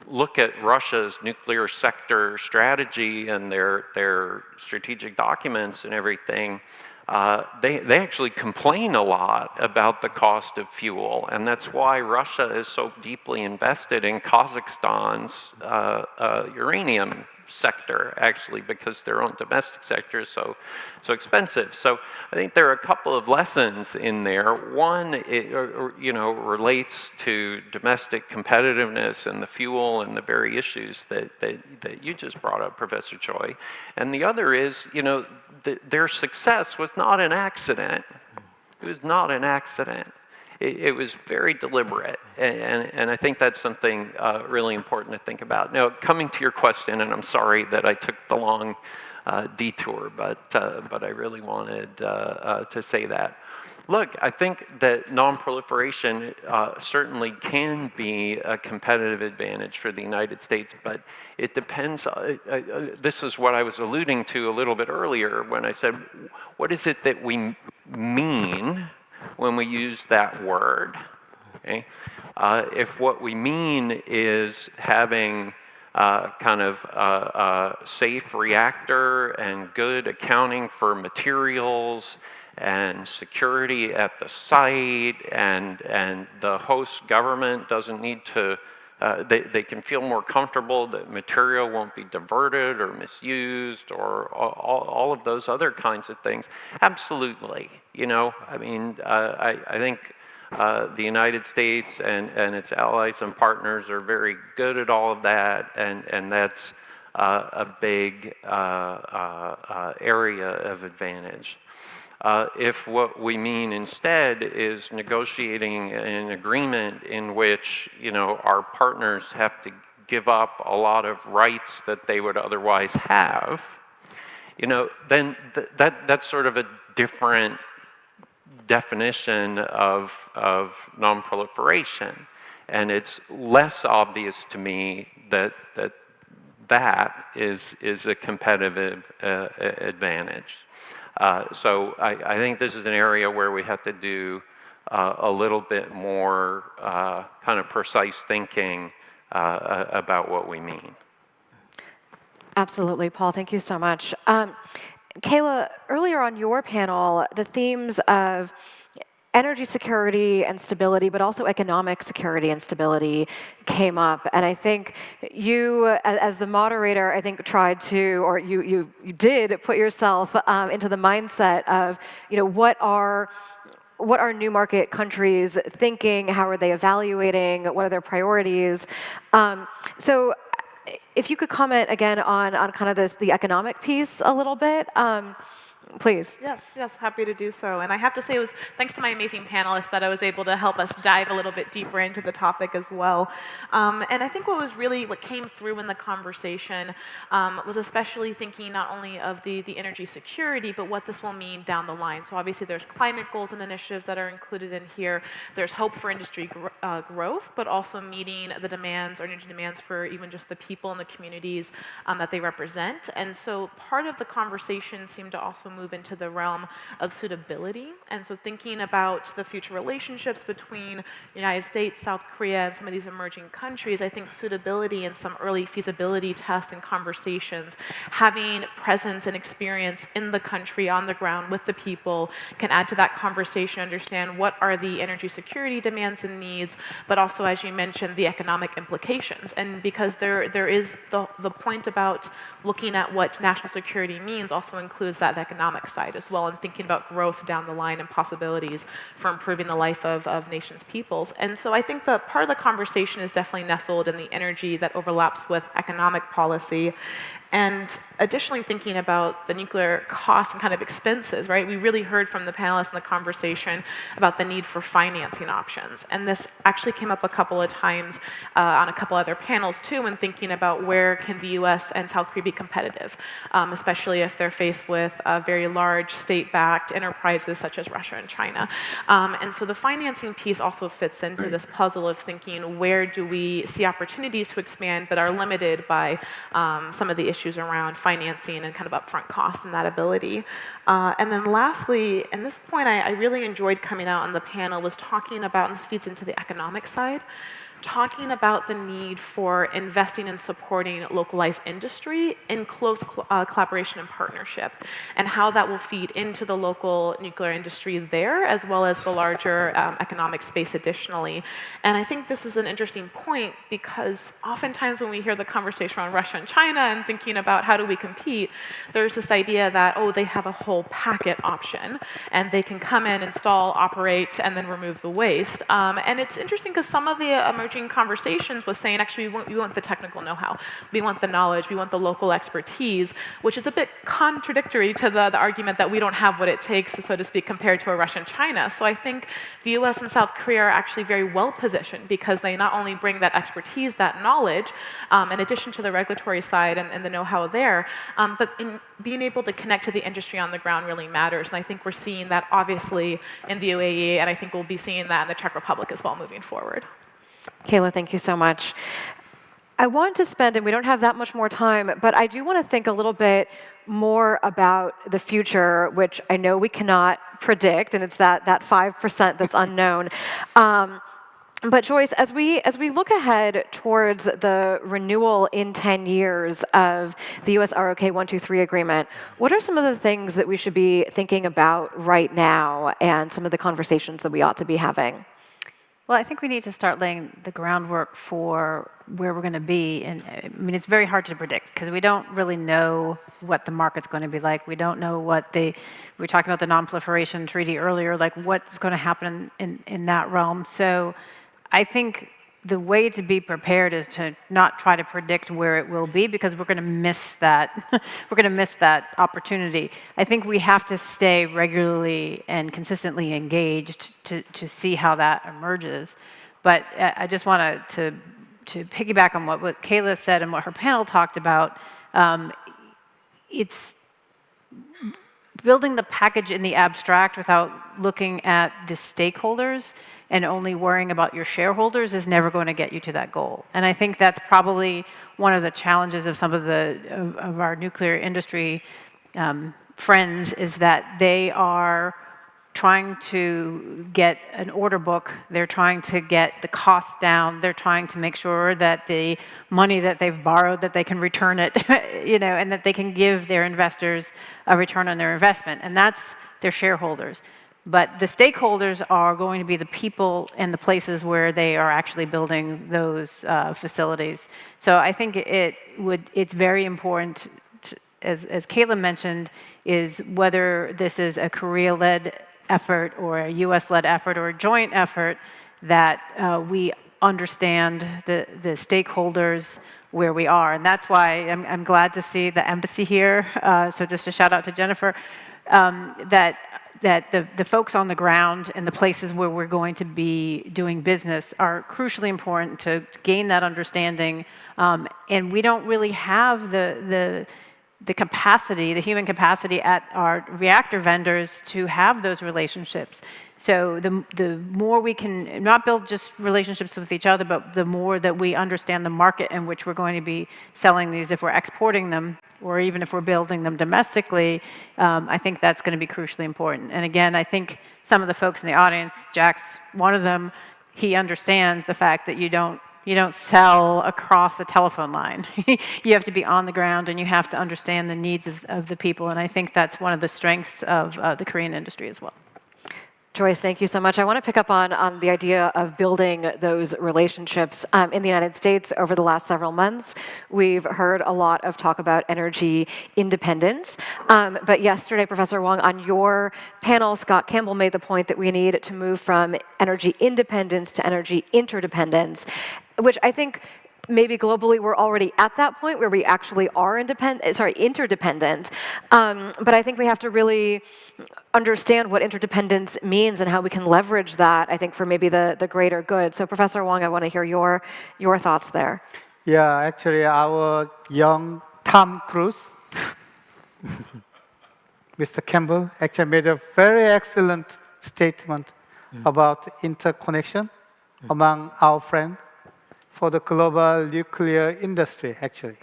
look at Russia's nuclear sector strategy and their strategic documents and everything, they actually complain a lot about the cost of fuel, and that's why Russia is so deeply invested in Kazakhstan's uranium sector, actually, because their own domestic sector is so expensive. So I think there are a couple of lessons in there. One, relates to domestic competitiveness and the fuel and the very issues that you just brought up, Professor Choi. And the other is, their success was not an accident. It was not an accident. It was very deliberate, and I think that's something really important to think about. Now, coming to your question, and I'm sorry that I took the long detour, but I really wanted to say that. Look, I think that non-proliferation certainly can be a competitive advantage for the United States, but it depends. This is what I was alluding to a little bit earlier when I said, what is it that we mean when we use that word? Okay? If what we mean is having kind of a safe reactor and good accounting for materials and security at the site, and the host government doesn't need to, they can feel more comfortable that material won't be diverted or misused or all of those other kinds of things. Absolutely. I think the United States and its allies and partners are very good at all of that, and that's a big area of advantage. If what we mean instead is negotiating an agreement in which our partners have to give up a lot of rights that they would otherwise have, then that's sort of a different definition of non-proliferation, and it's less obvious to me that is a competitive advantage. So I think this is an area where we have to do a little bit more kind of precise thinking about what we mean. Absolutely, Paul. Thank you so much. Kayla, earlier on your panel, the themes of energy security and stability, but also economic security and stability came up. And I think you, as the moderator, I think tried to, or you did put yourself into the mindset of, what are what are new market countries thinking? How are they evaluating? What are their priorities? So if you could comment again on kind of the economic piece a little bit. Please. Yes, happy to do so. And I have to say it was thanks to my amazing panelists that I was able to help us dive a little bit deeper into the topic as well. And I think what came through in the conversation was especially thinking not only of the energy security, but what this will mean down the line. So obviously there's climate goals and initiatives that are included in here. There's hope for industry growth, but also meeting the demands, or energy demands, for even just the people and the communities that they represent. And so part of the conversation seemed to also move into the realm of suitability. And so thinking about the future relationships between the United States, South Korea, and some of these emerging countries, I think suitability and some early feasibility tests and conversations, having presence and experience in the country, on the ground, with the people, can add to that conversation, understand what are the energy security demands and needs, but also, as you mentioned, the economic implications. And because there is the point about looking at what national security means also includes that economic side as well, and thinking about growth down the line and possibilities for improving the life of nations' peoples. And so I think that part of the conversation is definitely nestled in the energy that overlaps with economic policy. And additionally, thinking about the nuclear costs and kind of expenses, right? We really heard from the panelists in the conversation about the need for financing options. And this actually came up a couple of times on a couple other panels too, when thinking about where can the US and South Korea be competitive, especially if they're faced with very large state-backed enterprises such as Russia and China. And so the financing piece also fits into this puzzle of thinking, where do we see opportunities to expand but are limited by some of the issues around financing and kind of upfront costs and that ability. And then lastly, and this point I really enjoyed coming out on the panel, was talking about, and this feeds into the economic side, talking about the need for investing and supporting localized industry in close collaboration and partnership, and how that will feed into the local nuclear industry there, as well as the larger economic space additionally. And I think this is an interesting point, because oftentimes when we hear the conversation around Russia and China and thinking about how do we compete, there's this idea that, oh, they have a whole packet option, and they can come in, install, operate, and then remove the waste. And it's interesting because some of the emerging conversations was saying, actually, we want the technical know-how, we want the knowledge, we want the local expertise, which is a bit contradictory to the argument that we don't have what it takes, so to speak, compared to a Russia and China. So I think the US and South Korea are actually very well positioned, because they not only bring that expertise, that knowledge, in addition to the regulatory side and the know-how there, but in being able to connect to the industry on the ground really matters. And I think we're seeing that obviously in the UAE, and I think we'll be seeing that in the Czech Republic as well moving forward. Kayla, thank you so much. I want to spend, and we don't have that much more time, but I do want to think a little bit more about the future, which I know we cannot predict, and it's that 5% that's unknown. But Joyce, as we look ahead towards the renewal in 10 years of the US-ROK 123 agreement, what are some of the things that we should be thinking about right now, and some of the conversations that we ought to be having? Well, I think we need to start laying the groundwork for where we're going to be. And I mean, it's very hard to predict, because we don't really know what the market's going to be like. We don't know what we were talking about the Non-proliferation treaty earlier, like what's going to happen in that realm. So I think the way to be prepared is to not try to predict where it will be, because we're going to miss that. We're going to miss that opportunity. I think we have to stay regularly and consistently engaged to see how that emerges. But I just want to piggyback on what Kayla said and what her panel talked about. It's building the package in the abstract without looking at the stakeholders and only worrying about your shareholders is never going to get you to that goal. And I think that's probably one of the challenges of some of our nuclear industry friends, is that they are trying to get an order book, they're trying to get the costs down, they're trying to make sure that the money that they've borrowed, that they can return it, and that they can give their investors a return on their investment, and that's their shareholders. But the stakeholders are going to be the people and the places where they are actually building those facilities. So I think it's very important, as Kayla mentioned, is whether this is a Korea-led effort or a US-led effort or a joint effort that we understand the stakeholders where we are. And that's why I'm glad to see the embassy here. So just a shout out to Jennifer, that the folks on the ground and the places where we're going to be doing business are crucially important to gain that understanding. And we don't really have the capacity, the human capacity at our reactor vendors to have those relationships. So the more we can not build just relationships with each other, but the more that we understand the market in which we're going to be selling these, if we're exporting them, or even if we're building them domestically, I think that's going to be crucially important. And again, I think some of the folks in the audience, Jack's one of them, he understands the fact that you don't sell across a telephone line. You have to be on the ground and you have to understand the needs of the people. And I think that's one of the strengths of the Korean industry as well. Joyce, thank you so much. I want to pick up on the idea of building those relationships. In the United States, over the last several months, we've heard a lot of talk about energy independence. But yesterday, Professor Wong, on your panel, Scott Campbell made the point that we need to move from energy independence to energy interdependence, which I think maybe globally we're already at that point where we actually are interdependent. But I think we have to really understand what interdependence means and how we can leverage that, I think, for maybe the greater good. So Professor Wong, I want to hear your thoughts there. Yeah, actually our young Tom Cruise, Mr. Campbell, actually made a very excellent statement about interconnection among our friends for the global nuclear industry, actually.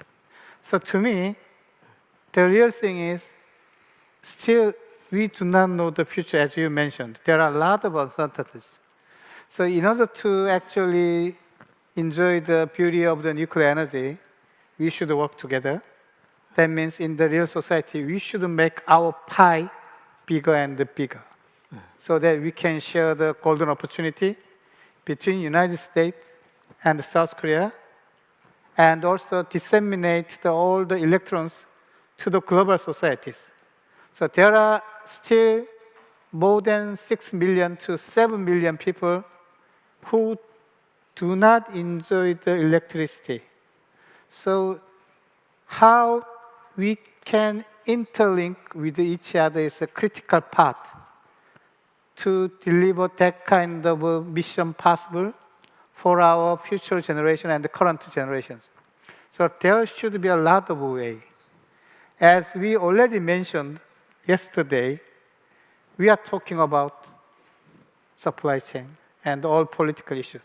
So to me, the real thing is, still, we do not know the future, as you mentioned. There are a lot of uncertainties. So in order to actually enjoy the beauty of the nuclear energy, we should work together. That means in the real society, we should make our pie bigger and bigger, so that we can share the golden opportunity between United States and South Korea, and also disseminate all the electrons to the global societies. So there are still more than 6 million to 7 million people who do not enjoy the electricity. So how we can interlink with each other is a critical part to deliver that kind of a mission possible for our future generation and the current generations. So there should be a lot of way. As we already mentioned yesterday, we are talking about supply chain and all political issues.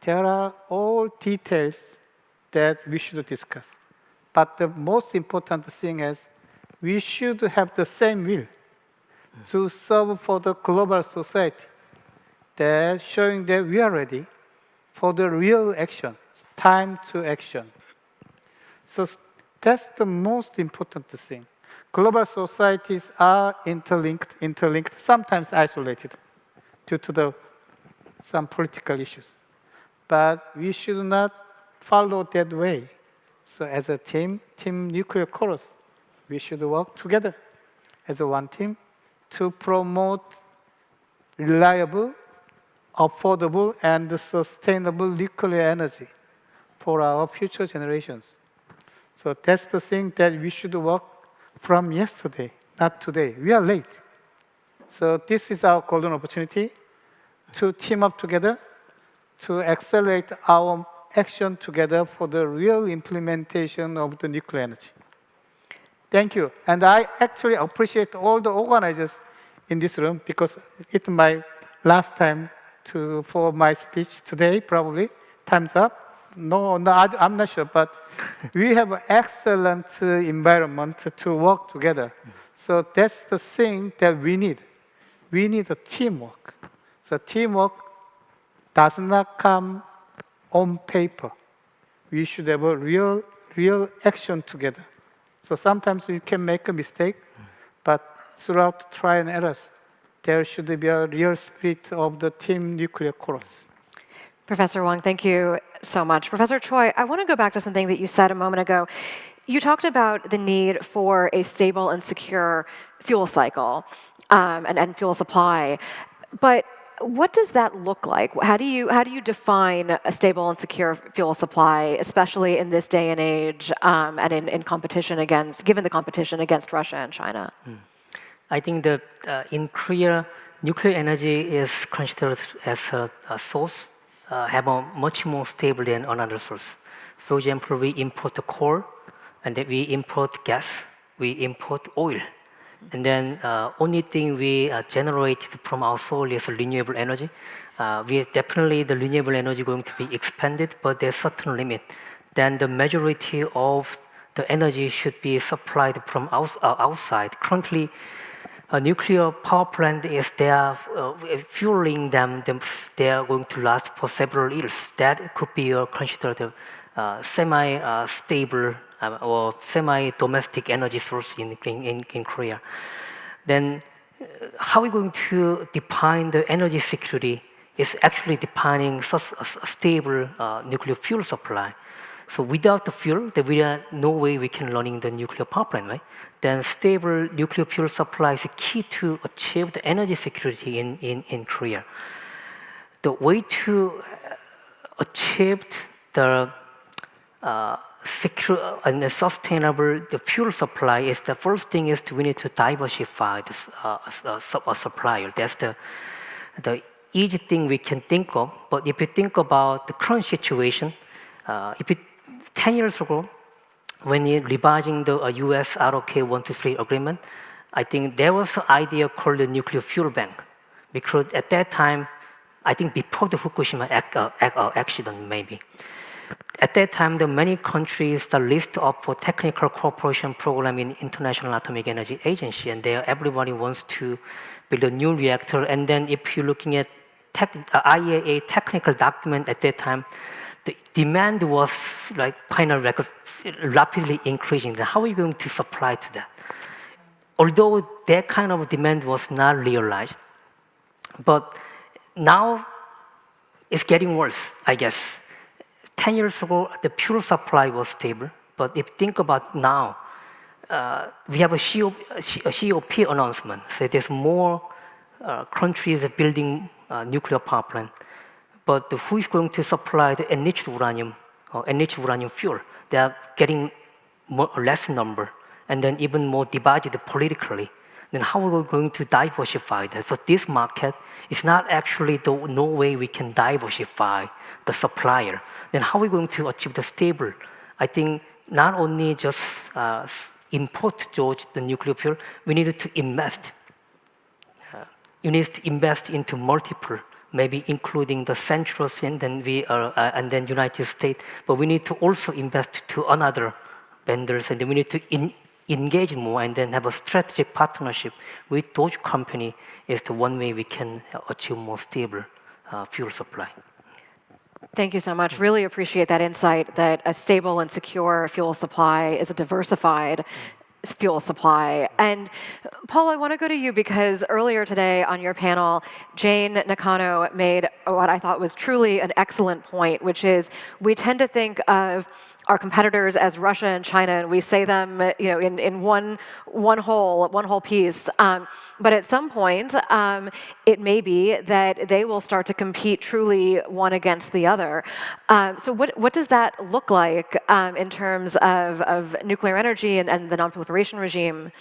There are all details that we should discuss. But the most important thing is we should have the same will to serve for the global society, that showing that we are ready for the real action, time to action. So that's the most important thing. Global societies are interlinked, sometimes isolated due to some political issues. But we should not follow that way. So as a team nuclear chorus, we should work together as a one team to promote reliable, affordable, and sustainable nuclear energy for our future generations. So that's the thing that we should work from yesterday, not today. We are late. So this is our golden opportunity to team up together, to accelerate our action together for the real implementation of the nuclear energy. Thank you. And I actually appreciate all the organizers in this room, because it's my last time for my speech today, probably. Time's up. No, I'm not sure, but we have an excellent environment to work together. So that's the thing that we need. We need a teamwork. So teamwork does not come on paper. We should have a real action together. So sometimes you can make a mistake, but throughout try and errors, there should be a real spirit of the team nuclear chorus. Professor Wong, thank you so much. Professor Choi, I want to go back to something that you said a moment ago. You talked about the need for a stable and secure fuel cycle. and fuel supply. But what does that look like? How do you define a stable and secure fuel supply, especially in this day and age, and in competition given the competition against Russia and China? I think that in Korea, nuclear energy is considered as a source, have a much more stable than another source. For example, we import the coal, and then we import gas, we import oil. And then only thing we generate from our soil is renewable energy. Definitely the renewable energy going to be expanded, but there's certain limit. Then the majority of the energy should be supplied from outside. Currently, a nuclear power plant is there, fueling them, they are going to last for several years. That could be considered a semi-stable or semi-domestic energy source in Korea. Then how are we going to define the energy security is actually defining such a stable nuclear fuel supply. So without the fuel, there are no way we can run the nuclear power plant, right? Then stable nuclear fuel supply is key to achieve the energy security in Korea. The way to achieve the secure and sustainable fuel supply is the first thing is we need to diversify this supplier. That's the easy thing we can think of. But if you think about the current situation, 10 years ago, when you're revising the US-ROK 123 agreement, I think there was an idea called the nuclear fuel bank. Because at that time, I think before the Fukushima accident maybe, at that time, the many countries the list up for technical cooperation program in International Atomic Energy Agency, and there everybody wants to build a new reactor. And then if you're looking at IAEA technical document at that time, the demand was like kind of rapidly increasing. Then how are you going to supply to that? Although that kind of demand was not realized, but now it's getting worse, I guess. 10 years ago, the fuel supply was stable, but if you think about now, we have a COP announcement. So there's more countries building nuclear power plant, but who is going to supply the enriched uranium or enriched uranium fuel? They are getting less number, and then even more divided politically. Then how are we going to diversify that? So this market is not actually no way we can diversify the supplier. Then how are we going to achieve the stable? I think not only just import the nuclear fuel, we need to invest. You need to invest into multiple, maybe including the Central and then United States. But we need to also invest to another vendors, and then we need to engage more and then have a strategic partnership with those companies is the one way we can achieve more stable fuel supply. Thank you so much. Really appreciate that insight that a stable and secure fuel supply is a diversified fuel supply. And Paul, I want to go to you because earlier today on your panel, Jane Nakano made what I thought was truly an excellent point, which is we tend to think of our competitors as Russia and China, and we say them, in one whole piece. But at some point, it may be that they will start to compete truly one against the other. So what does that look like in terms of nuclear energy and the non-proliferation regime?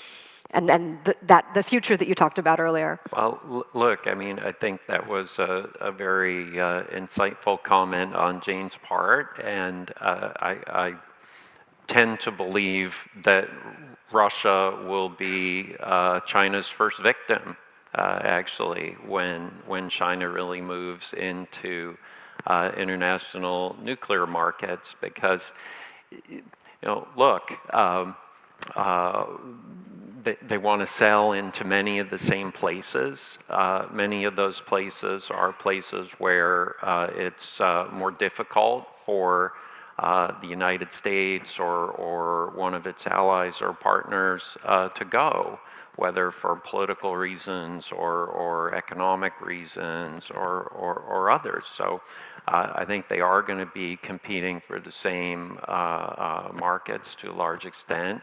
And the future that you talked about earlier. Well, look, I mean, I think that was a very insightful comment on Jane's part, and I tend to believe that Russia will be China's first victim, actually, when China really moves into international nuclear markets, because, look. They want to sell into many of the same places. Many of those places are places where it's more difficult for the United States or one of its allies or partners to go, whether for political reasons or economic reasons or others. So I think they are going to be competing for the same markets to a large extent.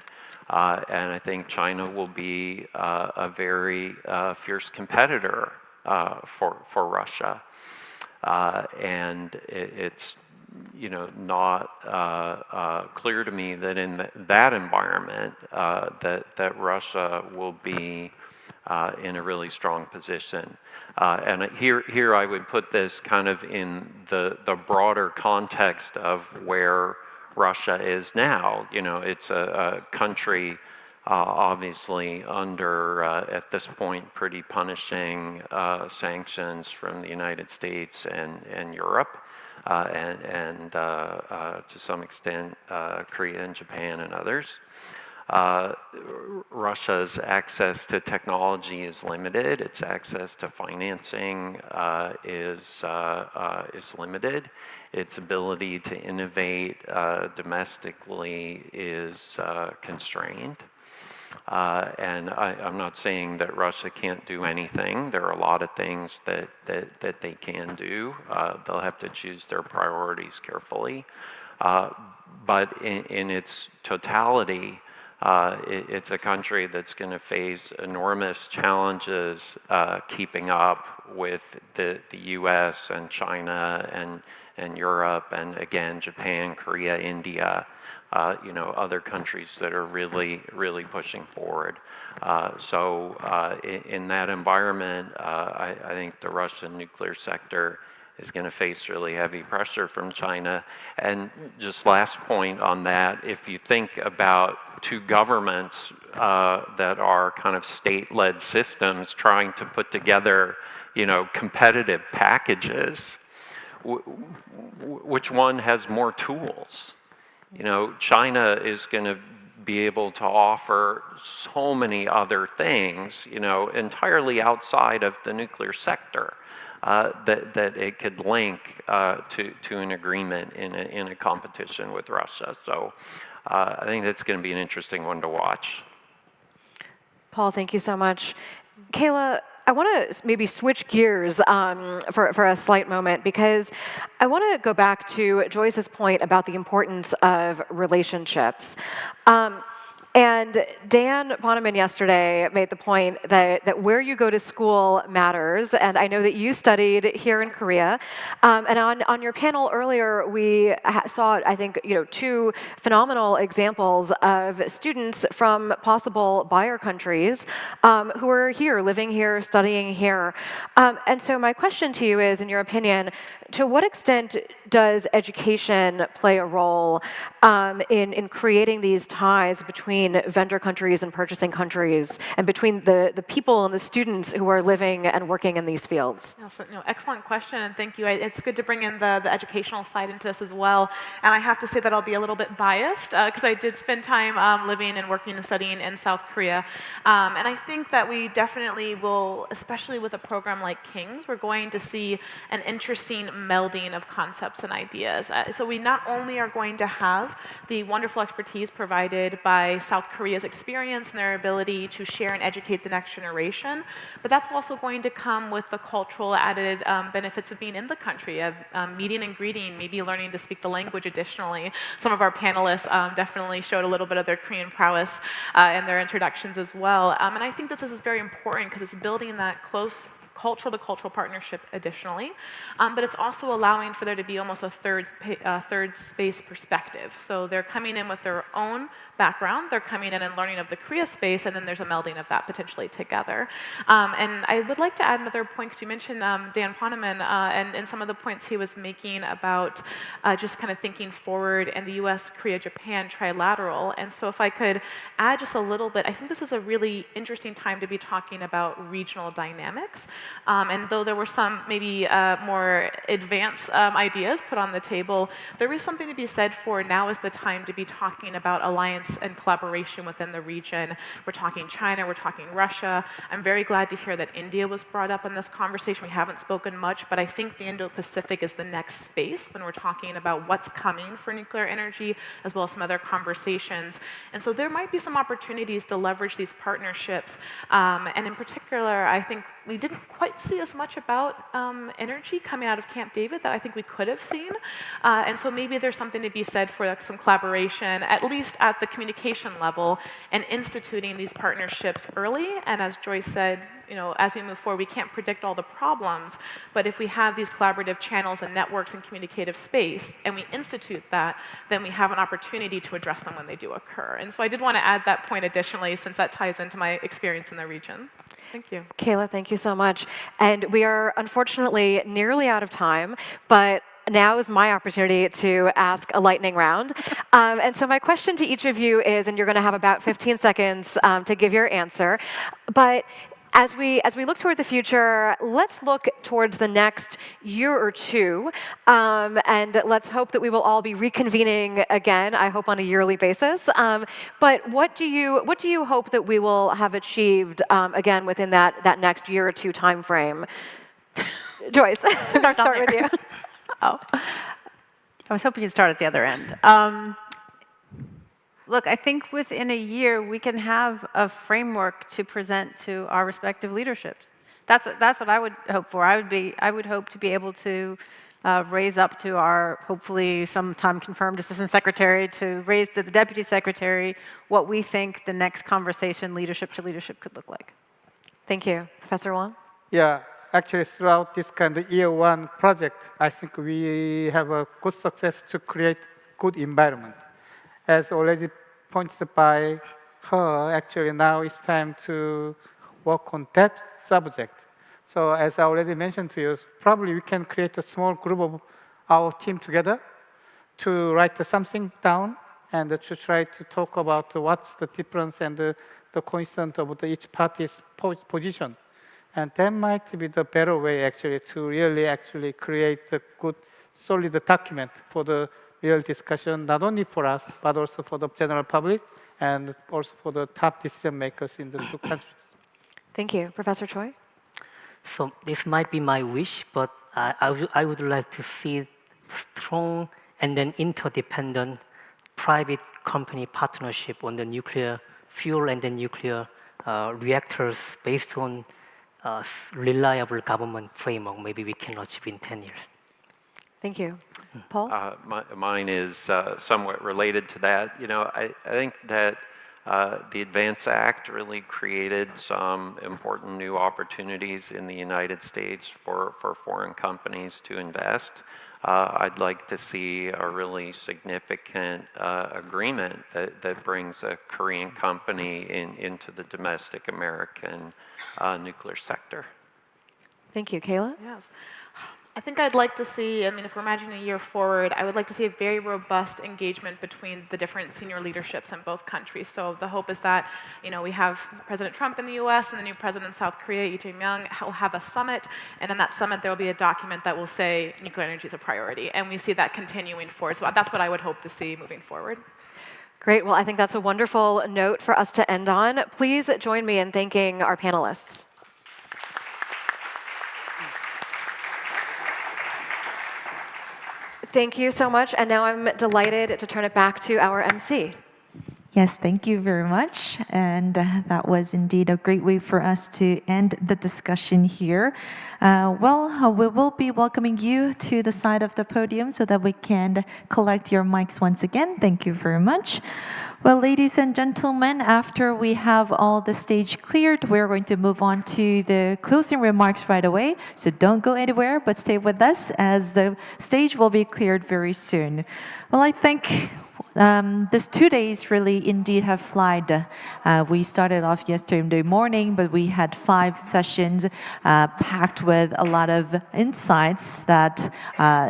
And I think China will be a very fierce competitor for Russia. And it's not clear to me that in that environment that Russia will be in a really strong position. And here I would put this kind of in the broader context of where Russia is now. It's a country obviously under, at this point, pretty punishing sanctions from the United States and Europe, and to some extent Korea and Japan and others. Russia's access to technology is limited. Its access to financing is limited. Its ability to innovate domestically is constrained. And I'm not saying that Russia can't do anything. There are a lot of things that they can do. They'll have to choose their priorities carefully. But in its totality, it's a country that's going to face enormous challenges keeping up with the US and China and Europe and, again, Japan, Korea, India, other countries that are really, really pushing forward. So in that environment, I think the Russian nuclear sector is going to face really heavy pressure from China. And just last point on that, if you think about two governments that are kind of state-led systems trying to put together, competitive packages, which one has more tools? China is going to be able to offer so many other things, entirely outside of the nuclear sector. That it could link to an agreement in a competition with Russia. So I think that's going to be an interesting one to watch. Paul, thank you so much. Kayla, I want to maybe switch gears for a slight moment, because I want to go back to Joyce's point about the importance of relationships. And Dan Poneman yesterday made the point that where you go to school matters, and I know that you studied here in Korea. And on your panel earlier, we saw, I think, two phenomenal examples of students from possible buyer countries who are here, living here, studying here. And so my question to you is, in your opinion, to what extent does education play a role in creating these ties between vendor countries and purchasing countries, and between the people and the students who are living and working in these fields? Excellent question, and thank you. It's good to bring in the educational side into this as well. And I have to say that I'll be a little bit biased, because I did spend time living and working and studying in South Korea. And I think that we definitely will, especially with a program like King's, we're going to see an interesting melding of concepts and ideas. So we not only are going to have the wonderful expertise provided by South Korea's experience and their ability to share and educate the next generation, but that's also going to come with the cultural added benefits of being in the country, of meeting and greeting, maybe learning to speak the language additionally. Some of our panelists definitely showed a little bit of their Korean prowess in their introductions as well. And I think this is very important because it's building that close cultural-to-cultural partnership additionally, but it's also allowing for there to be almost a third space perspective. So they're coming in with their own background, they're coming in and learning of the Korea space, and then there's a melding of that potentially together. And I would like to add another point, because you mentioned Dan Poneman, and some of the points he was making about just kind of thinking forward and the US, Korea, Japan trilateral. And so if I could add just a little bit, I think this is a really interesting time to be talking about regional dynamics. And though there were some maybe more advanced ideas put on the table, there is something to be said for now is the time to be talking about alliance and collaboration within the region. We're talking China, we're talking Russia. I'm very glad to hear that India was brought up in this conversation. We haven't spoken much, but I think the Indo-Pacific is the next space when we're talking about what's coming for nuclear energy, as well as some other conversations. And so there might be some opportunities to leverage these partnerships. And in particular, I think we didn't quite see as much about energy coming out of Camp David that I think we could have seen. And so maybe there's something to be said for like, some collaboration, at least at the communication level, and instituting these partnerships early. And as Joyce said, as we move forward, we can't predict all the problems, but if we have these collaborative channels and networks and communicative space, and we institute that, then we have an opportunity to address them when they do occur. And so I did want to add that point additionally, since that ties into my experience in the region. Thank you. Kayla, thank you so much. And we are unfortunately nearly out of time, but now is my opportunity to ask a lightning round. And so my question to each of you is, and you're going to have about 15 seconds to give your answer, but as we look toward the future, let's look towards the next year or two, and let's hope that we will all be reconvening again, I hope on a yearly basis. But what do you hope that we will have achieved, again, within that next year or two time frame? Joyce, I'll start with you. Oh, I was hoping you'd start at the other end. Look, I think within a year we can have a framework to present to our respective leaderships. That's what I would hope for. I would hope to be able to raise up to our, hopefully sometime confirmed Assistant Secretary, to raise to the Deputy Secretary what we think the next conversation, leadership to leadership, could look like. Thank you. Professor Wong? Yeah, actually throughout this kind of year one project, I think we have a good success to create good environment. As already pointed by her, actually now it's time to work on that subject. So as I already mentioned to you, probably we can create a small group of our team together to write something down and to try to talk about what's the difference and the coincidence of each party's position. And that might be the better way actually to really actually create a good, solid document for the real discussion, not only for us, but also for the general public and also for the top decision makers in the two countries. Thank you. Professor Choi? So this might be my wish, but I would like to see strong and then interdependent private company partnership on the nuclear fuel and the nuclear reactors based on reliable government framework. Maybe we can achieve in 10 years. Thank you. Paul? Mine is somewhat related to that. I think that the ADVANCE Act really created some important new opportunities in the United States for foreign companies to invest. I'd like to see a really significant agreement that brings a Korean company into the domestic American nuclear sector. Thank you. Kayla? Yes. I think I'd like to see, if we're imagining a year forward, I would like to see a very robust engagement between the different senior leaderships in both countries. So the hope is that, we have President Trump in the US and the new president in South Korea, Lee Jae-myung, will have a summit, and in that summit there will be a document that will say nuclear energy is a priority, and we see that continuing forward. So that's what I would hope to see moving forward. Great. Well, I think that's a wonderful note for us to end on. Please join me in thanking our panelists. Thank you so much. And now I'm delighted to turn it back to our MC. Yes, thank you very much. And that was indeed a great way for us to end the discussion here. We will be welcoming you to the side of the podium so that we can collect your mics once again. Thank you very much. Well, ladies and gentlemen, after we have all the stage cleared, we're going to move on to the closing remarks right away. So don't go anywhere, but stay with us as the stage will be cleared very soon. Well, I think these 2 days really indeed have flown. We started off yesterday morning, but we had 5 sessions packed with a lot of insights that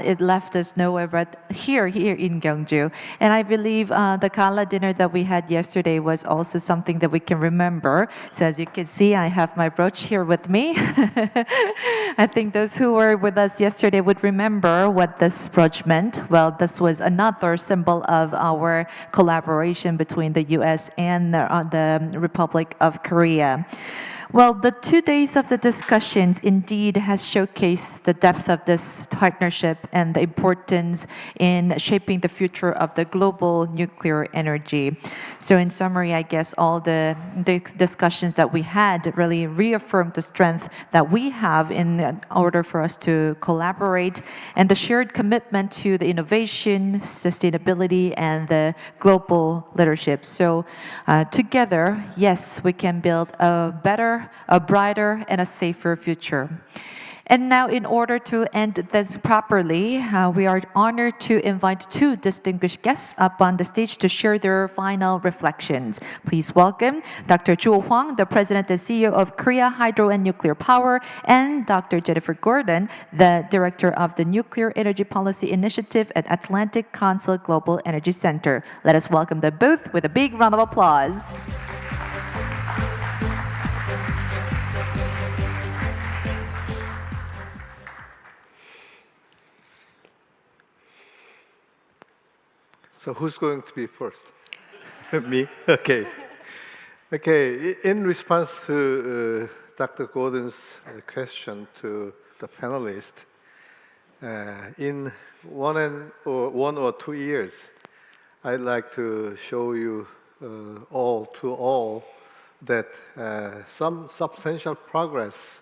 it left us nowhere but here in Gyeongju. And I believe the gala dinner that we had yesterday was also something that we can remember. So as you can see, I have my brooch here with me. I think those who were with us yesterday would remember what this brooch meant. Well, this was another symbol of our collaboration between the US and the Republic of Korea. Well, the 2 days of the discussions indeed has showcased the depth of this partnership and the importance in shaping the future of the global nuclear energy. So in summary, I guess all the discussions that we had really reaffirmed the strength that we have in order for us to collaborate and the shared commitment to the innovation, sustainability, and the global leadership. So together, yes, we can build a better, a brighter, and a safer future. And now, in order to end this properly, we are honored to invite two distinguished guests up on the stage to share their final reflections. Please welcome Dr. Zhuo Huang, the President and CEO of Korea Hydro and Nuclear Power, and Dr. Jennifer Gordon, the Director of the Nuclear Energy Policy Initiative at Atlantic Council Global Energy Center. Let us welcome them both with a big round of applause. So who's going to be first? Me? Okay. Okay, in response to Dr. Gordon's question to the panelists, in one or 2 years, I'd like to show you all that some substantial progress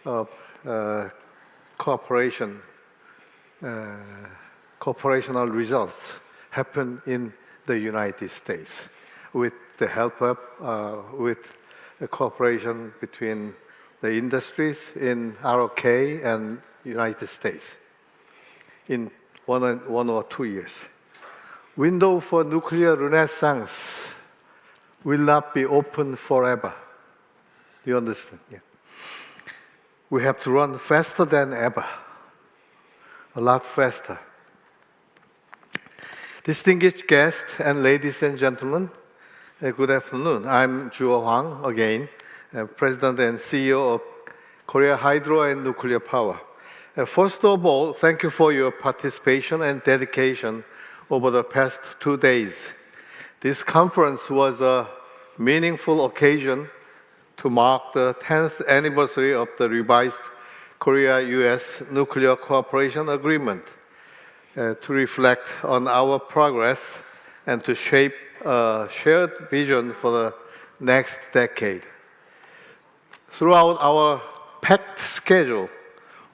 of cooperational results happen in the United States with the help of, with the cooperation between the industries in ROK and United States in one or 2 years. Window for nuclear renaissance will not be open forever. Do you understand? Yeah. We have to run faster than ever, a lot faster. Distinguished guests and ladies and gentlemen, good afternoon. I'm Zhuo Huang again, President and CEO of Korea Hydro and Nuclear Power. First of all, thank you for your participation and dedication over the past 2 days. This conference was a meaningful occasion to mark the 10th anniversary of the revised Korea-US Nuclear Cooperation Agreement, to reflect on our progress and to shape a shared vision for the next decade. Throughout our packed schedule,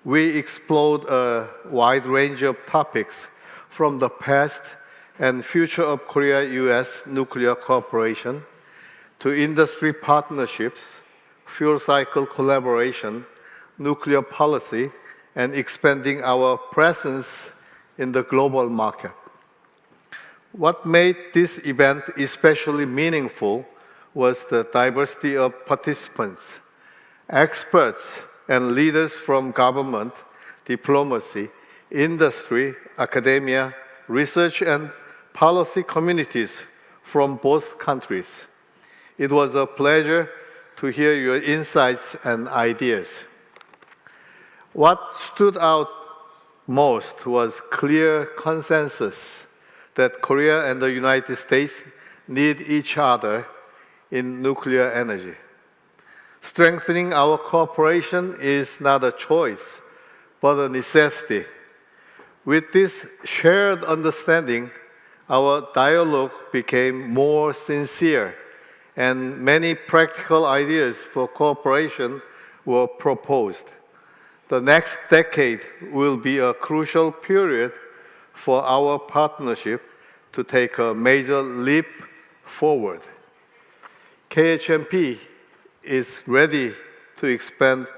we explored a wide range of topics from the past and future of Korea-US nuclear cooperation to industry partnerships, fuel cycle collaboration, nuclear policy, and expanding our presence in the global market. What made this event especially meaningful was the diversity of participants, experts and leaders from government, diplomacy, industry, academia, research and policy communities from both countries. It was a pleasure to hear your insights and ideas. What stood out most was clear consensus that Korea and the United States need each other in nuclear energy. Strengthening our cooperation is not a choice, but a necessity. With this shared understanding, our dialogue became more sincere, and many practical ideas for cooperation were proposed. The next decade will be a crucial period for our partnership to take a major leap forward. KHNP is ready to expand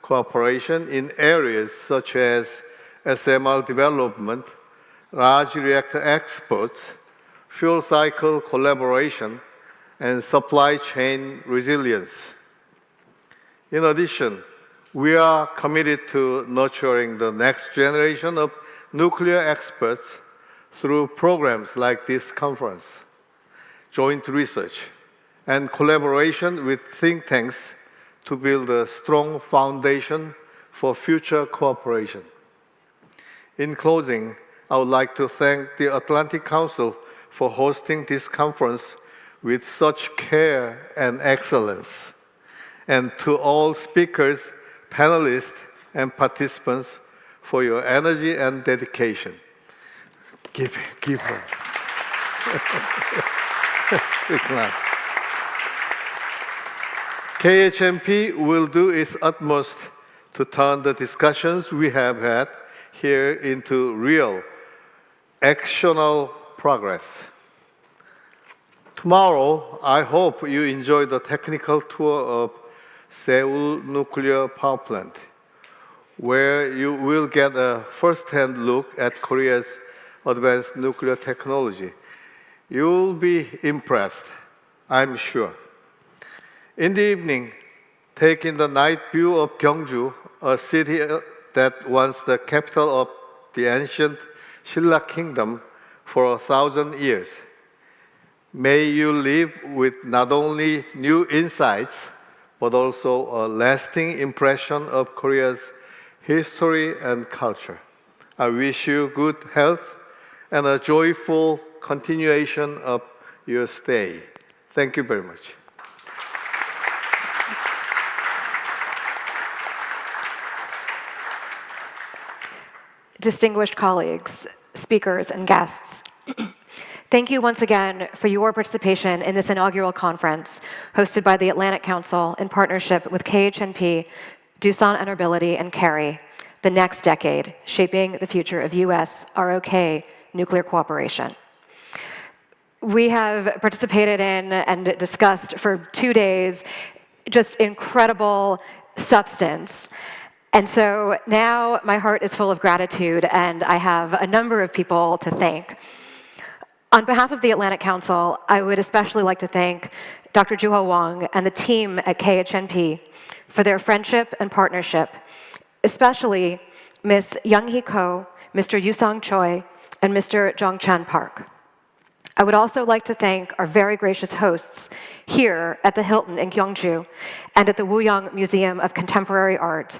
cooperation in areas such as SMR development, large reactor exports, fuel cycle collaboration, and supply chain resilience. In addition, we are committed to nurturing the next generation of nuclear experts through programs like this conference, joint research, and collaboration with think tanks to build a strong foundation for future cooperation. In closing, I would like to thank the Atlantic Council for hosting this conference with such care and excellence, and to all speakers, panelists, and participants for your energy and dedication. Give her. KHNP will do its utmost to turn the discussions we have had here into real, actionable progress. Tomorrow, I hope you enjoy the technical tour of Seoul Nuclear Power Plant, where you will get a first-hand look at Korea's advanced nuclear technology. You'll be impressed, I'm sure. In the evening, take in the night view of Gyeongju, a city that was the capital of the ancient Silla Kingdom for 1,000 years. May you live with not only new insights, but also a lasting impression of Korea's history and culture. I wish you good health and a joyful continuation of your stay. Thank you very much. Distinguished colleagues, speakers, and guests, thank you once again for your participation in this inaugural conference hosted by the Atlantic Council in partnership with KHNP, Doosan Enerbility, and KERI, The Next Decade, Shaping the Future of US-ROK Nuclear Cooperation. We have participated in and discussed for 2 days just incredible substance. And so now my heart is full of gratitude, and I have a number of people to thank. On behalf of the Atlantic Council, I would especially like to thank Dr. Joo-ho Wang and the team at KHNP for their friendship and partnership, especially Ms. Young-hee Ko, Mr. Yusong Choi, and Mr. Jong-chan Park. I would also like to thank our very gracious hosts here at the Hilton in Gyeongju and at the Wooyoung Museum of Contemporary Art.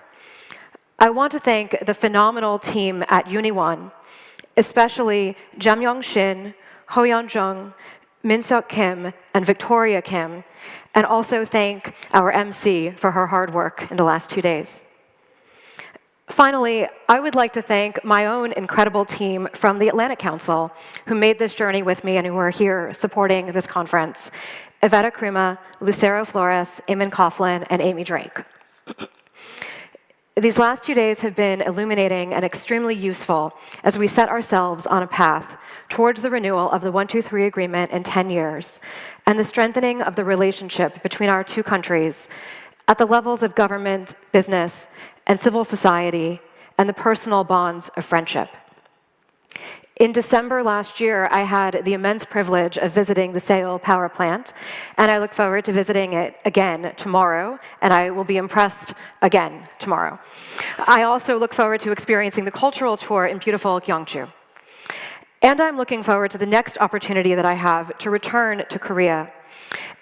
I want to thank the phenomenal team at UniOne, especially Jam Young-shin, Ho Yeon-jung, Min-seok Kim, and Victoria Kim, and also thank our MC for her hard work in the last 2 days. Finally, I would like to thank my own incredible team from the Atlantic Council who made this journey with me and who are here supporting this conference: Iveta Krima, Lucero Flores, Eamon Coughlin, and Amy Drake. These last 2 days have been illuminating and extremely useful as we set ourselves on a path towards the renewal of the 123 agreement in 10 years and the strengthening of the relationship between our two countries at the levels of government, business, and civil society, and the personal bonds of friendship. In December last year, I had the immense privilege of visiting the Seoul power plant, and I look forward to visiting it again tomorrow, and I will be impressed again tomorrow. I also look forward to experiencing the cultural tour in beautiful Gyeongju. And I'm looking forward to the next opportunity that I have to return to Korea.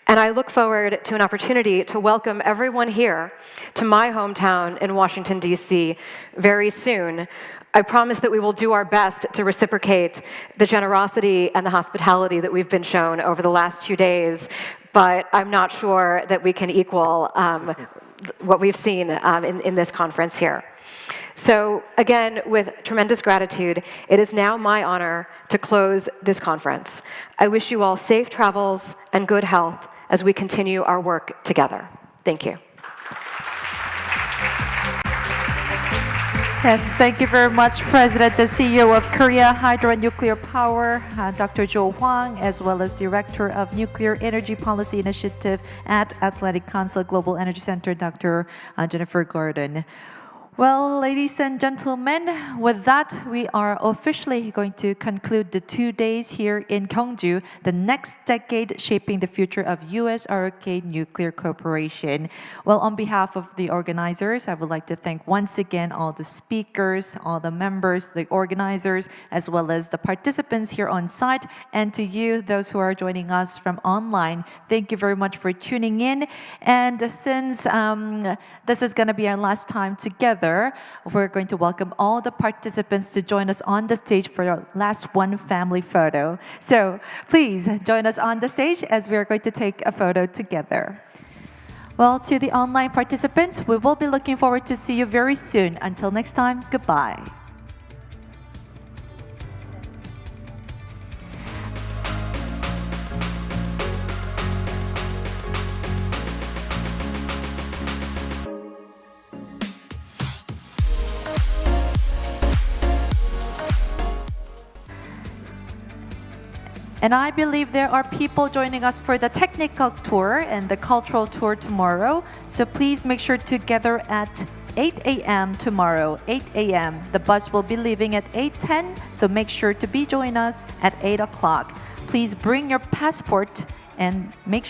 And I look forward to an opportunity to welcome everyone here to my hometown in Washington, D.C. very soon. I promise that we will do our best to reciprocate the generosity and the hospitality that we've been shown over the last 2 days, but I'm not sure that we can equal what we've seen in this conference here. So again, with tremendous gratitude, it is now my honor to close this conference. I wish you all safe travels and good health as we continue our work together. Thank you. Yes, thank you very much, President and CEO of Korea Hydro and Nuclear Power, Dr. Jo Hwang, as well as Director of Nuclear Energy Policy Initiative at Atlantic Council Global Energy Center, Dr. Jennifer Gordon. Well, ladies and gentlemen, with that, we are officially going to conclude the 2 days here in Gyeongju, the next decade shaping the future of US-ROK nuclear cooperation. Well, on behalf of the organizers, I would like to thank once again all the speakers, all the members, the organizers, as well as the participants here on site, and to you, those who are joining us from online. Thank you very much for tuning in. And since this is going to be our last time together, we're going to welcome all the participants to join us on the stage for our last one family photo. So please join us on the stage as we are going to take a photo together. Well, to the online participants, we will be looking forward to see you very soon. Until next time, goodbye. And I believe there are people joining us for the technical tour and the cultural tour tomorrow. So please make sure to gather at 8 a.m. tomorrow, 8 a.m. The bus will be leaving at 8:10, so make sure to join us at 8 o'clock. Please bring your passport and make